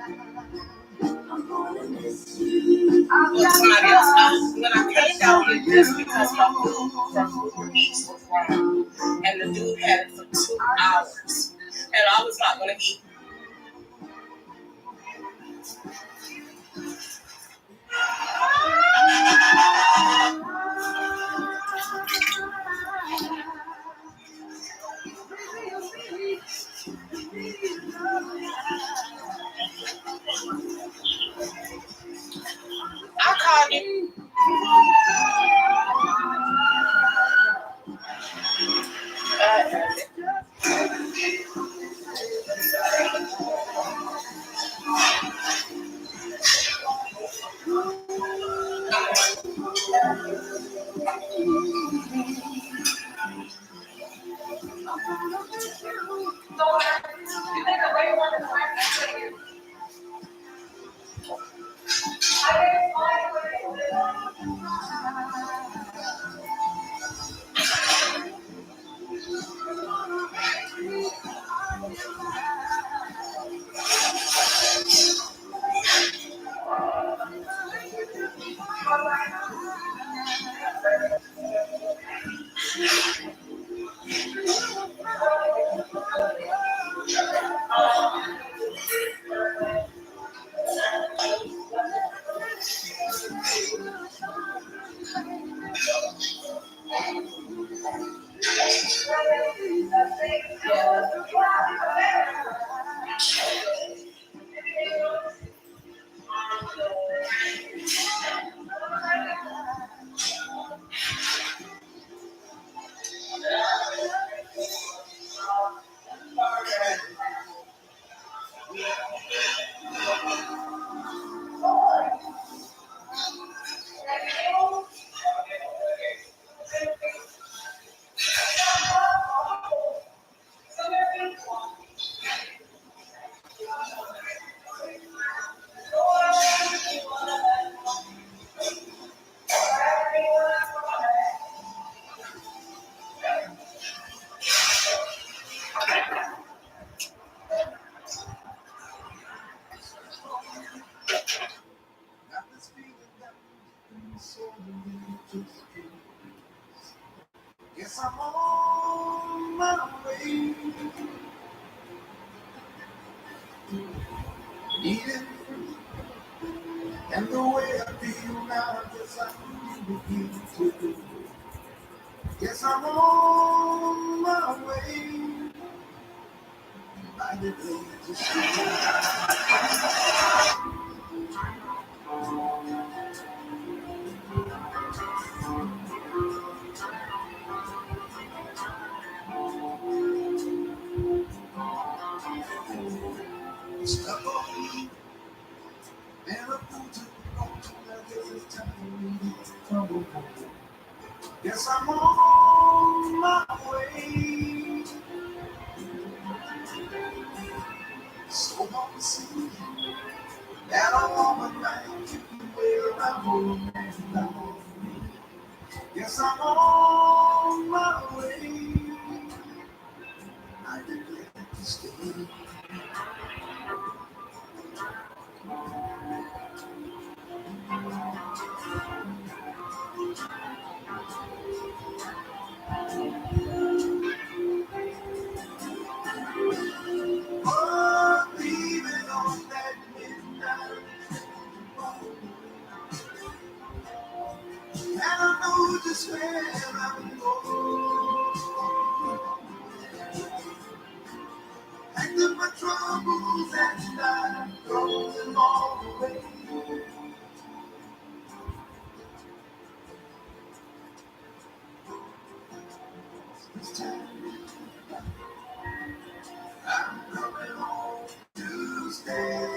I'm gonna miss you. I've got Somebody else. When I came down with this because my food from East was wrong. And the dude had it for 2 hours. And I was not going to eat. I called you. Yes, I'm on my way. Needed and the way I feel now, just like you to. Yes, I'm on my way. I did to step on and a fool to go to that is time. Yes, I'm on my way. So long to see that a woman like you where I'm home. Yes, I'm on my way. I declare to stay. Oh, leaving on that midnight. And I know just where I'm going. Packed up my troubles and I throw them all away. This time I'm coming home to stay.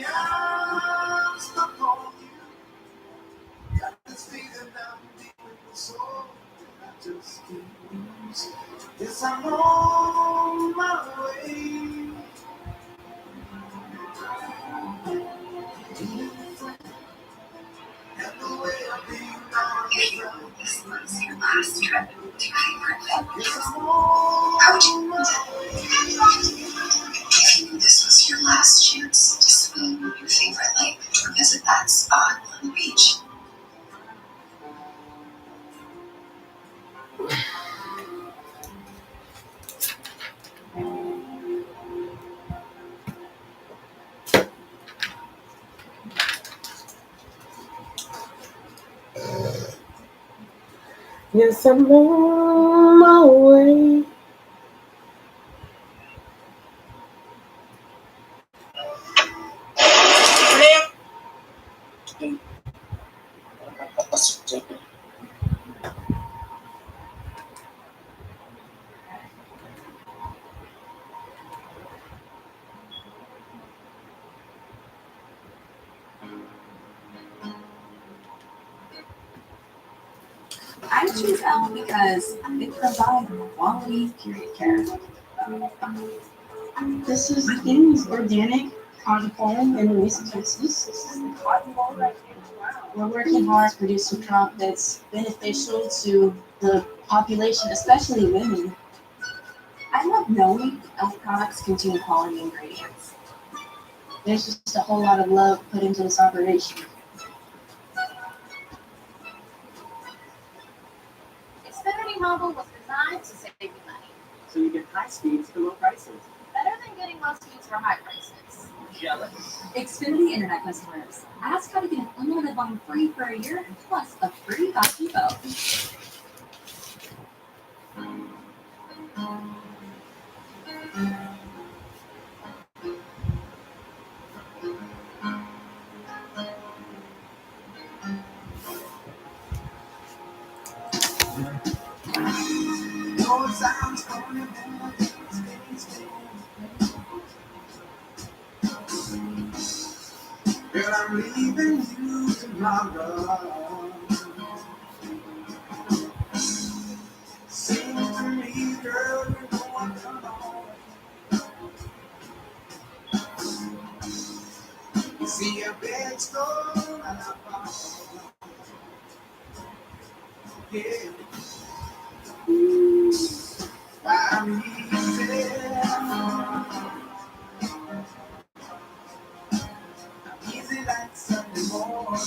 I'm stuck on you. Got this feeling I'm deep in my soul. I just can't lose. Yes, I'm on my way. And the way I feel now, This was your last trip to your favorite family. How would you if you knew this was your last chance to swim in your favorite lake or visit that spot on the beach? Yes, I'm on my way. I choose Elm because they provide quality period care. This is Things Organic Cotton Farm in Louisa, Texas. We're working hard to produce a crop that's beneficial to the population, especially women. I love knowing Elm products contain quality ingredients. There's just a whole lot of love put into this operation. Xfinity Mobile was designed to save you money. So you get high speeds for low prices. Better than getting low speeds for high prices. Jealous. Xfinity Internet customers, ask how to get an unlimited line free for a year plus a free 5G phone. No sounds coming girl, I'm leaving you tomorrow. Seems to me, girl, you know I'm coming home. You see a bed store and I follow. Yeah. I'm easy like Sunday morning.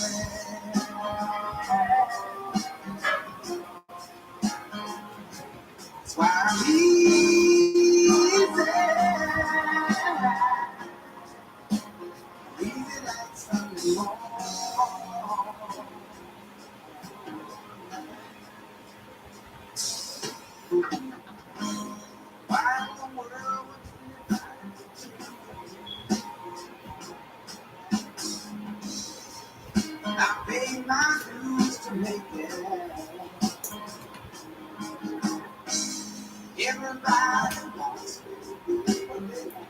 paid my dues to make it. Everybody wants me to be what they want.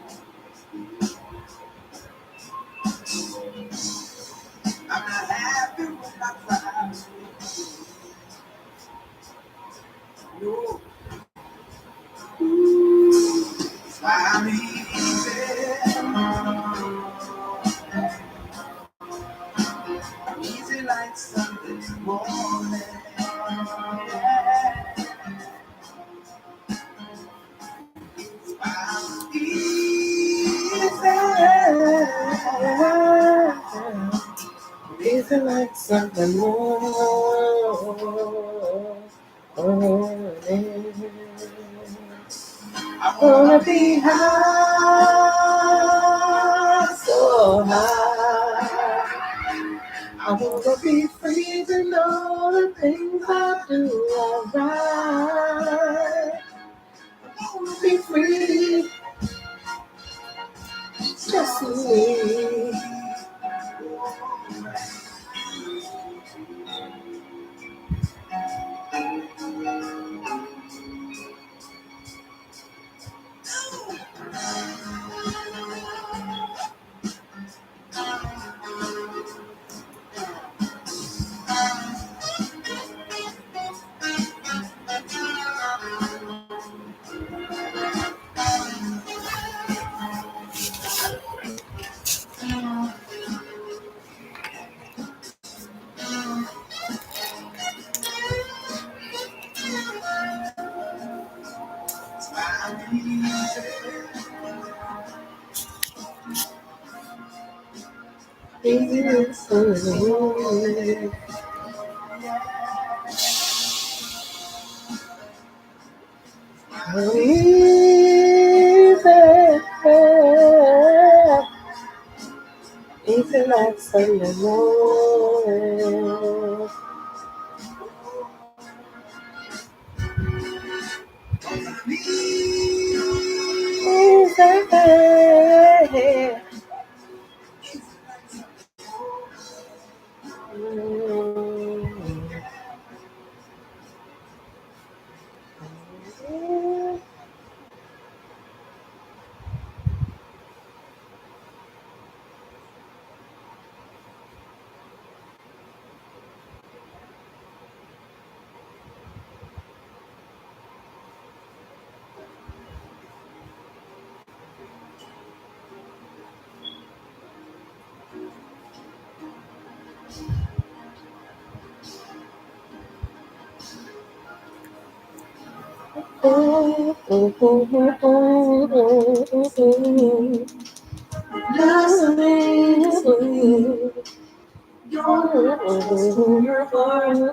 I'm not happy with my pride. No. That's why I'm easy. I'm easy like Sunday morning. I'm easy like Sunday morning. I wanna be high, so high. I wanna be free to know the things I do alright. I wanna be free, just me. Easy like Sunday morning. Your heart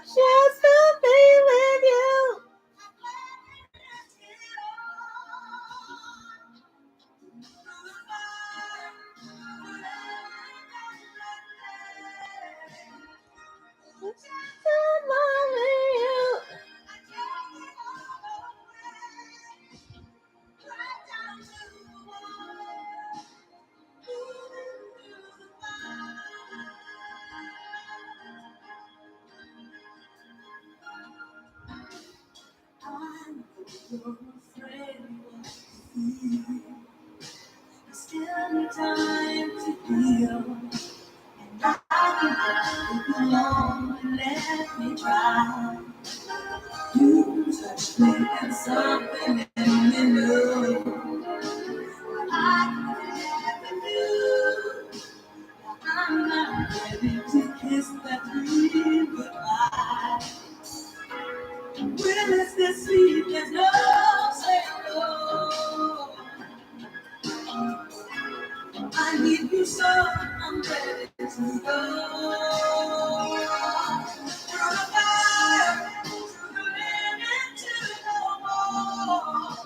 just to be with you. Still need time to heal, and I can hold you alone and let me try. You touched me and something in me new. I never knew. I'm not ready to kiss that dream goodbye. When is this sleep? There's no so I'm ready to go. Through the fire, through the limit to no more.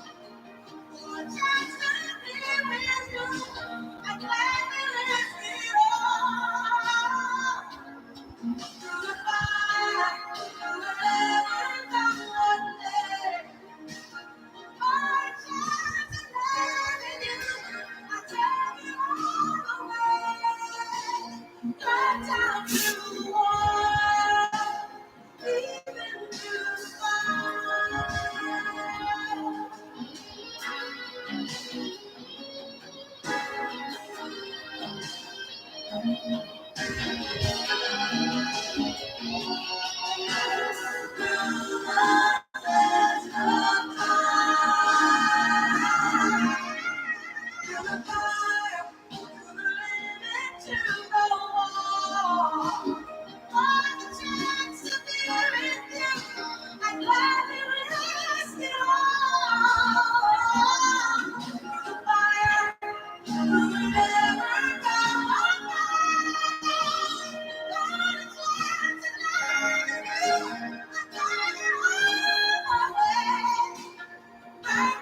Just to be with you, I'm glad we left it all. Through the fire, through the limit of one day. My chance of loving you, I tell you all the way. Right down to the wall, even through the fire.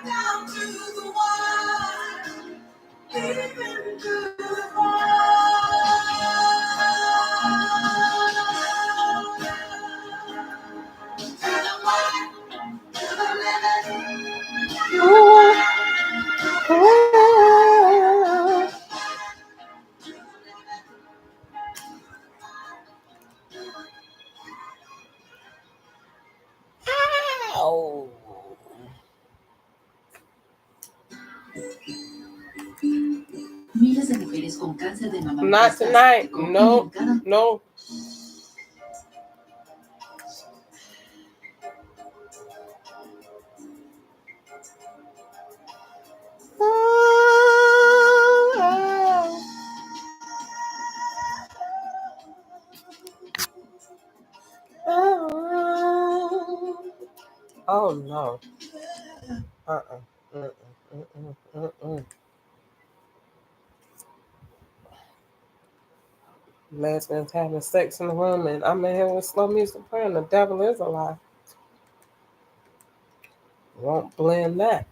Down to the wire, even through the Ow. Miles de mujeres con cáncer de mama Not tonight. No, no. Oh no. Lesbians having sex in the room, and I'm in here with slow music playing. The devil is alive. Won't blend that.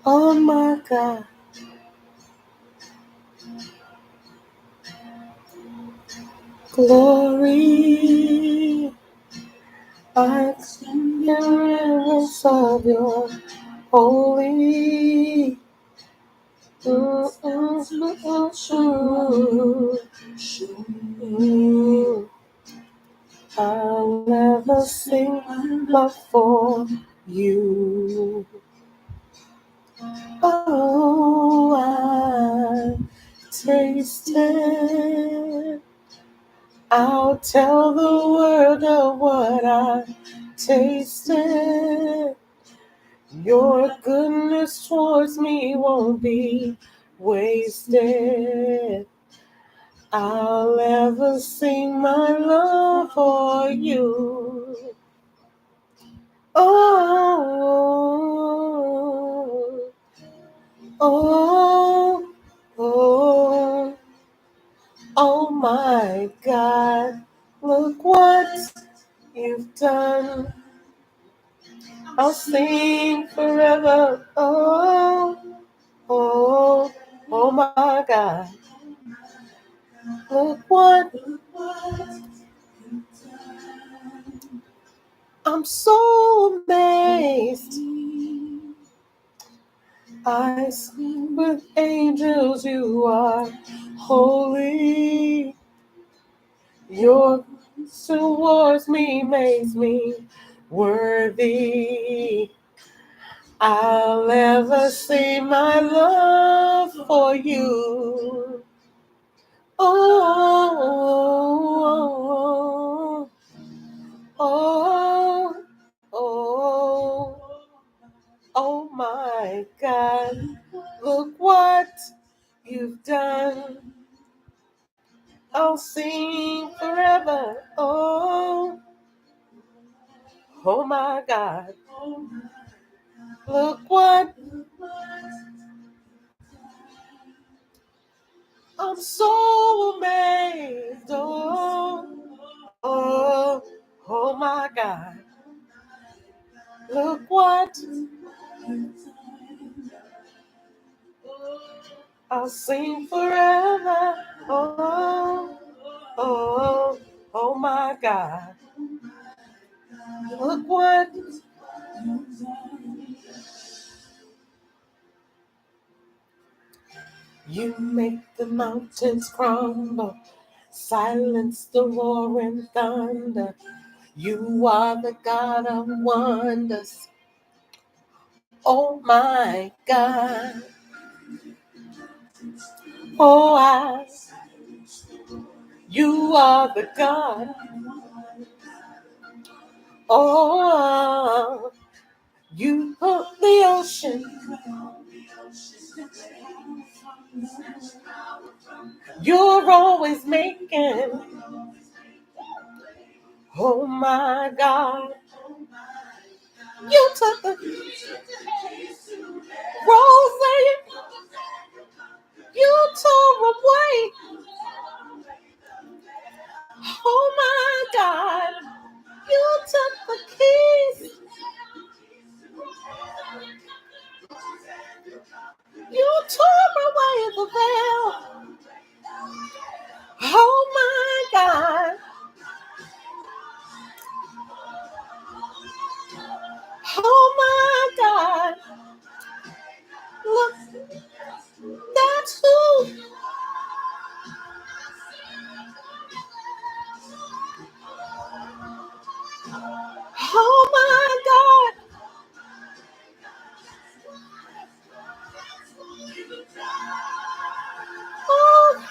Oh my God. Glory, I sing the reverence of your holy. I'll never sing before you. Oh, I tasted. I'll tell the world of what I tasted. Your goodness towards me won't be wasted. I'll ever sing my love for you. Oh, oh, oh, oh my God, look what you've done. I'll sing forever. Oh, oh, oh my God. Look what I'm so amazed. I sing with angels, you are holy. Your grace towards me makes me worthy. I'll ever sing my love for you. Oh, oh, oh, oh my God, look what you've done. I'll sing forever. Oh, oh my God. Look what I'm so amazed. Oh, oh, oh my God. Look what I'll sing forever. Oh, oh, oh my God. Look what you make the mountains crumble, silence the roaring thunder. You are the God of wonders. Oh my God. Oh, you are the God. Oh, you put the ocean. You're always making. Oh my God. You took the rose and you tore away. Oh my God. You took the keys. You tore away the veil. Oh my God. Oh my God. Look, that's who. Oh my God. Oh,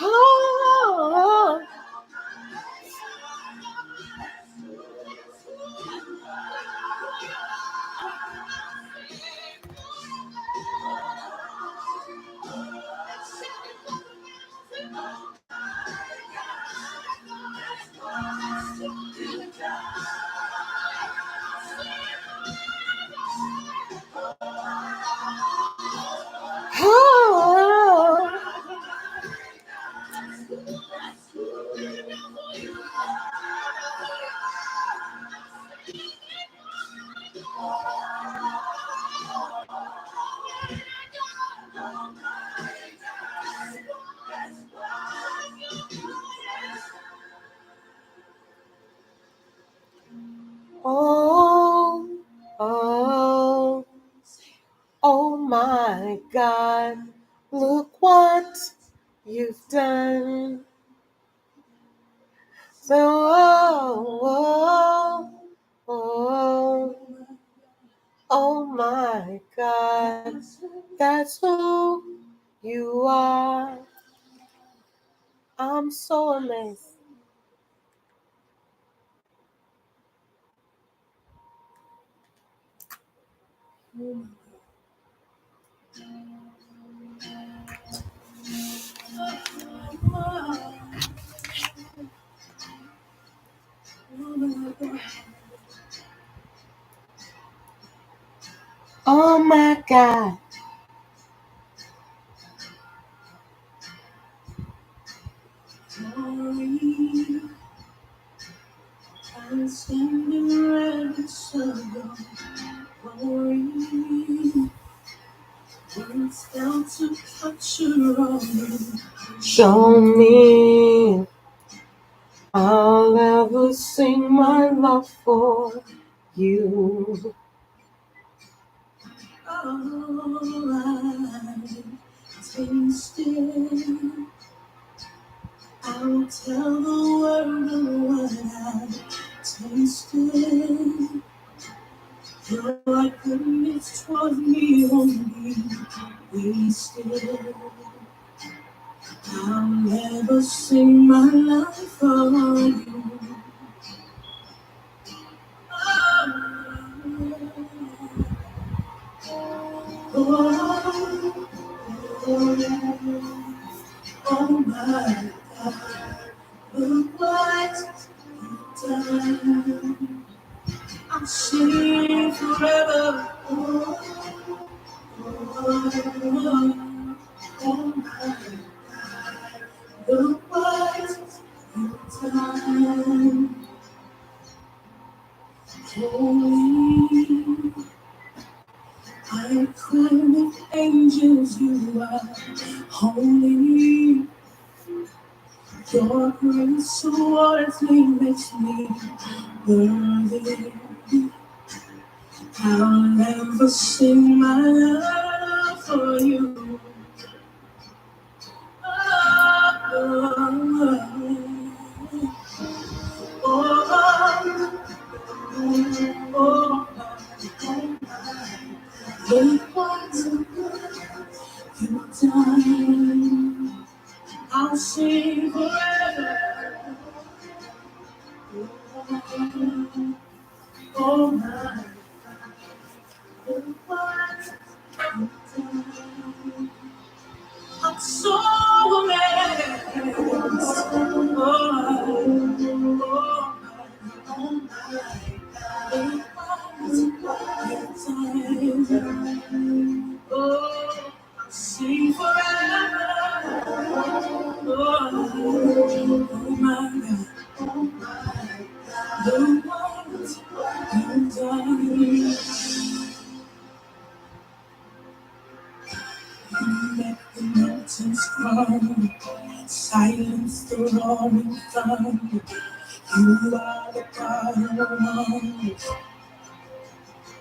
oh, oh. Oh, oh, oh my God, look what you've done. So, oh, oh, oh my God, that's who you are. I'm so amazed. Oh my God. I'm standing right so glory. It's down to touch your own. Show me I'll ever sing my love for you. Oh, I tasted. I'll tell the world of what I tasted. Your goodness toward me won't be wasted. I'll never sing my life for you. Oh, my God, look what you've done. I'll sing forever. Oh, oh, oh, oh my God, look what you've done. Holy, I cry with angels, you are holy. Your grace towards me makes me worthy. I'll never sing my love for you. Look what you've done. I'll sing forever. Oh my, look what you've done. I'm so amazed. Oh, I'll sing forever. Oh my God, the ones you've done. You make the mountains crumble, silence the roaring thunder. You are the God who wonders.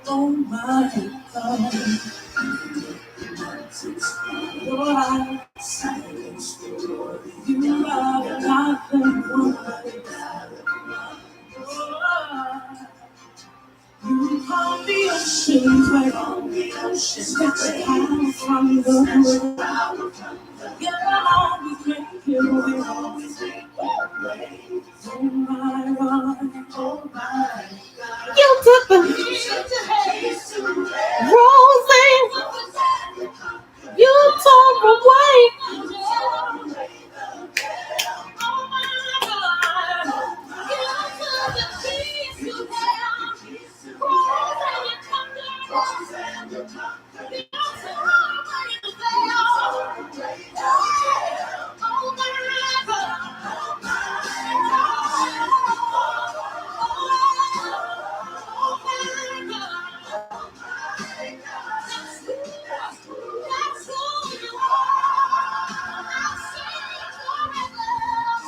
Oh my God, your eyes silence the roaring. You are the God who wonders. Oh, you calm the oceans where steps down from the world. You'll always make your way. Oh my God, oh my God. You took the rosing, you tore away. Oh my God, you took the peace you have. Rose and you come down. You tore away the veil. Oh my God, that's who you are. I'll sing oh my God,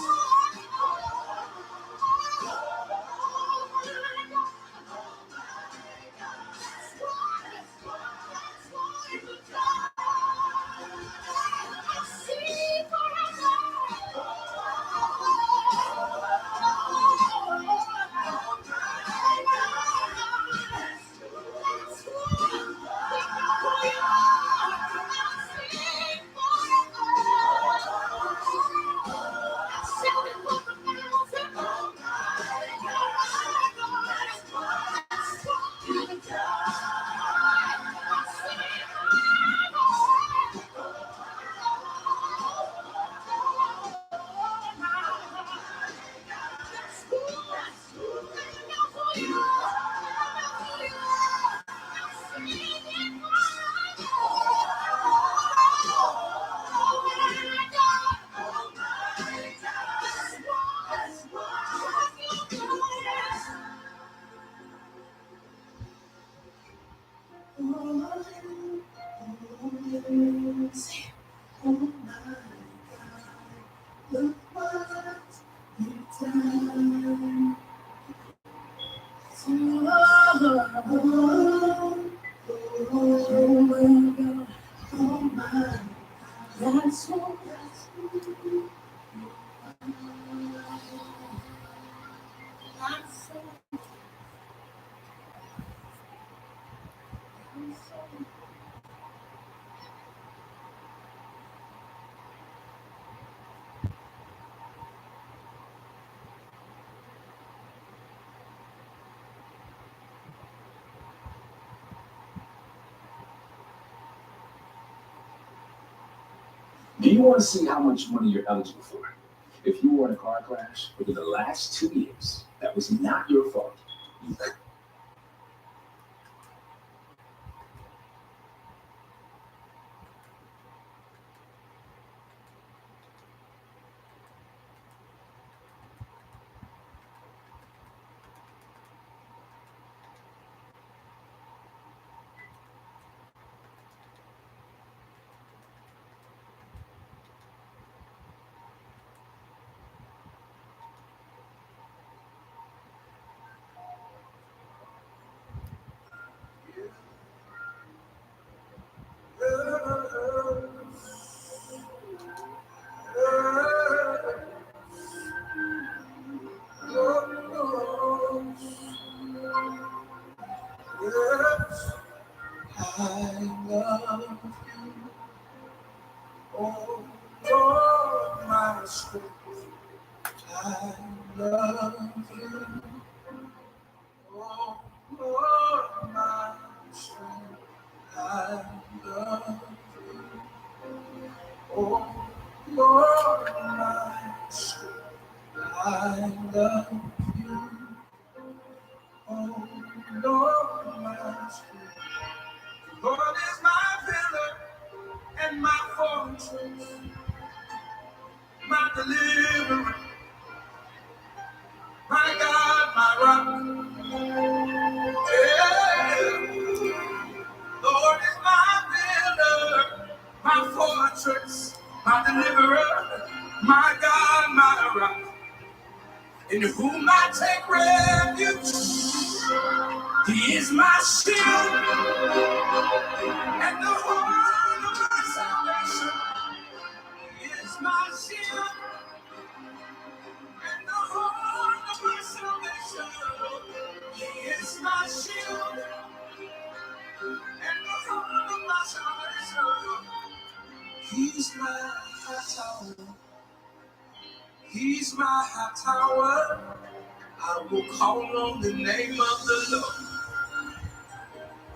look what you've done. Oh my God, oh my, that's so. Do you want to see how much money you're eligible for? If you were in a car crash within the last 2 years, that was not your fault. You could. In whom I take refuge. He is my shield and the horn of my salvation. He is my shield and the horn of my salvation. He is my shield and the horn of my salvation. He's my high tower. He's my high tower. I will call on the name of the Lord,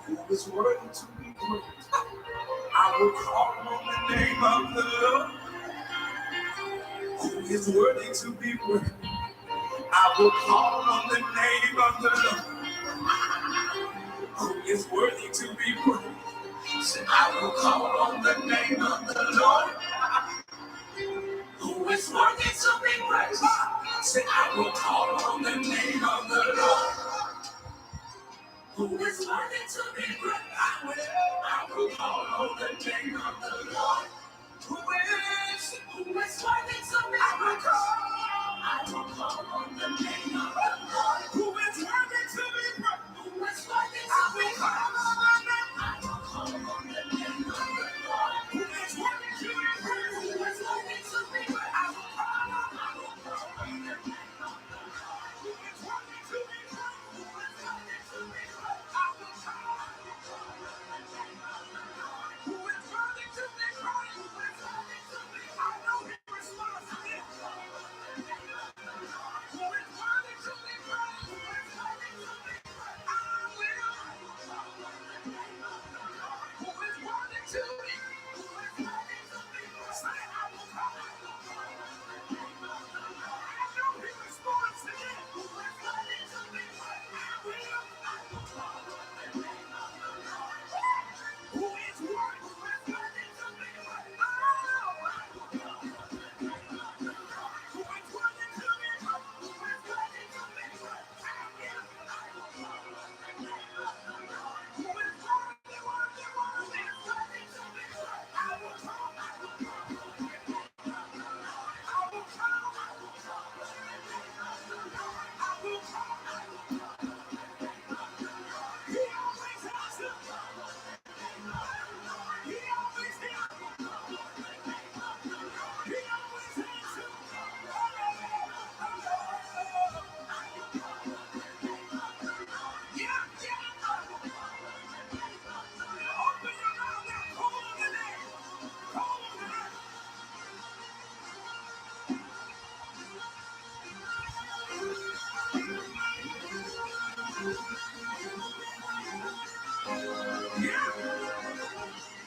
who is worthy to be praised. I will call on the name of the Lord, who is worthy to be praised. I will call on the name of the Lord, who is worthy to be praised. Say, I will call on the name of the Lord, who is worthy to be praised. Say, I will call on the name of the Lord, who is worthy to be praised. I will call on the name of the Lord, who is worthy to be praised. I will call on the name of the Lord, who is worthy to be praised. Who is worthy to be praised. I will call on the name of the Lord, who is worthy to be praised. Who is worthy to be praised. I will call on the name of the Lord, who is worthy to be praised. Who is worthy to be praised. I will call on the name of the Lord, who is worthy to be praised. Who is worthy to be praised. I know he responds to it. Who is worthy to be praised. Who is worthy to be praised. I will call on the name of the Lord, who is worthy to be praised. Who is worthy to be praised. Say, I will call on the name of the Lord. I know he responds to it. Who is worthy to be praised. I will call on the name of the Lord, who is worthy to be praised.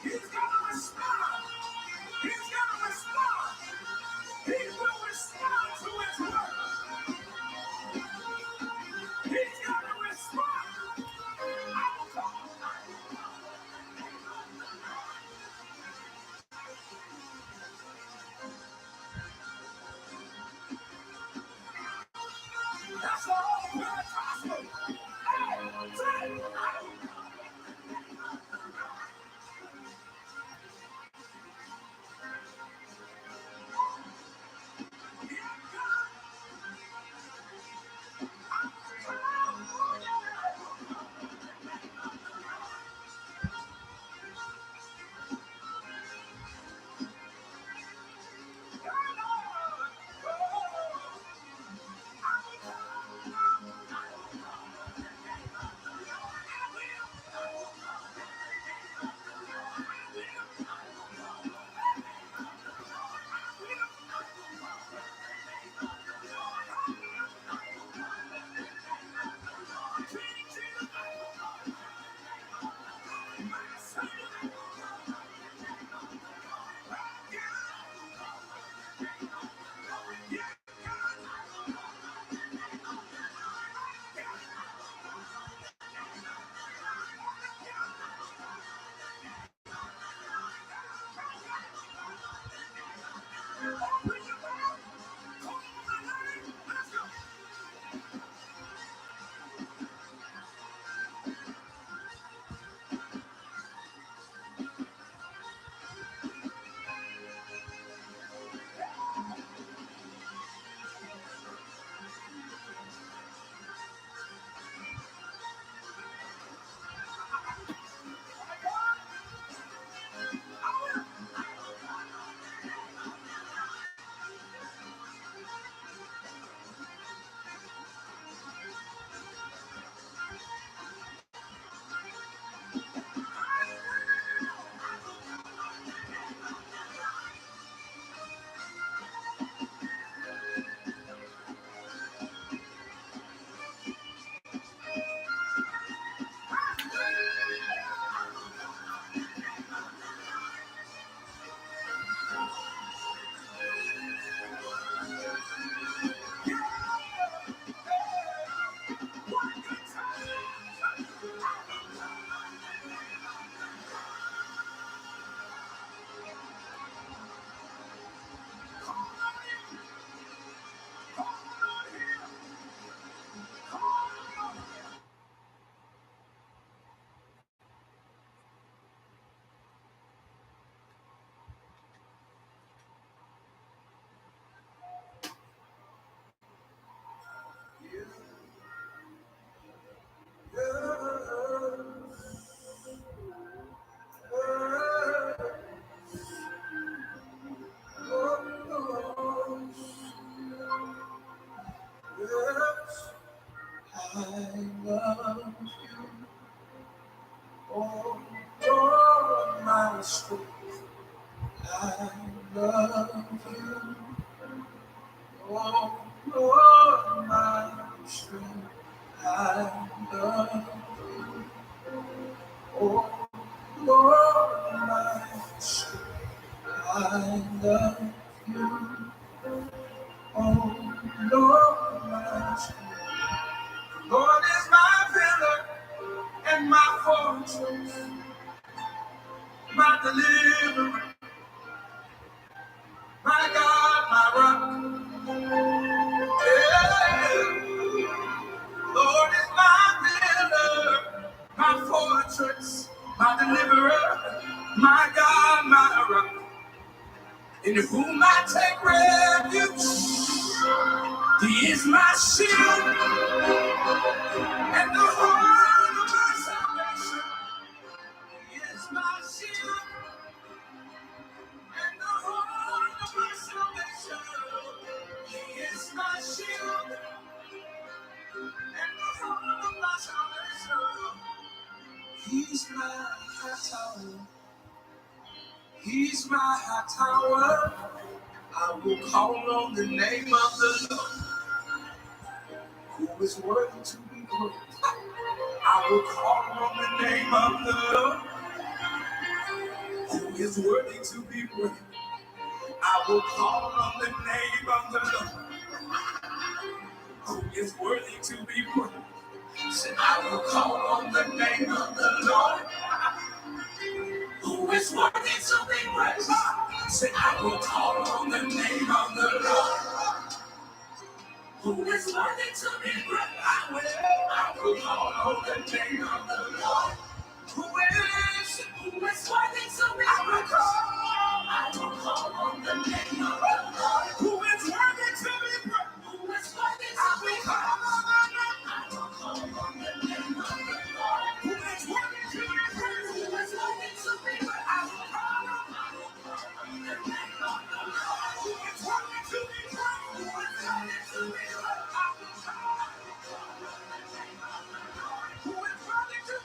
He's gonna respond. He's gonna strength. I love you. Oh, Lord, my strength. I love you. Oh, Lord, my strength. I love you. Oh, Lord, my strength. Lord is my pillar and my fortress, my deliverer, my God, my rock. Yeah. Lord is my pillar, my fortress, my deliverer, my God, my rock, in whom I take refuge. He is my shield and the horn of my salvation. He is my shield and the horn of my salvation. He is my shield and the horn of my salvation. He's my high tower. He's my high tower. I will call on the name of the Lord, who is worthy to be praised. I will call on the name of the Lord, who is worthy to be praised. I will call on the name of the Lord, who is worthy to be praised. Said I will call on the name of the Lord, who is worthy to be praised. Say, I will call on the name of the Lord, who is worthy to be praised. I will call on the name of the Lord, who is worthy to be praised. I will call on the name of the Lord, who is worthy to be praised. Who is worthy to be praised. I will call on the name of the Lord, who is worthy to be praised. Who is worthy to be praised. I will call on the name of the Lord, who is worthy to be praised. Who is worthy to be praised. I will call on the name of the Lord, who is worthy to be praised.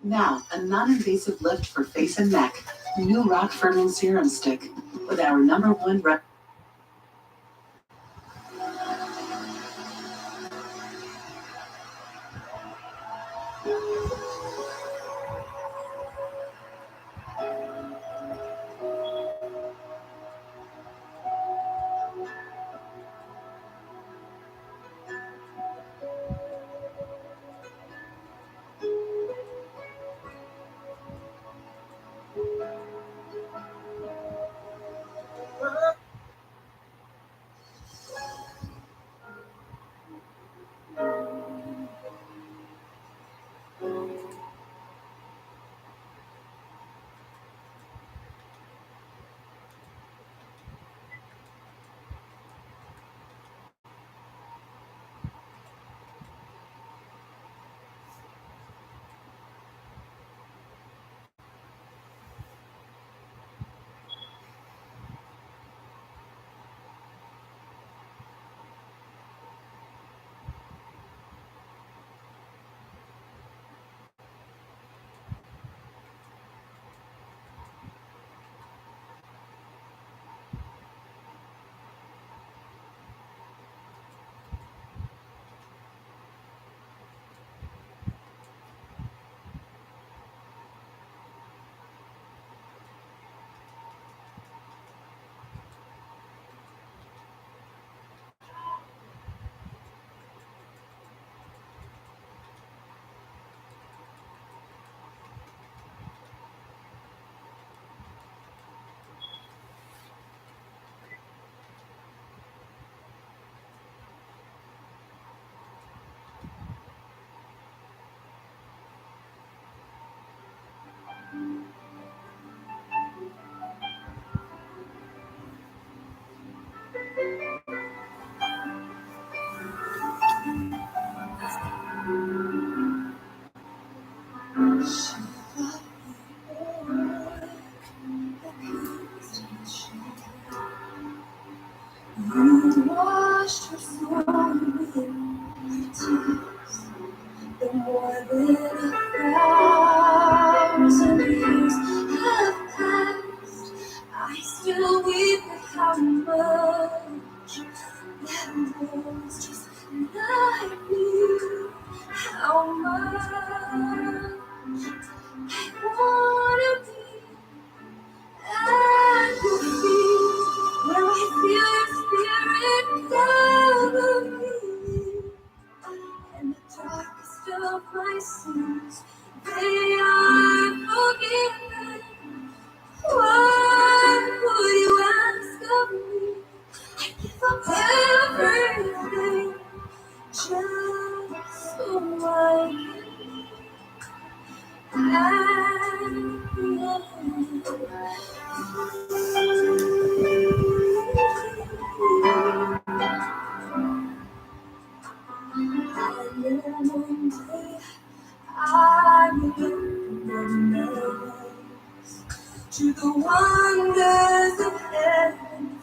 Now, a non-invasive lift for face and neck. New Rock Firming Serum Stick with our #1 rep. You washed her soul with your tears. The more than 1,000 years have passed, I still weep at how much that was just like me. How much I wanna be at your feet, where I feel your spirit cover me. And the darkest of my sins, they are forgiven. What would you ask of me? I give up everything just so I can be one day I will remembrance to the wonders of heaven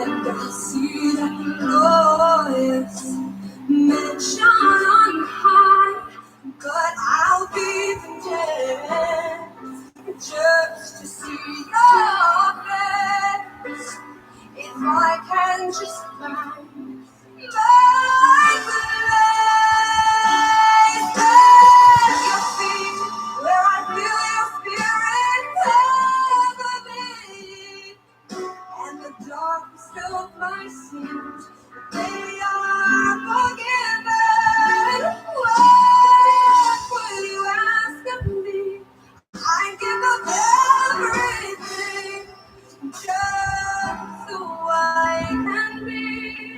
and I'll see that glorious mansion on high, but I'll be content just to see your face. If I can just find my place at your feet, where I feel your spirit cover me, and the darkest of my sins, they are forgiven. What would you ask of me? I give up everything just so I can be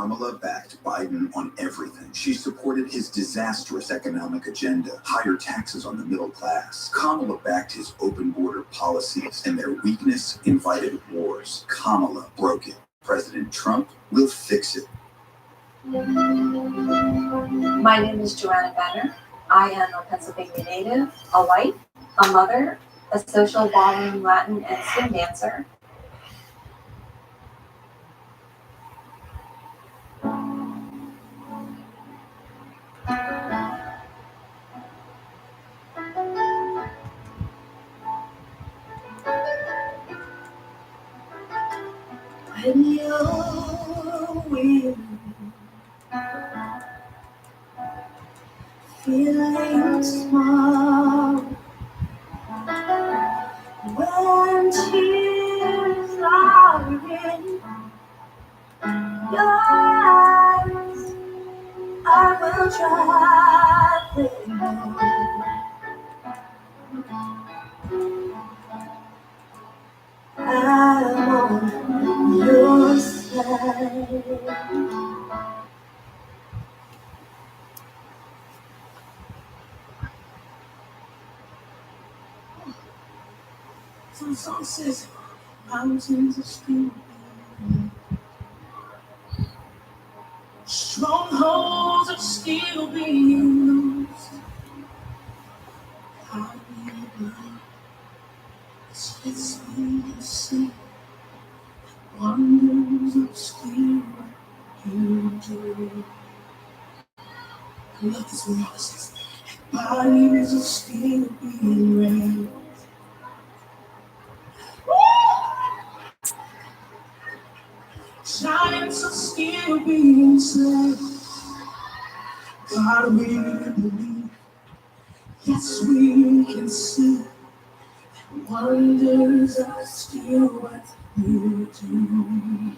Kamala backed Biden on everything. She supported his disastrous economic agenda, higher taxes on the middle class. Kamala backed his open border policies, and their weakness invited wars. Kamala broke it. President Trump will fix it. My name is Joanna Benner. I am a Pennsylvania native, a wife, a mother, a social ballroom, Latin, and swing dancer. When you're weary, feeling small, when tears are in your eyes, I will try to I'm on your side. So the song says, mountains are still being, strongholds are still being loosed. I will believe it's me to see wonders of still you do. I love this one. It says, bodies are still being raised. Giants are still being slain. God, we believe. Yes, we can see. Wonders are still what you do.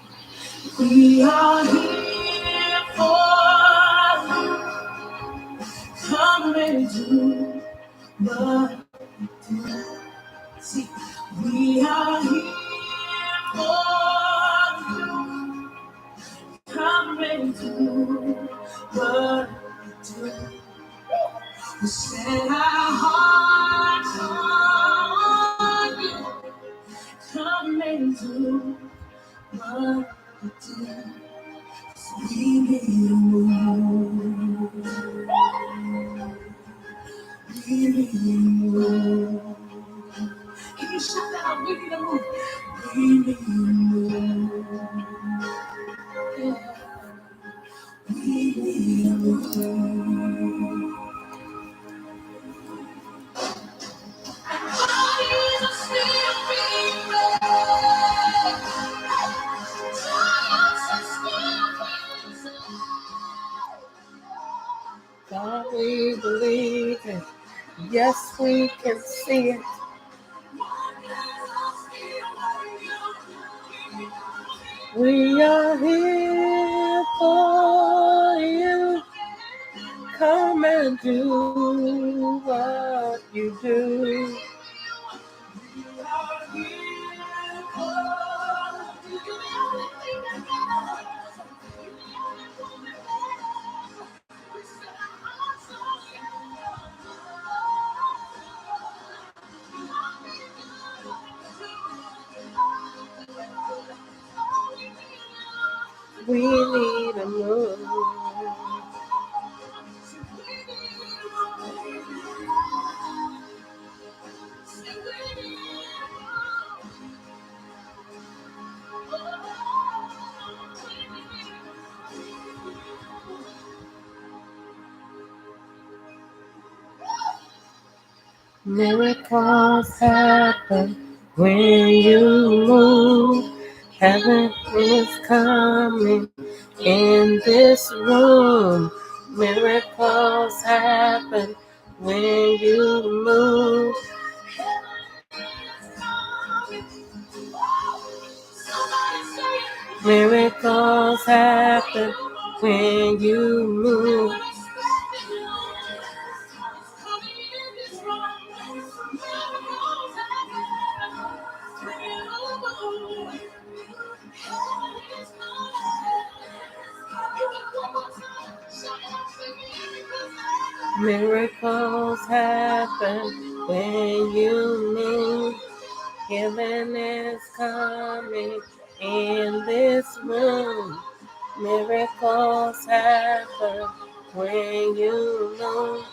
We are here for you. Come and do what you do. See, we are here for you. Come and do what you do. We set our hearts on you. Come and do what you do. We need a move. We need a move. Can you shout that out? We need a move. We need a move. Yeah. We need a move. Bodies are still being raised. Giants are still being slain. God, we believe it. Yes, we can see it. We are here for you. Come and do what you do. We need a move. Miracles happen when you move. Heaven is coming in this room. Miracles happen when you move. Miracles happen when you move. Miracles happen when you move. Healing is coming in this room. Miracles happen when you move.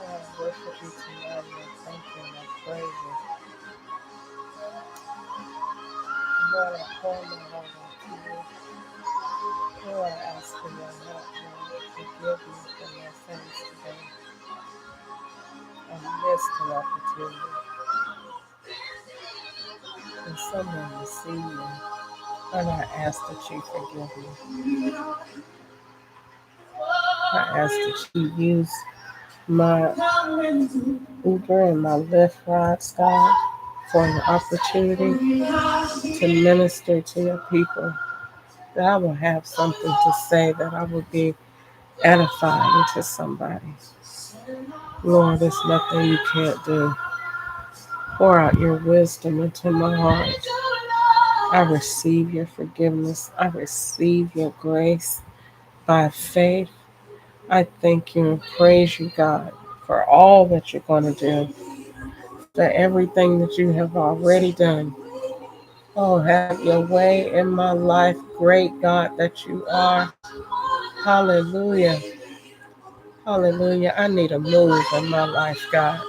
I worship you tonight, and I thank you and I praise you. Lord, I pour my heart out to you. Lord, I ask for your help, Lord. Forgive me for my sins today. I missed an opportunity. And someone will see you. And I ask that you forgive me. I ask that you use my Uber and my Lyft rides, God, for an opportunity to minister to your people. That I will have something to say, that I will be edifying to somebody. Lord, there's nothing you can't do. Pour out your wisdom into my heart. I receive your forgiveness. I receive your grace by faith. I thank you and praise you, God, for all that you're going to do, for everything that you have already done. Oh, have your way in my life, great God that you are. Hallelujah. Hallelujah. I need a move in my life, God.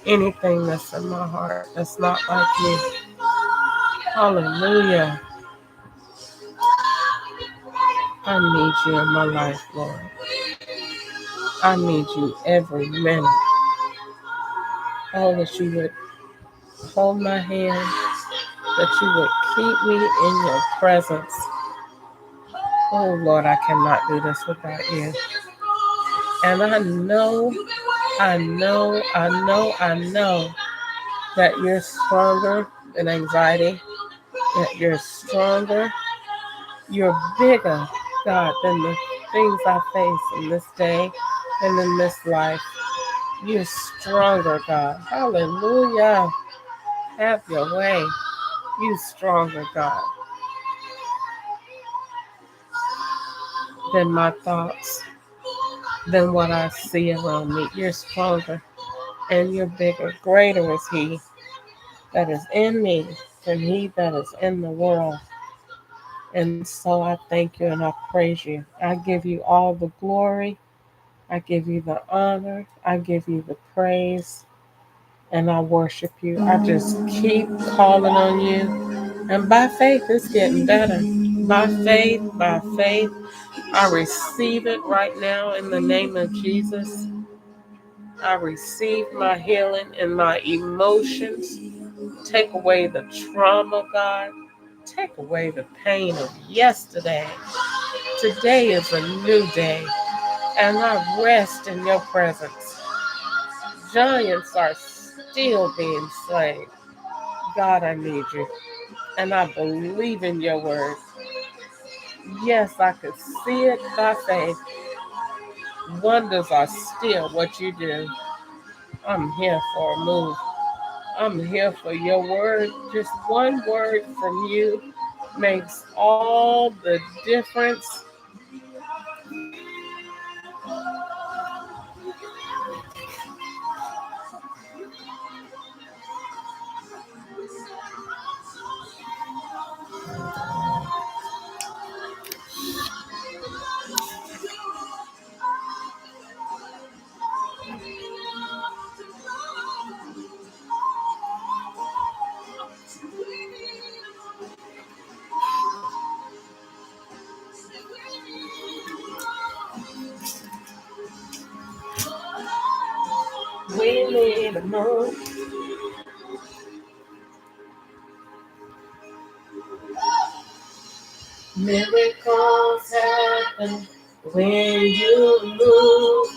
Anything that's in my heart that's not like you. Hallelujah. I need you in my life, Lord. I need you every minute. Oh, that you would hold my hand, that you would keep me in your presence. Oh, Lord, I cannot do this without you. And I know that you're stronger than anxiety, that you're stronger, you're bigger, God, than the things I face in this day and in this life. You're stronger, God. Hallelujah. Have your way. You stronger, God, than my thoughts, than what I see around me. You're stronger and you're bigger. Greater is he that is in me than he that is in the world. And so I thank you and I praise you. I give you all the glory. I give you the honor. I give you the praise. And I worship you. I just keep calling on you. And by faith, it's getting better. By faith, I receive it right now in the name of Jesus. I receive my healing and my emotions. Take away the trauma, God. Take away the pain of yesterday. Today is a new day, and I rest in your presence. Giants are still being slain. God, I need you, and I believe in your word. Yes, I could see it by faith. Wonders are still what you do. I'm here for a move. I'm here for your word. Just one word from you makes all the difference. We need a move. Miracles happen when you move.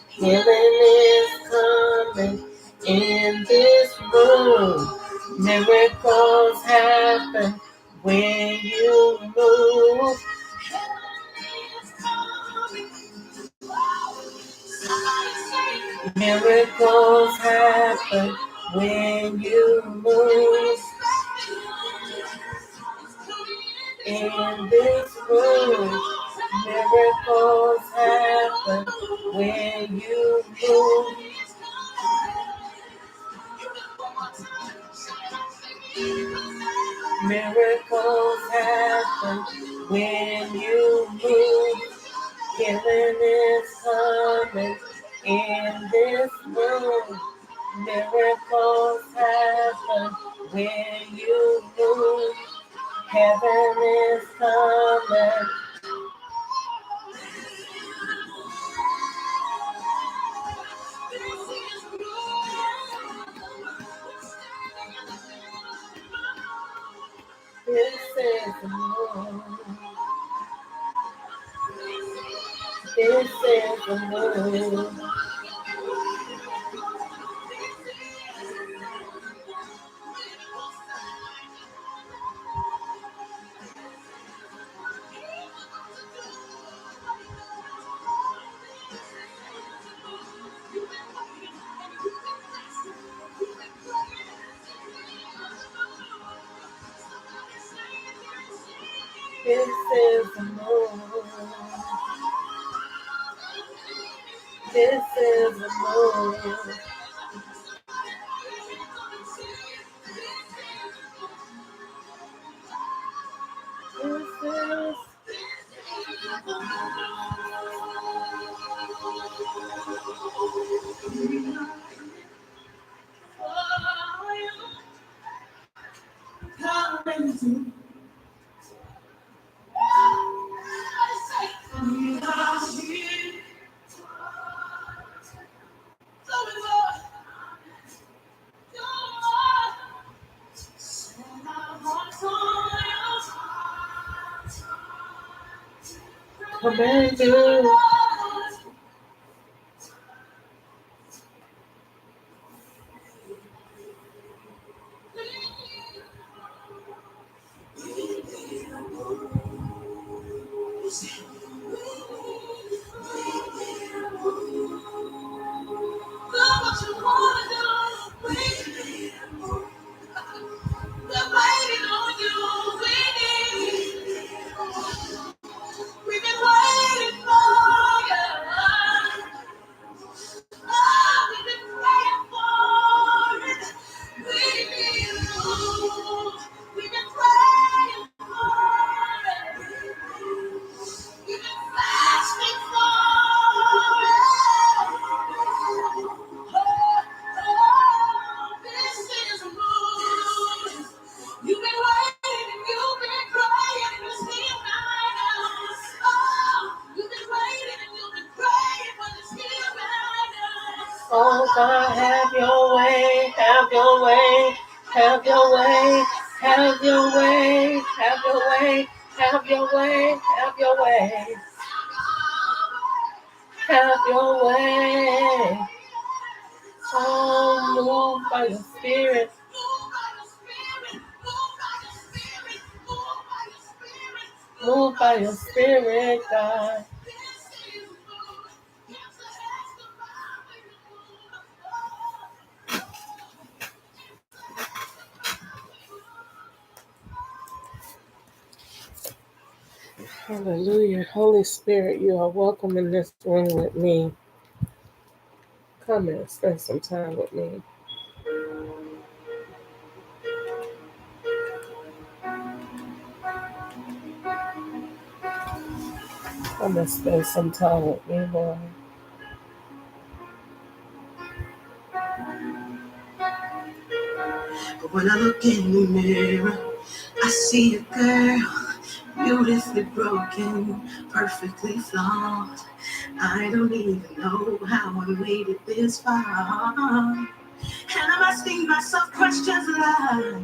Healing is coming in this room. Miracles happen when you move. Miracles happen when you move. In this room, miracles happen when you move. Miracles happen when you move. Healing is coming in this room. Miracles happen when you move. Heaven is coming. This is the moon. This is the moon. This is the moon. This is the moon. Come and do. Oh God, have your way, have your way, have your way, have your way, have your way, have your way, have your way, have your way. Oh, move by your spirit. Move by your spirit, God. Hallelujah. Holy Spirit, you are welcome in this room with me. Come and spend some time with me. Come and spend some time with me, Lord. But when I look in the mirror, I see a girl beautifully broken, perfectly flawed. I don't even know how I made it this far. And I'm asking myself questions like,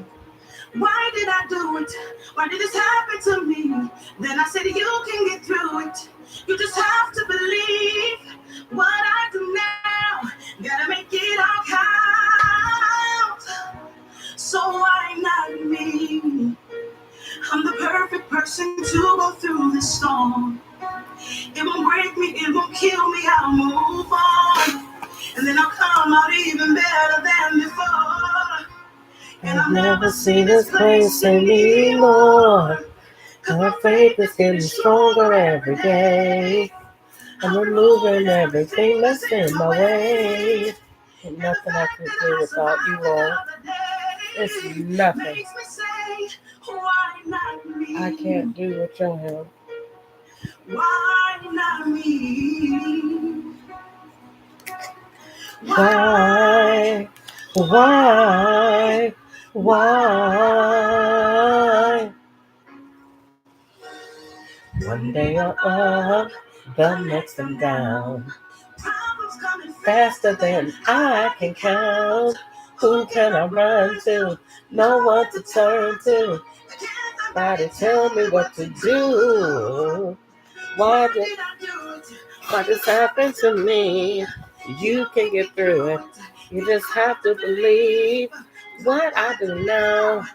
why did I do it? Why did this happen to me? Then I said, you can get through it. You just have to believe what I do now. Gotta make it all count. So why not me? I'm the perfect person to go through this storm. It won't break me, it won't kill me, I'll move on. And then I'll come out even better than before. And I'll never see this place anymore. My faith is getting stronger every day. I'm removing everything that's in my way. Ain't nothing I can do without you, Lord. It's nothing. I can't do what your help. Why not me? Why? Why? Why? One day I'm up, the next I'm down. Faster than I can count. Who can I run to? No one to turn to. Nobody tell me what to do. Why this happened to me? You can get through it. You just have to believe what I do now.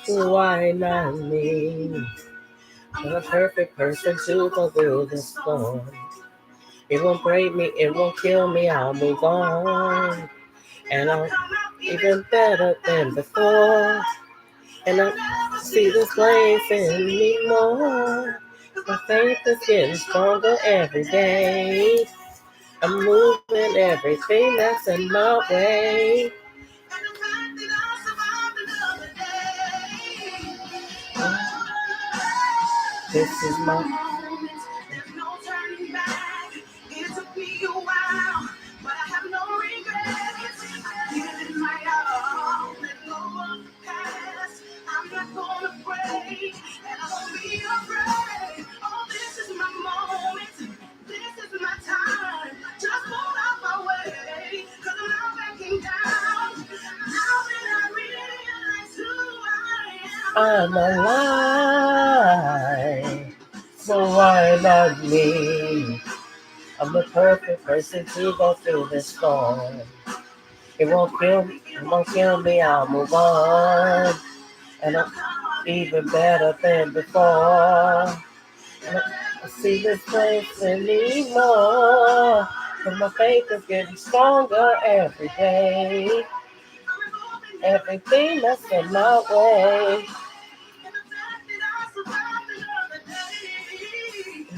Why not me? I'm a perfect person to go through the storm. It won't break me, it won't kill me, I'll move on. And I'm even better than before. And I see this place anymore. My faith is getting stronger every day. I'm moving everything that's in my way. This is my There's no turning back. It took me a while, but I have no regrets. I give it my all. Let go of the past. I'm not gonna break, and I won't be afraid. Oh, this is my moment. This is my time. Just move out my way, 'cause I'm not backing down. Now that I realize who I am, I'm alive. So why not me? I'm the perfect person to go through this storm. It won't kill me, I'll move on. And I'm even better than before. And I see this place anymore. And my faith is getting stronger every day. Everything that's in my way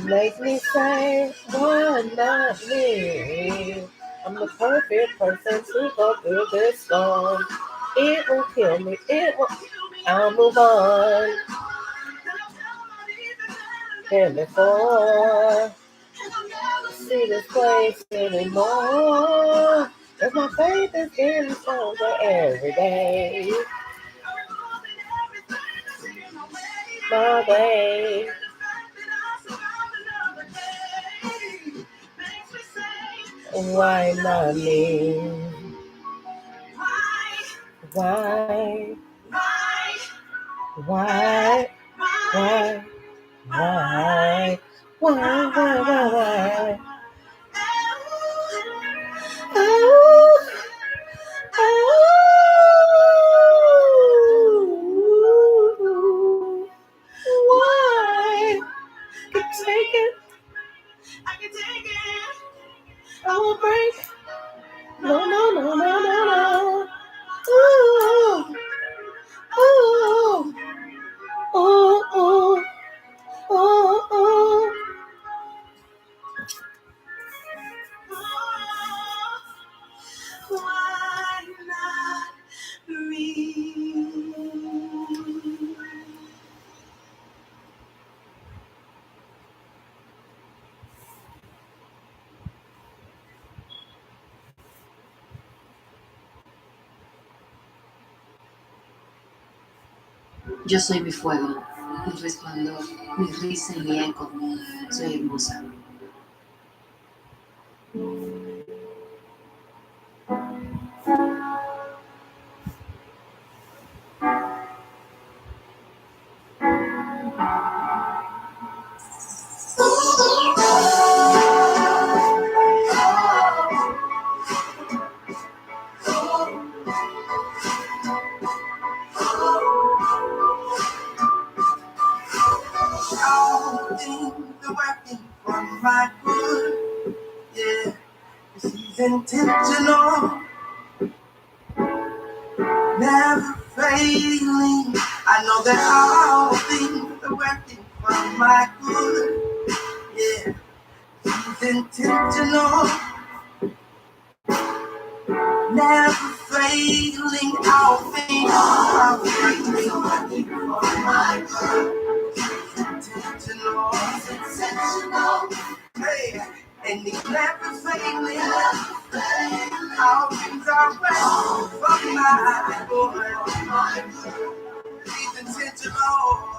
make me say, why not me? I'm the perfect person to go through this storm. It will kill me, I'll move on. Than before. See this place anymore. Cause my faith is getting stronger every day. My way. Why not me? Why? Why? Why? Why? Why? Oh, oh, why? I can take it. I can take it. I will break. No, no, no, no, no, no. Ooh, ooh, ooh, ooh, ooh, ooh. Why not me? Yo soy mi fuego. Mi resplandor, mi risa y mi eco. Soy hermosa. All things are working for my good. Yeah, 'cause he's intentional, never failing. I know that all things are working for my good. Yeah, he's intentional, never failing. All things are working for my good. Intentional, hey, and he's never failing. All things are well for my good. He's intentional,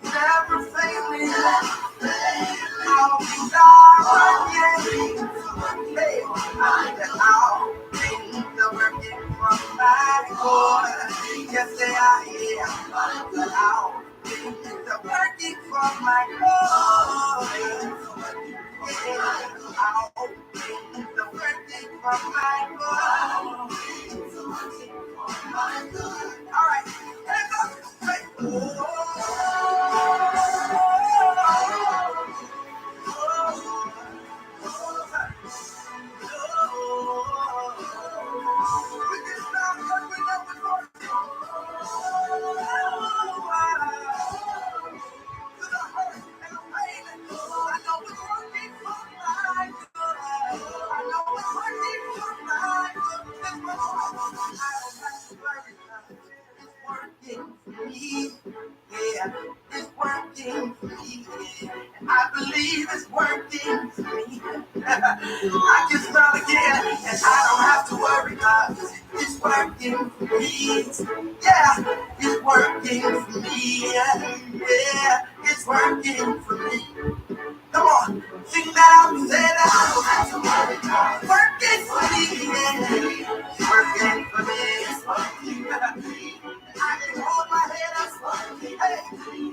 never failing. All things are working. Hey, all things are working for my good. Yes, they are. Yeah, all things are working for my good. Yeah, all things are working for my good. All right, hands up. Hey. Yeah, it's working for me. I believe it's working for me. I can smile again, and I don't have to worry about it. It's working for me. Yeah, it's working for me. Yeah, it's working for me. Come on, sing that out and say that. I don't have to worry about it. Working for me. Yeah, it's working for me. It's working. I can hold my head up. Hey,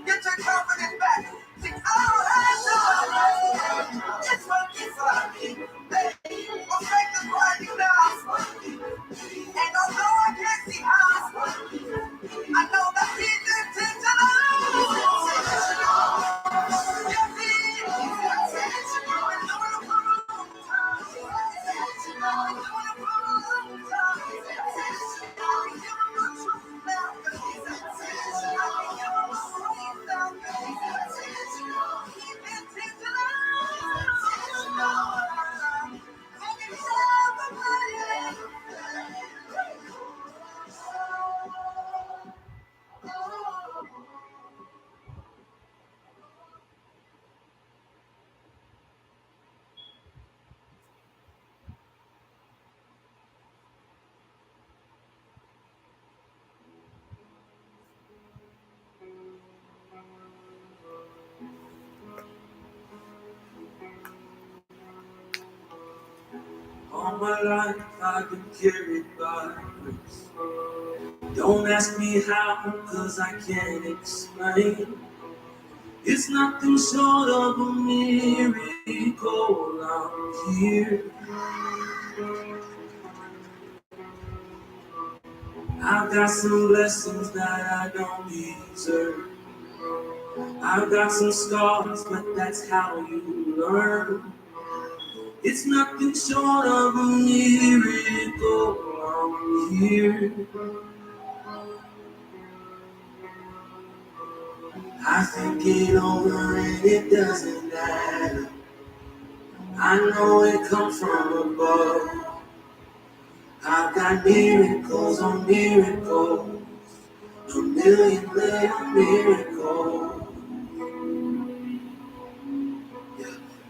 get your confidence back. Sing, I don't have to worry. It's working for me. Hey, we'll make this working now. And although I can't see how, I know that he's intentional. Yes, he is. Intentional. And doing it for a long time. Intentional. And doing it for a long time. Intentional. I can give him my truth now. 'Cause he's intentional. I can give him my praise now. 'Cause he's intentional. He's intentional. Intentional. And he's never playing. All my life I've been carried by grace. Don't ask me how, 'cause I can't explain. It's nothing short of a miracle. I'm here. I've got some blessings that I don't deserve. I've got some scars, but that's how you learn. It's nothing short of a miracle. I'm here. I think it over and it doesn't matter. I know it comes from above. I've got miracles on miracles, a million little miracles.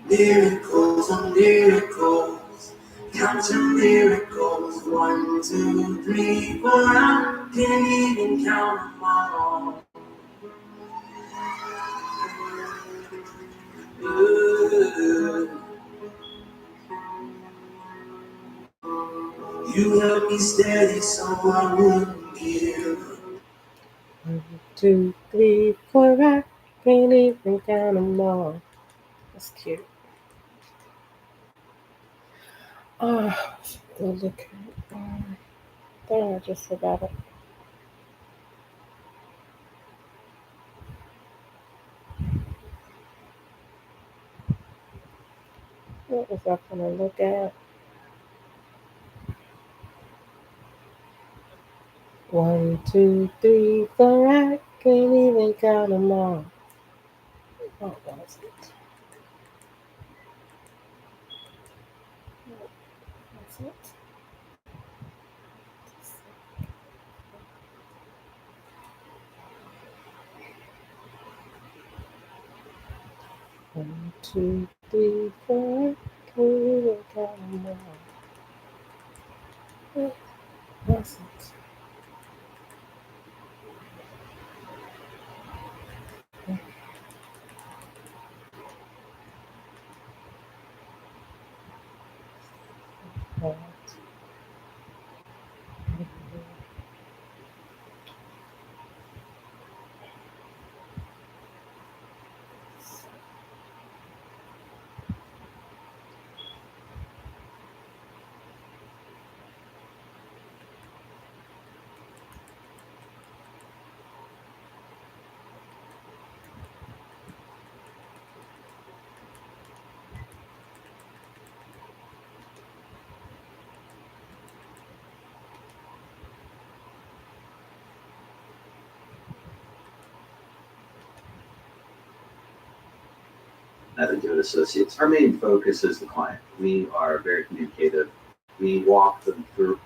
Miracles on miracles, count your miracles. 1, 2, 3, 4. Can't even count them all. You held me steady so I wouldn't give. 1, 2, 3, 4, I can't even count them all. That's cute. Oh, look at I just forgot it. What was I gonna look at? 1, 2, 3, 4, I can't even count them all. What was it? That's it. 1, 2, 3, 4, I can't even count them all. What was it? What? At Intuit Associates, our main focus is the client. We are very communicative. We walk them through.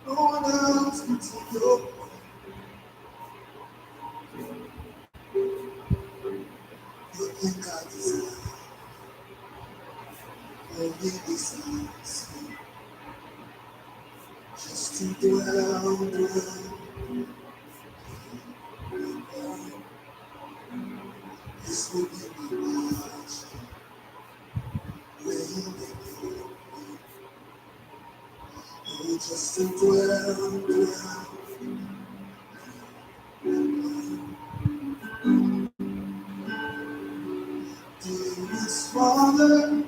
No one else can take your place. You think I deserve only besides me. Just to dwell. This will be my last. Oh, just to dwell. Dearest Father,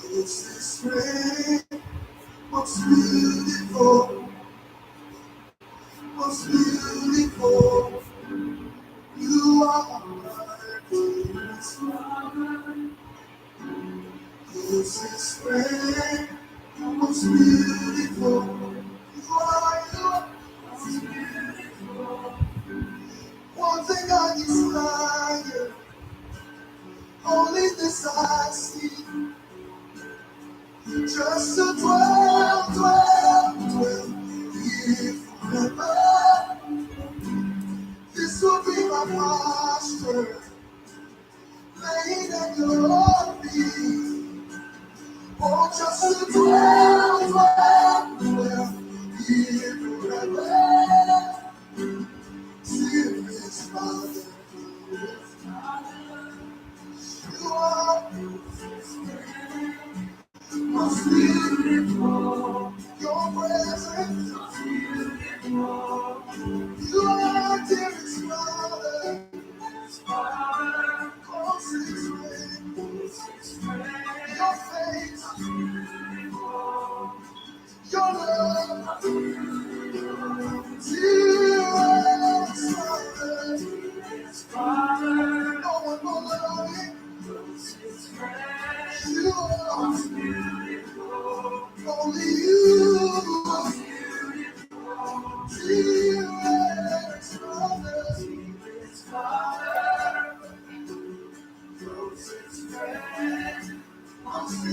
this is rain. What's beautiful, what's beautiful. You are my dearest Father. This is rain. What's beautiful. You are what's beautiful. One thing I desire, only this I see. Just to dwell here forever. This will be my posture, laying at your feet. Oh, just to dwell here forever. Dearest Father, you are most beautiful. Your presence is beautiful. You are dearest Father. Closest friend. Your face is beautiful. Your love dearest Father. No one will love me. You are beautiful. Only you are beautiful. Dearest Father. Just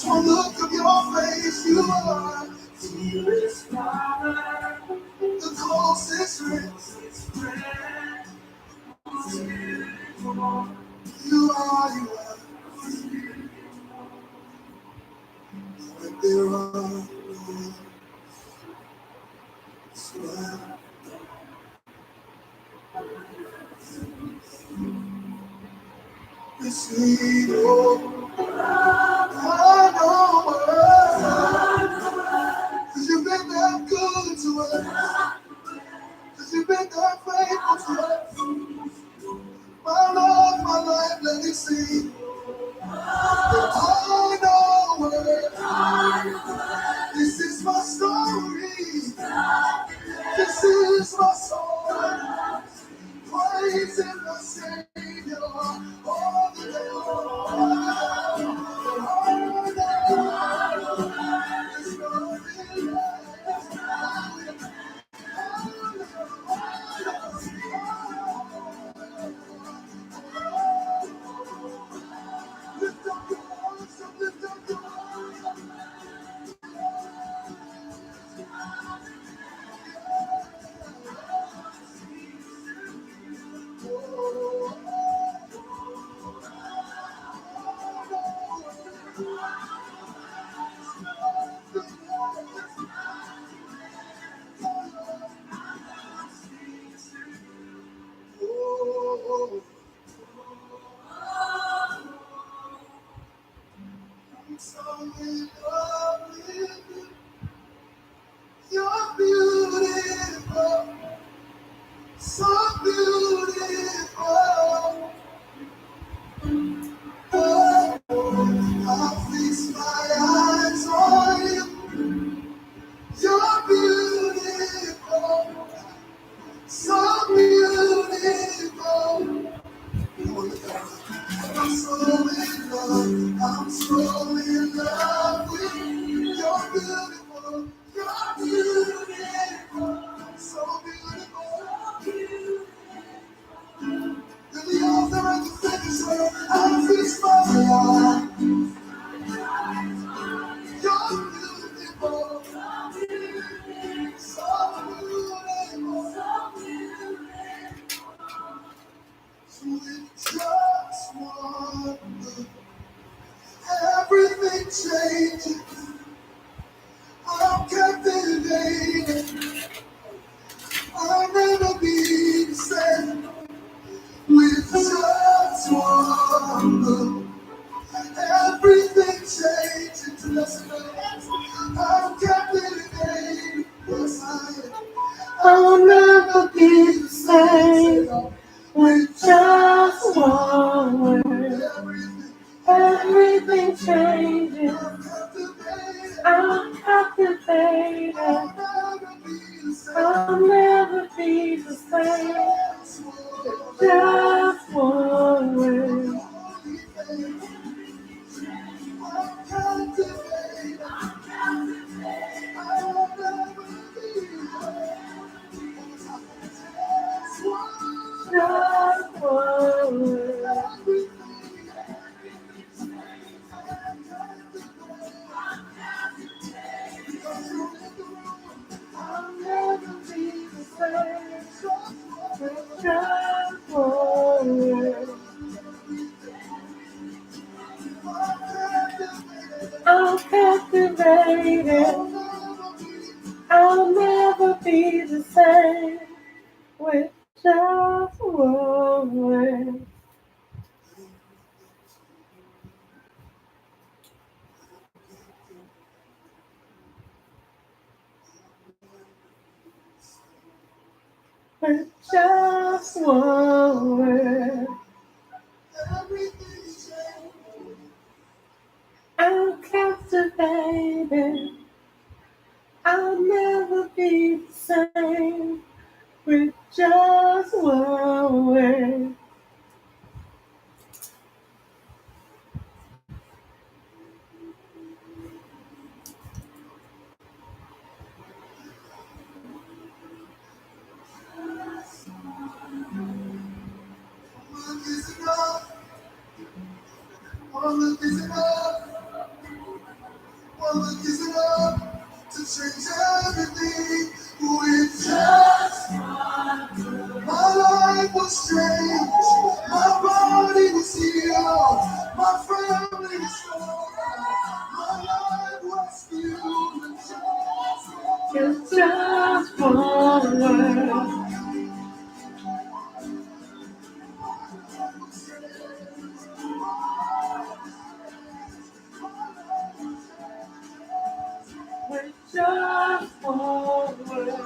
one look of your face, you are dearest Father, the closest friend. You are. When there are no smile. This sweet hope, I know why. 'Cause you've been that good to us. 'Cause you've been that faithful to us. My love, my life, let it see. That I know why. This is my story. This is my song. Praising my Savior all the day long. You're beautiful, so beautiful. I fix my eyes on you. You're beautiful, so beautiful. I'm so in love. I'm so in love with you. You're beautiful. You're beautiful. So beautiful. You're the author and the finisher. I fix my eyes. You're beautiful. So beautiful. With just one look, everything changes. I'm captivated. I'll never be the same. With just one look, everything changes. I'm captivated. Yes, I am. I'll never be the same. With just one word, I'm captivated. I'll never be the same with just one word. With just one word. I'm captivated. I'll never be the same with just one word. One look is enough. One look is enough to change everything. With just one look, my life was changed. My body was healed. My family restored. My life was filled with just one word. With just one word.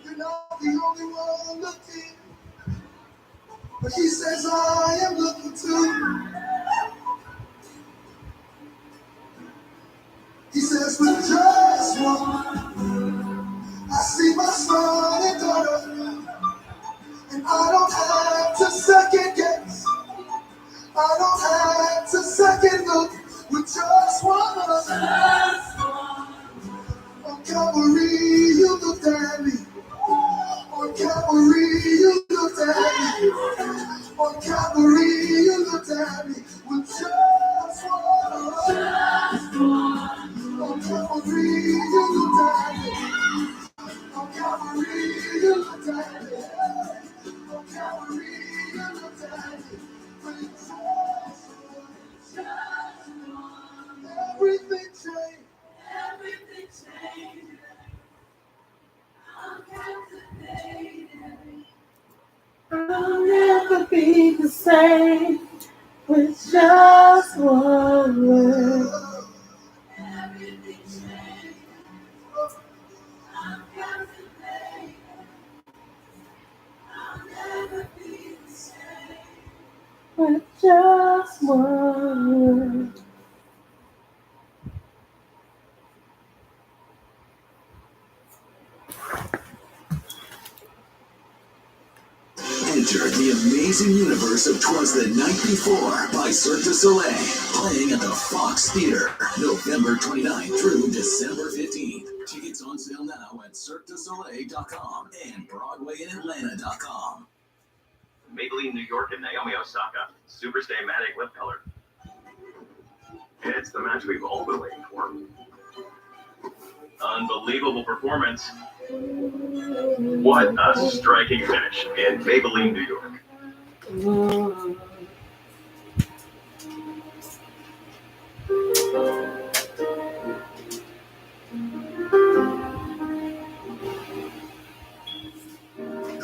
You're not the only one looking, but he says I am looking too. He says with just one, I see my son and daughter, and I don't have to second guess. I don't have to second look with just one. On Calvary, you looked at me. On Calvary, you looked at me. On Calvary, you looked at me with just one. On Calvary, you looked at me. On Calvary, you looked at me. On Calvary, you looked at me with just one. Everything changed. Everything changed. I'm captivated. I'll never be the same with just one word. Everything changed. I'm captivated. I'll never be the same with just one word. Enter the amazing universe of 'Twas the Night Before by Cirque du Soleil, playing at the Fox Theater, November 29th through December 15th. Tickets on sale now at CirqueDuSoleil.com and BroadwayInAtlanta.com. Maybelline New York and Naomi Osaka, Superstay Matic Lip Color. It's the match we've all been waiting for. Unbelievable performance. What a striking finish in Maybelline, New York.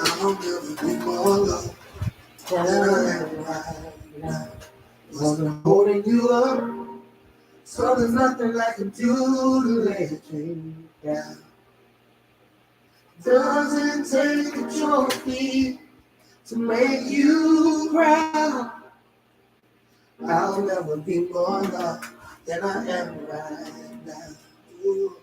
I'll never be more loved than I am right now. Wasn't holding you up, so there's nothing I can do to lay it down. Doesn't take a trophy to make you proud. I'll never be more loved than I am right now. Ooh.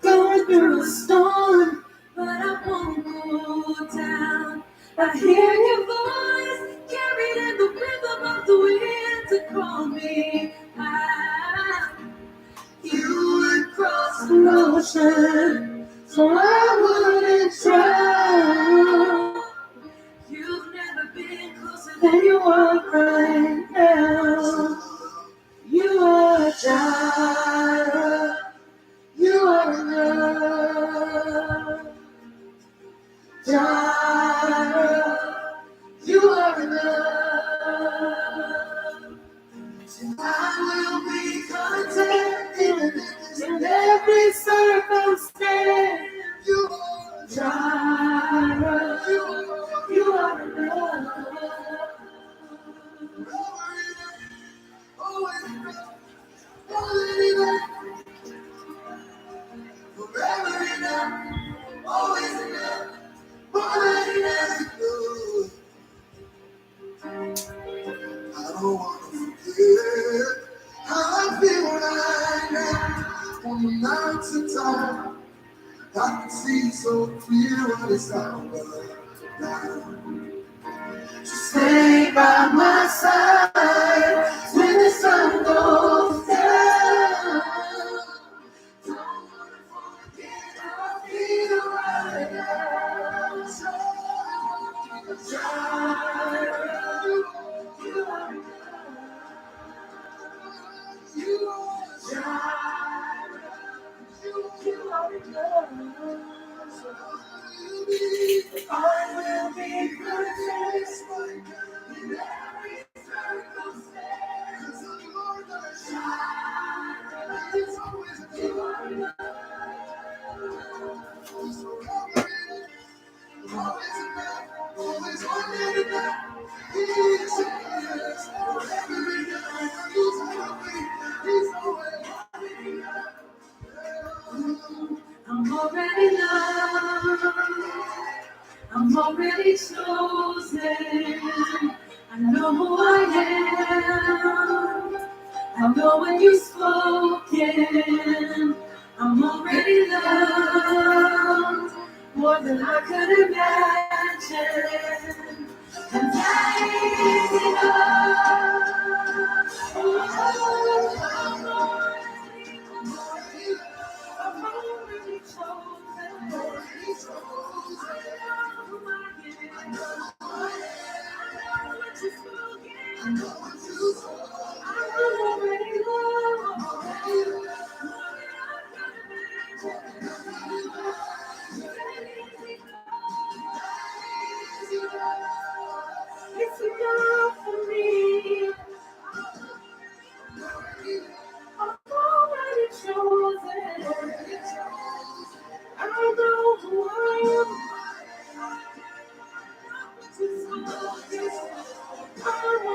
Going through a storm, but I won't go down. I hear your voice carried in the rhythm of the wind to call me out. You would cross an ocean, so I wouldn't drown. You've never been closer than you are right now. You are a child. You are enough. Child, you are enough. I will be content in every circumstance. You are child. You are enough. Always enough. Always enough. Forever enough. Always enough. More than enough. I don't want to forget how I feel right now on the mountaintop. I can see so clear what it's all about. Just stay by my side when the sun goes down. Don't want to forget how I feel right now. Child, you are enough. You are child. You are enough. I will be content in every circumstance. Child, you are enough. Always enough. Always more than enough. He's yes, forever enough. He's happy. He's always enough. I'm already loved. I'm already chosen. I know who I am. I know when you've spoken. I'm already loved more than I could imagine. And that is enough. Oh, I'm already chosen. I know who I am. I know what you've spoken. I'm already loved. It's enough for me. I'm already chosen. I know who I am. I'm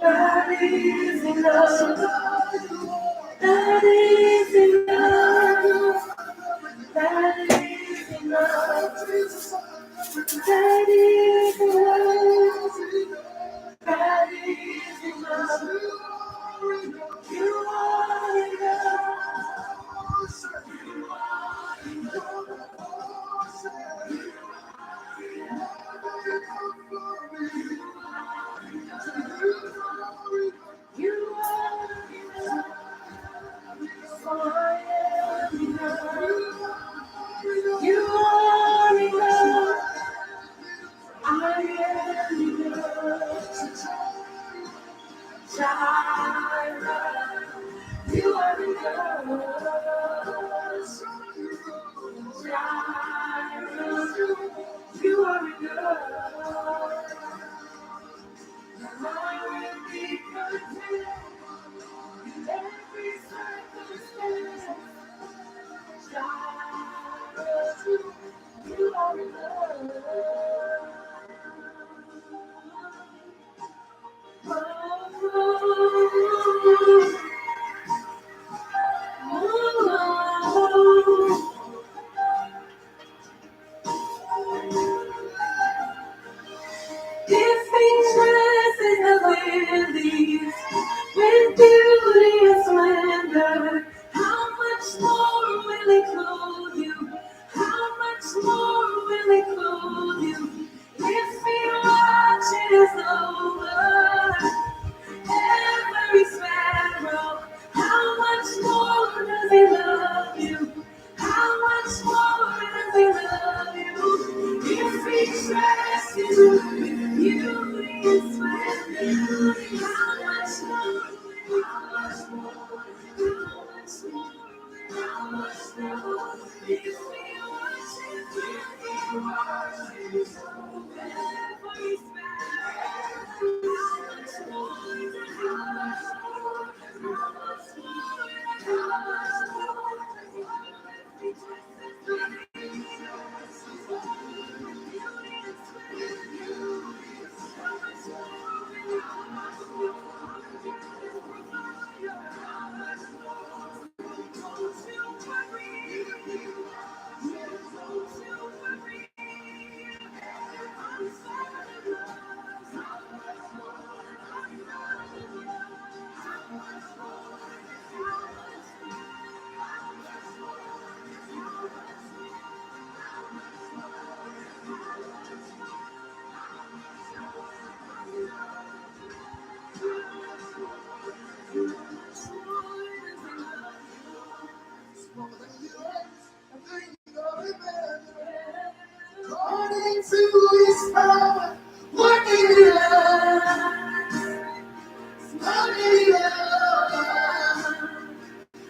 That is enough. That is enough. That is enough. That is enough. That is enough. You are enough. You are enough. So I am enough. You are If each dress is a lilies with beauty and splendor, how much more will it clothe you? How much more will it clothe you? If he watches over every sparrow, how much more does he love you? How much more does he love you? If he dresses you with beauty and splendor, how much more? How much more? How much more? How much more? If he watches, if he watches every sparrow, how much more? How much more? How much more? How much more? According to his power, working in us, working in us.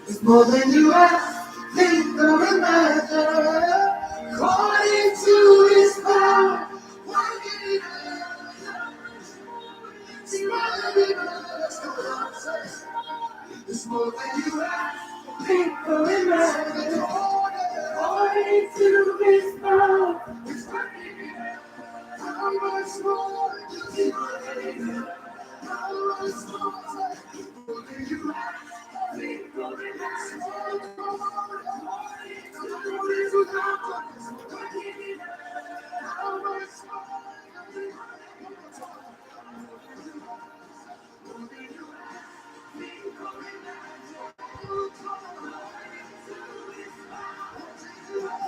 It's more than you ask, think, or imagine. According to his power, working in us. It's more than you ask, come on, say it. It's more than you ask, think, or imagine. According to his power, it's working in us. How much more does he love? How much more do you ask? Think of it as more. According to his power, it's working in us. How much more does he love? Think of it as more. According to his power, it's working in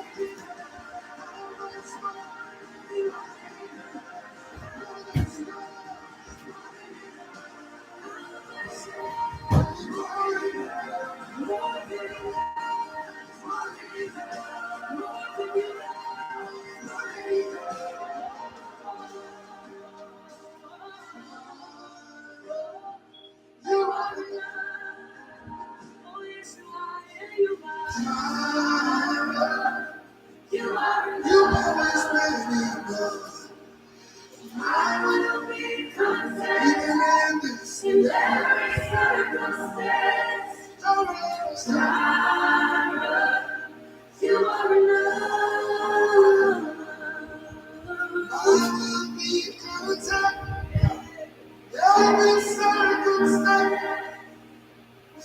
us. How much more does he love? You always made me good. I will be content in every circumstance. Jireh, you are enough. I will be content in every circumstance.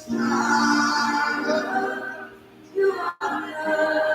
Jireh, you are enough.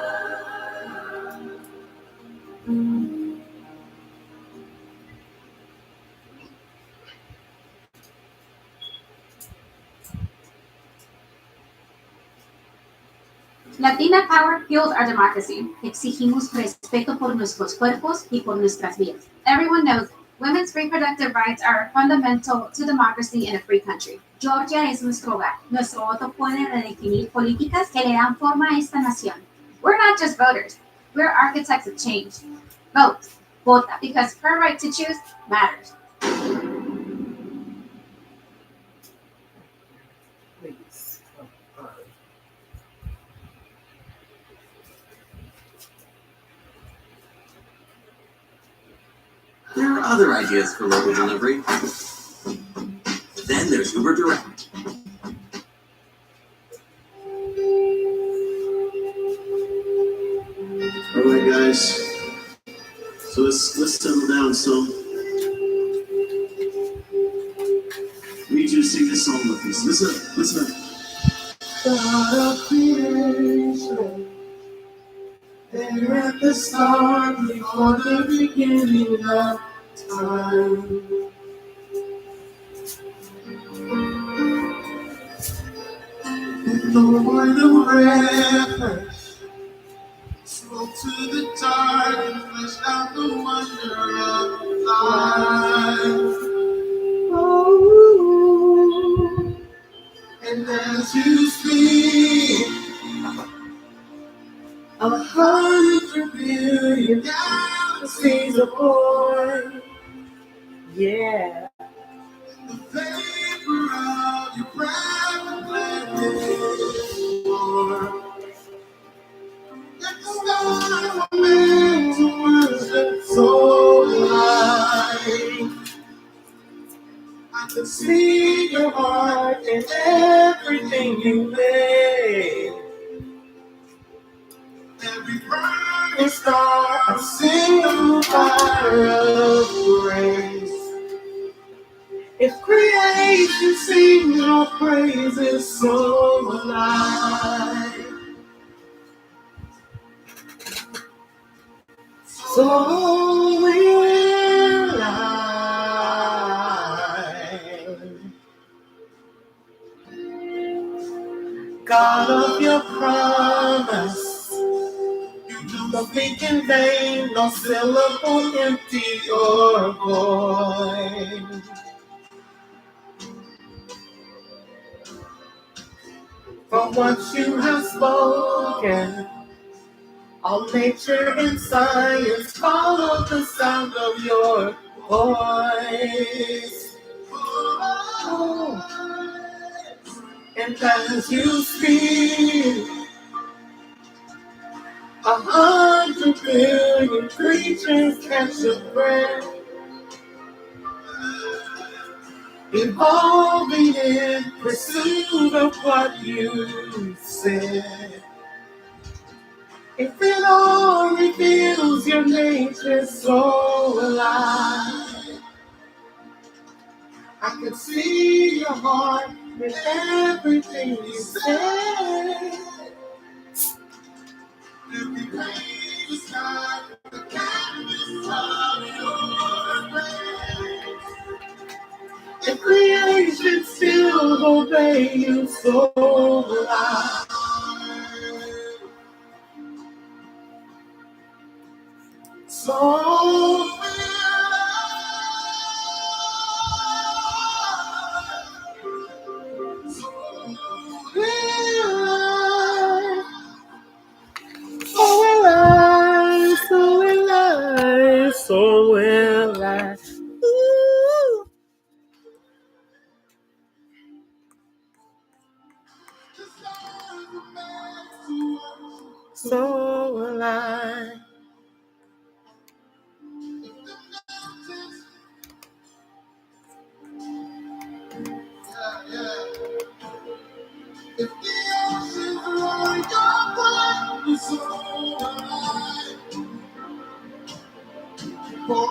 Latina Power fuels our democracy. Exigimos respeto por nuestros cuerpos y por nuestras vidas. Everyone knows women's reproductive rights are fundamental to democracy in a free country. Georgia es nuestro hogar. Nuestro voto puede redefinir políticas que le dan forma a esta nación. We're not just voters. We're architects of change. Vote. Vota, because her right to choose matters. There are other ideas for local delivery. Then there's Uber Direct. All right, guys. So let's settle down some. Read you to sing this song with us. Listen up. God of creation, there at the start, before the beginning of time. The point of reference spoke to the dark and fleshed out the wonder of life. Oh, and as you speak, 100 billion galaxies are born. Yeah. The vapor of your breath blended warm. Let the stars were meant to worship so high. I can see your heart in everything you made. Every burning star, I sing the fire of grace. If creation sings your praises so alive, so will I. God of your promise, you do not speak in vain, no syllable empty or void. For what you have spoken, all nature and science follow the sound of your voice. Oh. And as you speak, 100 billion creatures catch your breath, evolving in pursuit of what you said. If it all reveals your nature so alive, I can see your heart in everything you say. Every page is like the canvas of your grace. And creation still obey you so alive. So so will I. Ooh. So will I. If the oceans roar your blood, so will I. For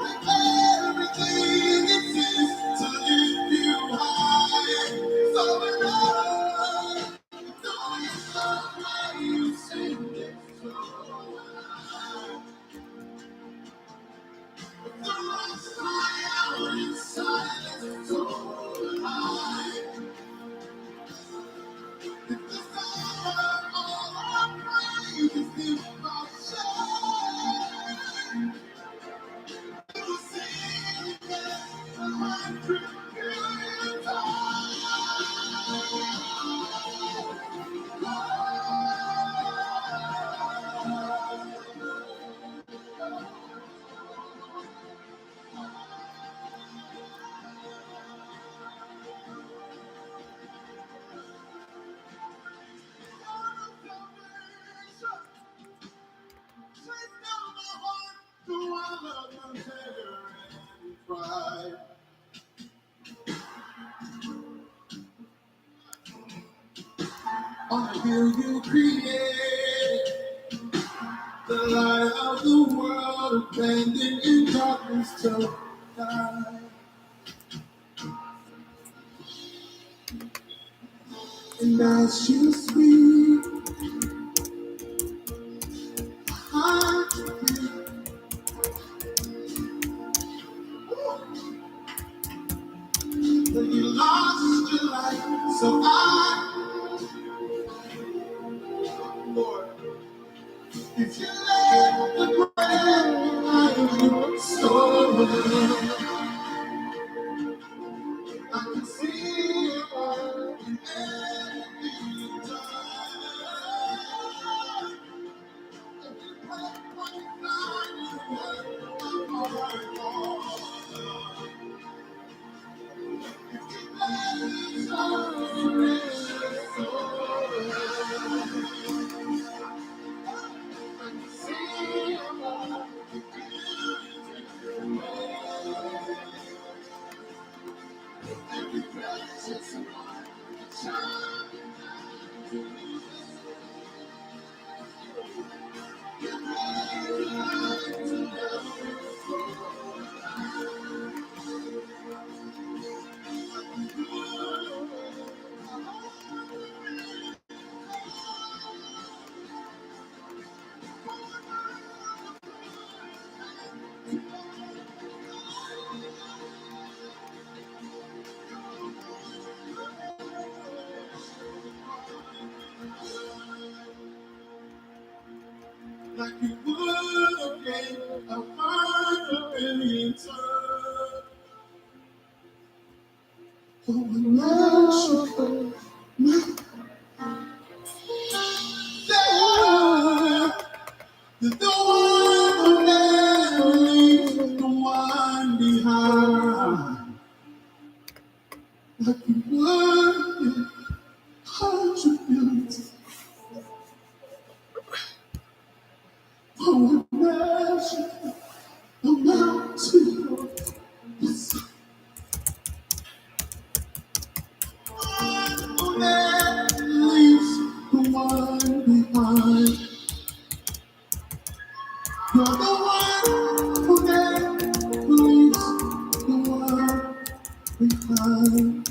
everything exists to lift you high. So will I. Though it's not why you sing it, so will I. The rocks cry out in silence, so will I. If the sound of all our praise is in my shame, we will sing again 100 billion times. Until you create the light of the world, abandoned in darkness till die. And as you speak, I feel lost your life. So Lord, if you let the breath out of your soul, I can see you in everything you've done. Every breath right now, you have my heart on. Like you would again 100,000,000 times. Oh, I'm merciful. You're the one who never leaves the one behind. Like you would in 100,000,000 times. Oh, I'm merciful. I'm merciful. Who never leaves the one behind. You're the one who never leaves the one behind.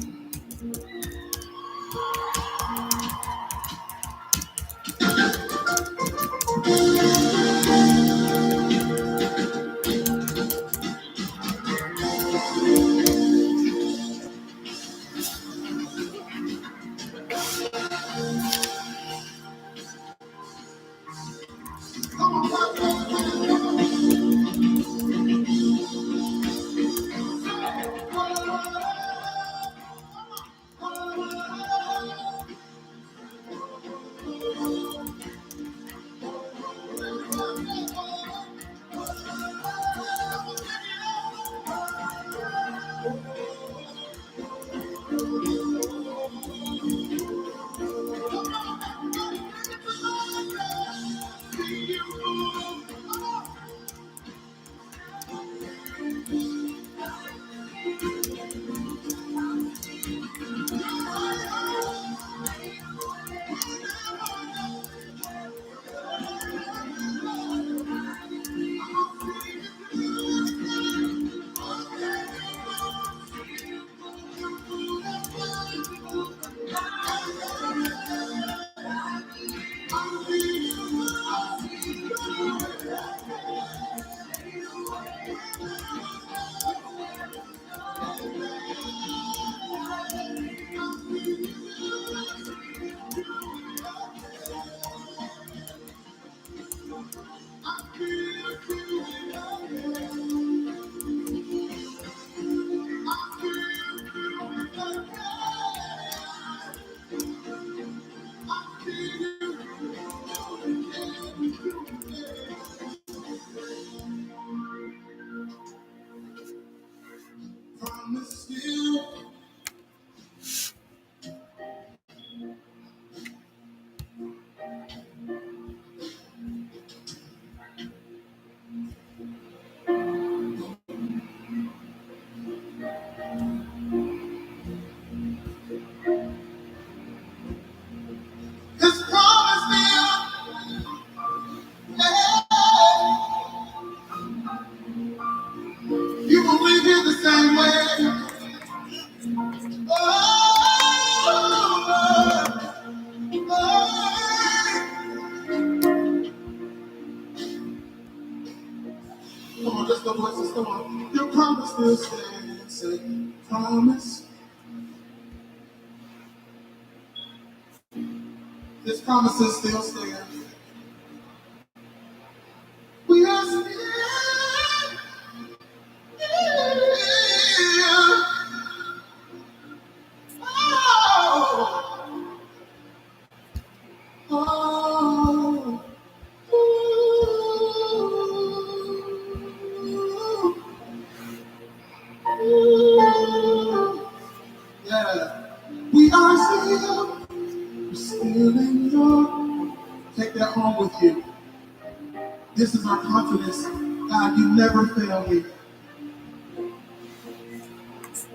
Promise you. This promise me. You will leave here the same way. Come on, just the voices, come on. Your promise still stands. Say, promise. His promises still stand. We are still here. Oh, yeah. We are still in your. Take that home with you. This is our confidence. God, you never fail me.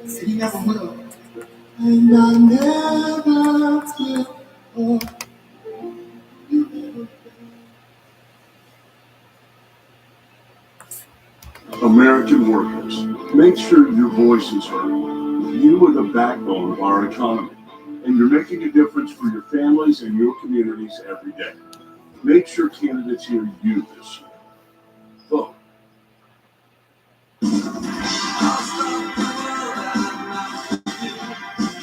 And you never will. And I never will. Oh, you never American workers, make sure your voice is heard. You are the backbone of our economy, and you're making a difference for your families and your communities every day. Make sure candidates hear you this year. Vote.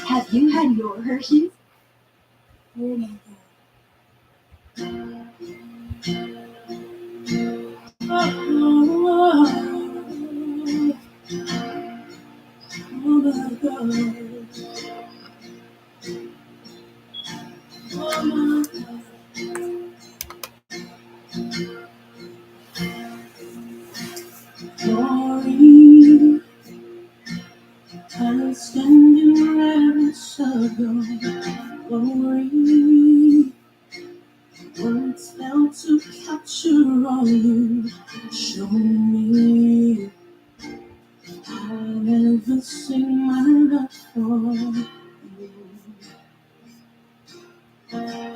Have you had your Hershey's? Oh my Glory, I'm standing reverence of your glory. Once fell to capture all you show me. I'll never sing my love for you.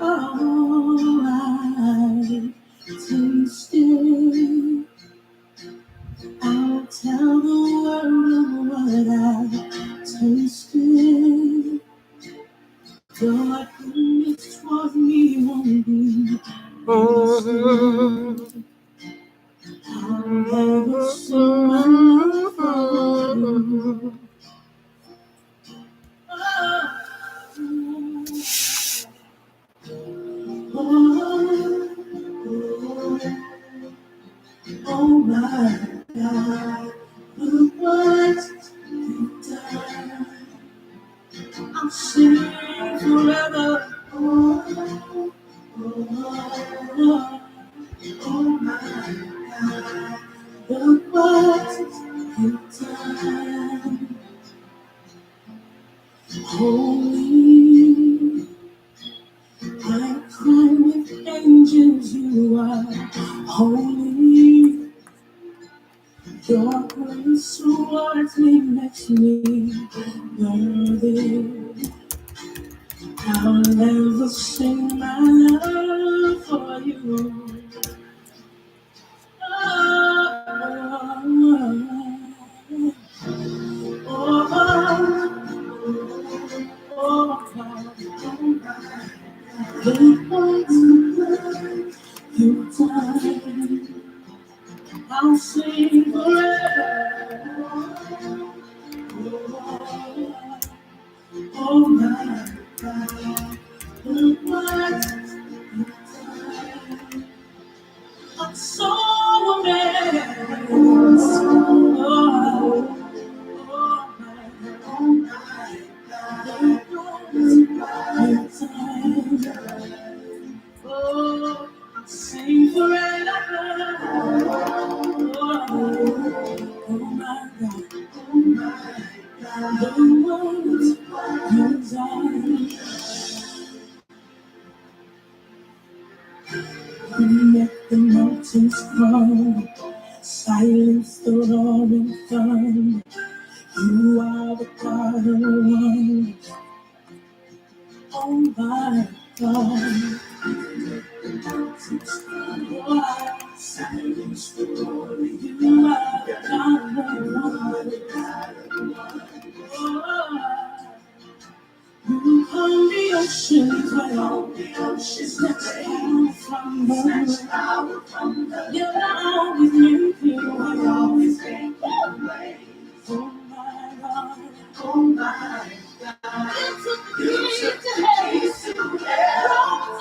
Oh, I tasted. I'll tell the world what I tasted. Your goodness towards me won't be wasted. I'll never sing my love for you. Oh my God, look what you've done. I'll sing forever. Oh my God, look what you've done. Holy, I cry with angels, you are holy. Your grace towards me makes me worthy. I'll never sing my love for you. You've done. I'll sing forever. Oh my God, look what you've done. I'm so amazed. Oh my God, look what you've done. Oh, I'll sing forever. Oh my God, the words you've done. You let the mountains crumble, silence the roaring thunder. You are the God of wonders. Oh my God. Silence the roaring. You are the God of wonders. You calm the oceans snatch power from the you'll always make me way. Oh my God, oh my God. It's a keys to hell.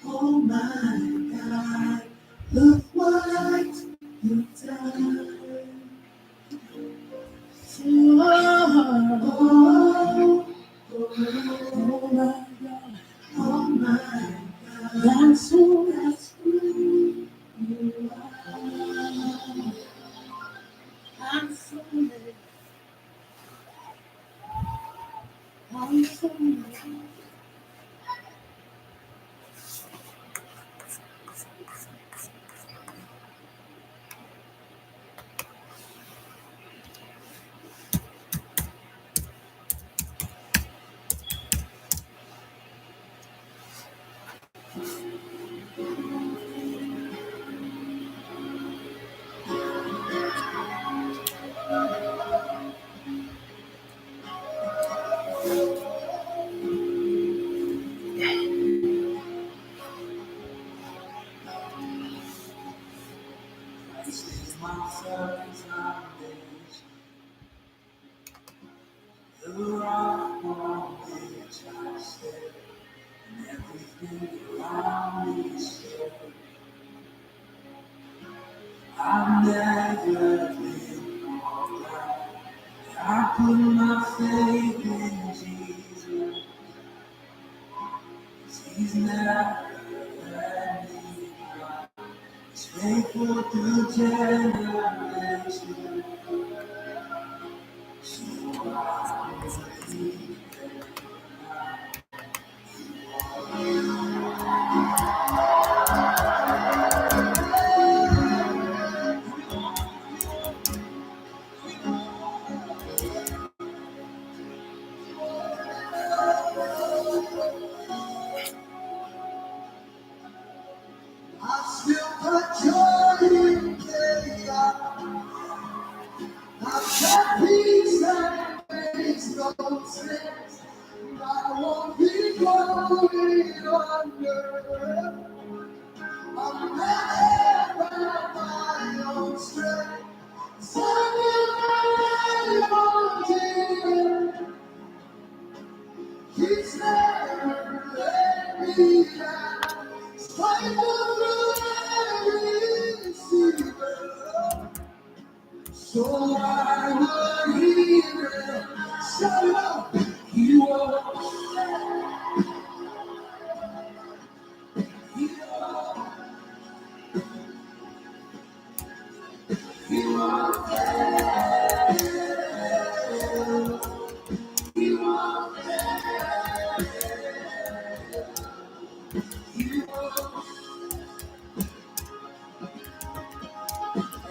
Oh my God, look what you've done. Oh my God, that's who you are. I'm so glad. I'm so glad. This is my first foundation, the rock on which I stand, and everything around me is shaking. I've never been more glad that I put my faith in Jesus, 'cause He's never let me down. He's faithful through generations. So I believe I still put joy in chaos. I've got peace that makes no sense. I won't be going under. I'm not by my own strength. Somebody on He's never let me down. Spite of every season. So I will hear it. Shout it out. He won't. He won't. He won't fail. He won't fail. He won't.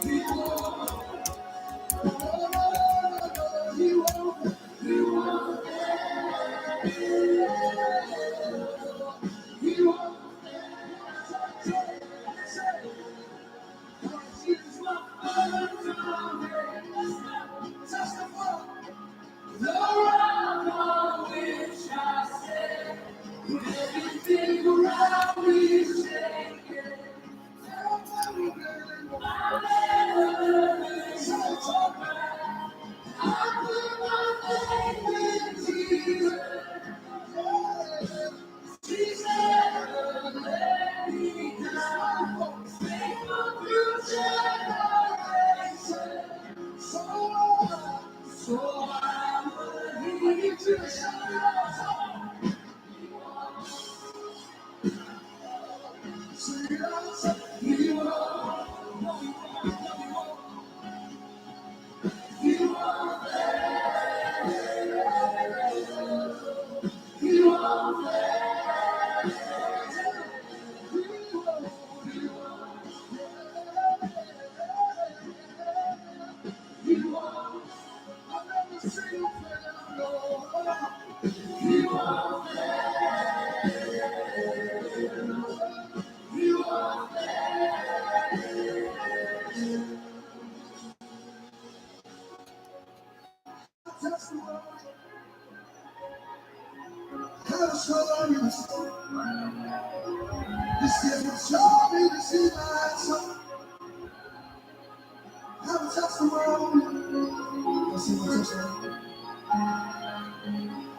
He won't. He won't. He won't fail. He won't. The rock on which I stand, when everything around me is shaking, I'll never be so bad. I put my faith in Jesus. He's never let me down. Faithful through generations.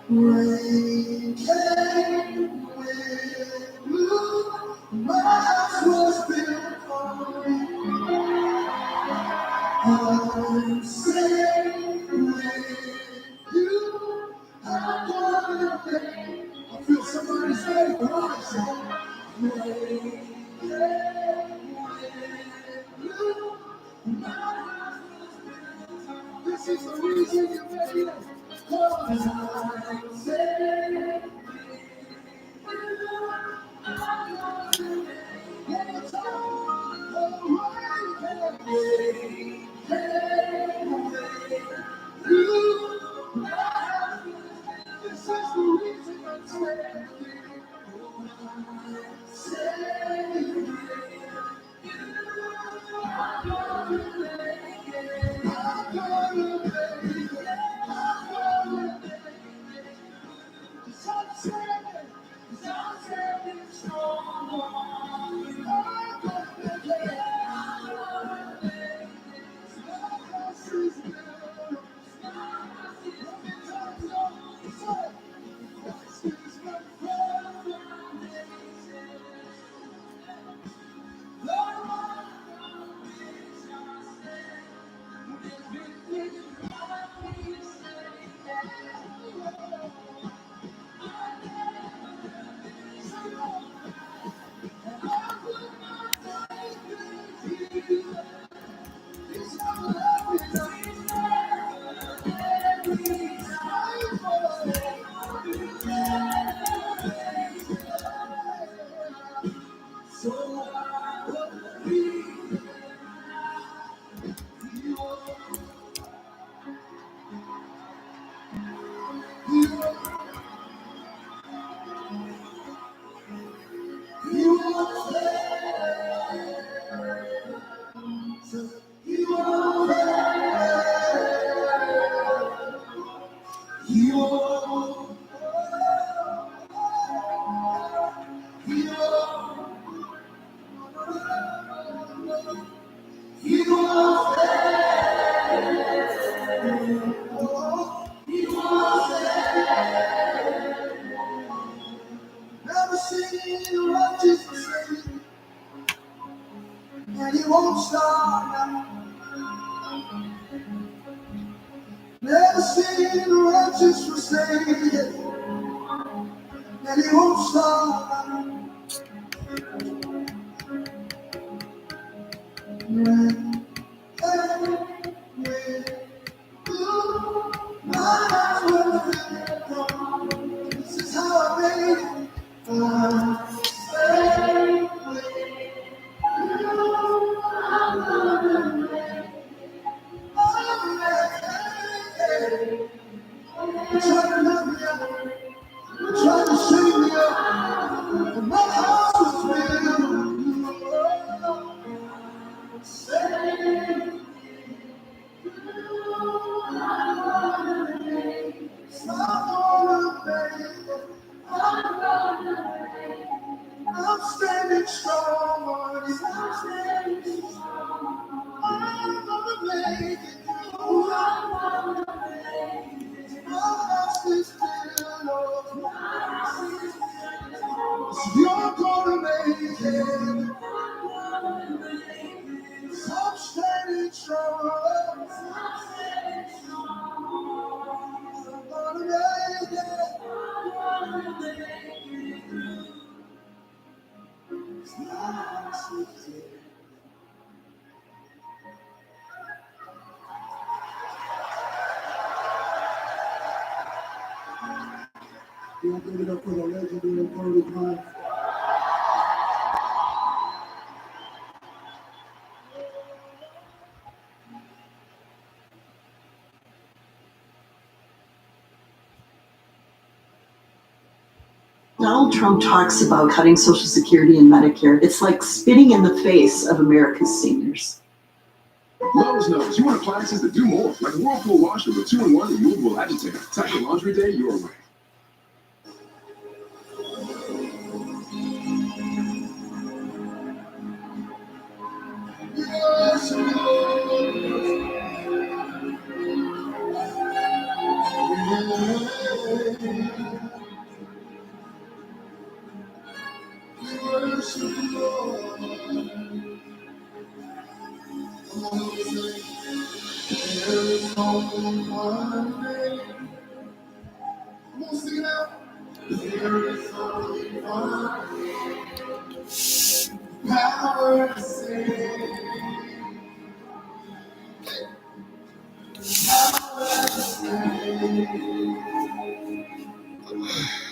Rain came, wind blew, my house was built for me. I'm safe with you. I'm gonna make. I feel somebody's ready for us. Rain came, wind blew, my house was built. This is the reason you made it. 'Cause I'm safe. Never seen the righteous forsaken, and he won't stop now. Never seen the righteous forsaken, and he won't stop now. This is how I made it. Stay with you. I'm gonna make it. You're trying to knock me out. You're trying to shake me up. But my house was built. y'all give it up for the legendary Bernie Mac. Donald Trump talks about cutting Social Security and Medicare. It's like spitting in the face of America's seniors. Lowe's knows you want appliances that do more, like a Whirlpool washer with 2-in-1 removable agitator. Tackle laundry day your way. Power to save.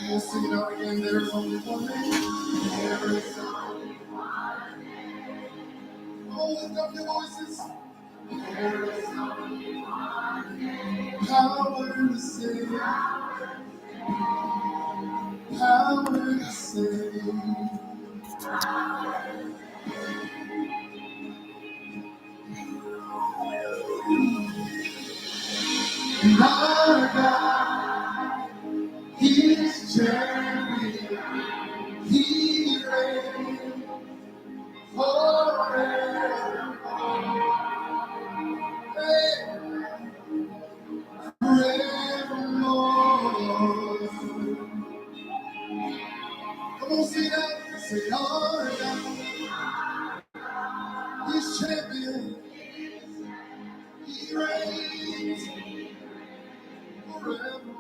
We'll sing it out again. There's only one name. There is only one name. Oh, lift up your voices. There is only one name. Power to save. Power to save. My God, He is champion. He reigns forever. Forevermore. Come on, sing that. Say, our God, He's champion. He reigns forever.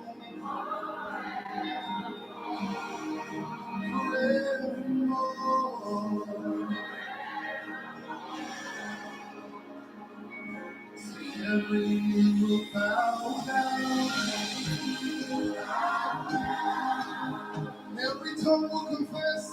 Every knee will bow down, every tongue will confess